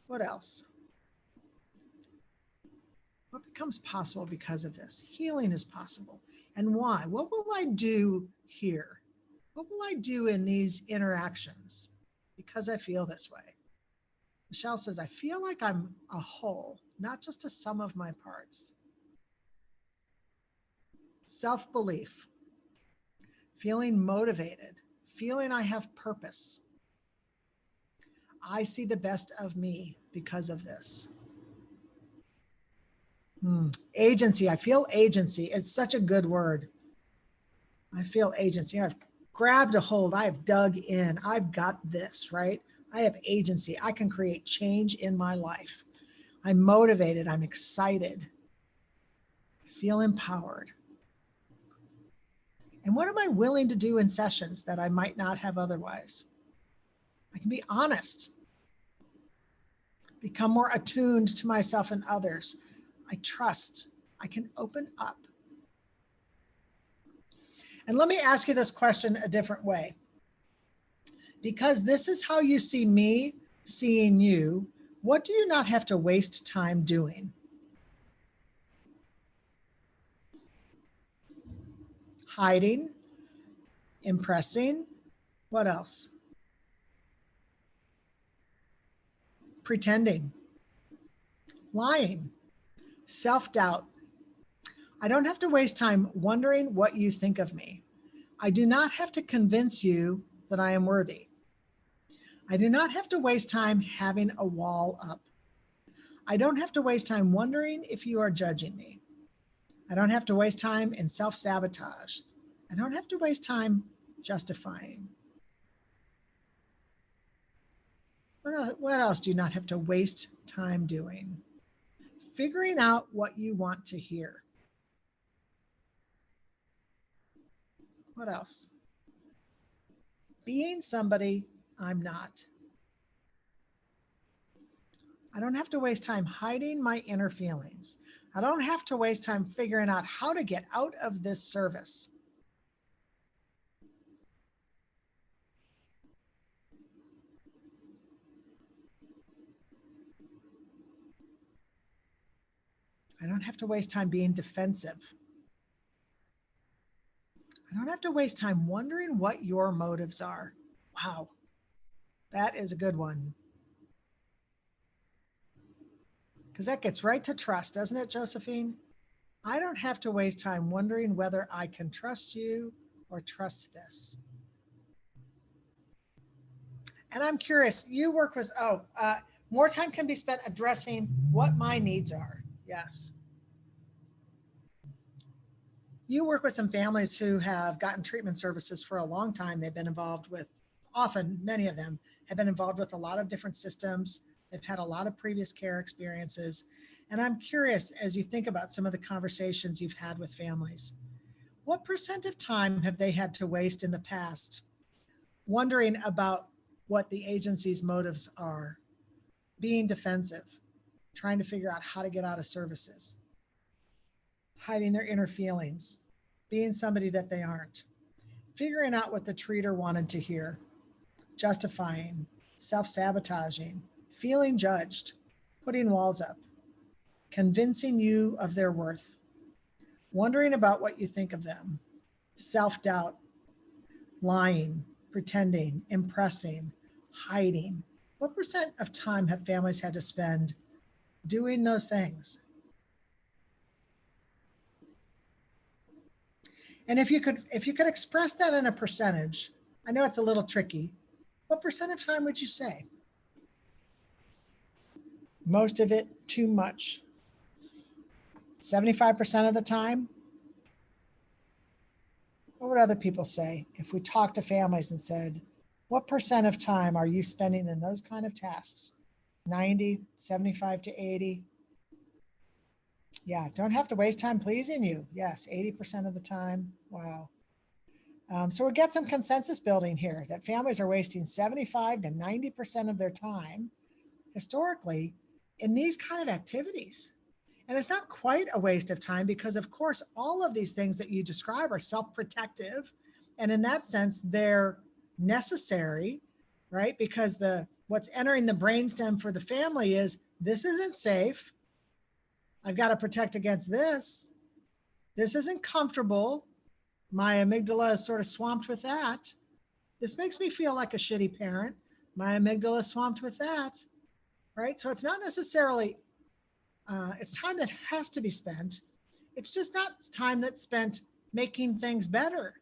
Speaker 13: What else? What becomes possible because of this? Healing is possible. And why? What will I do here? What will I do in these interactions because I feel this way? Michelle says, I feel like I'm a whole, not just a sum of my parts. Self-belief, feeling motivated, feeling I have purpose. I see the best of me because of this. Agency, I feel agency. It's such a good word. I feel agency. I've grabbed a hold. I have dug in. I've got this, right? I have agency. I can create change in my life. I'm motivated. I'm excited. I feel empowered. And what am I willing to do in sessions that I might not have otherwise? I can be honest, become more attuned to myself and others. I trust. I can open up. And let me ask you this question a different way. Because this is how you see me seeing you, what do you not have to waste time doing? Hiding, impressing, what else? Pretending, lying, self-doubt. I don't have to waste time wondering what you think of me. I do not have to convince you that I am worthy. I do not have to waste time having a wall up. I don't have to waste time wondering if you are judging me. I don't have to waste time in self-sabotage. I don't have to waste time justifying. What else do you not have to waste time doing? Figuring out what you want to hear. What else? Being somebody I'm not. I don't have to waste time hiding my inner feelings. I don't have to waste time figuring out how to get out of this service. I don't have to waste time being defensive. I don't have to waste time wondering what your motives are. Wow, that is a good one. Because that gets right to trust, doesn't it, Josephine? I don't have to waste time wondering whether I can trust you or trust this. And I'm curious, you work with, more time can be spent addressing what my needs are. Yes. You work with some families who have gotten treatment services for a long time. They've been involved with, often many of them have been involved with a lot of different systems. They've had a lot of previous care experiences. And I'm curious, as you think about some of the conversations you've had with families, what % of time have they had to waste in the past wondering about what the agency's motives are, being defensive, trying to figure out how to get out of services, hiding their inner feelings, being somebody that they aren't, figuring out what the treater wanted to hear, justifying, self-sabotaging, feeling judged, putting walls up, convincing you of their worth, wondering about what you think of them, self-doubt, lying, pretending, impressing, hiding. What % of time have families had to spend doing those things? And if you could express that in a percentage, I know it's a little tricky, what % of time would you say? Most of it, too much. 75% of the time? What would other people say if we talked to families and said, what % of time are you spending in those kind of tasks? 90, 75 to 80? Yeah, don't have to waste time pleasing you. Yes, 80% of the time. Wow. So we get some consensus building here that families are wasting 75 to 90% of their time historically in these kind of activities. And it's not quite a waste of time because, of course, all of these things that you describe are self-protective. And in that sense, they're necessary, right? Because what's entering the brainstem for the family is, this isn't safe. I've got to protect against this. This isn't comfortable. My amygdala is sort of swamped with that. This makes me feel like a shitty parent. My amygdala is swamped with that, right? So it's not necessarily, it's time that has to be spent. It's just not time that's spent making things better.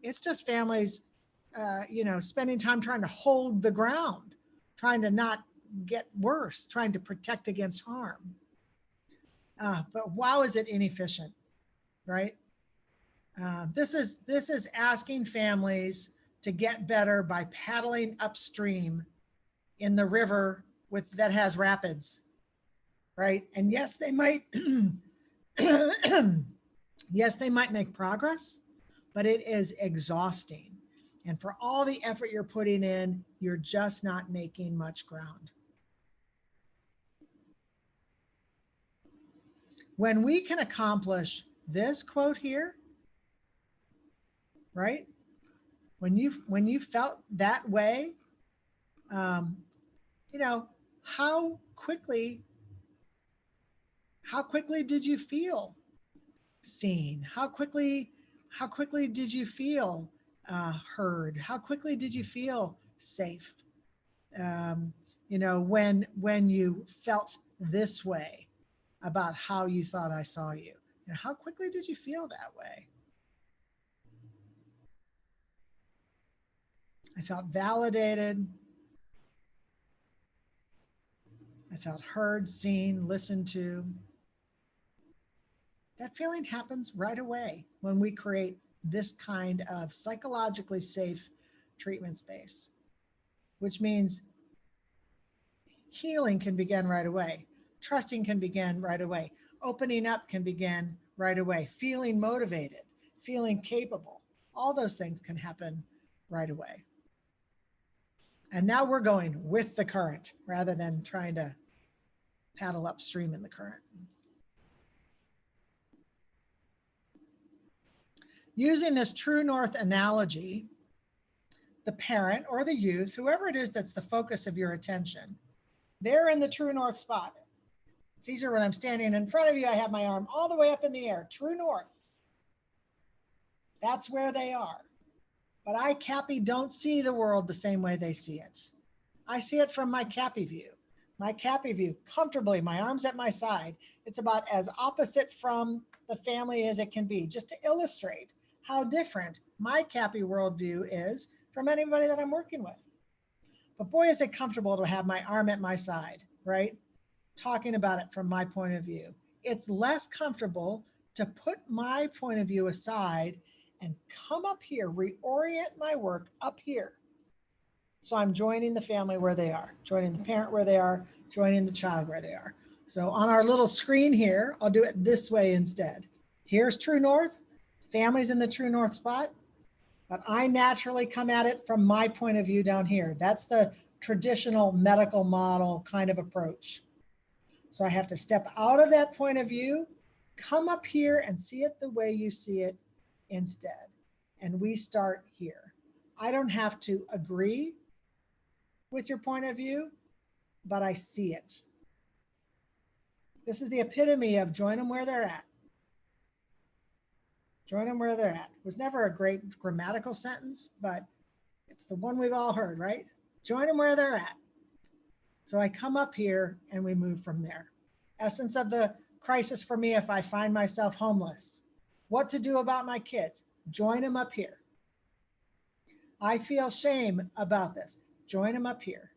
Speaker 13: It's just families, spending time trying to hold the ground, trying to not get worse, trying to protect against harm. But wow, is it inefficient, right? This is asking families to get better by paddling upstream in the river that has rapids, right? And yes, they might, yes, they might make progress, but it is exhausting. And for all the effort you're putting in, you're just not making much ground. When we can accomplish this quote here, right? When you felt that way, how quickly did you feel seen? How quickly did you feel heard? How quickly did you feel safe? When you felt this way about how you thought I saw you, how quickly did you feel that way? I felt validated. I felt heard, seen, listened to. That feeling happens right away when we create this kind of psychologically safe treatment space, which means healing can begin right away. Trusting can begin right away. Opening up can begin right away. Feeling motivated, feeling capable. All those things can happen right away. And now we're going with the current rather than trying to paddle upstream in the current. Using this true north analogy, the parent or the youth, whoever it is that's the focus of your attention, they're in the true north spot. It's easier when I'm standing in front of you, I have my arm all the way up in the air, true north. That's where they are. But I, Cappy, don't see the world the same way they see it. I see it from my Cappy view. My Cappy view, comfortably, my arms at my side. It's about as opposite from the family as it can be, just to illustrate how different my Cappy worldview is from anybody that I'm working with. But boy, is it comfortable to have my arm at my side, right? Talking about it from my point of view. It's less comfortable to put my point of view aside and come up here, reorient my work up here. So I'm joining the family where they are, joining the parent where they are, joining the child where they are. So on our little screen here, I'll do it this way instead. Here's true north, family's in the true north spot, but I naturally come at it from my point of view down here. That's the traditional medical model kind of approach. So I have to step out of that point of view, come up here and see it the way you see it instead. And we start here. I don't have to agree with your point of view, but I see it. This is the epitome of join them where they're at. Join them where they're at. It was never a great grammatical sentence, but it's the one we've all heard, right? Join them where they're at. So I come up here and we move from there. Essence of the crisis for me, if I find myself homeless, what to do about my kids, join them up here. I feel shame about this, join them up here,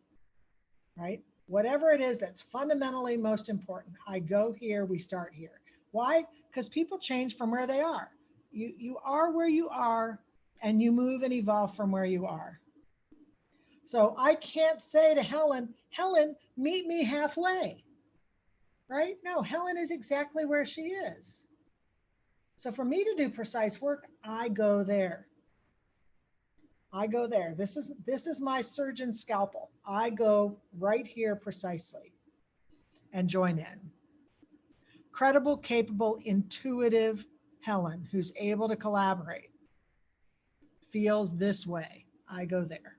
Speaker 13: right? Whatever it is that's fundamentally most important, I go here, we start here. Why? Because people change from where they are. You are where you are and you move and evolve from where you are. So I can't say to Helen, Helen, meet me halfway, right? No, Helen is exactly where she is. So for me to do precise work, I go there. I go there. This is my surgeon scalpel. I go right here precisely and join in. Credible, capable, intuitive Helen, who's able to collaborate, feels this way. I go there.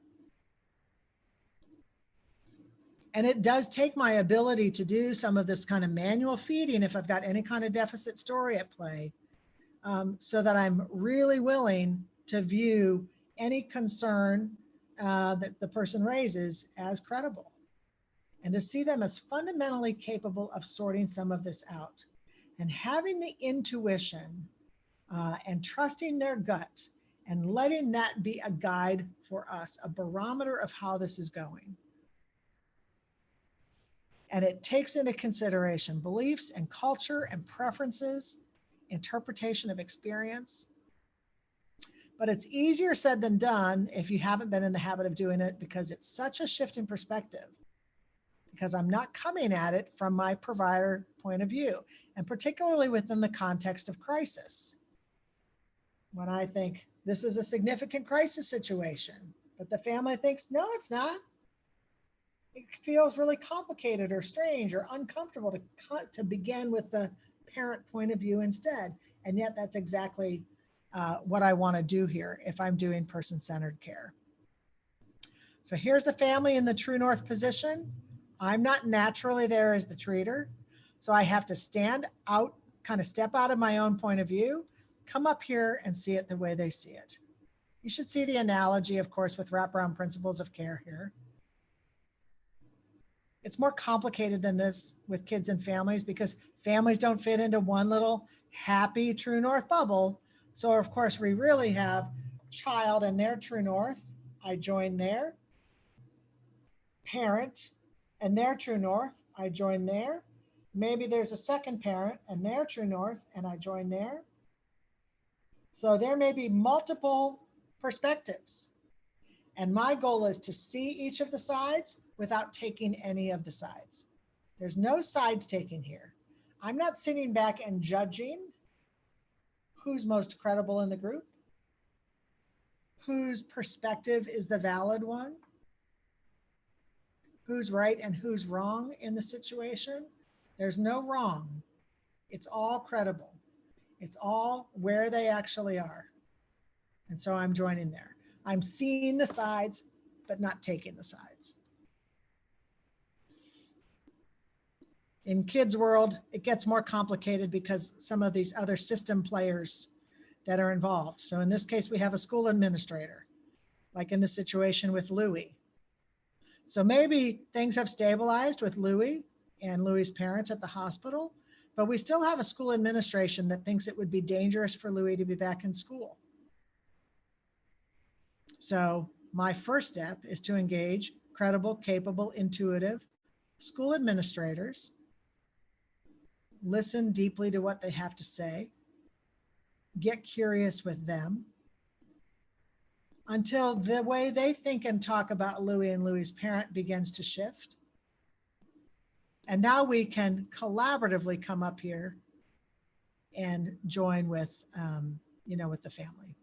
Speaker 13: And it does take my ability to do some of this kind of manual feeding if I've got any kind of deficit story at play, so that I'm really willing to view any concern that the person raises as credible, and to see them as fundamentally capable of sorting some of this out. And having the intuition and trusting their gut and letting that be a guide for us, a barometer of how this is going. And it takes into consideration beliefs and culture and preferences, interpretation of experience. But it's easier said than done if you haven't been in the habit of doing it, because it's such a shift in perspective. Because I'm not coming at it from my provider point of view, and particularly within the context of crisis. When I think this is a significant crisis situation, but the family thinks, no, it's not. It feels really complicated or strange or uncomfortable to begin with the parent point of view instead. And yet that's exactly what I want to do here if I'm doing person-centered care. So here's the family in the true north position. I'm not naturally there as the treater, so I have to stand out, kind of step out of my own point of view, come up here and see it the way they see it. You should see the analogy, of course, with wraparound principles of care here. It's more complicated than this with kids and families, because families don't fit into one little happy true north bubble. So of course we really have child and their true north. I join there. Parent and their true north. I join there. Maybe there's a second parent and their true north, and I join there. So there may be multiple perspectives. And my goal is to see each of the sides without taking any of the sides. There's no sides taken here. I'm not sitting back and judging who's most credible in the group, whose perspective is the valid one, who's right and who's wrong in the situation. There's no wrong. It's all credible. It's all where they actually are. And so I'm joining there. I'm seeing the sides, but not taking the sides. In kids' world, it gets more complicated because some of these other system players that are involved. So in this case, we have a school administrator, like in the situation with Louis. So maybe things have stabilized with Louis and Louis's parents at the hospital, but we still have a school administration that thinks it would be dangerous for Louis to be back in school. So my first step is to engage credible, capable, intuitive school administrators, listen deeply to what they have to say, get curious with them until the way they think and talk about Louis and Louis's parent begins to shift. And now we can collaboratively come up here and join with, with the family.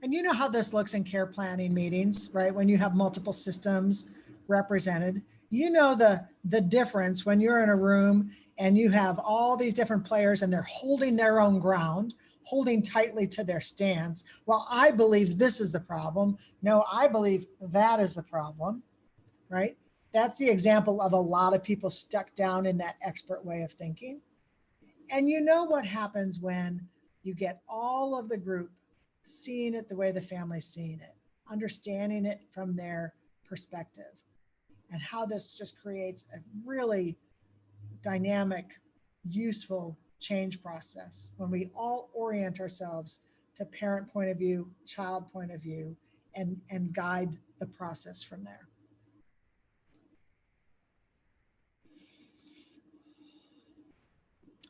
Speaker 13: And you know how this looks in care planning meetings, right? When you have multiple systems represented, you know the difference when you're in a room and you have all these different players and they're holding their own ground, holding tightly to their stance. Well, I believe this is the problem. No, I believe that is the problem, right? That's the example of a lot of people stuck down in that expert way of thinking. And you know what happens when you get all of the group seeing it the way the family's seeing it, understanding it from their perspective, and how this just creates a really dynamic, useful change process when we all orient ourselves to parent point of view, child point of view, and guide the process from there.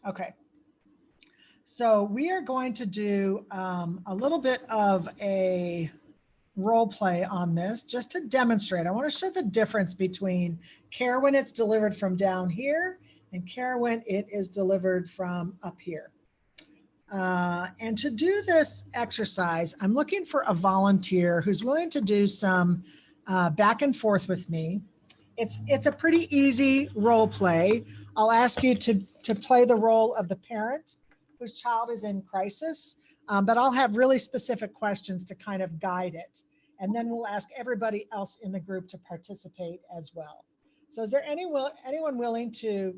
Speaker 13: Okay. So we are going to do a little bit of a role play on this just to demonstrate. I want to show the difference between care when it's delivered from down here and care when it is delivered from up here. And to do this exercise, I'm looking for a volunteer who's willing to do some back and forth with me. It's a pretty easy role play. I'll ask you to play the role of the parent whose child is in crisis, but I'll have really specific questions to kind of guide it. And then we'll ask everybody else in the group to participate as well. So is there anyone willing to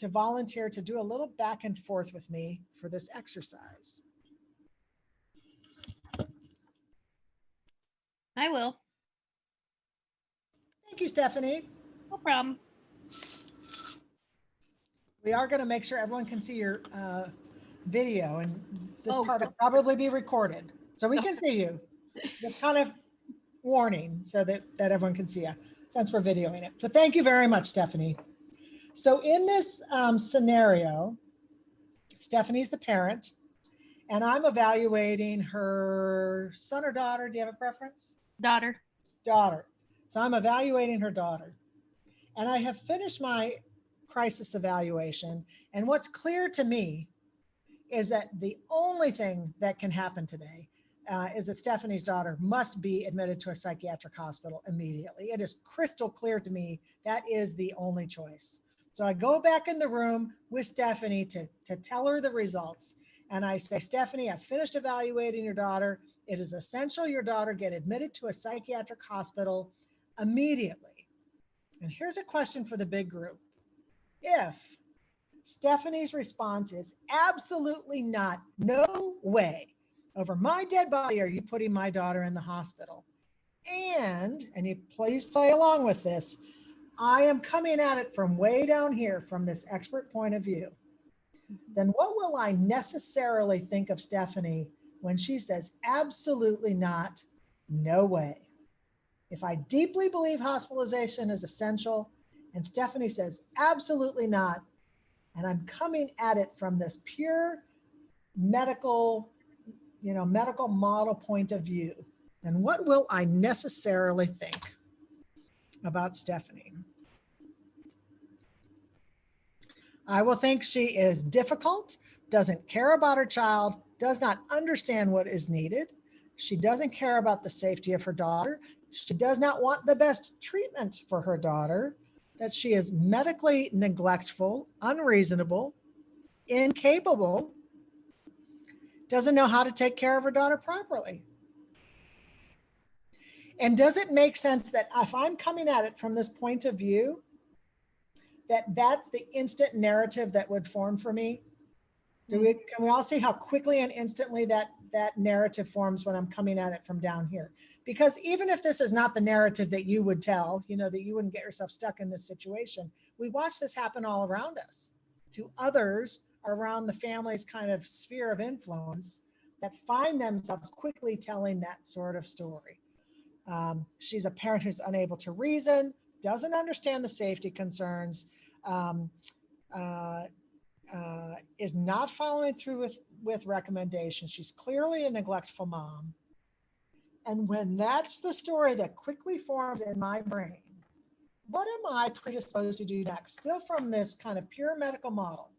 Speaker 13: volunteer to do a little back and forth with me for this exercise?
Speaker 14: I will.
Speaker 13: Thank you, Stephanie.
Speaker 14: No problem.
Speaker 13: We are going to make sure everyone can see your video, and this
Speaker 14: Oh.
Speaker 13: part will probably be recorded so we can see you. Just kind of warning so that everyone can see you since we're videoing it. But thank you very much, Stephanie. So in this scenario, Stephanie's the parent, and I'm evaluating her son or daughter. Do you have a preference?
Speaker 14: Daughter.
Speaker 13: Daughter. So I'm evaluating her daughter. And I have finished my crisis evaluation. And what's clear to me is that the only thing that can happen today is that Stephanie's daughter must be admitted to a psychiatric hospital immediately. It is crystal clear to me that is the only choice. So I go back in the room with Stephanie to tell her the results. And I say, Stephanie, I've finished evaluating your daughter. It is essential your daughter get admitted to a psychiatric hospital immediately. And here's a question for the big group. If Stephanie's response is absolutely not, no way, over my dead body are you putting my daughter in the hospital. And you please play along with this, I am coming at it from way down here from this expert point of view. Then what will I necessarily think of Stephanie when she says absolutely not, no way? If I deeply believe hospitalization is essential and Stephanie says absolutely not, and I'm coming at it from this pure medical model point of view, then what will I necessarily think about Stephanie? I will think she is difficult, doesn't care about her child, does not understand what is needed. She doesn't care about the safety of her daughter. She does not want the best treatment for her daughter, that she is medically neglectful, unreasonable, incapable, doesn't know how to take care of her daughter properly. And does it make sense that if I'm coming at it from this point of view, that's the instant narrative that would form for me? Can we all see how quickly and instantly that narrative forms when I'm coming at it from down here? Because even if this is not the narrative that you would tell, that you wouldn't get yourself stuck in this situation, we watch this happen all around us to others around the family's kind of sphere of influence that find themselves quickly telling that sort of story. She's a parent who's unable to reason, doesn't understand the safety concerns, is not following through with recommendations. She's clearly a neglectful mom. And when that's the story that quickly forms in my brain, what am I predisposed to do next? Still from this kind of pure medical model,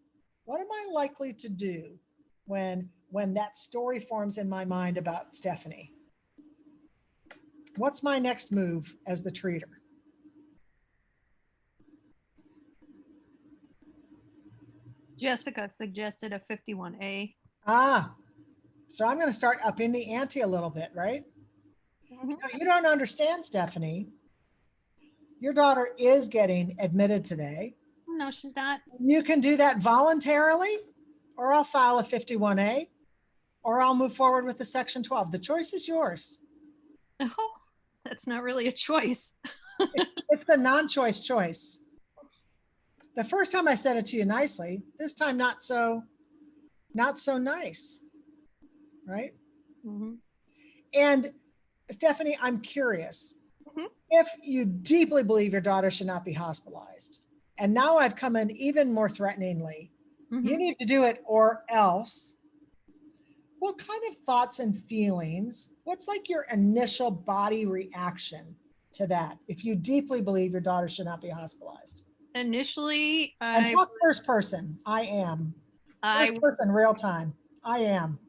Speaker 13: what am I likely to do when that story forms in my mind about Stephanie? What's my next move as the treater?
Speaker 14: Jessica suggested a 51A.
Speaker 13: So I'm going to start upping the ante a little bit, right? No, you don't understand, Stephanie. Your daughter is getting admitted today.
Speaker 14: No, she's not.
Speaker 13: You can do that voluntarily, or I'll file a 51A, or I'll move forward with the Section 12. The choice is yours.
Speaker 14: Oh, that's not really a choice.
Speaker 13: It's the non-choice choice. The first time I said it to you nicely, this time not so nice, right?
Speaker 14: Mm-hmm.
Speaker 13: And Stephanie, I'm curious, if you deeply believe your daughter should not be hospitalized, and now I've come in even more threateningly, you need to do it or else, what kind of thoughts and feelings, what's like your initial body reaction to that if you deeply believe your daughter should not be hospitalized?
Speaker 14: Initially,
Speaker 13: And talk first person. First person, real time. I am.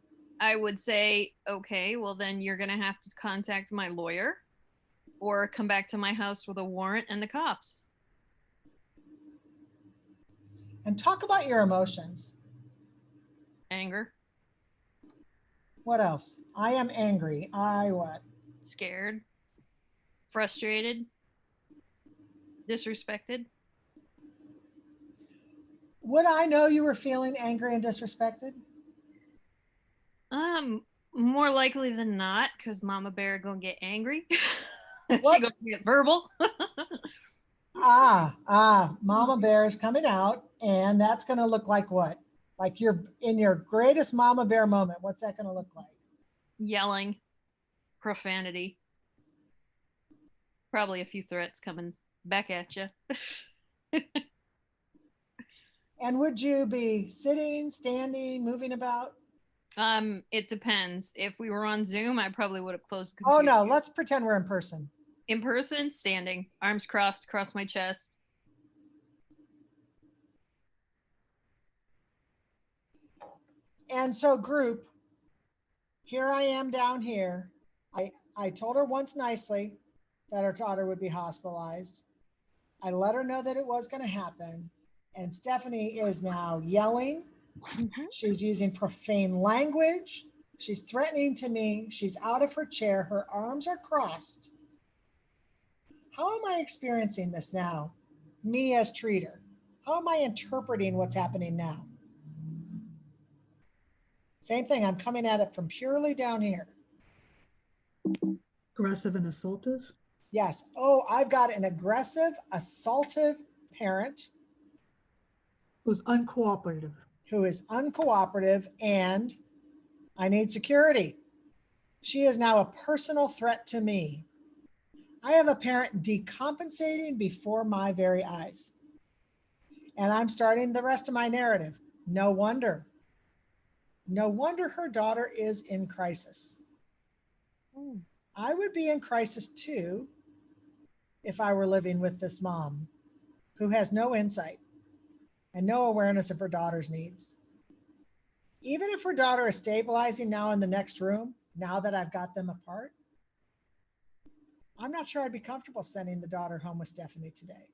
Speaker 14: I would say, okay, well then you're gonna have to contact my lawyer or come back to my house with a warrant and the cops.
Speaker 13: And talk about your emotions.
Speaker 14: Anger,
Speaker 13: What else? I am angry. I what?
Speaker 14: scared, frustrated, disrespected.
Speaker 13: Would I know you were feeling angry and disrespected?
Speaker 14: More likely than not, because Mama Bear gonna get angry. She
Speaker 13: What?
Speaker 14: gonna get verbal.
Speaker 13: Mama Bear is coming out, and that's going to look like what? Like you're in your greatest Mama Bear moment. What's that going to look like?
Speaker 14: Yelling, profanity, probably a few threats coming back at you.
Speaker 13: And would you be sitting, standing, moving about?
Speaker 14: It depends. If we were on Zoom, I probably would have closed the
Speaker 13: Oh
Speaker 14: computer.
Speaker 13: no, let's pretend we're in person.
Speaker 14: In person, standing, arms crossed across my chest.
Speaker 13: And so group, here I am down here. I told her once nicely that her daughter would be hospitalized. I let her know that it was going to happen. And Stephanie is now yelling. She's using profane language. She's threatening to me. She's out of her chair. Her arms are crossed. How am I experiencing this now? Me as treater. How am I interpreting what's happening now? Same thing. I'm coming at it from purely down here.
Speaker 7: Aggressive and assaultive?
Speaker 13: Yes. Oh, I've got an aggressive, assaultive parent.
Speaker 7: Who's uncooperative.
Speaker 13: Who is uncooperative, and I need security. She is now a personal threat to me. I have a parent decompensating before my very eyes. And I'm starting the rest of my narrative. No wonder. No wonder her daughter is in crisis. I would be in crisis too if I were living with this mom who has no insight and no awareness of her daughter's needs. Even if her daughter is stabilizing now in the next room, now that I've got them apart, I'm not sure I'd be comfortable sending the daughter home with Stephanie today.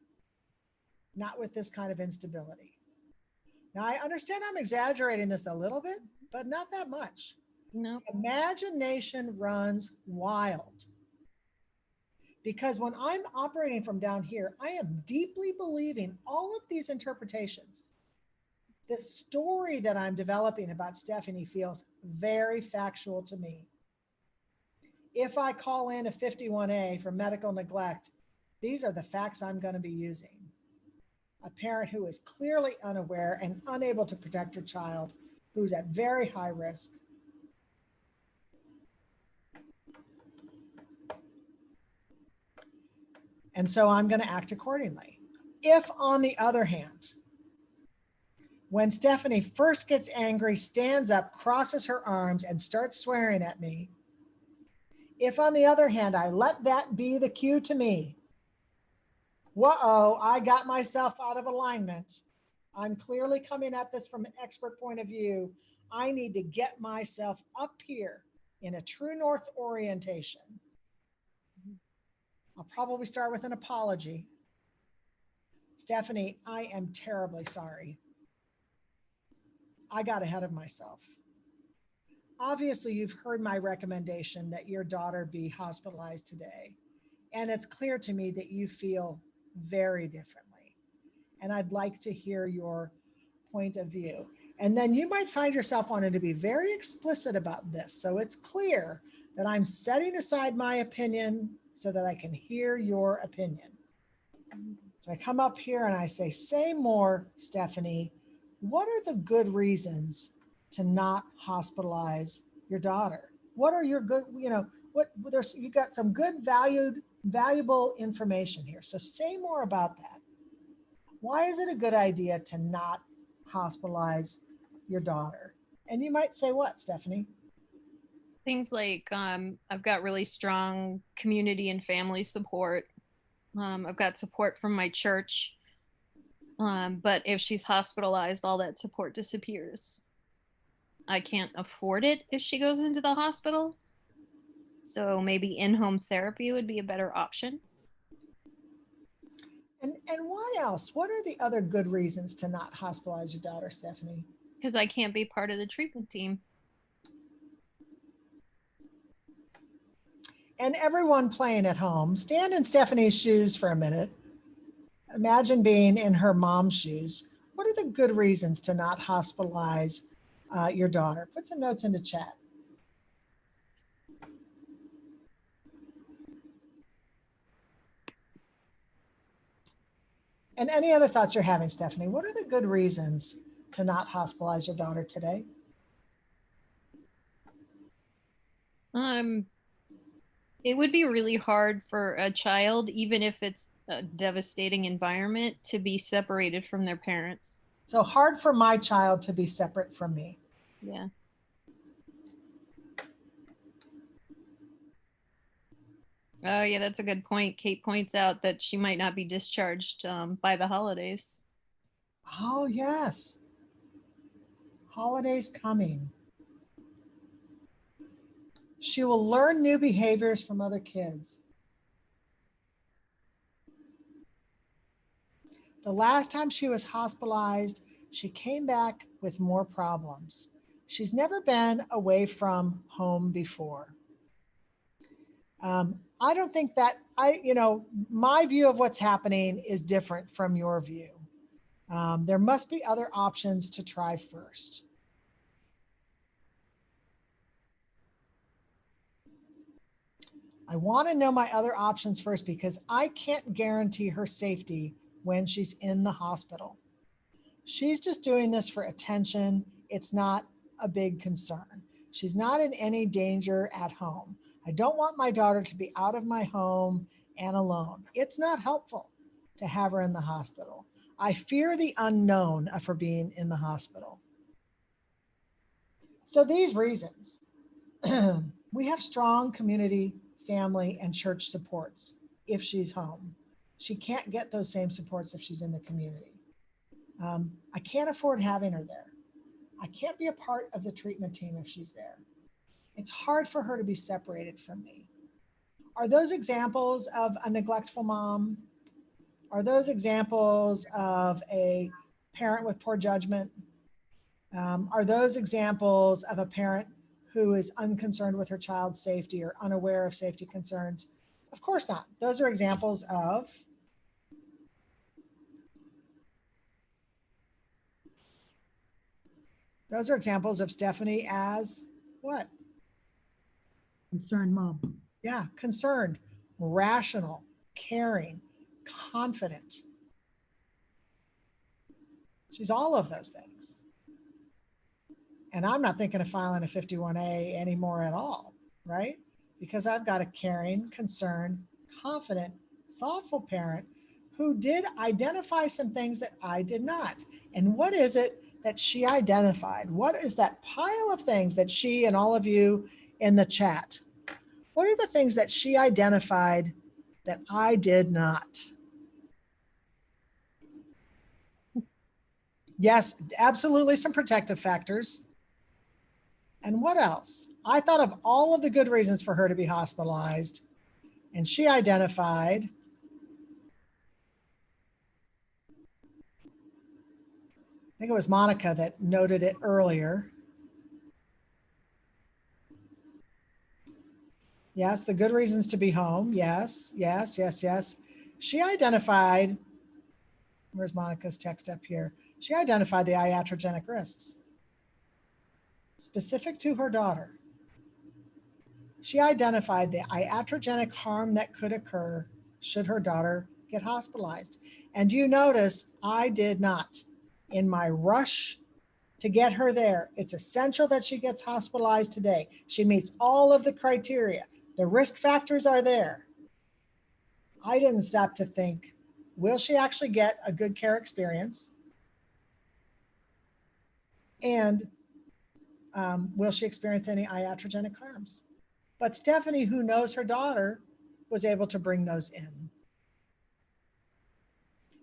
Speaker 13: Not with this kind of instability. Now, I understand I'm exaggerating this a little bit, but not that much.
Speaker 14: No.
Speaker 13: Imagination runs wild. Because when I'm operating from down here, I am deeply believing all of these interpretations. This story that I'm developing about Stephanie feels very factual to me. If I call in a 51A for medical neglect, these are the facts I'm going to be using. A parent who is clearly unaware and unable to protect her child, who's at very high risk. And so I'm going to act accordingly. If, on the other hand, when Stephanie first gets angry, stands up, crosses her arms, and starts swearing at me, if, on the other hand, I let that be the cue to me, whoa, I got myself out of alignment. I'm clearly coming at this from an expert point of view. I need to get myself up here in a true north orientation. I'll probably start with an apology. Stephanie, I am terribly sorry. I got ahead of myself. Obviously, you've heard my recommendation that your daughter be hospitalized today. And it's clear to me that you feel very differently. And I'd like to hear your point of view. And then you might find yourself wanting to be very explicit about this. So it's clear that I'm setting aside my opinion so that I can hear your opinion. So I come up here and I say more, Stephanie. What are the good reasons to not hospitalize your daughter? What are your good, you got some good valuable information here. So say more about that. Why is it a good idea to not hospitalize your daughter? And you might say what, Stephanie?
Speaker 14: Things like I've got really strong community and family support. I've got support from my church. But if she's hospitalized, all that support disappears. I can't afford it if she goes into the hospital. So maybe in-home therapy would be a better option.
Speaker 13: And why else? What are the other good reasons to not hospitalize your daughter, Stephanie?
Speaker 14: Because I can't be part of the treatment team.
Speaker 13: And everyone playing at home, stand in Stephanie's shoes for a minute. Imagine being in her mom's shoes. What are the good reasons to not hospitalize your daughter? Put some notes into chat. And any other thoughts you're having, Stephanie? What are the good reasons to not hospitalize your daughter today?
Speaker 14: It would be really hard for a child, even if it's a devastating environment, to be separated from their parents.
Speaker 13: So hard for my child to be separate from me.
Speaker 14: Yeah. Oh, yeah, that's a good point. Kate points out that she might not be discharged by the holidays.
Speaker 13: Oh, yes. Holidays coming. She will learn new behaviors from other kids. The last time she was hospitalized, she came back with more problems. She's never been away from home before. I don't think that my view of what's happening is different from your view. There must be other options to try first. I want to know my other options first because I can't guarantee her safety when she's in the hospital. She's just doing this for attention. It's not a big concern. She's not in any danger at home. I don't want my daughter to be out of my home and alone. It's not helpful to have her in the hospital. I fear the unknown of her being in the hospital. So these reasons, we have strong community, family, and church supports if she's home. She can't get those same supports if she's in the community. I can't afford having her there. I can't be a part of the treatment team if she's there. It's hard for her to be separated from me. Are those examples of a neglectful mom? Are those examples of a parent with poor judgment? Are those examples of a parent who is unconcerned with her child's safety or unaware of safety concerns? Of course not. Those are examples of Stephanie as what?
Speaker 7: Concerned mom.
Speaker 13: Yeah, concerned, rational, caring, confident. She's all of those things. And I'm not thinking of filing a 51A anymore at all, right? Because I've got a caring, concerned, confident, thoughtful parent who did identify some things that I did not. And what is it that she identified? What is that pile of things that she and all of you in the chat, what are the things that she identified that I did not? Yes, absolutely some protective factors. And what else? I thought of all of the good reasons for her to be hospitalized, and she identified I think it was Monica that noted it earlier. Yes, the good reasons to be home. Yes, yes, yes, yes. She identified, where's Monica's text up here? She identified the iatrogenic risks specific to her daughter. She identified the iatrogenic harm that could occur should her daughter get hospitalized. And you notice I did not. In my rush to get her there, it's essential that she gets hospitalized today. She meets all of the criteria. The risk factors are there. I didn't stop to think, will she actually get a good care experience? And will she experience any iatrogenic harms? But Stephanie, who knows her daughter, was able to bring those in.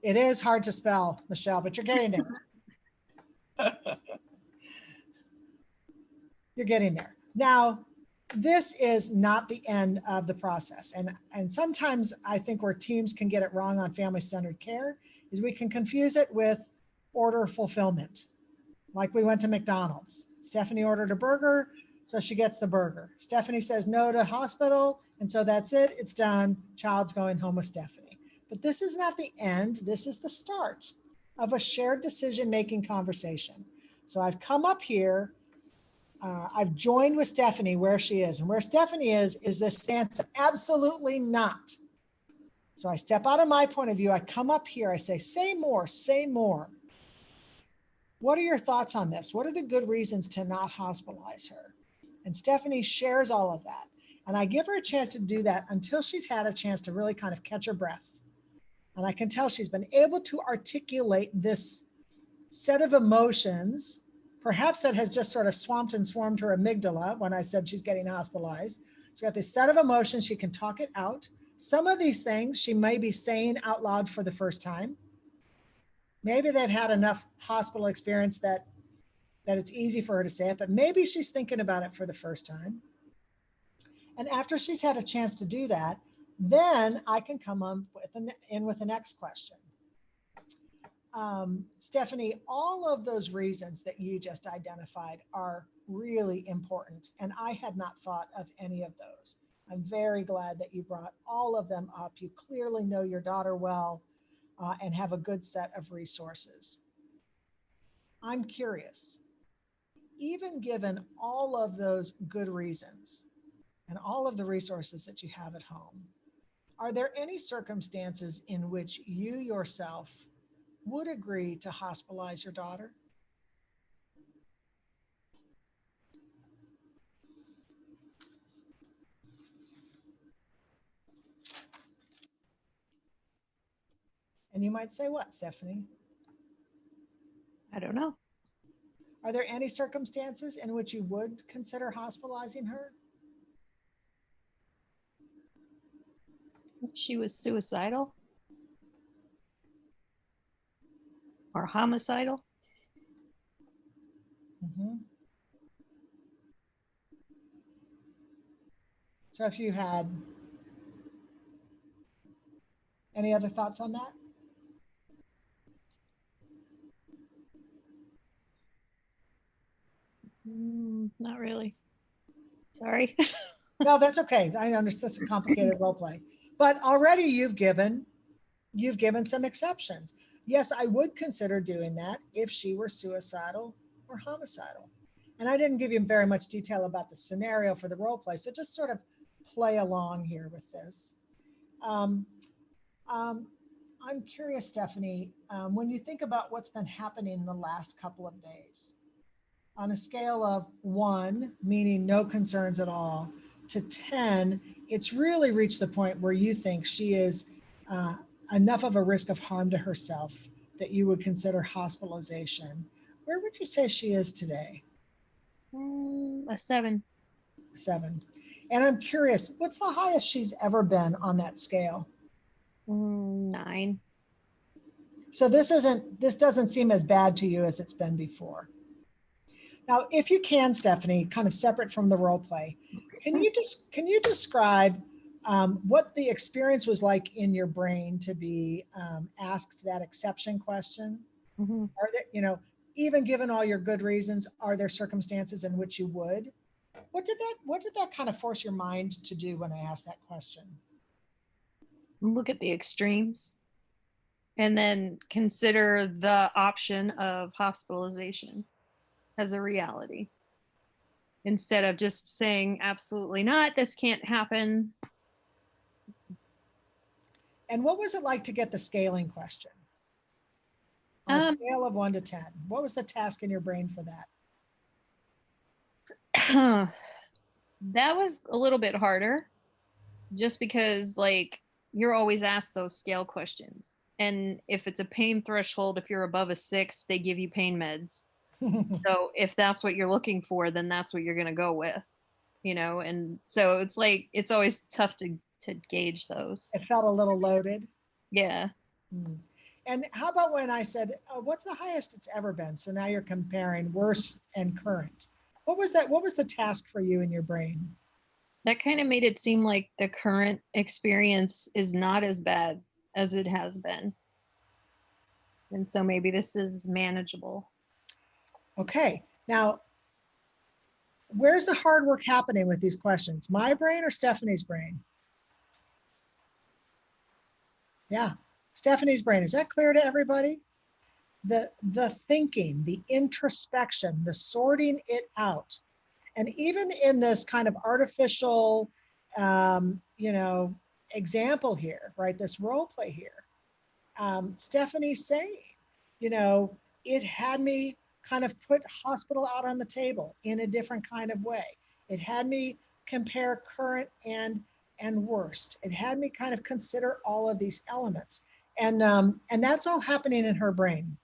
Speaker 13: It is hard to spell, Michelle, but you're getting there. You're getting there. Now, this is not the end of the process. And sometimes I think where teams can get it wrong on family-centered care is we can confuse it with order fulfillment. Like we went to McDonald's. Stephanie ordered a burger, so she gets the burger. Stephanie says no to hospital, and so that's it. It's done. Child's going home with Stephanie. But this is not the end. This is the start of a shared decision-making conversation. So I've come up here. I've joined with Stephanie where she is. And where Stephanie is this stance of absolutely not. So I step out of my point of view. I come up here. I say more, say more. What are your thoughts on this? What are the good reasons to not hospitalize her? And Stephanie shares all of that. And I give her a chance to do that until she's had a chance to really kind of catch her breath. And I can tell she's been able to articulate this set of emotions, perhaps that has just sort of swamped and swarmed her amygdala when I said she's getting hospitalized. She's got this set of emotions. She can talk it out. Some of these things she may be saying out loud for the first time. Maybe they've had enough hospital experience that it's easy for her to say it, but maybe she's thinking about it for the first time. And after she's had a chance to do that, then I can come in with the next question. Stephanie, all of those reasons that you just identified are really important, and I had not thought of any of those. I'm very glad that you brought all of them up. You clearly know your daughter well and have a good set of resources. I'm curious, even given all of those good reasons and all of the resources that you have at home, are there any circumstances in which you yourself would agree to hospitalize your daughter? And you might say what, Stephanie?
Speaker 14: I don't know.
Speaker 13: Are there any circumstances in which you would consider hospitalizing her?
Speaker 14: She was suicidal or homicidal.
Speaker 13: Mm-hmm. So if you had any other thoughts on that?
Speaker 14: Not really. Sorry.
Speaker 13: No, that's okay. I understand it's a complicated role play, but already you've given some exceptions. Yes, I would consider doing that if she were suicidal or homicidal. And I didn't give you very much detail about the scenario for the role play, so just sort of play along here with this. I'm curious, Stephanie, when you think about what's been happening in the last couple of days, on a scale of 1, meaning no concerns at all, to 10, it's really reached the point where you think she is enough of a risk of harm to herself that you would consider hospitalization. Where would you say she is today?
Speaker 14: A 7.
Speaker 13: 7. And I'm curious, what's the highest she's ever been on that scale?
Speaker 14: 9.
Speaker 13: So this doesn't seem as bad to you as it's been before. Now, if you can, Stephanie, kind of separate from the role play, can you describe what the experience was like in your brain to be asked that exception question?
Speaker 14: Mm-hmm.
Speaker 13: Are there, even given all your good reasons, are there circumstances in which you would? What did that kind of force your mind to do when I asked that question?
Speaker 14: Look at the extremes and then consider the option of hospitalization as a reality instead of just saying absolutely not, this can't happen.
Speaker 13: And what was it like to get the scaling question? On a scale of 1 to 10, what was the task in your brain for that?
Speaker 14: That was a little bit harder just because you're always asked those scale questions. And if it's a pain threshold, if you're above a 6, they give you pain meds. So if that's what you're looking for, then that's what you're going to go with, and so it's always tough to gauge those.
Speaker 13: It felt a little loaded.
Speaker 14: Yeah.
Speaker 13: And how about when I said, what's the highest it's ever been? So now you're comparing worse and current. What was that? What was the task for you in your brain?
Speaker 14: That kind of made it seem like the current experience is not as bad as it has been. And so maybe this is manageable.
Speaker 13: Okay, now, where's the hard work happening with these questions? My brain or Stephanie's brain? Yeah, Stephanie's brain. Is that clear to everybody? The thinking, the introspection, the sorting it out. And even in this kind of artificial, example here, right? This role play here, Stephanie's saying, it had me kind of put hospital out on the table in a different kind of way. It had me compare current and worst. It had me kind of consider all of these elements. And that's all happening in her brain.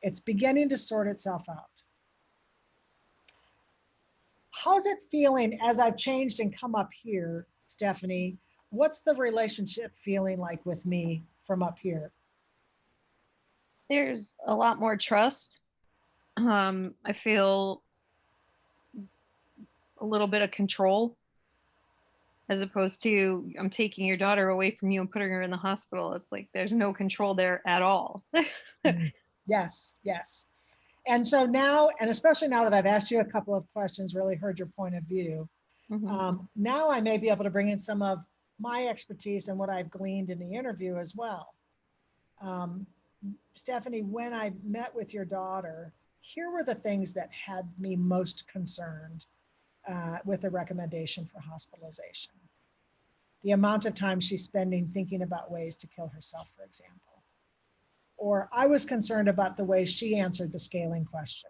Speaker 13: It's beginning to sort itself out. How's it feeling as I've changed and come up here, Stephanie? What's the relationship feeling like with me from up here?
Speaker 14: There's a lot more trust. I feel a little bit of control, as opposed to I'm taking your daughter away from you and putting her in the hospital. It's like there's no control there at all.
Speaker 13: Yes, yes. And so now, and especially now that I've asked you a couple of questions, really heard your point of view, now I may be able to bring in some of my expertise and what I've gleaned in the interview as well. Stephanie, when I met with your daughter, here were the things that had me most concerned with the recommendation for hospitalization. The amount of time she's spending thinking about ways to kill herself, for example. Or I was concerned about the way she answered the scaling question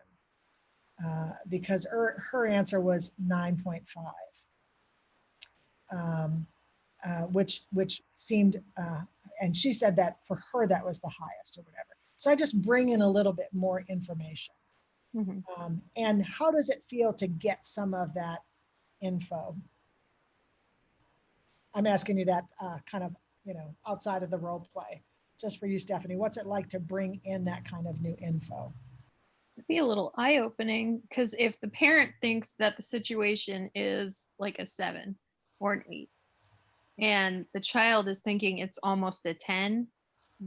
Speaker 13: because her answer was 9.5, which seemed, and she said that for her, that was the highest or whatever. So I just bring in a little bit more information. And how does it feel to get some of that info? I'm asking you that kind of, outside of the role play. Just for you, Stephanie, what's it like to bring in that kind of new info?
Speaker 14: It'd be a little eye-opening because if the parent thinks that the situation is like a 7 or an 8 and the child is thinking it's almost a 10,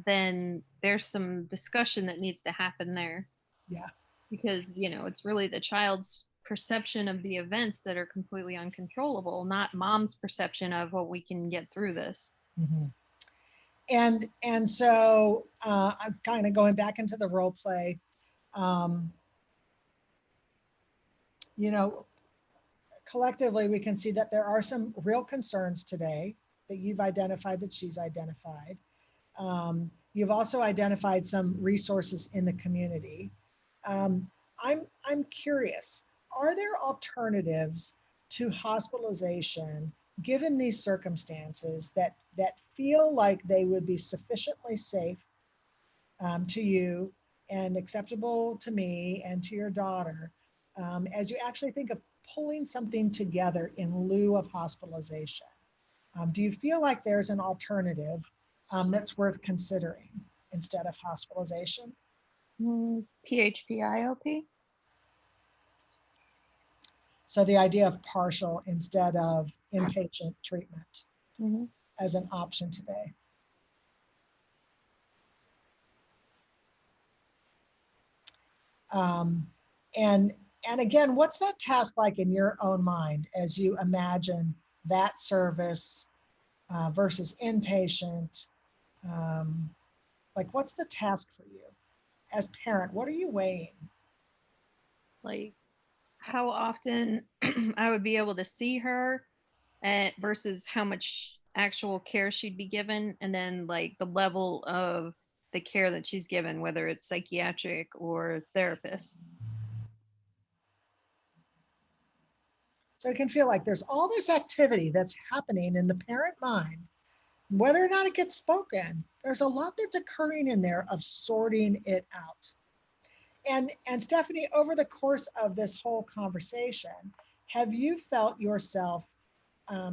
Speaker 14: then there's some discussion that needs to happen there.
Speaker 13: Yeah.
Speaker 14: Because, it's really the child's perception of the events that are completely uncontrollable, not mom's perception of, well, we can get through this.
Speaker 13: And so I'm kind of going back into the role play. Collectively, we can see that there are some real concerns today that you've identified, that she's identified. You've also identified some resources in the community. I'm curious, are there alternatives to hospitalization given these circumstances that feel like they would be sufficiently safe to you and acceptable to me and to your daughter, as you actually think of pulling something together in lieu of hospitalization? Do you feel like there's an alternative that's worth considering instead of hospitalization?
Speaker 14: PHP-IOP.
Speaker 13: So the idea of partial instead of inpatient treatment as an option today. And again, what's that task like in your own mind as you imagine that service versus inpatient? Like, what's the task for you as parent? What are you weighing?
Speaker 14: Like, how often I would be able to see her versus how much actual care she'd be given, and then like the level of the care that she's given, whether it's psychiatric or therapist.
Speaker 13: So it can feel like there's all this activity that's happening in the parent mind. Whether or not it gets spoken, there's a lot that's occurring in there of sorting it out. And Stephanie, over the course of this whole conversation, have you felt yourself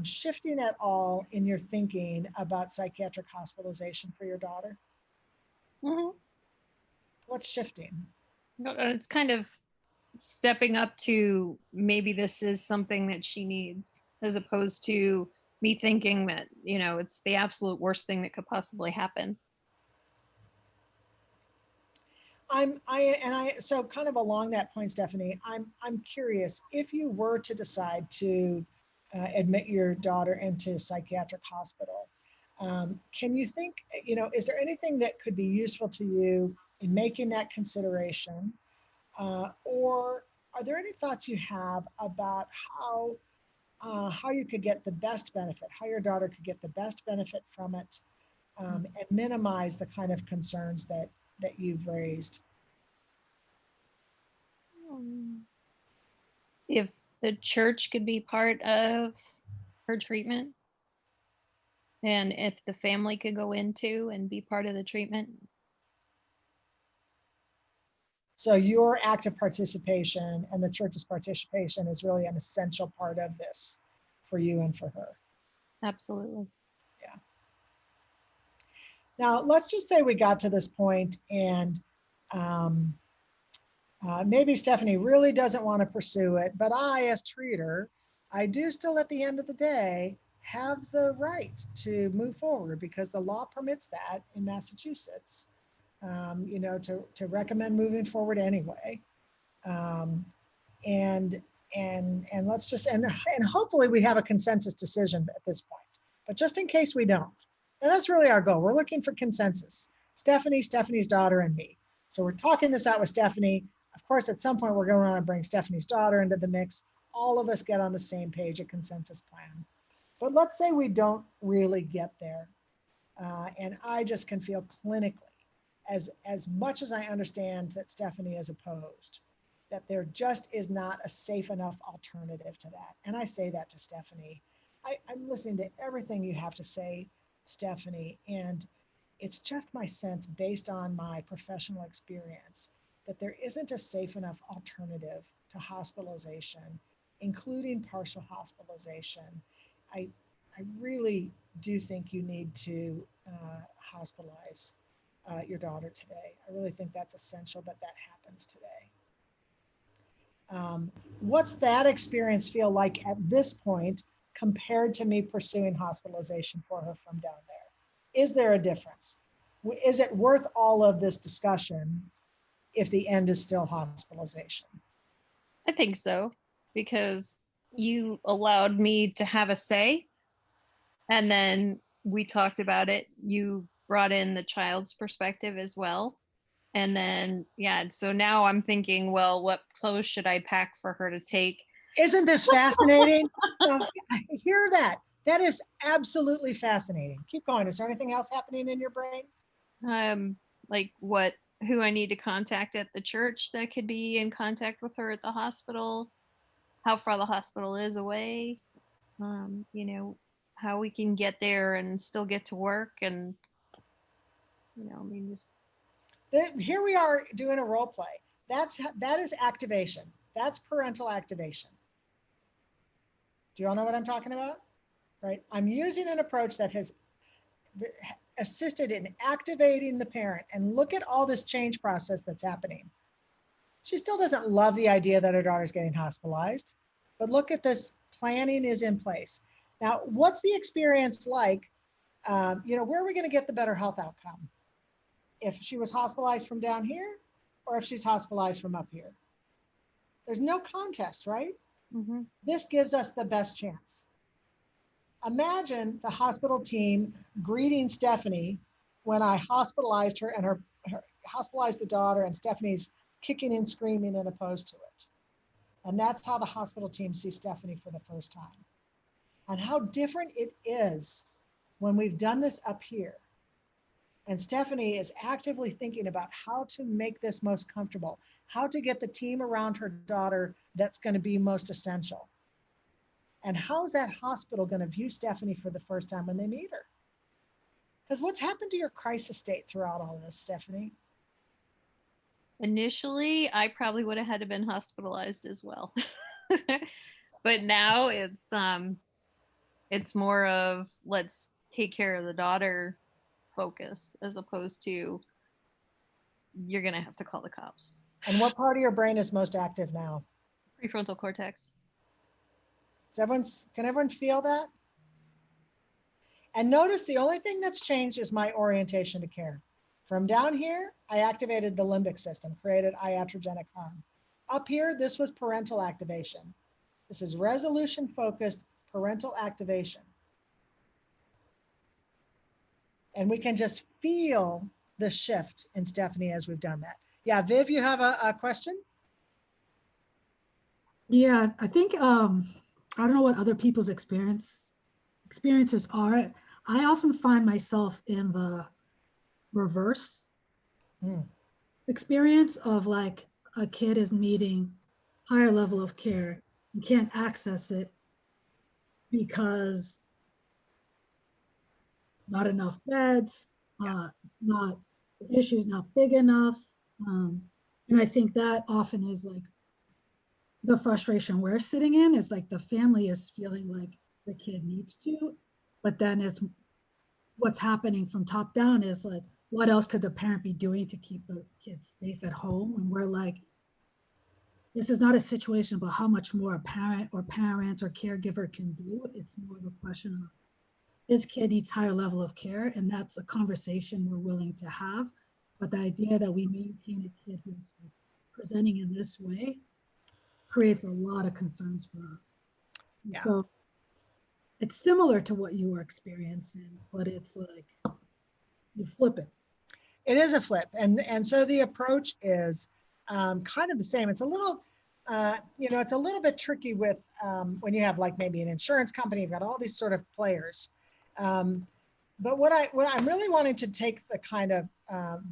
Speaker 13: shifting at all in your thinking about psychiatric hospitalization for your daughter?
Speaker 14: Mm-hmm.
Speaker 13: What's shifting?
Speaker 14: It's kind of stepping up to maybe this is something that she needs, as opposed to me thinking that, you know, it's the absolute worst thing that could possibly happen.
Speaker 13: So kind of along that point, Stephanie, I'm curious, if you were to decide to admit your daughter into psychiatric hospital, can you think, you know, is there anything that could be useful to you in making that consideration? Or are there any thoughts you have about how you could get the best benefit, how your daughter could get the best benefit from it, and minimize the kind of concerns that you've raised?
Speaker 14: If the church could be part of her treatment, and if the family could go into and be part of the treatment.
Speaker 13: So your active participation and the church's participation is really an essential part of this for you and for her.
Speaker 14: Absolutely.
Speaker 13: Yeah. Now, let's just say we got to this point and maybe Stephanie really doesn't want to pursue it, but I, as treater, I do still at the end of the day have the right to move forward because the law permits that in Massachusetts, you know, to recommend moving forward anyway. And let's just, and hopefully we have a consensus decision at this point, but just in case we don't, and that's really our goal. We're looking for consensus. Stephanie, Stephanie's daughter, and me. So we're talking this out with Stephanie. Of course, at some point we're going to want to bring Stephanie's daughter into the mix. All of us get on the same page, a consensus plan. But let's say we don't really get there. And I just can feel clinically, as much as I understand that Stephanie is opposed, that there just is not a safe enough alternative to that. And I say that to Stephanie. I'm listening to everything you have to say, Stephanie, and it's just my sense based on my professional experience that there isn't a safe enough alternative to hospitalization, including partial hospitalization. I really do think you need to hospitalize your daughter today. I really think that's essential that that happens today. What's that experience feel like at this point compared to me pursuing hospitalization for her from down there? Is there a difference? Is it worth all of this discussion if the end is still hospitalization?
Speaker 14: I think so, because you allowed me to have a say, and then we talked about it. You brought in the child's perspective as well. And then, yeah, so now I'm thinking, well, what clothes should I pack for her to take?
Speaker 13: Isn't this fascinating? I hear that. That is absolutely fascinating. Keep going. Is there anything else happening in your brain?
Speaker 14: Like who I need to contact at the church that could be in contact with her at the hospital, how far the hospital is away, you know, how we can get there and still get to work, and, you know, I mean, just.
Speaker 13: Here we are doing a role play. That is activation. That's parental activation. Do you all know what I'm talking about? Right? I'm using an approach that has assisted in activating the parent, and look at all this change process that's happening. She still doesn't love the idea that her daughter's getting hospitalized, but look at this, planning is in place. Now, what's the experience like? You know, where are we going to get the better health outcome? If she was hospitalized from down here, or if she's hospitalized from up here? There's no contest, right?
Speaker 14: Mm-hmm.
Speaker 13: This gives us the best chance. Imagine the hospital team greeting Stephanie when I hospitalized her and her hospitalized the daughter, and Stephanie's kicking and screaming and opposed to it. And that's how the hospital team sees Stephanie for the first time. And how different it is when we've done this up here. And Stephanie is actively thinking about how to make this most comfortable, how to get the team around her daughter that's going to be most essential. And how's that hospital going to view Stephanie for the first time when they meet her? Because what's happened to your crisis state throughout all this, Stephanie?
Speaker 14: Initially, I probably would have had to been hospitalized as well. But now it's more of, let's take care of the daughter focus, as opposed to, you're gonna have to call the cops.
Speaker 13: And what part of your brain is most active now?
Speaker 14: Prefrontal cortex.
Speaker 13: Can everyone feel that? And notice the only thing that's changed is my orientation to care. From down here, I activated the limbic system, created iatrogenic harm. Up here, this was parental activation. This is resolution-focused parental activation. And we can just feel the shift in Stephanie as we've done that. Yeah, Viv, you have a question?
Speaker 7: Yeah, I think, I don't know what other people's experiences are. I often find myself in the reverse experience of like a kid is needing higher level of care and can't access it because not enough beds, not the issue's not big enough. And I think that often is like the frustration we're sitting in is like the family is feeling like the kid needs to, but then it's what's happening from top down is like, what else could the parent be doing to keep the kids safe at home? And we're like, this is not a situation about how much more a parent or parents or caregiver can do. It's more of a question of this kid needs higher level of care, and that's a conversation we're willing to have. But the idea that we maintain a kid who's like presenting in this way creates a lot of concerns for us. Yeah. So it's similar to what you were experiencing, but it's like you flip it.
Speaker 13: It is a flip. And so the approach is kind of the same. It's a little, it's a little bit tricky with when you have like maybe an insurance company, you've got all these sort of players. But what I'm really wanting to take the kind of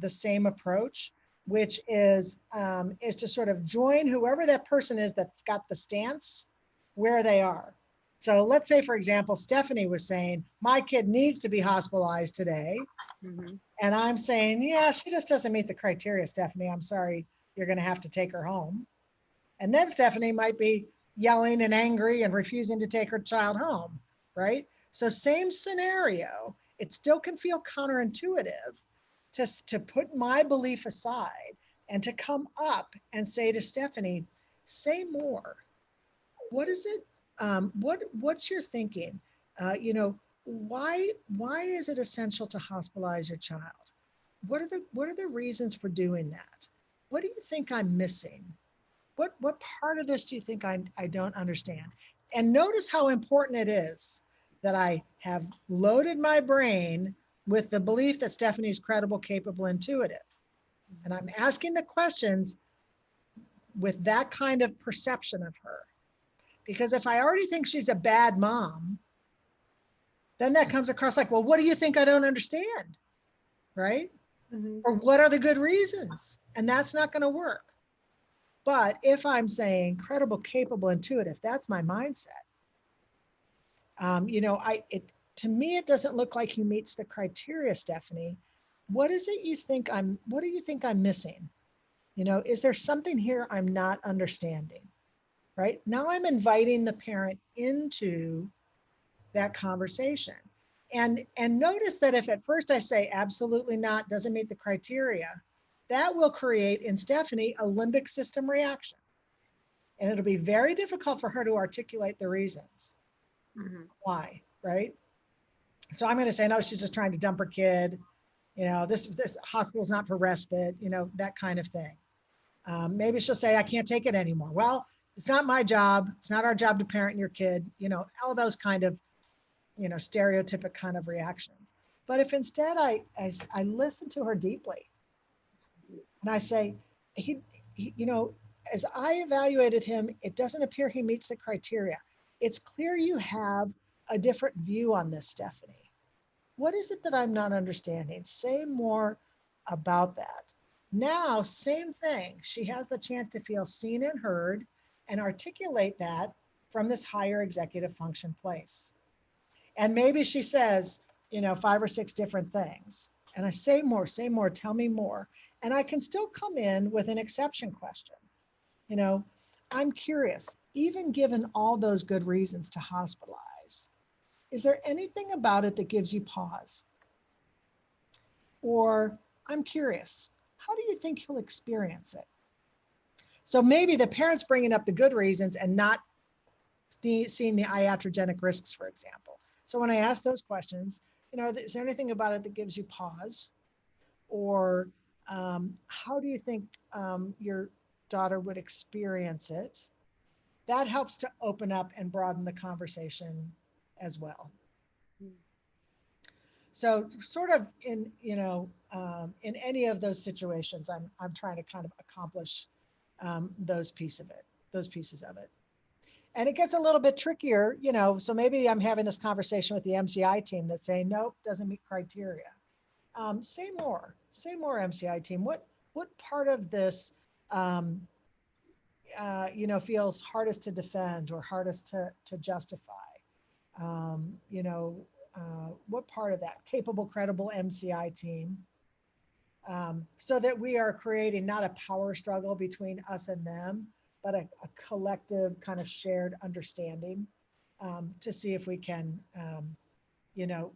Speaker 13: the same approach, which is to sort of join whoever that person is that's got the stance where they are. So let's say, for example, Stephanie was saying, my kid needs to be hospitalized today. Mm-hmm. And I'm saying, yeah, she just doesn't meet the criteria, Stephanie. I'm sorry, you're going to have to take her home. And then Stephanie might be yelling and angry and refusing to take her child home, right? So same scenario, it still can feel counterintuitive to put my belief aside and to come up and say to Stephanie, say more. What is it? What's your thinking? Why is it essential to hospitalize your child? What are the reasons for doing that? What do you think I'm missing? What part of this do you think I don't understand? And notice how important it is that I have loaded my brain with the belief that Stephanie's credible, capable, intuitive. And I'm asking the questions with that kind of perception of her. Because if I already think she's a bad mom, then that comes across like, well, what do you think I don't understand? Right? Mm-hmm. Or what are the good reasons? And that's not going to work. But if I'm saying credible, capable, intuitive, that's my mindset. To me, it doesn't look like he meets the criteria, Stephanie. What do you think I'm missing? Is there something here I'm not understanding? Right? Now I'm inviting the parent into that conversation. And notice that if at first I say absolutely not, doesn't meet the criteria, that will create in Stephanie a limbic system reaction. And it'll be very difficult for her to articulate the reasons. Mm-hmm. Why, right? So I'm going to say, no, she's just trying to dump her kid. This hospital's not for respite, that kind of thing. Maybe she'll say, I can't take it anymore. Well, it's not my job. It's not our job to parent your kid, all those kind of, stereotypic kind of reactions. But if instead I listen to her deeply and I say, as I evaluated him, it doesn't appear he meets the criteria. It's clear you have a different view on this, Stephanie. What is it that I'm not understanding? Say more about that. Now, same thing. She has the chance to feel seen and heard and articulate that from this higher executive function place. And maybe she says, 5 or 6 different things. And I say more, tell me more. And I can still come in with an exception question. I'm curious, even given all those good reasons to hospitalize, is there anything about it that gives you pause? Or I'm curious, how do you think he'll experience it? So maybe the parents bringing up the good reasons and not seeing the iatrogenic risks, for example. So when I ask those questions, is there anything about it that gives you pause? Or how do you think your daughter would experience it? That helps to open up and broaden the conversation as well. So sort of in any of those situations, I'm trying to kind of accomplish those pieces of it. And it gets a little bit trickier, so maybe I'm having this conversation with the MCI team that's saying, nope, doesn't meet criteria. Say more MCI team. What part of this, feels hardest to defend or hardest to justify? What part of that capable, credible MCI team, so that we are creating not a power struggle between us and them, but a collective kind of shared understanding to see if we can,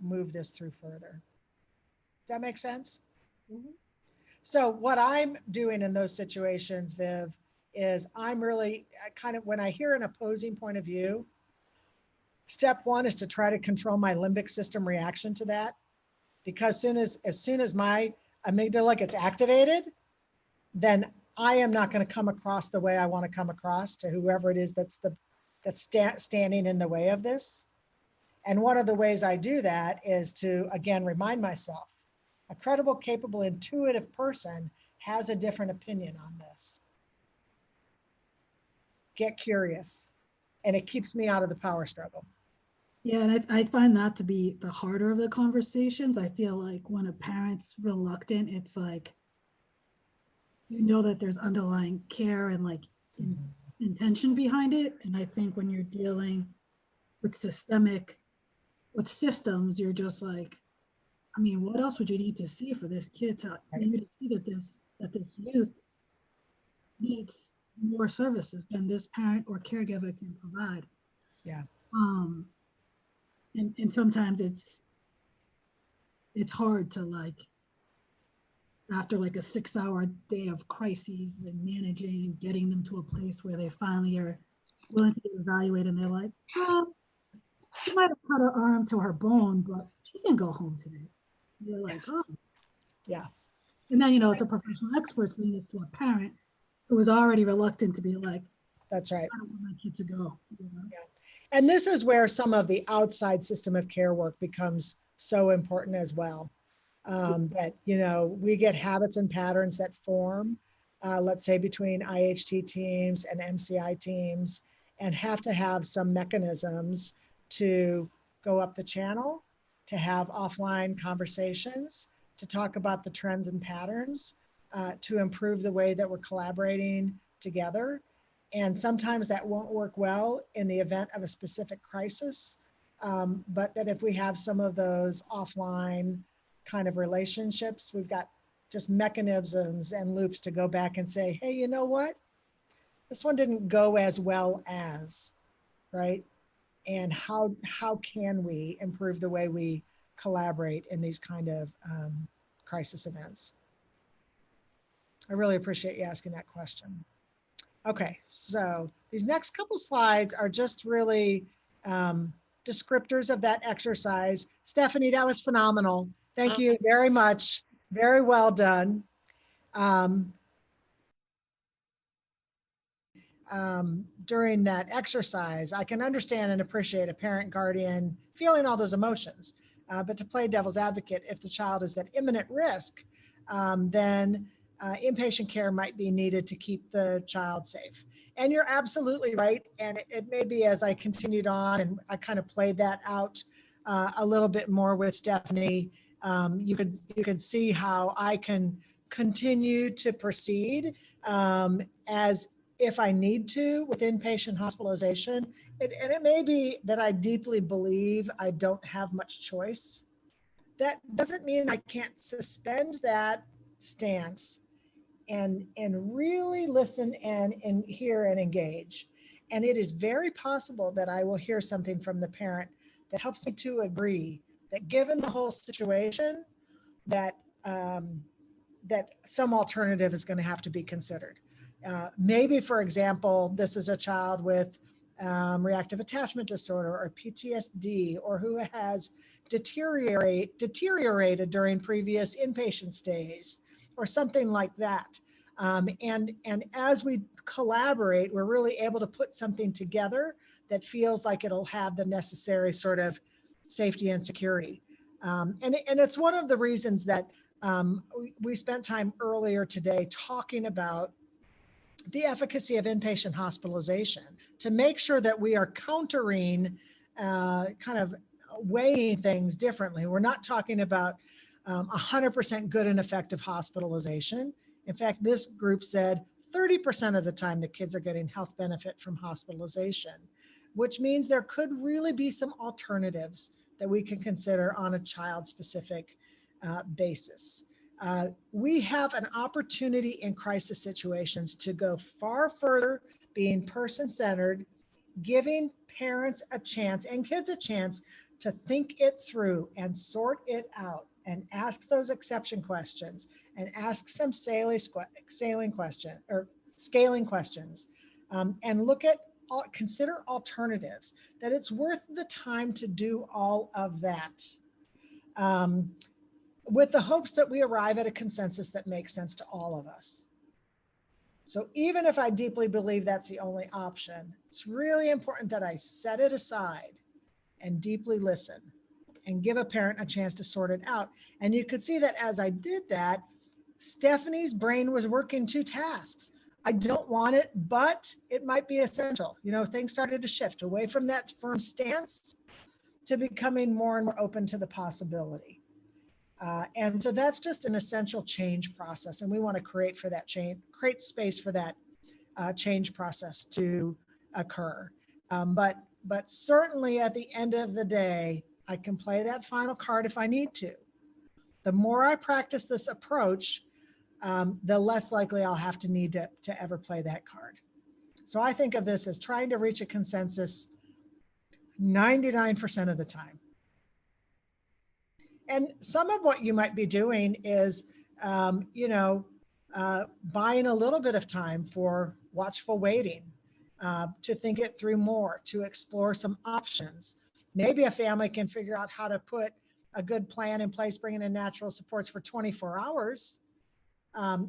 Speaker 13: move this through further. Does that make sense? Mm-hmm. So what I'm doing in those situations, Viv, is I'm really kind of, when I hear an opposing point of view, step one is to try to control my limbic system reaction to that, because as soon as my amygdala gets activated, then I am not going to come across the way I want to come across to whoever it is that's standing in the way of this. And one of the ways I do that is to, again, remind myself, a credible, capable, intuitive person has a different opinion on this. Get curious, and it keeps me out of the power struggle.
Speaker 7: Yeah, and I find that to be the harder of the conversations. I feel like when a parent's reluctant, it's like, that there's underlying care and like intention behind it. And I think when you're dealing with systems, you're just like, what else would you need to see for this kid for you to see that this youth needs more services than this parent or caregiver can provide?
Speaker 13: Yeah.
Speaker 7: And sometimes it's hard to after a 6-hour day of crises and managing and getting them to a place where they finally are willing to get evaluated, and they're like, she might have cut her arm to her bone, but she can go home today. You're like, oh.
Speaker 13: Yeah.
Speaker 7: And then, it's a professional expert saying this to a parent who was already reluctant to be like,
Speaker 13: that's right,
Speaker 7: I don't want my kid to go.
Speaker 13: Yeah. And this is where some of the outside system of care work becomes so important as well. That, we get habits and patterns that form, let's say between IHT teams and MCI teams, and have to have some mechanisms to go up the channel, to have offline conversations, to talk about the trends and patterns, to improve the way that we're collaborating together. And sometimes that won't work well in the event of a specific crisis, but that if we have some of those offline kind of relationships, we've got just mechanisms and loops to go back and say, hey, you know what? This one didn't go as well as, right? And how can we improve the way we collaborate in these kind of crisis events? I really appreciate you asking that question. Okay, so these next couple slides are just really descriptors of that exercise. Stephanie, that was phenomenal. Thank you very much. Very well done. During that exercise, I can understand and appreciate a parent, guardian feeling all those emotions, but to play devil's advocate, if the child is at imminent risk, then inpatient care might be needed to keep the child safe. And you're absolutely right. And it may be, as I continued on and I kind of played that out a little bit more with Stephanie, you could see how I can continue to proceed as if I need to with inpatient hospitalization. And it may be that I deeply believe I don't have much choice. That doesn't mean I can't suspend that stance and really listen and hear and engage. And it is very possible that I will hear something from the parent that helps me to agree that given the whole situation, that that some alternative is going to have to be considered. Maybe, for example, this is a child with reactive attachment disorder or PTSD, or who has deteriorated during previous inpatient stays or something like that. And as we collaborate, we're really able to put something together that feels like it'll have the necessary sort of safety and security. And it's one of the reasons that we spent time earlier today talking about the efficacy of inpatient hospitalization to make sure that we are countering, kind of weighing things differently. We're not talking about 100% good and effective hospitalization. In fact, this group said 30% of the time the kids are getting health benefit from hospitalization, which means there could really be some alternatives that we can consider on a child-specific basis. We have an opportunity in crisis situations to go far further, being person-centered, giving parents a chance and kids a chance to think it through and sort it out and ask those exception questions and ask some scaling questions, and look at consider alternatives, that it's worth the time to do all of that. With the hopes that we arrive at a consensus that makes sense to all of us. So even if I deeply believe that's the only option, it's really important that I set it aside and deeply listen and give a parent a chance to sort it out. And you could see that as I did that, Stephanie's brain was working two tasks. I don't want it, but it might be essential. You know, things started to shift away from that firm stance to becoming more and more open to the possibility. And so that's just an essential change process. And we want to create for that change, create space for that change process to occur. But certainly at the end of the day, I can play that final card if I need to. The more I practice this approach, the less likely I'll have to need to ever play that card. So I think of this as trying to reach a consensus 99% of the time. And some of what you might be doing is, buying a little bit of time for watchful waiting, to think it through more, to explore some options. Maybe a family can figure out how to put a good plan in place, bringing in natural supports for 24 hours,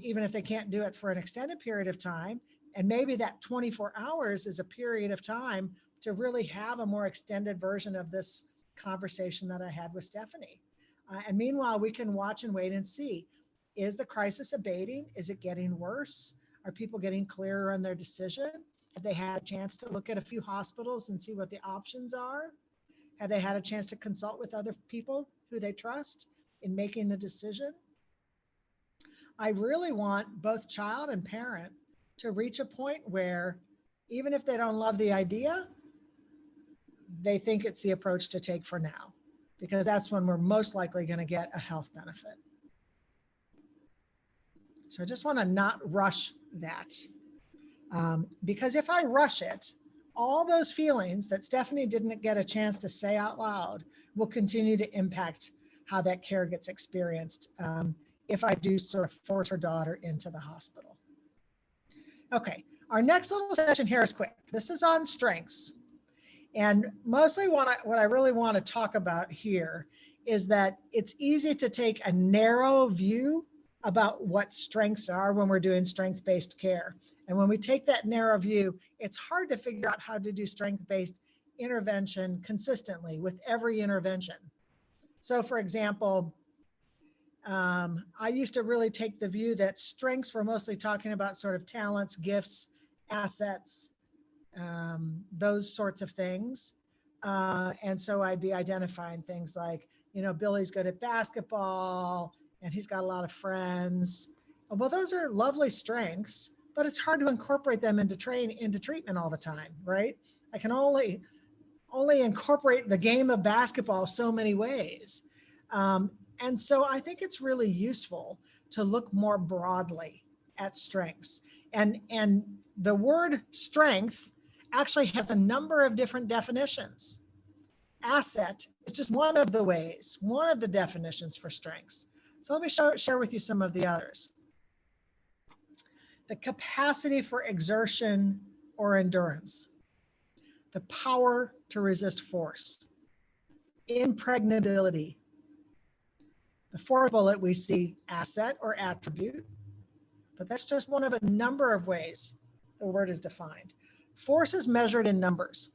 Speaker 13: even if they can't do it for an extended period of time. And maybe that 24 hours is a period of time to really have a more extended version of this conversation that I had with Stephanie. And meanwhile, we can watch and wait and see, is the crisis abating? Is it getting worse? Are people getting clearer on their decision? Have they had a chance to look at a few hospitals and see what the options are? Have they had a chance to consult with other people who they trust in making the decision? I really want both child and parent to reach a point where, even if they don't love the idea, they think it's the approach to take for now, because that's when we're most likely going to get a health benefit. So I just want to not rush that, because if I rush it, all those feelings that Stephanie didn't get a chance to say out loud will continue to impact how that care gets experienced if I do sort of force her daughter into the hospital. Okay, our next little session here is quick. This is on strengths. And mostly what I really want to talk about here is that it's easy to take a narrow view about what strengths are when we're doing strength-based care. And when we take that narrow view, it's hard to figure out how to do strength-based intervention consistently with every intervention. So for example, I used to really take the view that strengths were mostly talking about sort of talents, gifts, assets, those sorts of things. And so I'd be identifying things like, Billy's good at basketball and he's got a lot of friends. Well, those are lovely strengths, but it's hard to incorporate them into treatment all the time, right? I can only incorporate the game of basketball so many ways. And so I think it's really useful to look more broadly at strengths. And the word strength actually has a number of different definitions. Asset is just one of the ways, one of the definitions for strengths. So let me share with you some of the others. the capacity for exertion or endurance, the power to resist force, impregnability. The fourth bullet, we see asset or attribute, but that's just one of a number of ways the word is defined. Force is measured in numbers.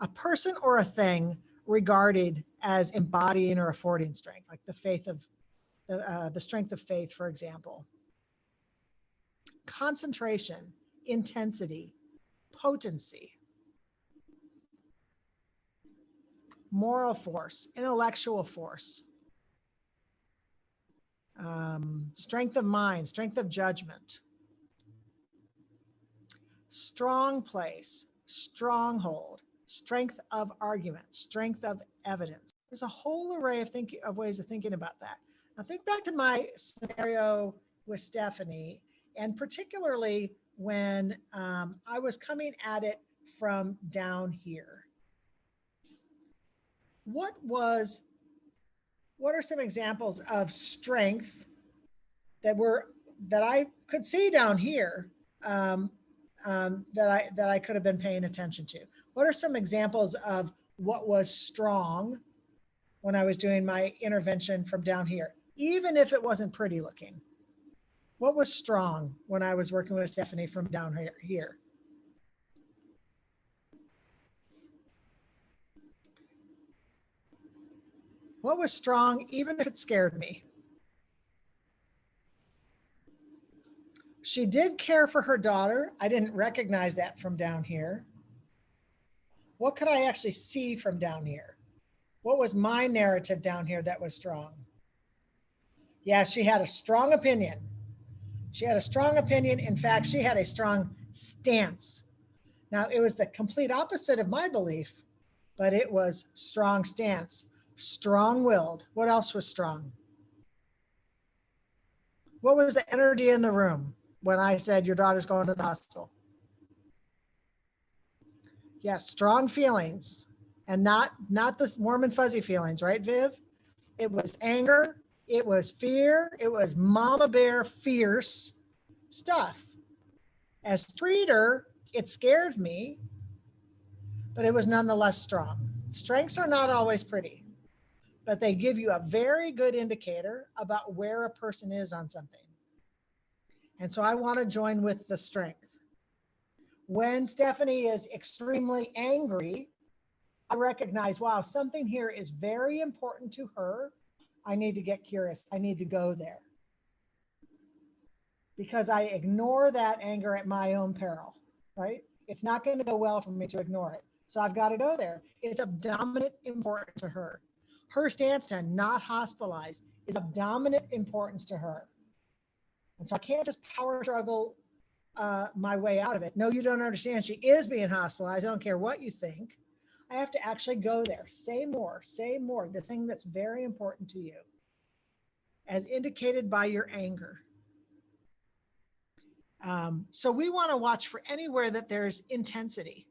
Speaker 13: A person or a thing regarded as embodying or affording strength, like the strength of faith, for example. Concentration, intensity, potency, moral force, intellectual force, strength of mind, strength of judgment, strong place, stronghold, strength of argument, strength of evidence. There's a whole array of ways of thinking about that. Now think back to my scenario with Stephanie, and particularly when I was coming at it from down here. What are some examples of strength that I could see down here that I could have been paying attention to? What are some examples of what was strong when I was doing my intervention from down here, even if it wasn't pretty looking? What was strong when I was working with Stephanie from down here? What was strong, even if it scared me? She did care for her daughter. I didn't recognize that from down here. What could I actually see from down here? What was my narrative down here that was strong? Yeah, she had a strong opinion. She had a strong opinion. In fact, she had a strong stance. Now, it was the complete opposite of my belief, but it was strong stance, strong-willed. What else was strong? What was the energy in the room when I said your daughter's going to the hospital? Yes, strong feelings, and not the warm and fuzzy feelings, right, Viv? It was anger, it was fear, it was mama bear fierce stuff. As treater, it scared me, but it was nonetheless strong. Strengths are not always pretty, but they give you a very good indicator about where a person is on something. And so I want to join with the strength. When Stephanie is extremely angry, I recognize, wow, something here is very important to her. I need to get curious. I need to go there. Because I ignore that anger at my own peril, right? It's not going to go well for me to ignore it. So I've got to go there. It's of dominant importance to her. Her stance to not hospitalize is of dominant importance to her. And so I can't just power struggle my way out of it. No, you don't understand. She is being hospitalized. I don't care what you think. I have to actually go there. Say more, the thing that's very important to you, as indicated by your anger. So we want to watch for anywhere that there's intensity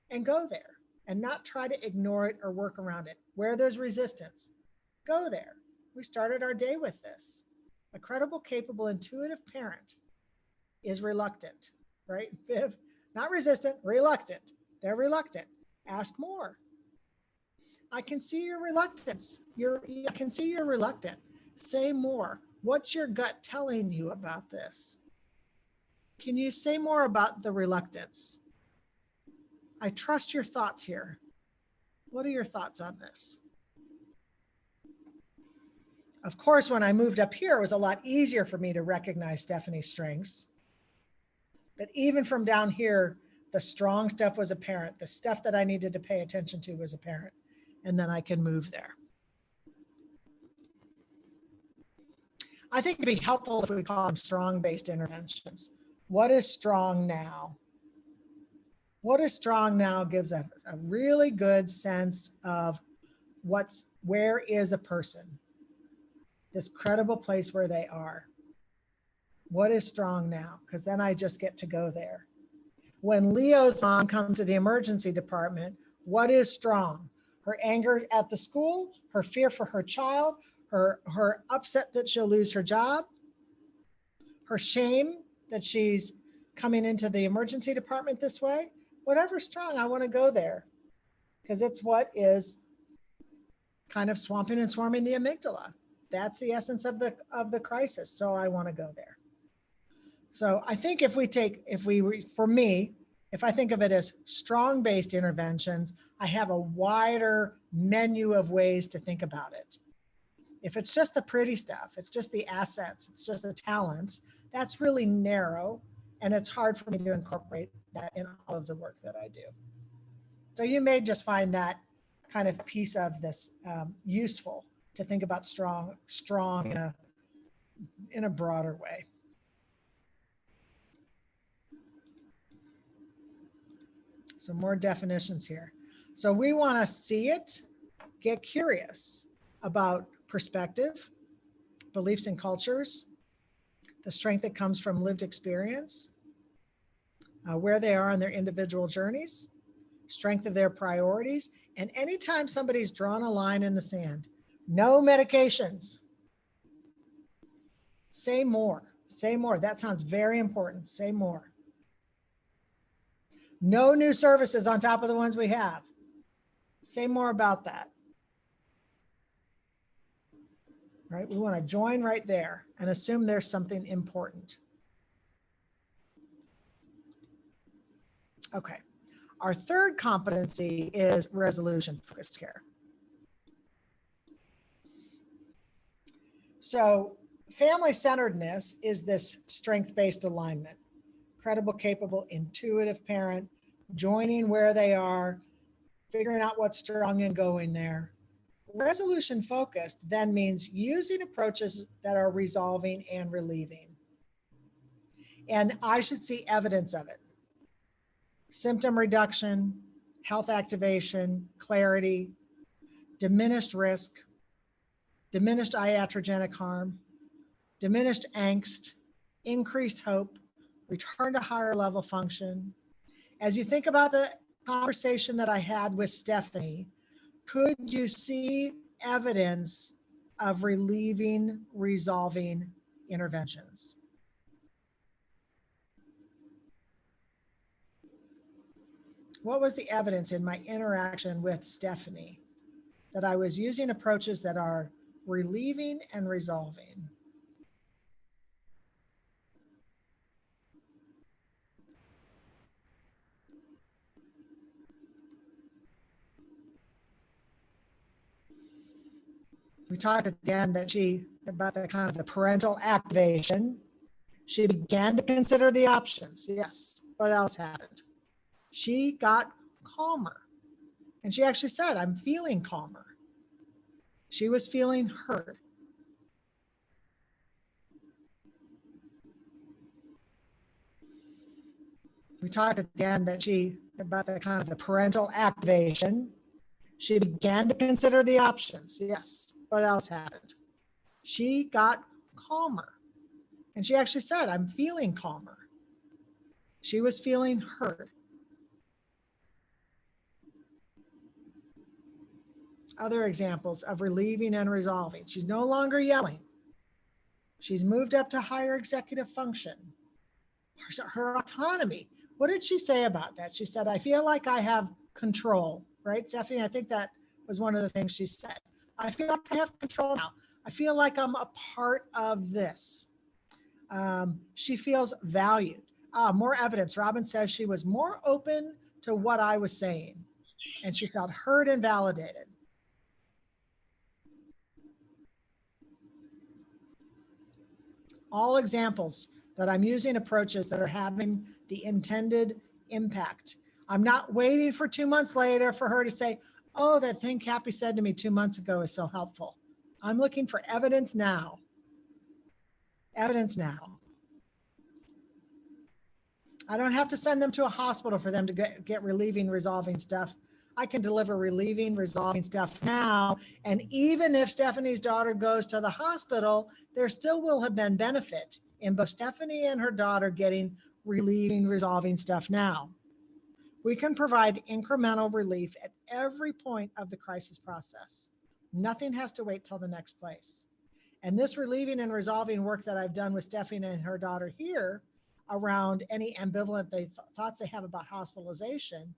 Speaker 13: and go there and not try to ignore it or work around it. Where there's resistance, go there. We started our day with this. A credible, capable, intuitive parent is reluctant, right? Viv, not resistant, reluctant. They're reluctant. Ask more. I can see your reluctance. I can see you're reluctant. Say more. What's your gut telling you about this? Can you say more about the reluctance? I trust your thoughts here. What are your thoughts on this? Of course, when I moved up here, it was a lot easier for me to recognize Stephanie's strengths. But even from down here, the strong stuff was apparent. The stuff that I needed to pay attention to was apparent. And then I can move there. I think it'd be helpful if we call them strong-based interventions. What is strong now? What is strong now gives us a really good sense of where is a person, this credible place where they are. What is strong now? Because then I just get to go there. When Leo's mom comes to the emergency department, what is strong? Her anger at the school, her fear for her child, her upset that she'll lose her job. her shame that she's coming into the emergency department this way, whatever's strong, I want to go there because it's what is kind of swamping and swarming the amygdala. That's the essence of the crisis. So I want to go there. So I think if I think of it as strong-based interventions, I have a wider menu of ways to think about it. If it's just the pretty stuff, it's just the assets, it's just the talents, that's really narrow, and it's hard for me to incorporate that in all of the work that I do. So you may just find that kind of piece of this useful to think about strong in a broader way. Some more definitions here. So we want to see it, get curious about perspective, beliefs and cultures, the strength that comes from lived experience, where they are on their individual journeys, strength of their priorities, and anytime somebody's drawn a line in the sand, no medications. Say more, say more. That sounds very important. Say more. No new services on top of the ones we have. Say more about that. Right? We want to join right there and assume there's something important. Okay. Our third competency is resolution-focused care. So family-centeredness is this strength-based alignment. Credible, capable, intuitive parent, joining where they are, figuring out what's strong and going there. Resolution-focused then means using approaches that are resolving and relieving. And I should see evidence of it. Symptom reduction, health activation, clarity, diminished risk, diminished iatrogenic harm, diminished angst, increased hope, return to higher level function. As you think about the conversation that I had with Stephanie, could you see evidence of relieving, resolving interventions? What was the evidence in my interaction with Stephanie that I was using approaches that are relieving and resolving? We talked again about the kind of the parental activation. She began to consider the options. Yes. What else happened? She got calmer. And she actually said, I'm feeling calmer. She was feeling heard. We talked again about the kind of the parental activation. She began to consider the options. Yes. What else happened? She got calmer. And she actually said, I'm feeling calmer. She was feeling heard. Other examples of relieving and resolving. She's no longer yelling. She's moved up to higher executive function. Her autonomy. What did she say about that? She said, I feel like I have control, right, Stephanie? I think that was one of the things she said. I feel like I have control now. I feel like I'm a part of this. She feels valued. More evidence. Robin says she was more open to what I was saying, and she felt heard and validated. All examples that I'm using approaches that are having the intended impact. I'm not waiting for 2 months later for her to say, oh, that thing Cappy said to me 2 months ago is so helpful. I'm looking for evidence now. Evidence now. I don't have to send them to a hospital for them to get relieving, resolving stuff. I can deliver relieving, resolving stuff now. And even if Stephanie's daughter goes to the hospital, there still will have been benefit in both Stephanie and her daughter getting relieving, resolving stuff now. We can provide incremental relief at every point of the crisis process. Nothing has to wait till the next place. And this relieving and resolving work that I've done with Stephanie and her daughter here around any ambivalent thoughts they have about hospitalization,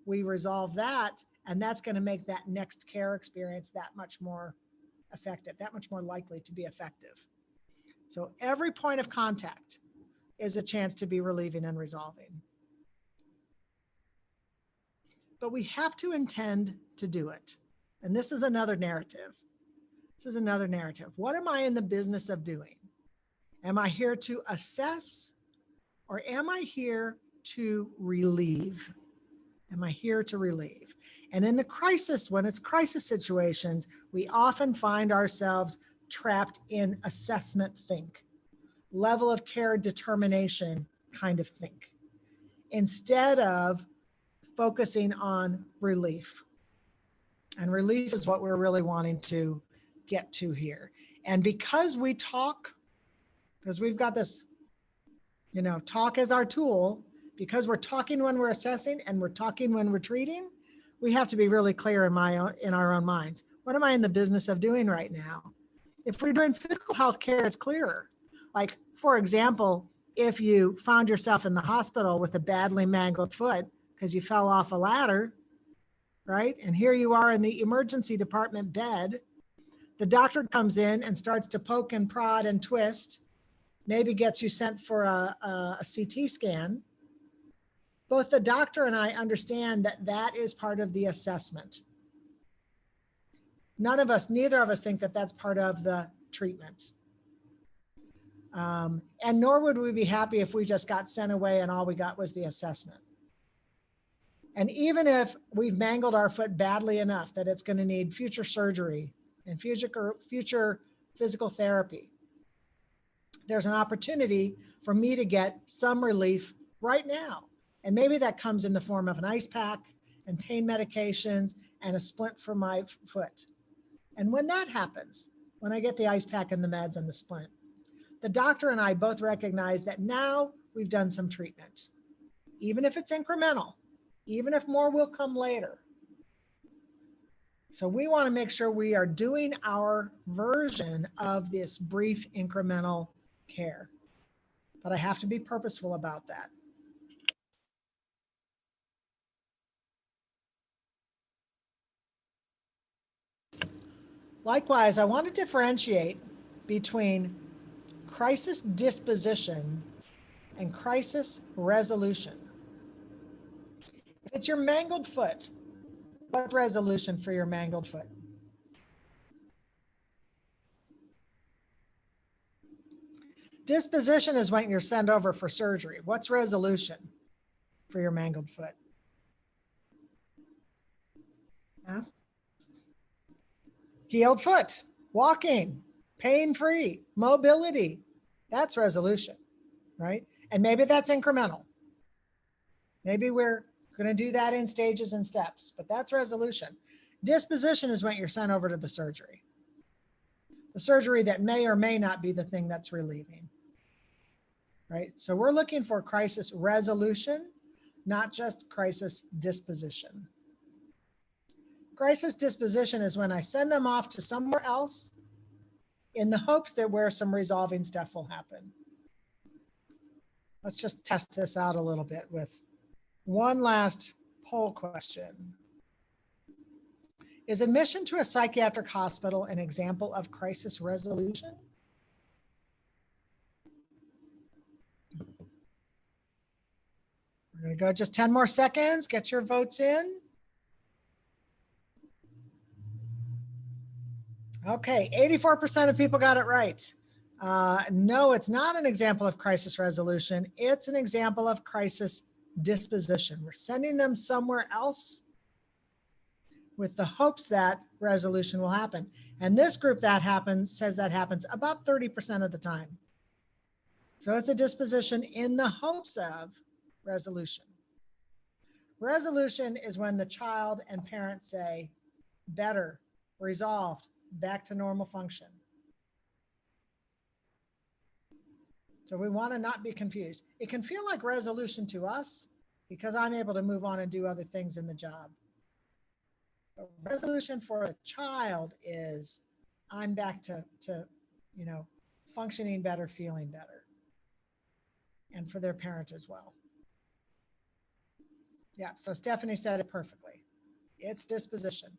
Speaker 13: we resolve that, and that's going to make that next care experience that much more effective, that much more likely to be effective. So every point of contact is a chance to be relieving and resolving. But we have to intend to do it. And this is another narrative. This is another narrative. What am I in the business of doing? Am I here to assess, or am I here to relieve? Am I here to relieve? And in the crisis, when it's crisis situations, we often find ourselves trapped in assessment think, level of care determination kind of think, instead of focusing on relief. And relief is what we're really wanting to get to here. And because we talk, because we've got this, talk as our tool, because we're talking when we're assessing and we're talking when we're treating, we have to be really clear in our own minds. What am I in the business of doing right now? If we're doing physical health care, it's clearer. Like, for example, if you found yourself in the hospital with a badly mangled foot because you fell off a ladder, right? And here you are in the emergency department bed. The doctor comes in and starts to poke and prod and twist, maybe gets you sent for a CT scan. Both the doctor and I understand that that is part of the assessment. Neither of us think that that's part of the treatment. And nor would we be happy if we just got sent away and all we got was the assessment. And even if we've mangled our foot badly enough that it's going to need future surgery and future physical therapy, there's an opportunity for me to get some relief right now. And maybe that comes in the form of an ice pack and pain medications and a splint for my foot. And when that happens, when I get the ice pack and the meds and the splint, the doctor and I both recognize that now we've done some treatment, even if it's incremental, even if more will come later. So we want to make sure we are doing our version of this brief incremental care. But I have to be purposeful about that. Likewise, I want to differentiate between crisis disposition and crisis resolution. If it's your mangled foot, what's resolution for your mangled foot? Disposition is when you're sent over for surgery. What's resolution for your mangled foot? Ask. Healed foot, walking, pain-free, mobility. That's resolution, right? And maybe that's incremental. Maybe we're going to do that in stages and steps, but that's resolution. Disposition is when you're sent over to the surgery. The surgery that may or may not be the thing that's relieving, right? So we're looking for crisis resolution, not just crisis disposition. Crisis disposition is when I send them off to somewhere else in the hopes that where some resolving stuff will happen. Let's just test this out a little bit with one last poll question. Is admission to a psychiatric hospital an example of crisis resolution? We're going to go just 10 more seconds. Get your votes in. Okay, 84% of people got it right. No, it's not an example of crisis resolution. It's an example of crisis disposition. We're sending them somewhere else with the hopes that resolution will happen. And this group that happens says that happens about 30% of the time. So it's a disposition in the hopes of resolution. Resolution is when the child and parents say, better, resolved, back to normal function. So we want to not be confused. It can feel like resolution to us because I'm able to move on and do other things in the job. But resolution for a child is I'm back to you know, functioning better, feeling better, and for their parent as well. Yeah, so Stephanie said it perfectly. It's disposition.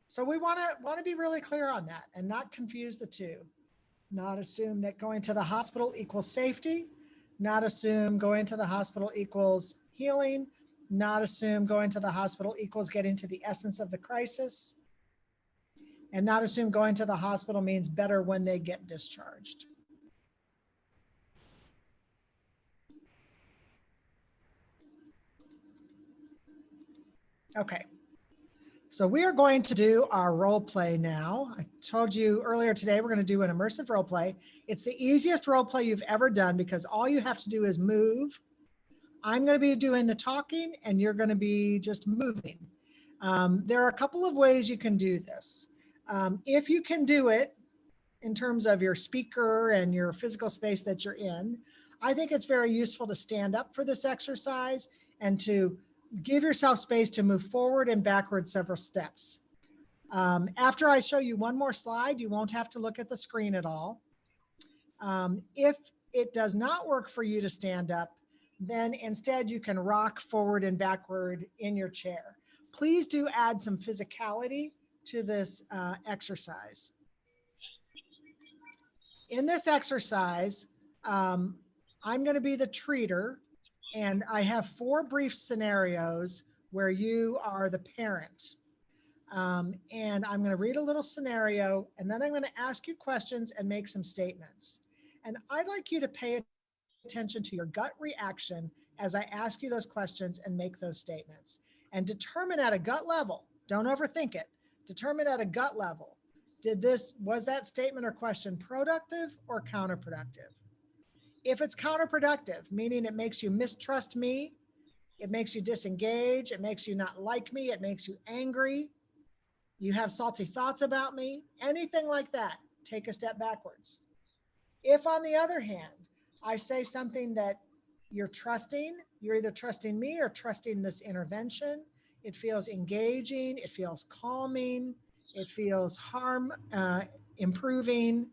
Speaker 13: So we want to be really clear on that and not confuse the two. Not assume that going to the hospital equals safety, not assume going to the hospital equals healing, not assume going to the hospital equals getting to the essence of the crisis, and not assume going to the hospital means better when they get discharged. Okay. So we are going to do our role play now. I told you earlier today, we're going to do an immersive role play. It's the easiest role play you've ever done because all you have to do is move. I'm going to be doing the talking and you're going to be just moving. There are a couple of ways you can do this. If you can do it in terms of your speaker and your physical space that you're in, I think it's very useful to stand up for this exercise and to give yourself space to move forward and backward several steps. After I show you one more slide, you won't have to look at the screen at all. If it does not work for you to stand up, then instead you can rock forward and backward in your chair. Please do add some physicality to this exercise. In this exercise, I'm going to be the treater, and I have 4 brief scenarios where you are the parent. And I'm going to read a little scenario, and then I'm going to ask you questions and make some statements. And I'd like you to pay attention to your gut reaction as I ask you those questions and make those statements. And determine at a gut level, don't overthink it, determine at a gut level, was that statement or question productive or counterproductive? If it's counterproductive, meaning it makes you mistrust me, it makes you disengage, it makes you not like me, it makes you angry, you have salty thoughts about me, anything like that, take a step backwards. If on the other hand, I say something that you're trusting, you're either trusting me or trusting this intervention, it feels engaging, it feels calming, it feels harm improving,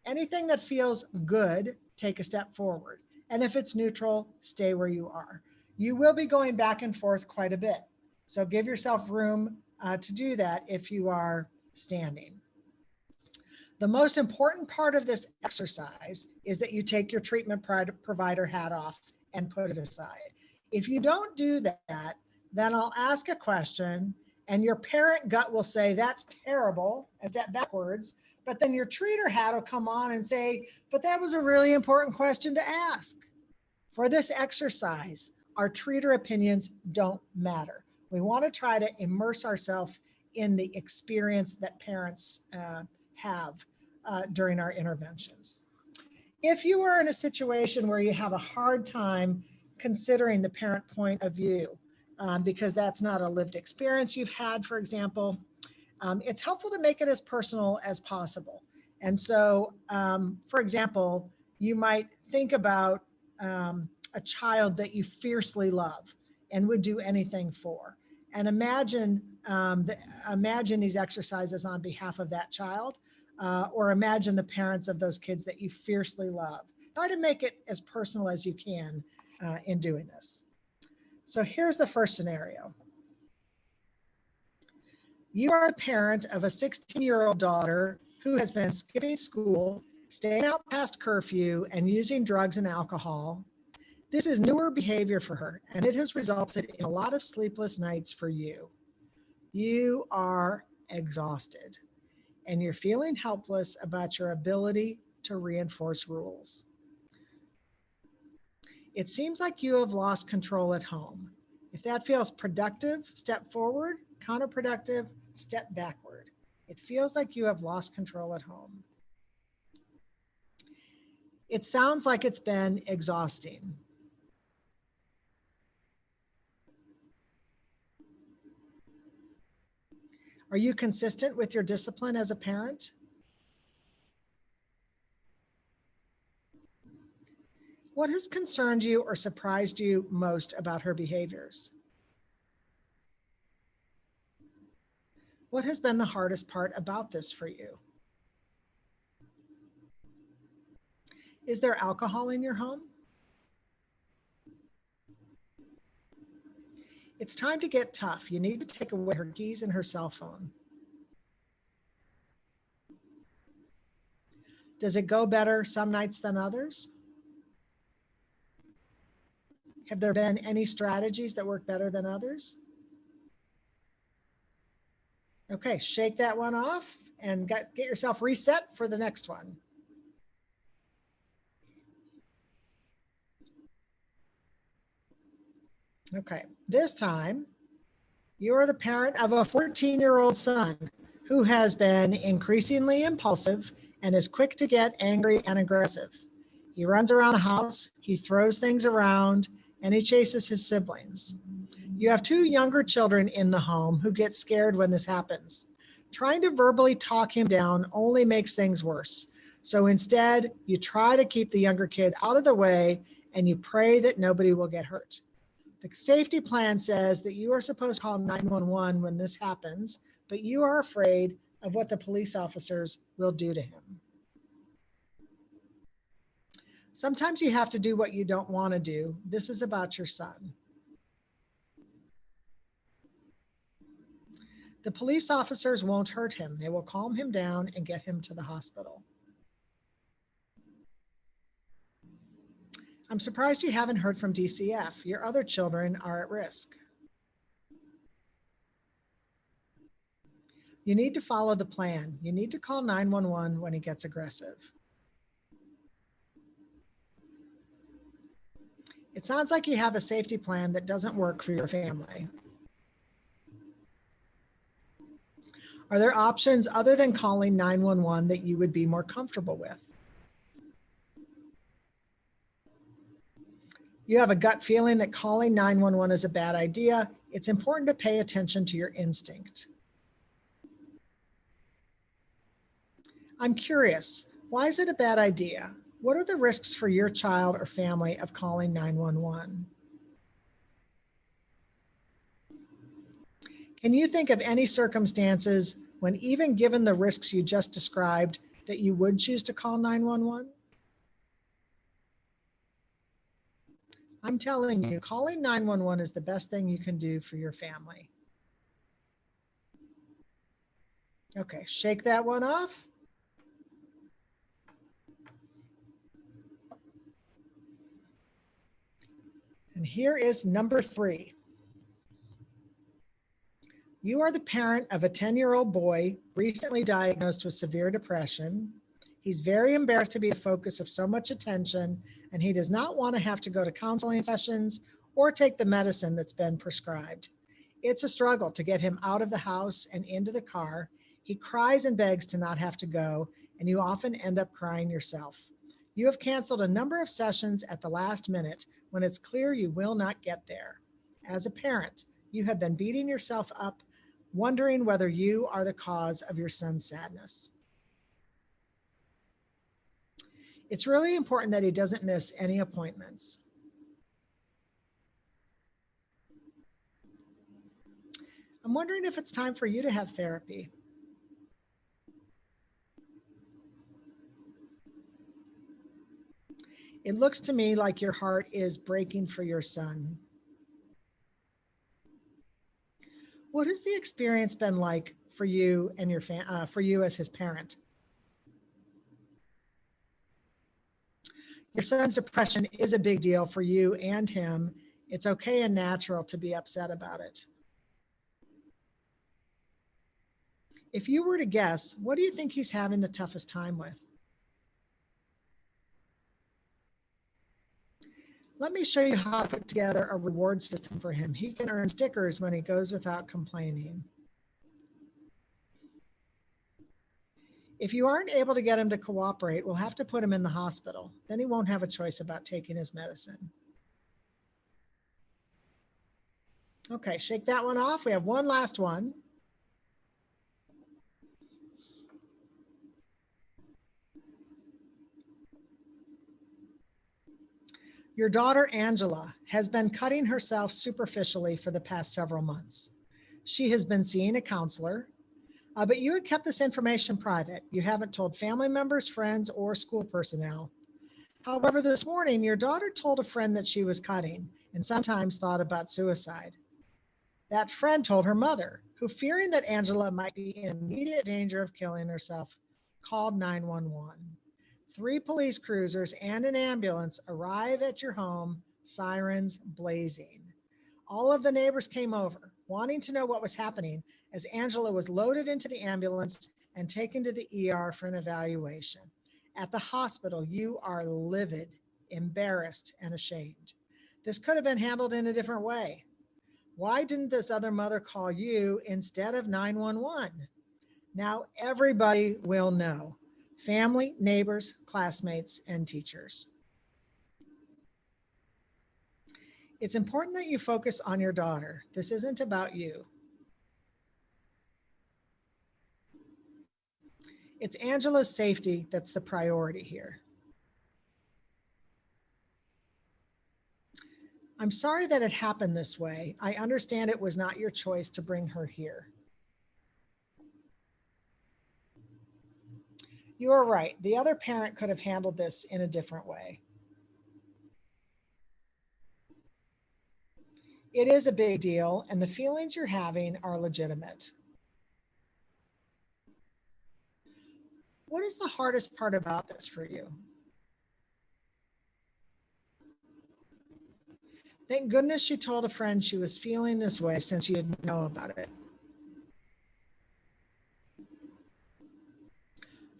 Speaker 13: anything that feels good, take a step forward. And if it's neutral, stay where you are. You will be going back and forth quite a bit. So give yourself room to do that if you are standing. The most important part of this exercise is that you take your treatment provider hat off and put it aside. If you don't do that, then I'll ask a question and your parent gut will say, that's terrible, and step backwards. But then your treater hat will come on and say, but that was a really important question to ask. For this exercise, our treater opinions don't matter. We want to try to immerse ourselves in the experience that parents have during our interventions. If you are in a situation where you have a hard time considering the parent point of view, because that's not a lived experience you've had, for example, it's helpful to make it as personal as possible. And so, for example, you might think about a child that you fiercely love and would do anything for. And imagine these exercises on behalf of that child, or imagine the parents of those kids that you fiercely love. Try to make it as personal as you can in doing this. So here's the first scenario. You are a parent of a 16-year-old daughter who has been skipping school, staying out past curfew, and using drugs and alcohol. This is newer behavior for her, and it has resulted in a lot of sleepless nights for you. You are exhausted, and you're feeling helpless about your ability to reinforce rules. It seems like you have lost control at home. If that feels productive, step forward. Counterproductive, step backward. It feels like you have lost control at home. It sounds like it's been exhausting. Are you consistent with your discipline as a parent? What has concerned you or surprised you most about her behaviors? What has been the hardest part about this for you? Is there alcohol in your home? It's time to get tough. You need to take away her keys and her cell phone. Does it go better some nights than others? Have there been any strategies that work better than others? Okay, shake that one off and get yourself reset for the next one. Okay, this time you are the parent of a 14-year-old son who has been increasingly impulsive and is quick to get angry and aggressive. He runs around the house, he throws things around, and he chases his siblings. You have 2 younger children in the home who get scared when this happens. Trying to verbally talk him down only makes things worse. So instead, you try to keep the younger kids out of the way and you pray that nobody will get hurt. The safety plan says that you are supposed to call 911 when this happens, but you are afraid of what the police officers will do to him. Sometimes you have to do what you don't want to do. This is about your son. The police officers won't hurt him. They will calm him down and get him to the hospital. I'm surprised you haven't heard from DCF. Your other children are at risk. You need to follow the plan. You need to call 911 when he gets aggressive. It sounds like you have a safety plan that doesn't work for your family. Are there options other than calling 911 that you would be more comfortable with? You have a gut feeling that calling 911 is a bad idea. It's important to pay attention to your instinct. I'm curious, why is it a bad idea? What are the risks for your child or family of calling 911? Can you think of any circumstances when, even given the risks you just described, that you would choose to call 911? I'm telling you, calling 911 is the best thing you can do for your family. Okay, shake that one off. And here is number 3. You are the parent of a 10-year-old boy recently diagnosed with severe depression. He's very embarrassed to be the focus of so much attention, and he does not want to have to go to counseling sessions or take the medicine that's been prescribed. It's a struggle to get him out of the house and into the car. He cries and begs to not have to go, and you often end up crying yourself. You have canceled a number of sessions at the last minute when it's clear you will not get there. As a parent, you have been beating yourself up, wondering whether you are the cause of your son's sadness. It's really important that he doesn't miss any appointments. I'm wondering if it's time for you to have therapy. It looks to me like your heart is breaking for your son. What has the experience been like for you and your for you as his parent? Your son's depression is a big deal for you and him. It's okay and natural to be upset about it. If you were to guess, what do you think he's having the toughest time with? Let me show you how to put together a reward system for him. He can earn stickers when he goes without complaining. If you aren't able to get him to cooperate, we'll have to put him in the hospital. Then he won't have a choice about taking his medicine. Okay, shake that one off. We have one last one. Your daughter, Angela, has been cutting herself superficially for the past several months. She has been seeing a counselor, but you had kept this information private. You haven't told family members, friends, or school personnel. However, this morning, your daughter told a friend that she was cutting and sometimes thought about suicide. That friend told her mother, who, fearing that Angela might be in immediate danger of killing herself, called 911. 3 police cruisers and an ambulance arrive at your home, sirens blazing. All of the neighbors came over, wanting to know what was happening as Angela was loaded into the ambulance and taken to the ER for an evaluation. At the hospital, you are livid, embarrassed, and ashamed. This could have been handled in a different way. Why didn't this other mother call you instead of 911? Now everybody will know. Family, neighbors, classmates, and teachers. It's important that you focus on your daughter. This isn't about you. It's Angela's safety that's the priority here. I'm sorry that it happened this way. I understand it was not your choice to bring her here. You are right. The other parent could have handled this in a different way. It is a big deal, and the feelings you're having are legitimate. What is the hardest part about this for you? Thank goodness she told a friend she was feeling this way since you didn't know about it.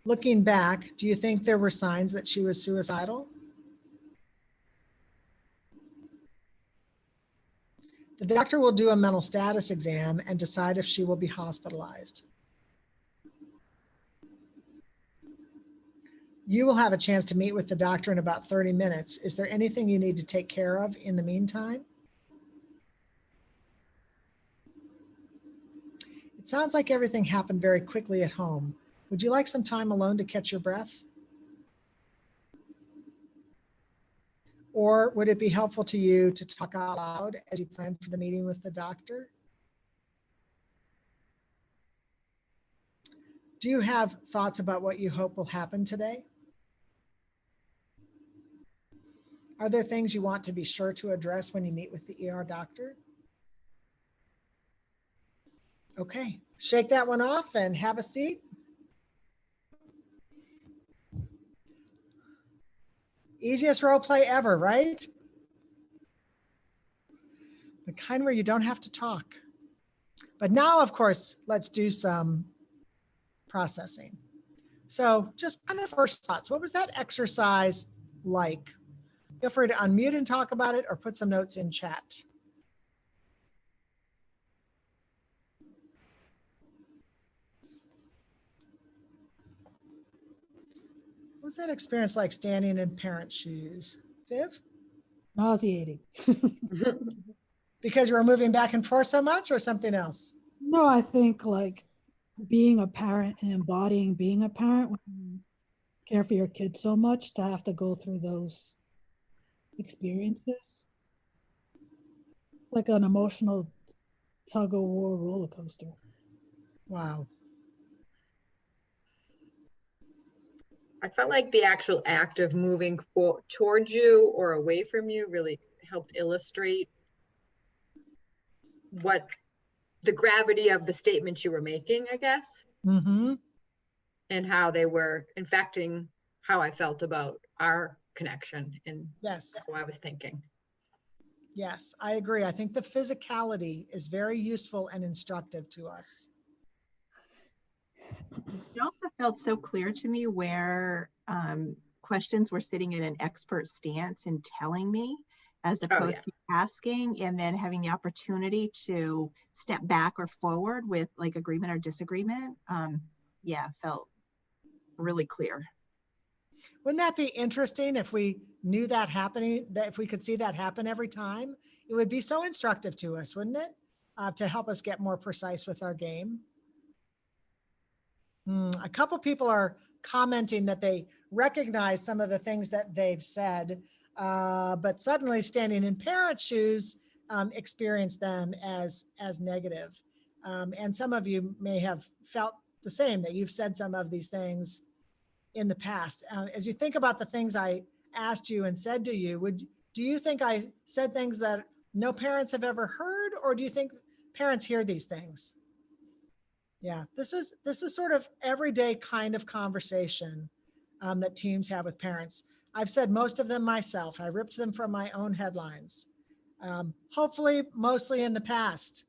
Speaker 13: Looking back, do you think there were signs that she was suicidal? The doctor will do a mental status exam and decide if she will be hospitalized. You will have a chance to meet with the doctor in about 30 minutes. Is there anything you need to take care of in the meantime? It sounds like everything happened very quickly at home. Would you like some time alone to catch your breath? Or would it be helpful to you to talk out loud as you plan for the meeting with the doctor? Do you have thoughts about what you hope will happen today? Are there things you want to be sure to address when you meet with the ER doctor? Okay, shake that one off and have a seat. Easiest role play ever, right? The kind where you don't have to talk. But now, of course, let's do some processing. So just kind of first thoughts. What was that exercise like? Feel free to unmute and talk about it or put some notes in chat. What was that experience like standing in parent shoes? Viv?
Speaker 7: Nauseating.
Speaker 13: Because you were moving back and forth so much or something else?
Speaker 7: No, I think like being a parent and embodying being a parent when you care for your kids so much, to have to go through those experiences. Like an emotional tug of war roller coaster.
Speaker 13: Wow.
Speaker 4: I felt like the actual act of moving towards you or away from you really helped illustrate what the gravity of the statements you were making, I guess, and how they were infecting how I felt about our connection and
Speaker 13: yes,
Speaker 4: what I was thinking.
Speaker 13: Yes, I agree. I think the physicality is very useful and instructive to us.
Speaker 11: It also felt so clear to me where questions were sitting in an expert stance and telling me, as opposed to asking and then having the opportunity to step back or forward with like agreement or disagreement. Yeah, felt really clear.
Speaker 13: Wouldn't that be interesting if we knew that happening, that if we could see that happen every time? It would be so instructive to us, wouldn't it? To help us get more precise with our game. A couple people are commenting that they recognize some of the things that they've said, but suddenly standing in parent shoes experience them as negative. And some of you may have felt the same, that you've said some of these things in the past. As you think about the things I asked you and said to you, do you think I said things that no parents have ever heard, or do you think parents hear these things? Yeah, this is sort of everyday kind of conversation that teams have with parents. I've said most of them myself. I ripped them from my own headlines. Hopefully, mostly in the past,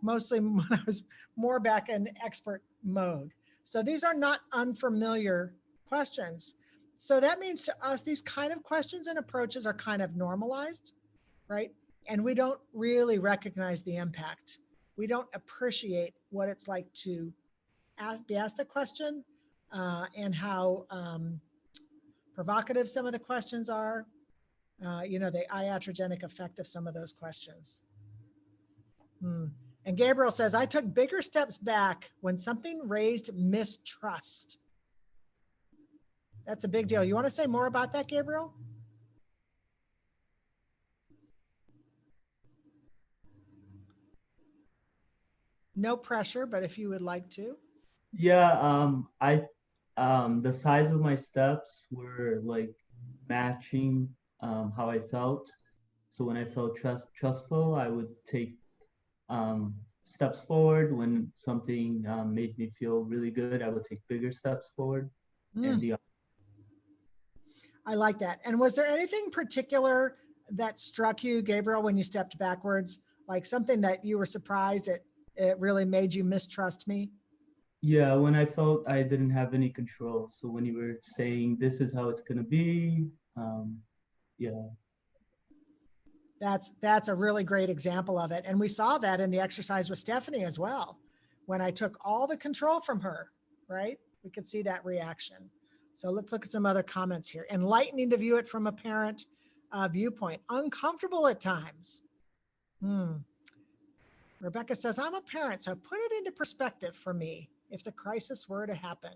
Speaker 13: mostly when I was more back in expert mode. So these are not unfamiliar questions. So that means to us, these kind of questions and approaches are kind of normalized, right? And we don't really recognize the impact. We don't appreciate what it's like to be asked the question and how provocative some of the questions are, the iatrogenic effect of some of those questions. And Gabriel says, I took bigger steps back when something raised mistrust. That's a big deal. You want to say more about that, Gabriel? No pressure, but if you would like to.
Speaker 15: Yeah, the size of my steps were like matching how I felt. So when I felt trustful, I would take steps forward. When something made me feel really good, I would take bigger steps forward. And
Speaker 13: I like that. And was there anything particular that struck you, Gabriel, when you stepped backwards? Like something that you were surprised it really made you mistrust me?
Speaker 15: Yeah, when I felt I didn't have any control. So when you were saying this is how it's gonna be, yeah.
Speaker 13: That's a really great example of it. And we saw that in the exercise with Stephanie as well. When I took all the control from her, right? We could see that reaction. So let's look at some other comments here. Enlightening to view it from a parent viewpoint. Uncomfortable at times. Rebecca says, I'm a parent, so put it into perspective for me if the crisis were to happen.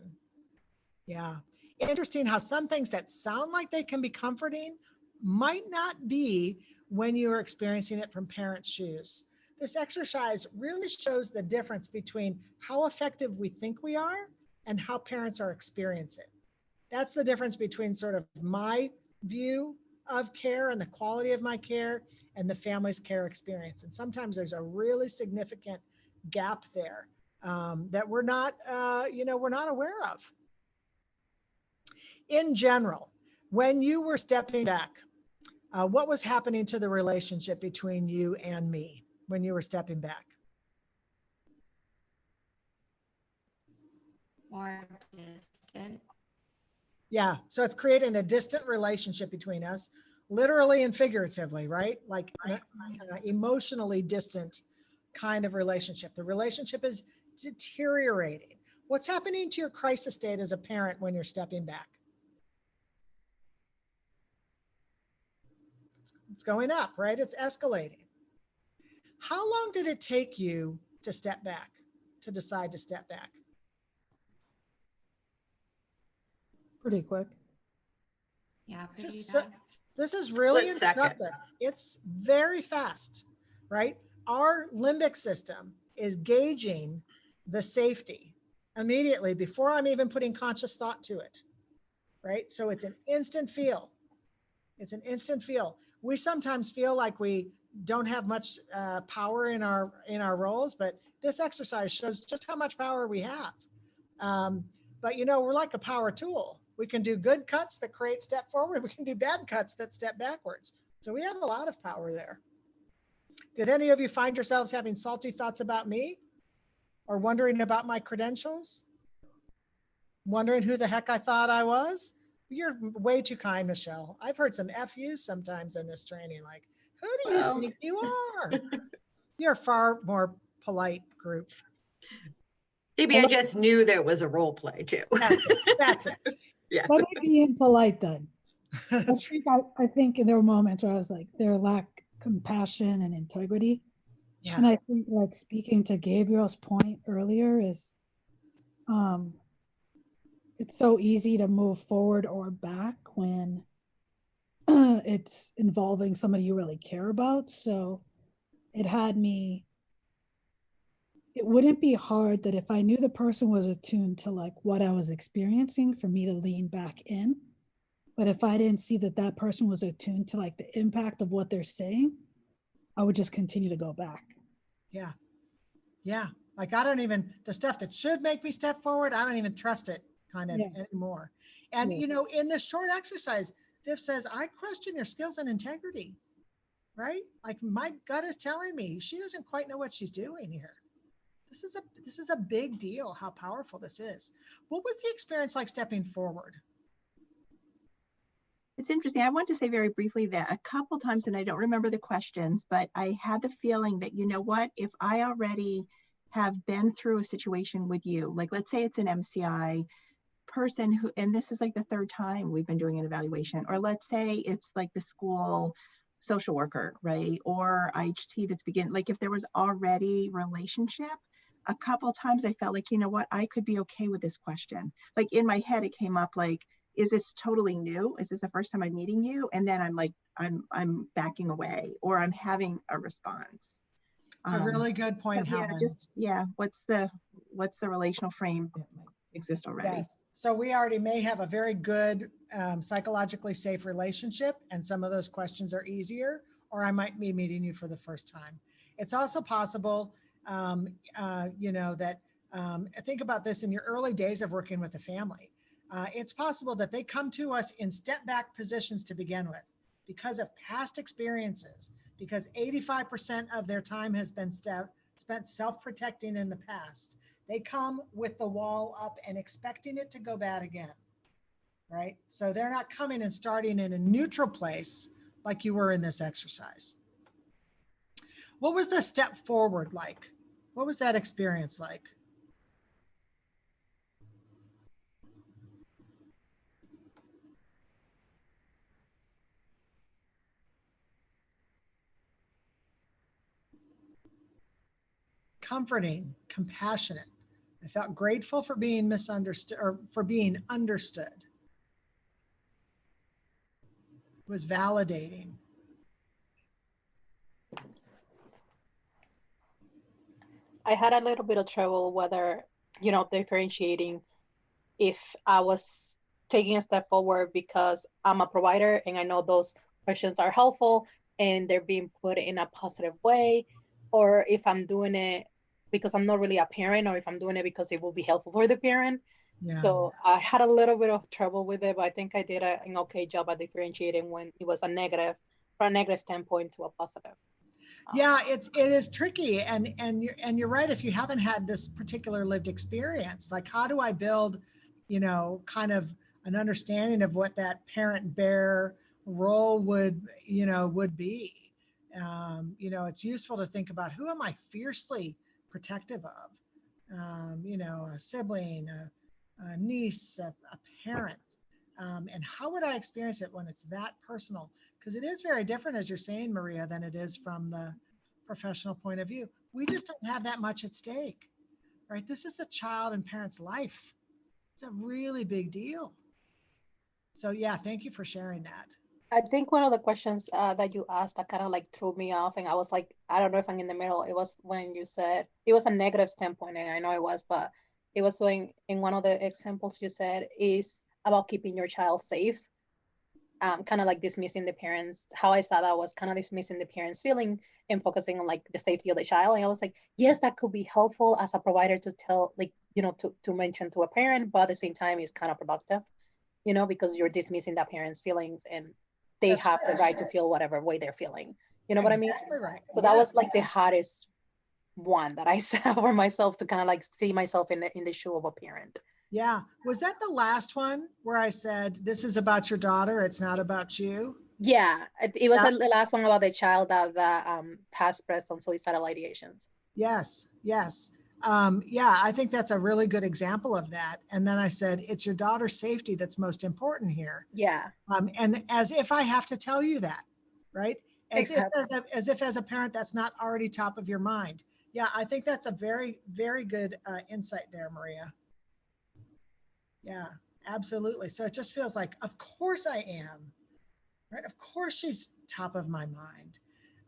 Speaker 13: Yeah. Interesting how some things that sound like they can be comforting might not be when you are experiencing it from parents' shoes. This exercise really shows the difference between how effective we think we are and how parents are experiencing it. That's the difference between sort of my view of care and the quality of my care and the family's care experience. And sometimes there's a really significant gap there that we're not aware of. In general, when you were stepping back, what was happening to the relationship between you and me when you were stepping back?
Speaker 5: More distant.
Speaker 13: Yeah, so it's creating a distant relationship between us, literally and figuratively, right? Like emotionally distant kind of relationship. The relationship is deteriorating. What's happening to your crisis state as a parent when you're stepping back? It's going up, right? It's escalating. How long did it take you to step back, to decide to step back?
Speaker 7: Pretty quick.
Speaker 5: Yeah, pretty
Speaker 13: fast. This is really instructive. It's very fast, right? Our limbic system is gauging the safety immediately before I'm even putting conscious thought to it, right? So it's an instant feel. It's an instant feel. We sometimes feel like we don't have much power in our roles, but this exercise shows just how much power we have. But we're like a power tool. We can do good cuts that create step forward. We can do bad cuts that step backwards. So we have a lot of power there. Did any of you find yourselves having salty thoughts about me or wondering about my credentials? Wondering who the heck I thought I was? You're way too kind, Michelle. I've heard some FUs sometimes in this training, like, who do you think you are? You're a far more polite group.
Speaker 4: Maybe I just knew there was a role play too.
Speaker 13: That's it.
Speaker 4: Yeah.
Speaker 7: Let me be impolite then. I think there were moments where I was like, there lack compassion and integrity. Yeah. And I think like speaking to Gabriel's point earlier is it's so easy to move forward or back when it's involving somebody you really care about. So it had me, it wouldn't be hard that if I knew the person was attuned to like what I was experiencing for me to lean back in. But if I didn't see that that person was attuned to like the impact of what they're saying, I would just continue to go back.
Speaker 13: Yeah. Yeah. Like I don't even, the stuff that should make me step forward, I don't even trust it kind of anymore. And, you know, in this short exercise, Viv says, I question your skills and integrity, right? Like my gut is telling me she doesn't quite know what she's doing here. This is a big deal, how powerful this is. What was the experience like stepping forward?
Speaker 11: It's interesting. I want to say very briefly that a couple times, and I don't remember the questions, but I had the feeling that, you know what, if I already have been through a situation with you, like let's say it's an MCI person who, and this is like the third time we've been doing an evaluation, or let's say it's like the school social worker, right? Or IHT that's like if there was already relationship, a couple times I felt like, you know what, I could be okay with this question. Like in my head, it came up like, is this totally new? Is this the first time I'm meeting you? And then I'm like, I'm backing away, or I'm having a response.
Speaker 13: It's a really good point, Helen.
Speaker 11: What's the relational frame that might exist already?
Speaker 13: Yes. So we already may have a very good psychologically safe relationship, and some of those questions are easier, or I might be meeting you for the first time. It's also possible, you know, that think about this in your early days of working with a family. It's possible that they come to us in step back positions to begin with because of past experiences, because 85% of their time has been spent self-protecting in the past. They come with the wall up and expecting it to go bad again, right? So they're not coming and starting in a neutral place like you were in this exercise. What was the step forward like? What was that experience like? Comforting, compassionate. I felt grateful for being misunderstood, or for being understood. It was validating.
Speaker 16: I had a little bit of trouble whether, you know, differentiating if I was taking a step forward because I'm a provider and I know those questions are helpful and they're being put in a positive way, or if I'm doing it because I'm not really a parent, or if I'm doing it because it will be helpful for the parent. Yeah. So I had a little bit of trouble with it, but I think I did an okay job at differentiating when it was a negative, from a negative standpoint to a positive.
Speaker 13: Yeah, it is tricky, and you're right. If you haven't had this particular lived experience, like how do I build, you know, kind of an understanding of what that parent bear role would be. You know, it's useful to think about, who am I fiercely protective of? You know, a sibling, a niece, a parent. And how would I experience it when it's that personal? Because it is very different, as you're saying, Maria, than it is from the professional point of view. We just don't have that much at stake, right? This is the child and parent's life. It's a really big deal. So yeah, thank you for sharing that.
Speaker 16: I think one of the questions that you asked that kind of like threw me off, and I was like, I don't know if I'm in the middle. It was when you said it was a negative standpoint, and I know it was, but it was when in one of the examples you said is about keeping your child safe, kind of like dismissing the parents. How I saw that was kind of dismissing the parents' feeling and focusing on like the safety of the child. And I was like, yes, that could be helpful as a provider to tell, like, you know, to mention to a parent, but at the same time, it's kind of productive, you know, because you're dismissing that parent's feelings and they That's have right. the right to feel whatever way they're feeling. You know exactly what I mean? Right. So that was like the hardest one that I saw for myself, to kind of like see myself in the shoe of a parent.
Speaker 13: Yeah. Was that the last one where I said, this is about your daughter, it's not about you?
Speaker 16: Yeah. It was the last one about the child that has pressed on suicidal ideations.
Speaker 13: Yes. Yes. Yeah, I think that's a really good example of that. And then I said, it's your daughter's safety that's most important here.
Speaker 16: Yeah.
Speaker 13: And as if I have to tell you that, right? As if as a parent, that's not already top of your mind. Yeah, I think that's a very, very good insight there, Maria. Yeah, absolutely. So it just feels like, of course I am, right? Of course she's top of my mind.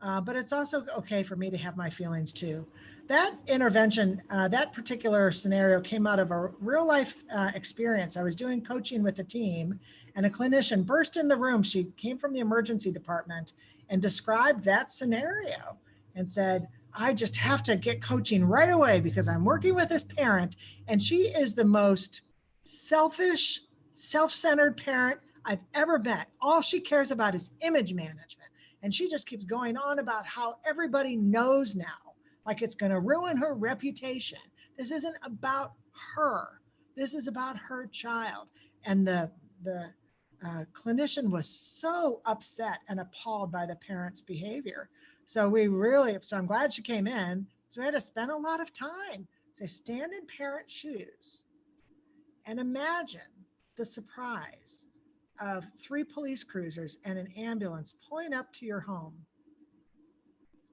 Speaker 13: But it's also okay for me to have my feelings too. That intervention, that particular scenario came out of a real life experience. I was doing coaching with a team, and a clinician burst in the room. She came from the emergency department and described that scenario and said, I just have to get coaching right away because I'm working with this parent, and she is the most selfish, self-centered parent I've ever met. All she cares about is image management. And she just keeps going on about how everybody knows now, like it's going to ruin her reputation. This isn't about her. This is about her child. And the clinician was so upset and appalled by the parent's behavior. So I'm glad she came in. So we had to spend a lot of time. Say, stand in parent shoes and imagine the surprise of 3 police cruisers and an ambulance pulling up to your home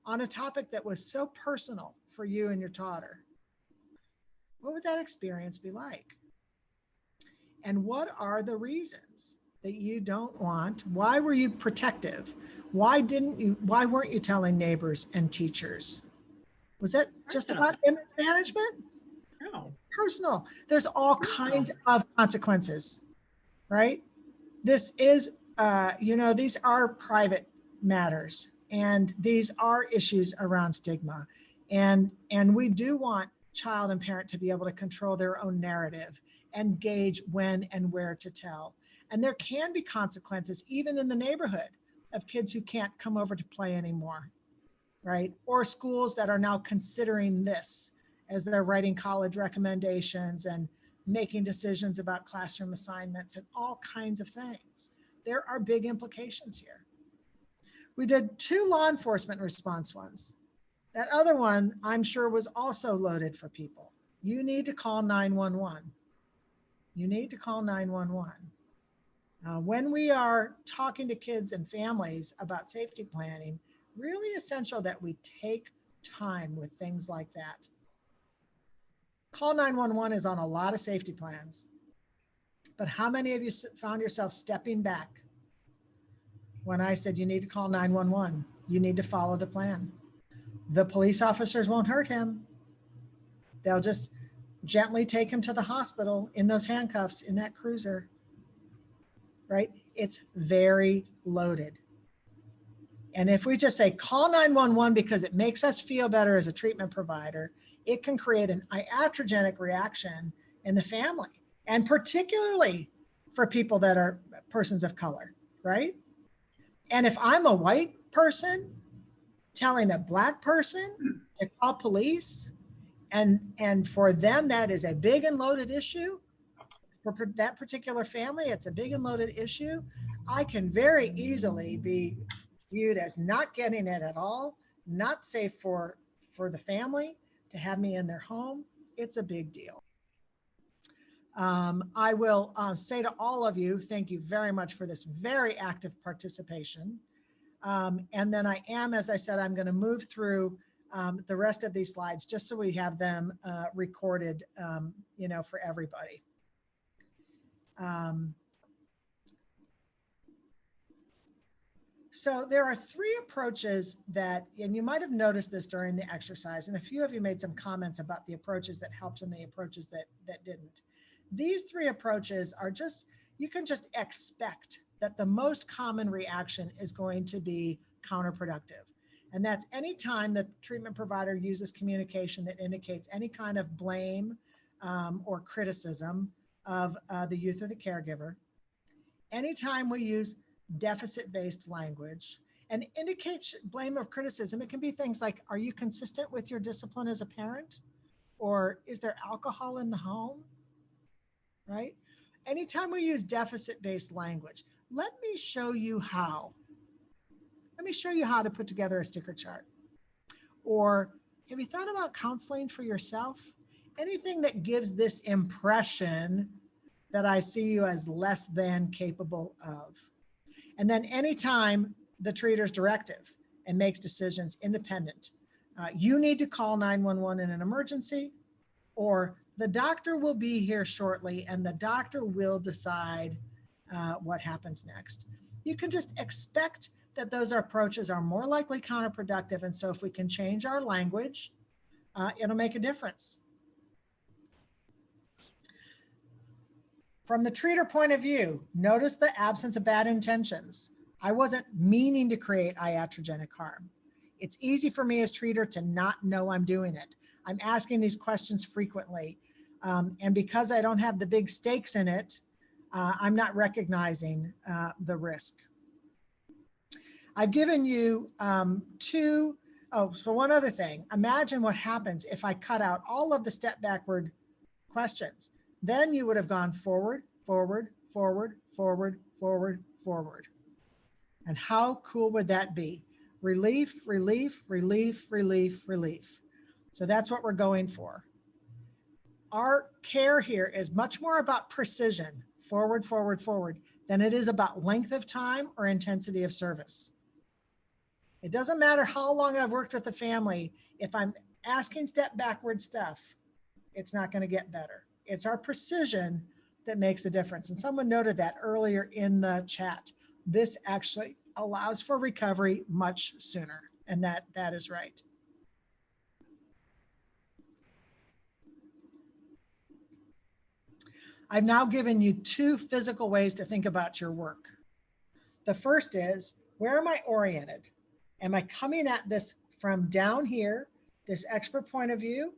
Speaker 13: on a topic that was so personal for you and your daughter. What would that experience be like? And what are the reasons that you don't want? Why were you protective? Why weren't you telling neighbors and teachers? Was that just about image management?
Speaker 4: No.
Speaker 13: Personal. There's all kinds of consequences, right? This is, these are private matters, and these are issues around stigma. And we do want child and parent to be able to control their own narrative and gauge when and where to tell. And there can be consequences even in the neighborhood of kids who can't come over to play anymore, right? Or schools that are now considering this as they're writing college recommendations and making decisions about classroom assignments and all kinds of things. There are big implications here. We did 2 law enforcement response ones. That other one, I'm sure, was also loaded for people. You need to call 911. You need to call 911. When we are talking to kids and families about safety planning, really essential that we take time with things like that. Call 911 is on a lot of safety plans, but how many of you found yourself stepping back when I said you need to call 911? You need to follow the plan. The police officers won't hurt him. They'll just gently take him to the hospital in those handcuffs in that cruiser, right? It's very loaded. And if we just say call 911 because it makes us feel better as a treatment provider, it can create an iatrogenic reaction in the family, and particularly for people that are persons of color, right? And if I'm a white person telling a Black person to call police, and for them that is a big and loaded issue, for that particular family, it's a big and loaded issue, I can very easily be viewed as not getting it at all, not safe for the family to have me in their home. It's a big deal. I will say to all of you, thank you very much for this very active participation. And then as I said, I'm going to move through the rest of these slides just so we have them recorded, for everybody. So there are 3 approaches that, and you might have noticed this during the exercise, and a few of you made some comments about the approaches that helped and the approaches that didn't. These 3 approaches are you can just expect that the most common reaction is going to be counterproductive. And that's any time the treatment provider uses communication that indicates any kind of blame or criticism of the youth or the caregiver. Anytime we use deficit-based language and indicates blame or criticism, it can be things like, are you consistent with your discipline as a parent? Or is there alcohol in the home? Right? Anytime we use deficit-based language, let me show you how. Let me show you how to put together a sticker chart. Or have you thought about counseling for yourself? Anything that gives this impression that I see you as less than capable of. And then anytime the treater's directive and makes decisions independent, you need to call 911 in an emergency, or the doctor will be here shortly and the doctor will decide what happens next. You can just expect that those approaches are more likely counterproductive. And so if we can change our language, it'll make a difference. From the treater point of view, notice the absence of bad intentions. I wasn't meaning to create iatrogenic harm. It's easy for me as treater to not know I'm doing it. I'm asking these questions frequently. And because I don't have the big stakes in it, I'm not recognizing the risk. I've given you so one other thing. Imagine what happens if I cut out all of the step backward questions. Then you would have gone forward, forward, forward, forward, forward, forward. And how cool would that be? Relief, relief, relief, relief, relief. So that's what we're going for. Our care here is much more about precision, forward, forward, forward, than it is about length of time or intensity of service. It doesn't matter how long I've worked with the family. If I'm asking step backward stuff, it's not going to get better. It's our precision that makes a difference. And someone noted that earlier in the chat. This actually allows for recovery much sooner. And that is right. I've now given you 2 physical ways to think about your work. The first is, where am I oriented? Am I coming at this from down here, this expert point of view,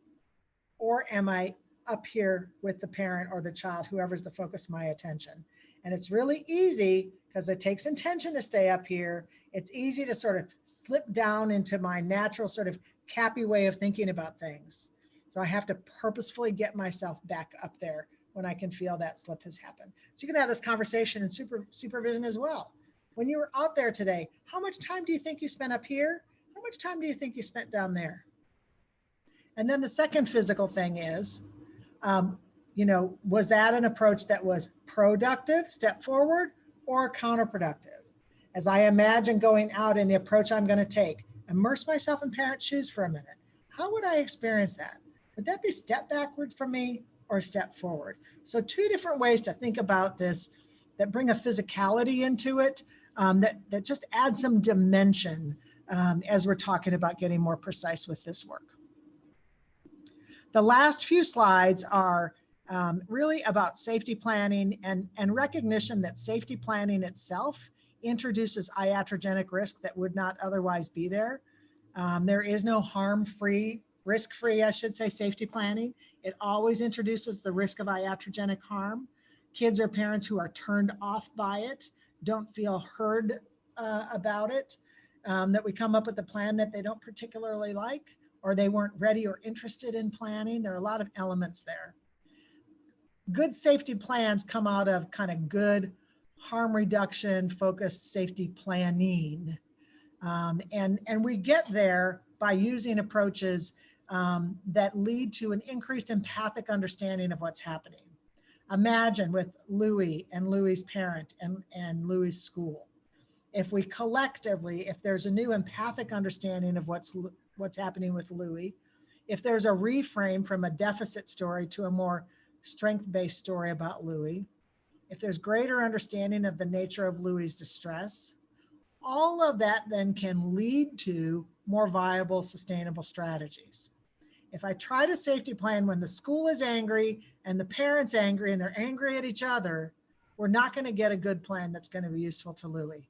Speaker 13: or am I up here with the parent or the child, whoever's the focus of my attention? And it's really easy because it takes intention to stay up here. It's easy to sort of slip down into my natural sort of cappy way of thinking about things. So I have to purposefully get myself back up there when I can feel that slip has happened. So you can have this conversation in supervision as well. When you were out there today, how much time do you think you spent up here? How much time do you think you spent down there? And then the second physical thing is, was that an approach that was productive, step forward, or counterproductive? As I imagine going out in the approach I'm going to take, immerse myself in parent shoes for a minute. How would I experience that? Would that be step backward for me or step forward? So 2 different ways to think about this that bring a physicality into it, that just add some dimension as we're talking about getting more precise with this work. The last few slides are really about safety planning and recognition that safety planning itself introduces iatrogenic risk that would not otherwise be there. There is no harm-free, risk-free, I should say, safety planning. It always introduces the risk of iatrogenic harm. Kids or parents who are turned off by it don't feel heard about it, that we come up with a plan that they don't particularly like, or they weren't ready or interested in planning. There are a lot of elements there. Good safety plans come out of kind of good harm reduction focused safety planning. And we get there by using approaches that lead to an increased empathic understanding of what's happening. Imagine with Louis and Louis's parent and Louis's school. If we collectively, if there's a new empathic understanding of what's happening with Louis, if there's a reframe from a deficit story to a more strength-based story about Louis, if there's greater understanding of the nature of Louis's distress, all of that then can lead to more viable, sustainable strategies. If I try to safety plan when the school is angry and the parent's angry and they're angry at each other, we're not going to get a good plan that's going to be useful to Louis.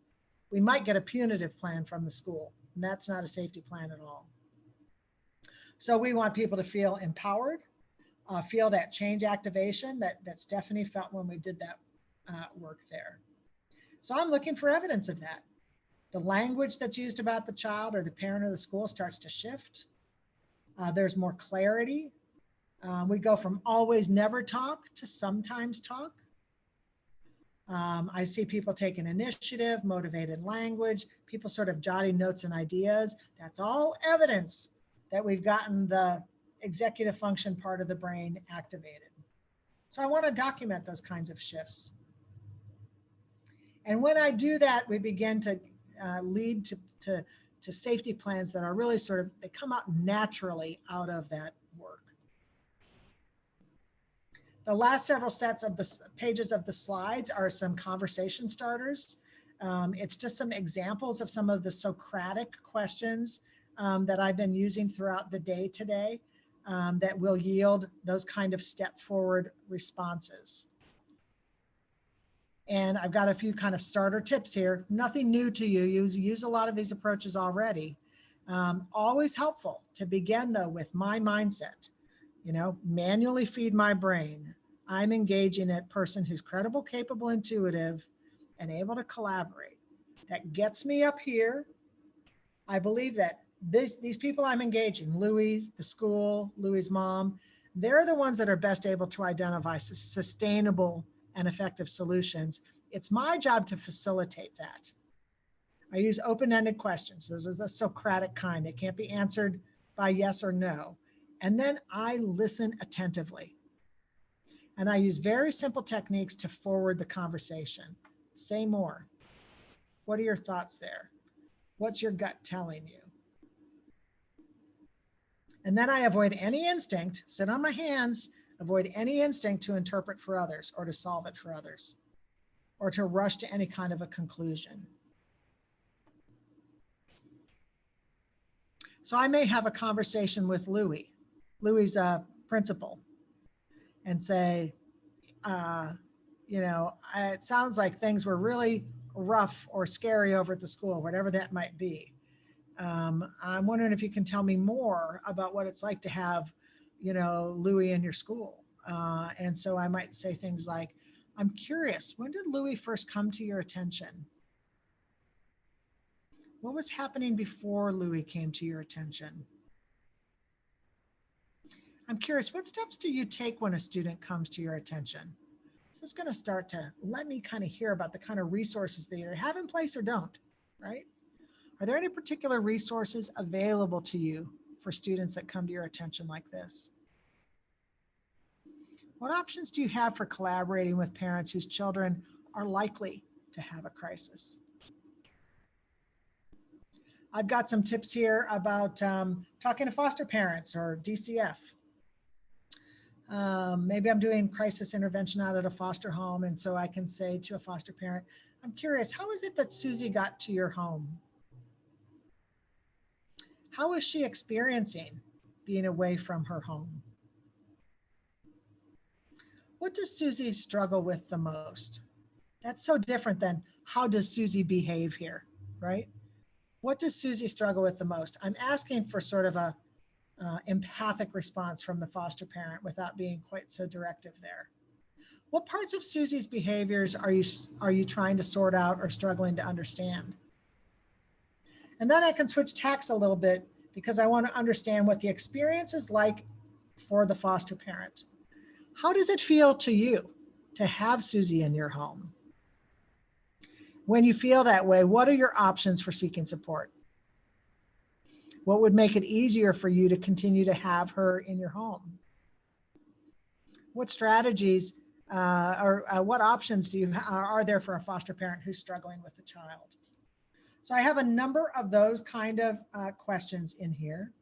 Speaker 13: We might get a punitive plan from the school, and that's not a safety plan at all. So we want people to feel empowered, feel that change activation that Stephanie felt when we did that work there. So I'm looking for evidence of that. The language that's used about the child or the parent or the school starts to shift. There's more clarity. We go from always never talk to sometimes talk. I see people taking initiative, motivated language, people sort of jotting notes and ideas. That's all evidence that we've gotten the executive function part of the brain activated. So I want to document those kinds of shifts. And when I do that, we begin to lead to safety plans that are really sort of, they come out naturally out of that work. The last several sets of the pages of the slides are some conversation starters. It's just some examples of some of the Socratic questions that I've been using throughout the day today that will yield those kind of step forward responses. And I've got a few kind of starter tips here. Nothing new to you. You use a lot of these approaches already. Always helpful to begin though with my mindset. You know, manually feed my brain. I'm engaging a person who's credible, capable, intuitive, and able to collaborate. That gets me up here. I believe that these people I'm engaging, Louis, the school, Louis's mom, they're the ones that are best able to identify sustainable and effective solutions. It's my job to facilitate that. I use open-ended questions. Those are the Socratic kind. They can't be answered by yes or no. And then I listen attentively. And I use very simple techniques to forward the conversation. Say more. What are your thoughts there? What's your gut telling you? And then I avoid any instinct, sit on my hands, avoid any instinct to interpret for others or to solve it for others or to rush to any kind of a conclusion. So I may have a conversation with Louis's principal, and say, you know, it sounds like things were really rough or scary over at the school, whatever that might be. I'm wondering if you can tell me more about what it's like to have, you know, Louis in your school. And so I might say things like, I'm curious, when did Louis first come to your attention? What was happening before Louis came to your attention? I'm curious, what steps do you take when a student comes to your attention? Is this going to start to let me kind of hear about the kind of resources that you either have in place or don't, right? Are there any particular resources available to you for students that come to your attention like this? What options do you have for collaborating with parents whose children are likely to have a crisis? I've got some tips here about talking to foster parents or DCF. Maybe I'm doing crisis intervention out at a foster home, and so I can say to a foster parent, I'm curious, how is it that Susie got to your home? How is she experiencing being away from her home? What does Susie struggle with the most? That's so different than how does Susie behave here, right? What does Susie struggle with the most? I'm asking for sort of a empathic response from the foster parent without being quite so directive there. What parts of Susie's behaviors are you trying to sort out or struggling to understand? And then I can switch tacks a little bit because I want to understand what the experience is like for the foster parent. How does it feel to you to have Susie in your home? When you feel that way, what are your options for seeking support? What would make it easier for you to continue to have her in your home? What strategies or what options are there for a foster parent who's struggling with a child? So I have a number of those kind of questions in here.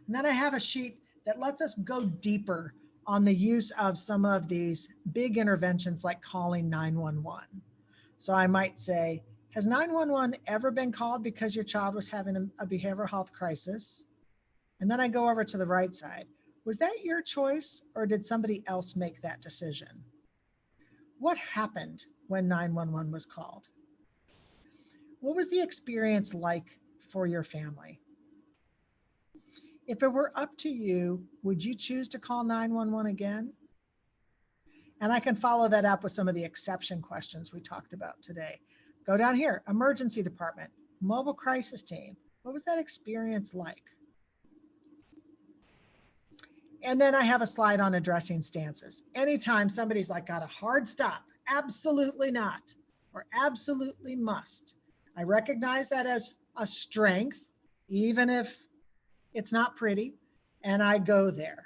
Speaker 13: And then I have a sheet that lets us go deeper on the use of some of these big interventions like calling 911. So I might say, has 911 ever been called because your child was having a behavioral health crisis? And then I go over to the right side. Was that your choice or did somebody else make that decision? What happened when 911 was called? What was the experience like for your family? If it were up to you, would you choose to call 911 again? And I can follow that up with some of the exception questions we talked about today. Go down here, emergency department, mobile crisis team. What was that experience like? And then I have a slide on addressing stances. Anytime somebody's like got a hard stop, absolutely not, or absolutely must. I recognize that as a strength, even if it's not pretty, and I go there.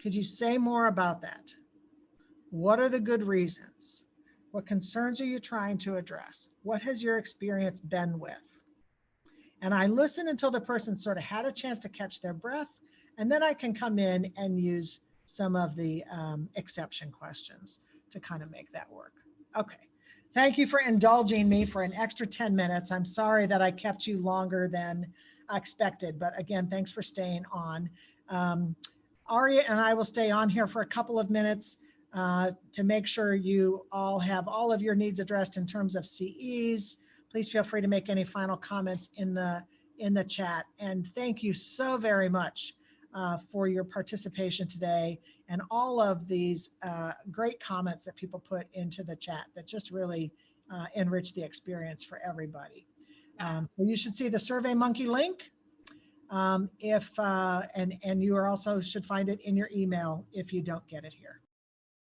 Speaker 13: Could you say more about that? What are the good reasons? What concerns are you trying to address? What has your experience been with? And I listen until the person sort of had a chance to catch their breath, and then I can come in and use some of the exception questions to kind of make that work. Okay. Thank you for indulging me for an extra 10 minutes. I'm sorry that I kept you longer than expected, but again, thanks for staying on. Aria and I will stay on here for a couple of minutes to make sure you all have all of your needs addressed in terms of CEs. Please feel free to make any final comments in the chat. And thank you so very much for your participation today and all of these great comments that people put into the chat that just really enrich the experience for everybody. You should see the SurveyMonkey link and you are also should find it in your email if you don't get it here.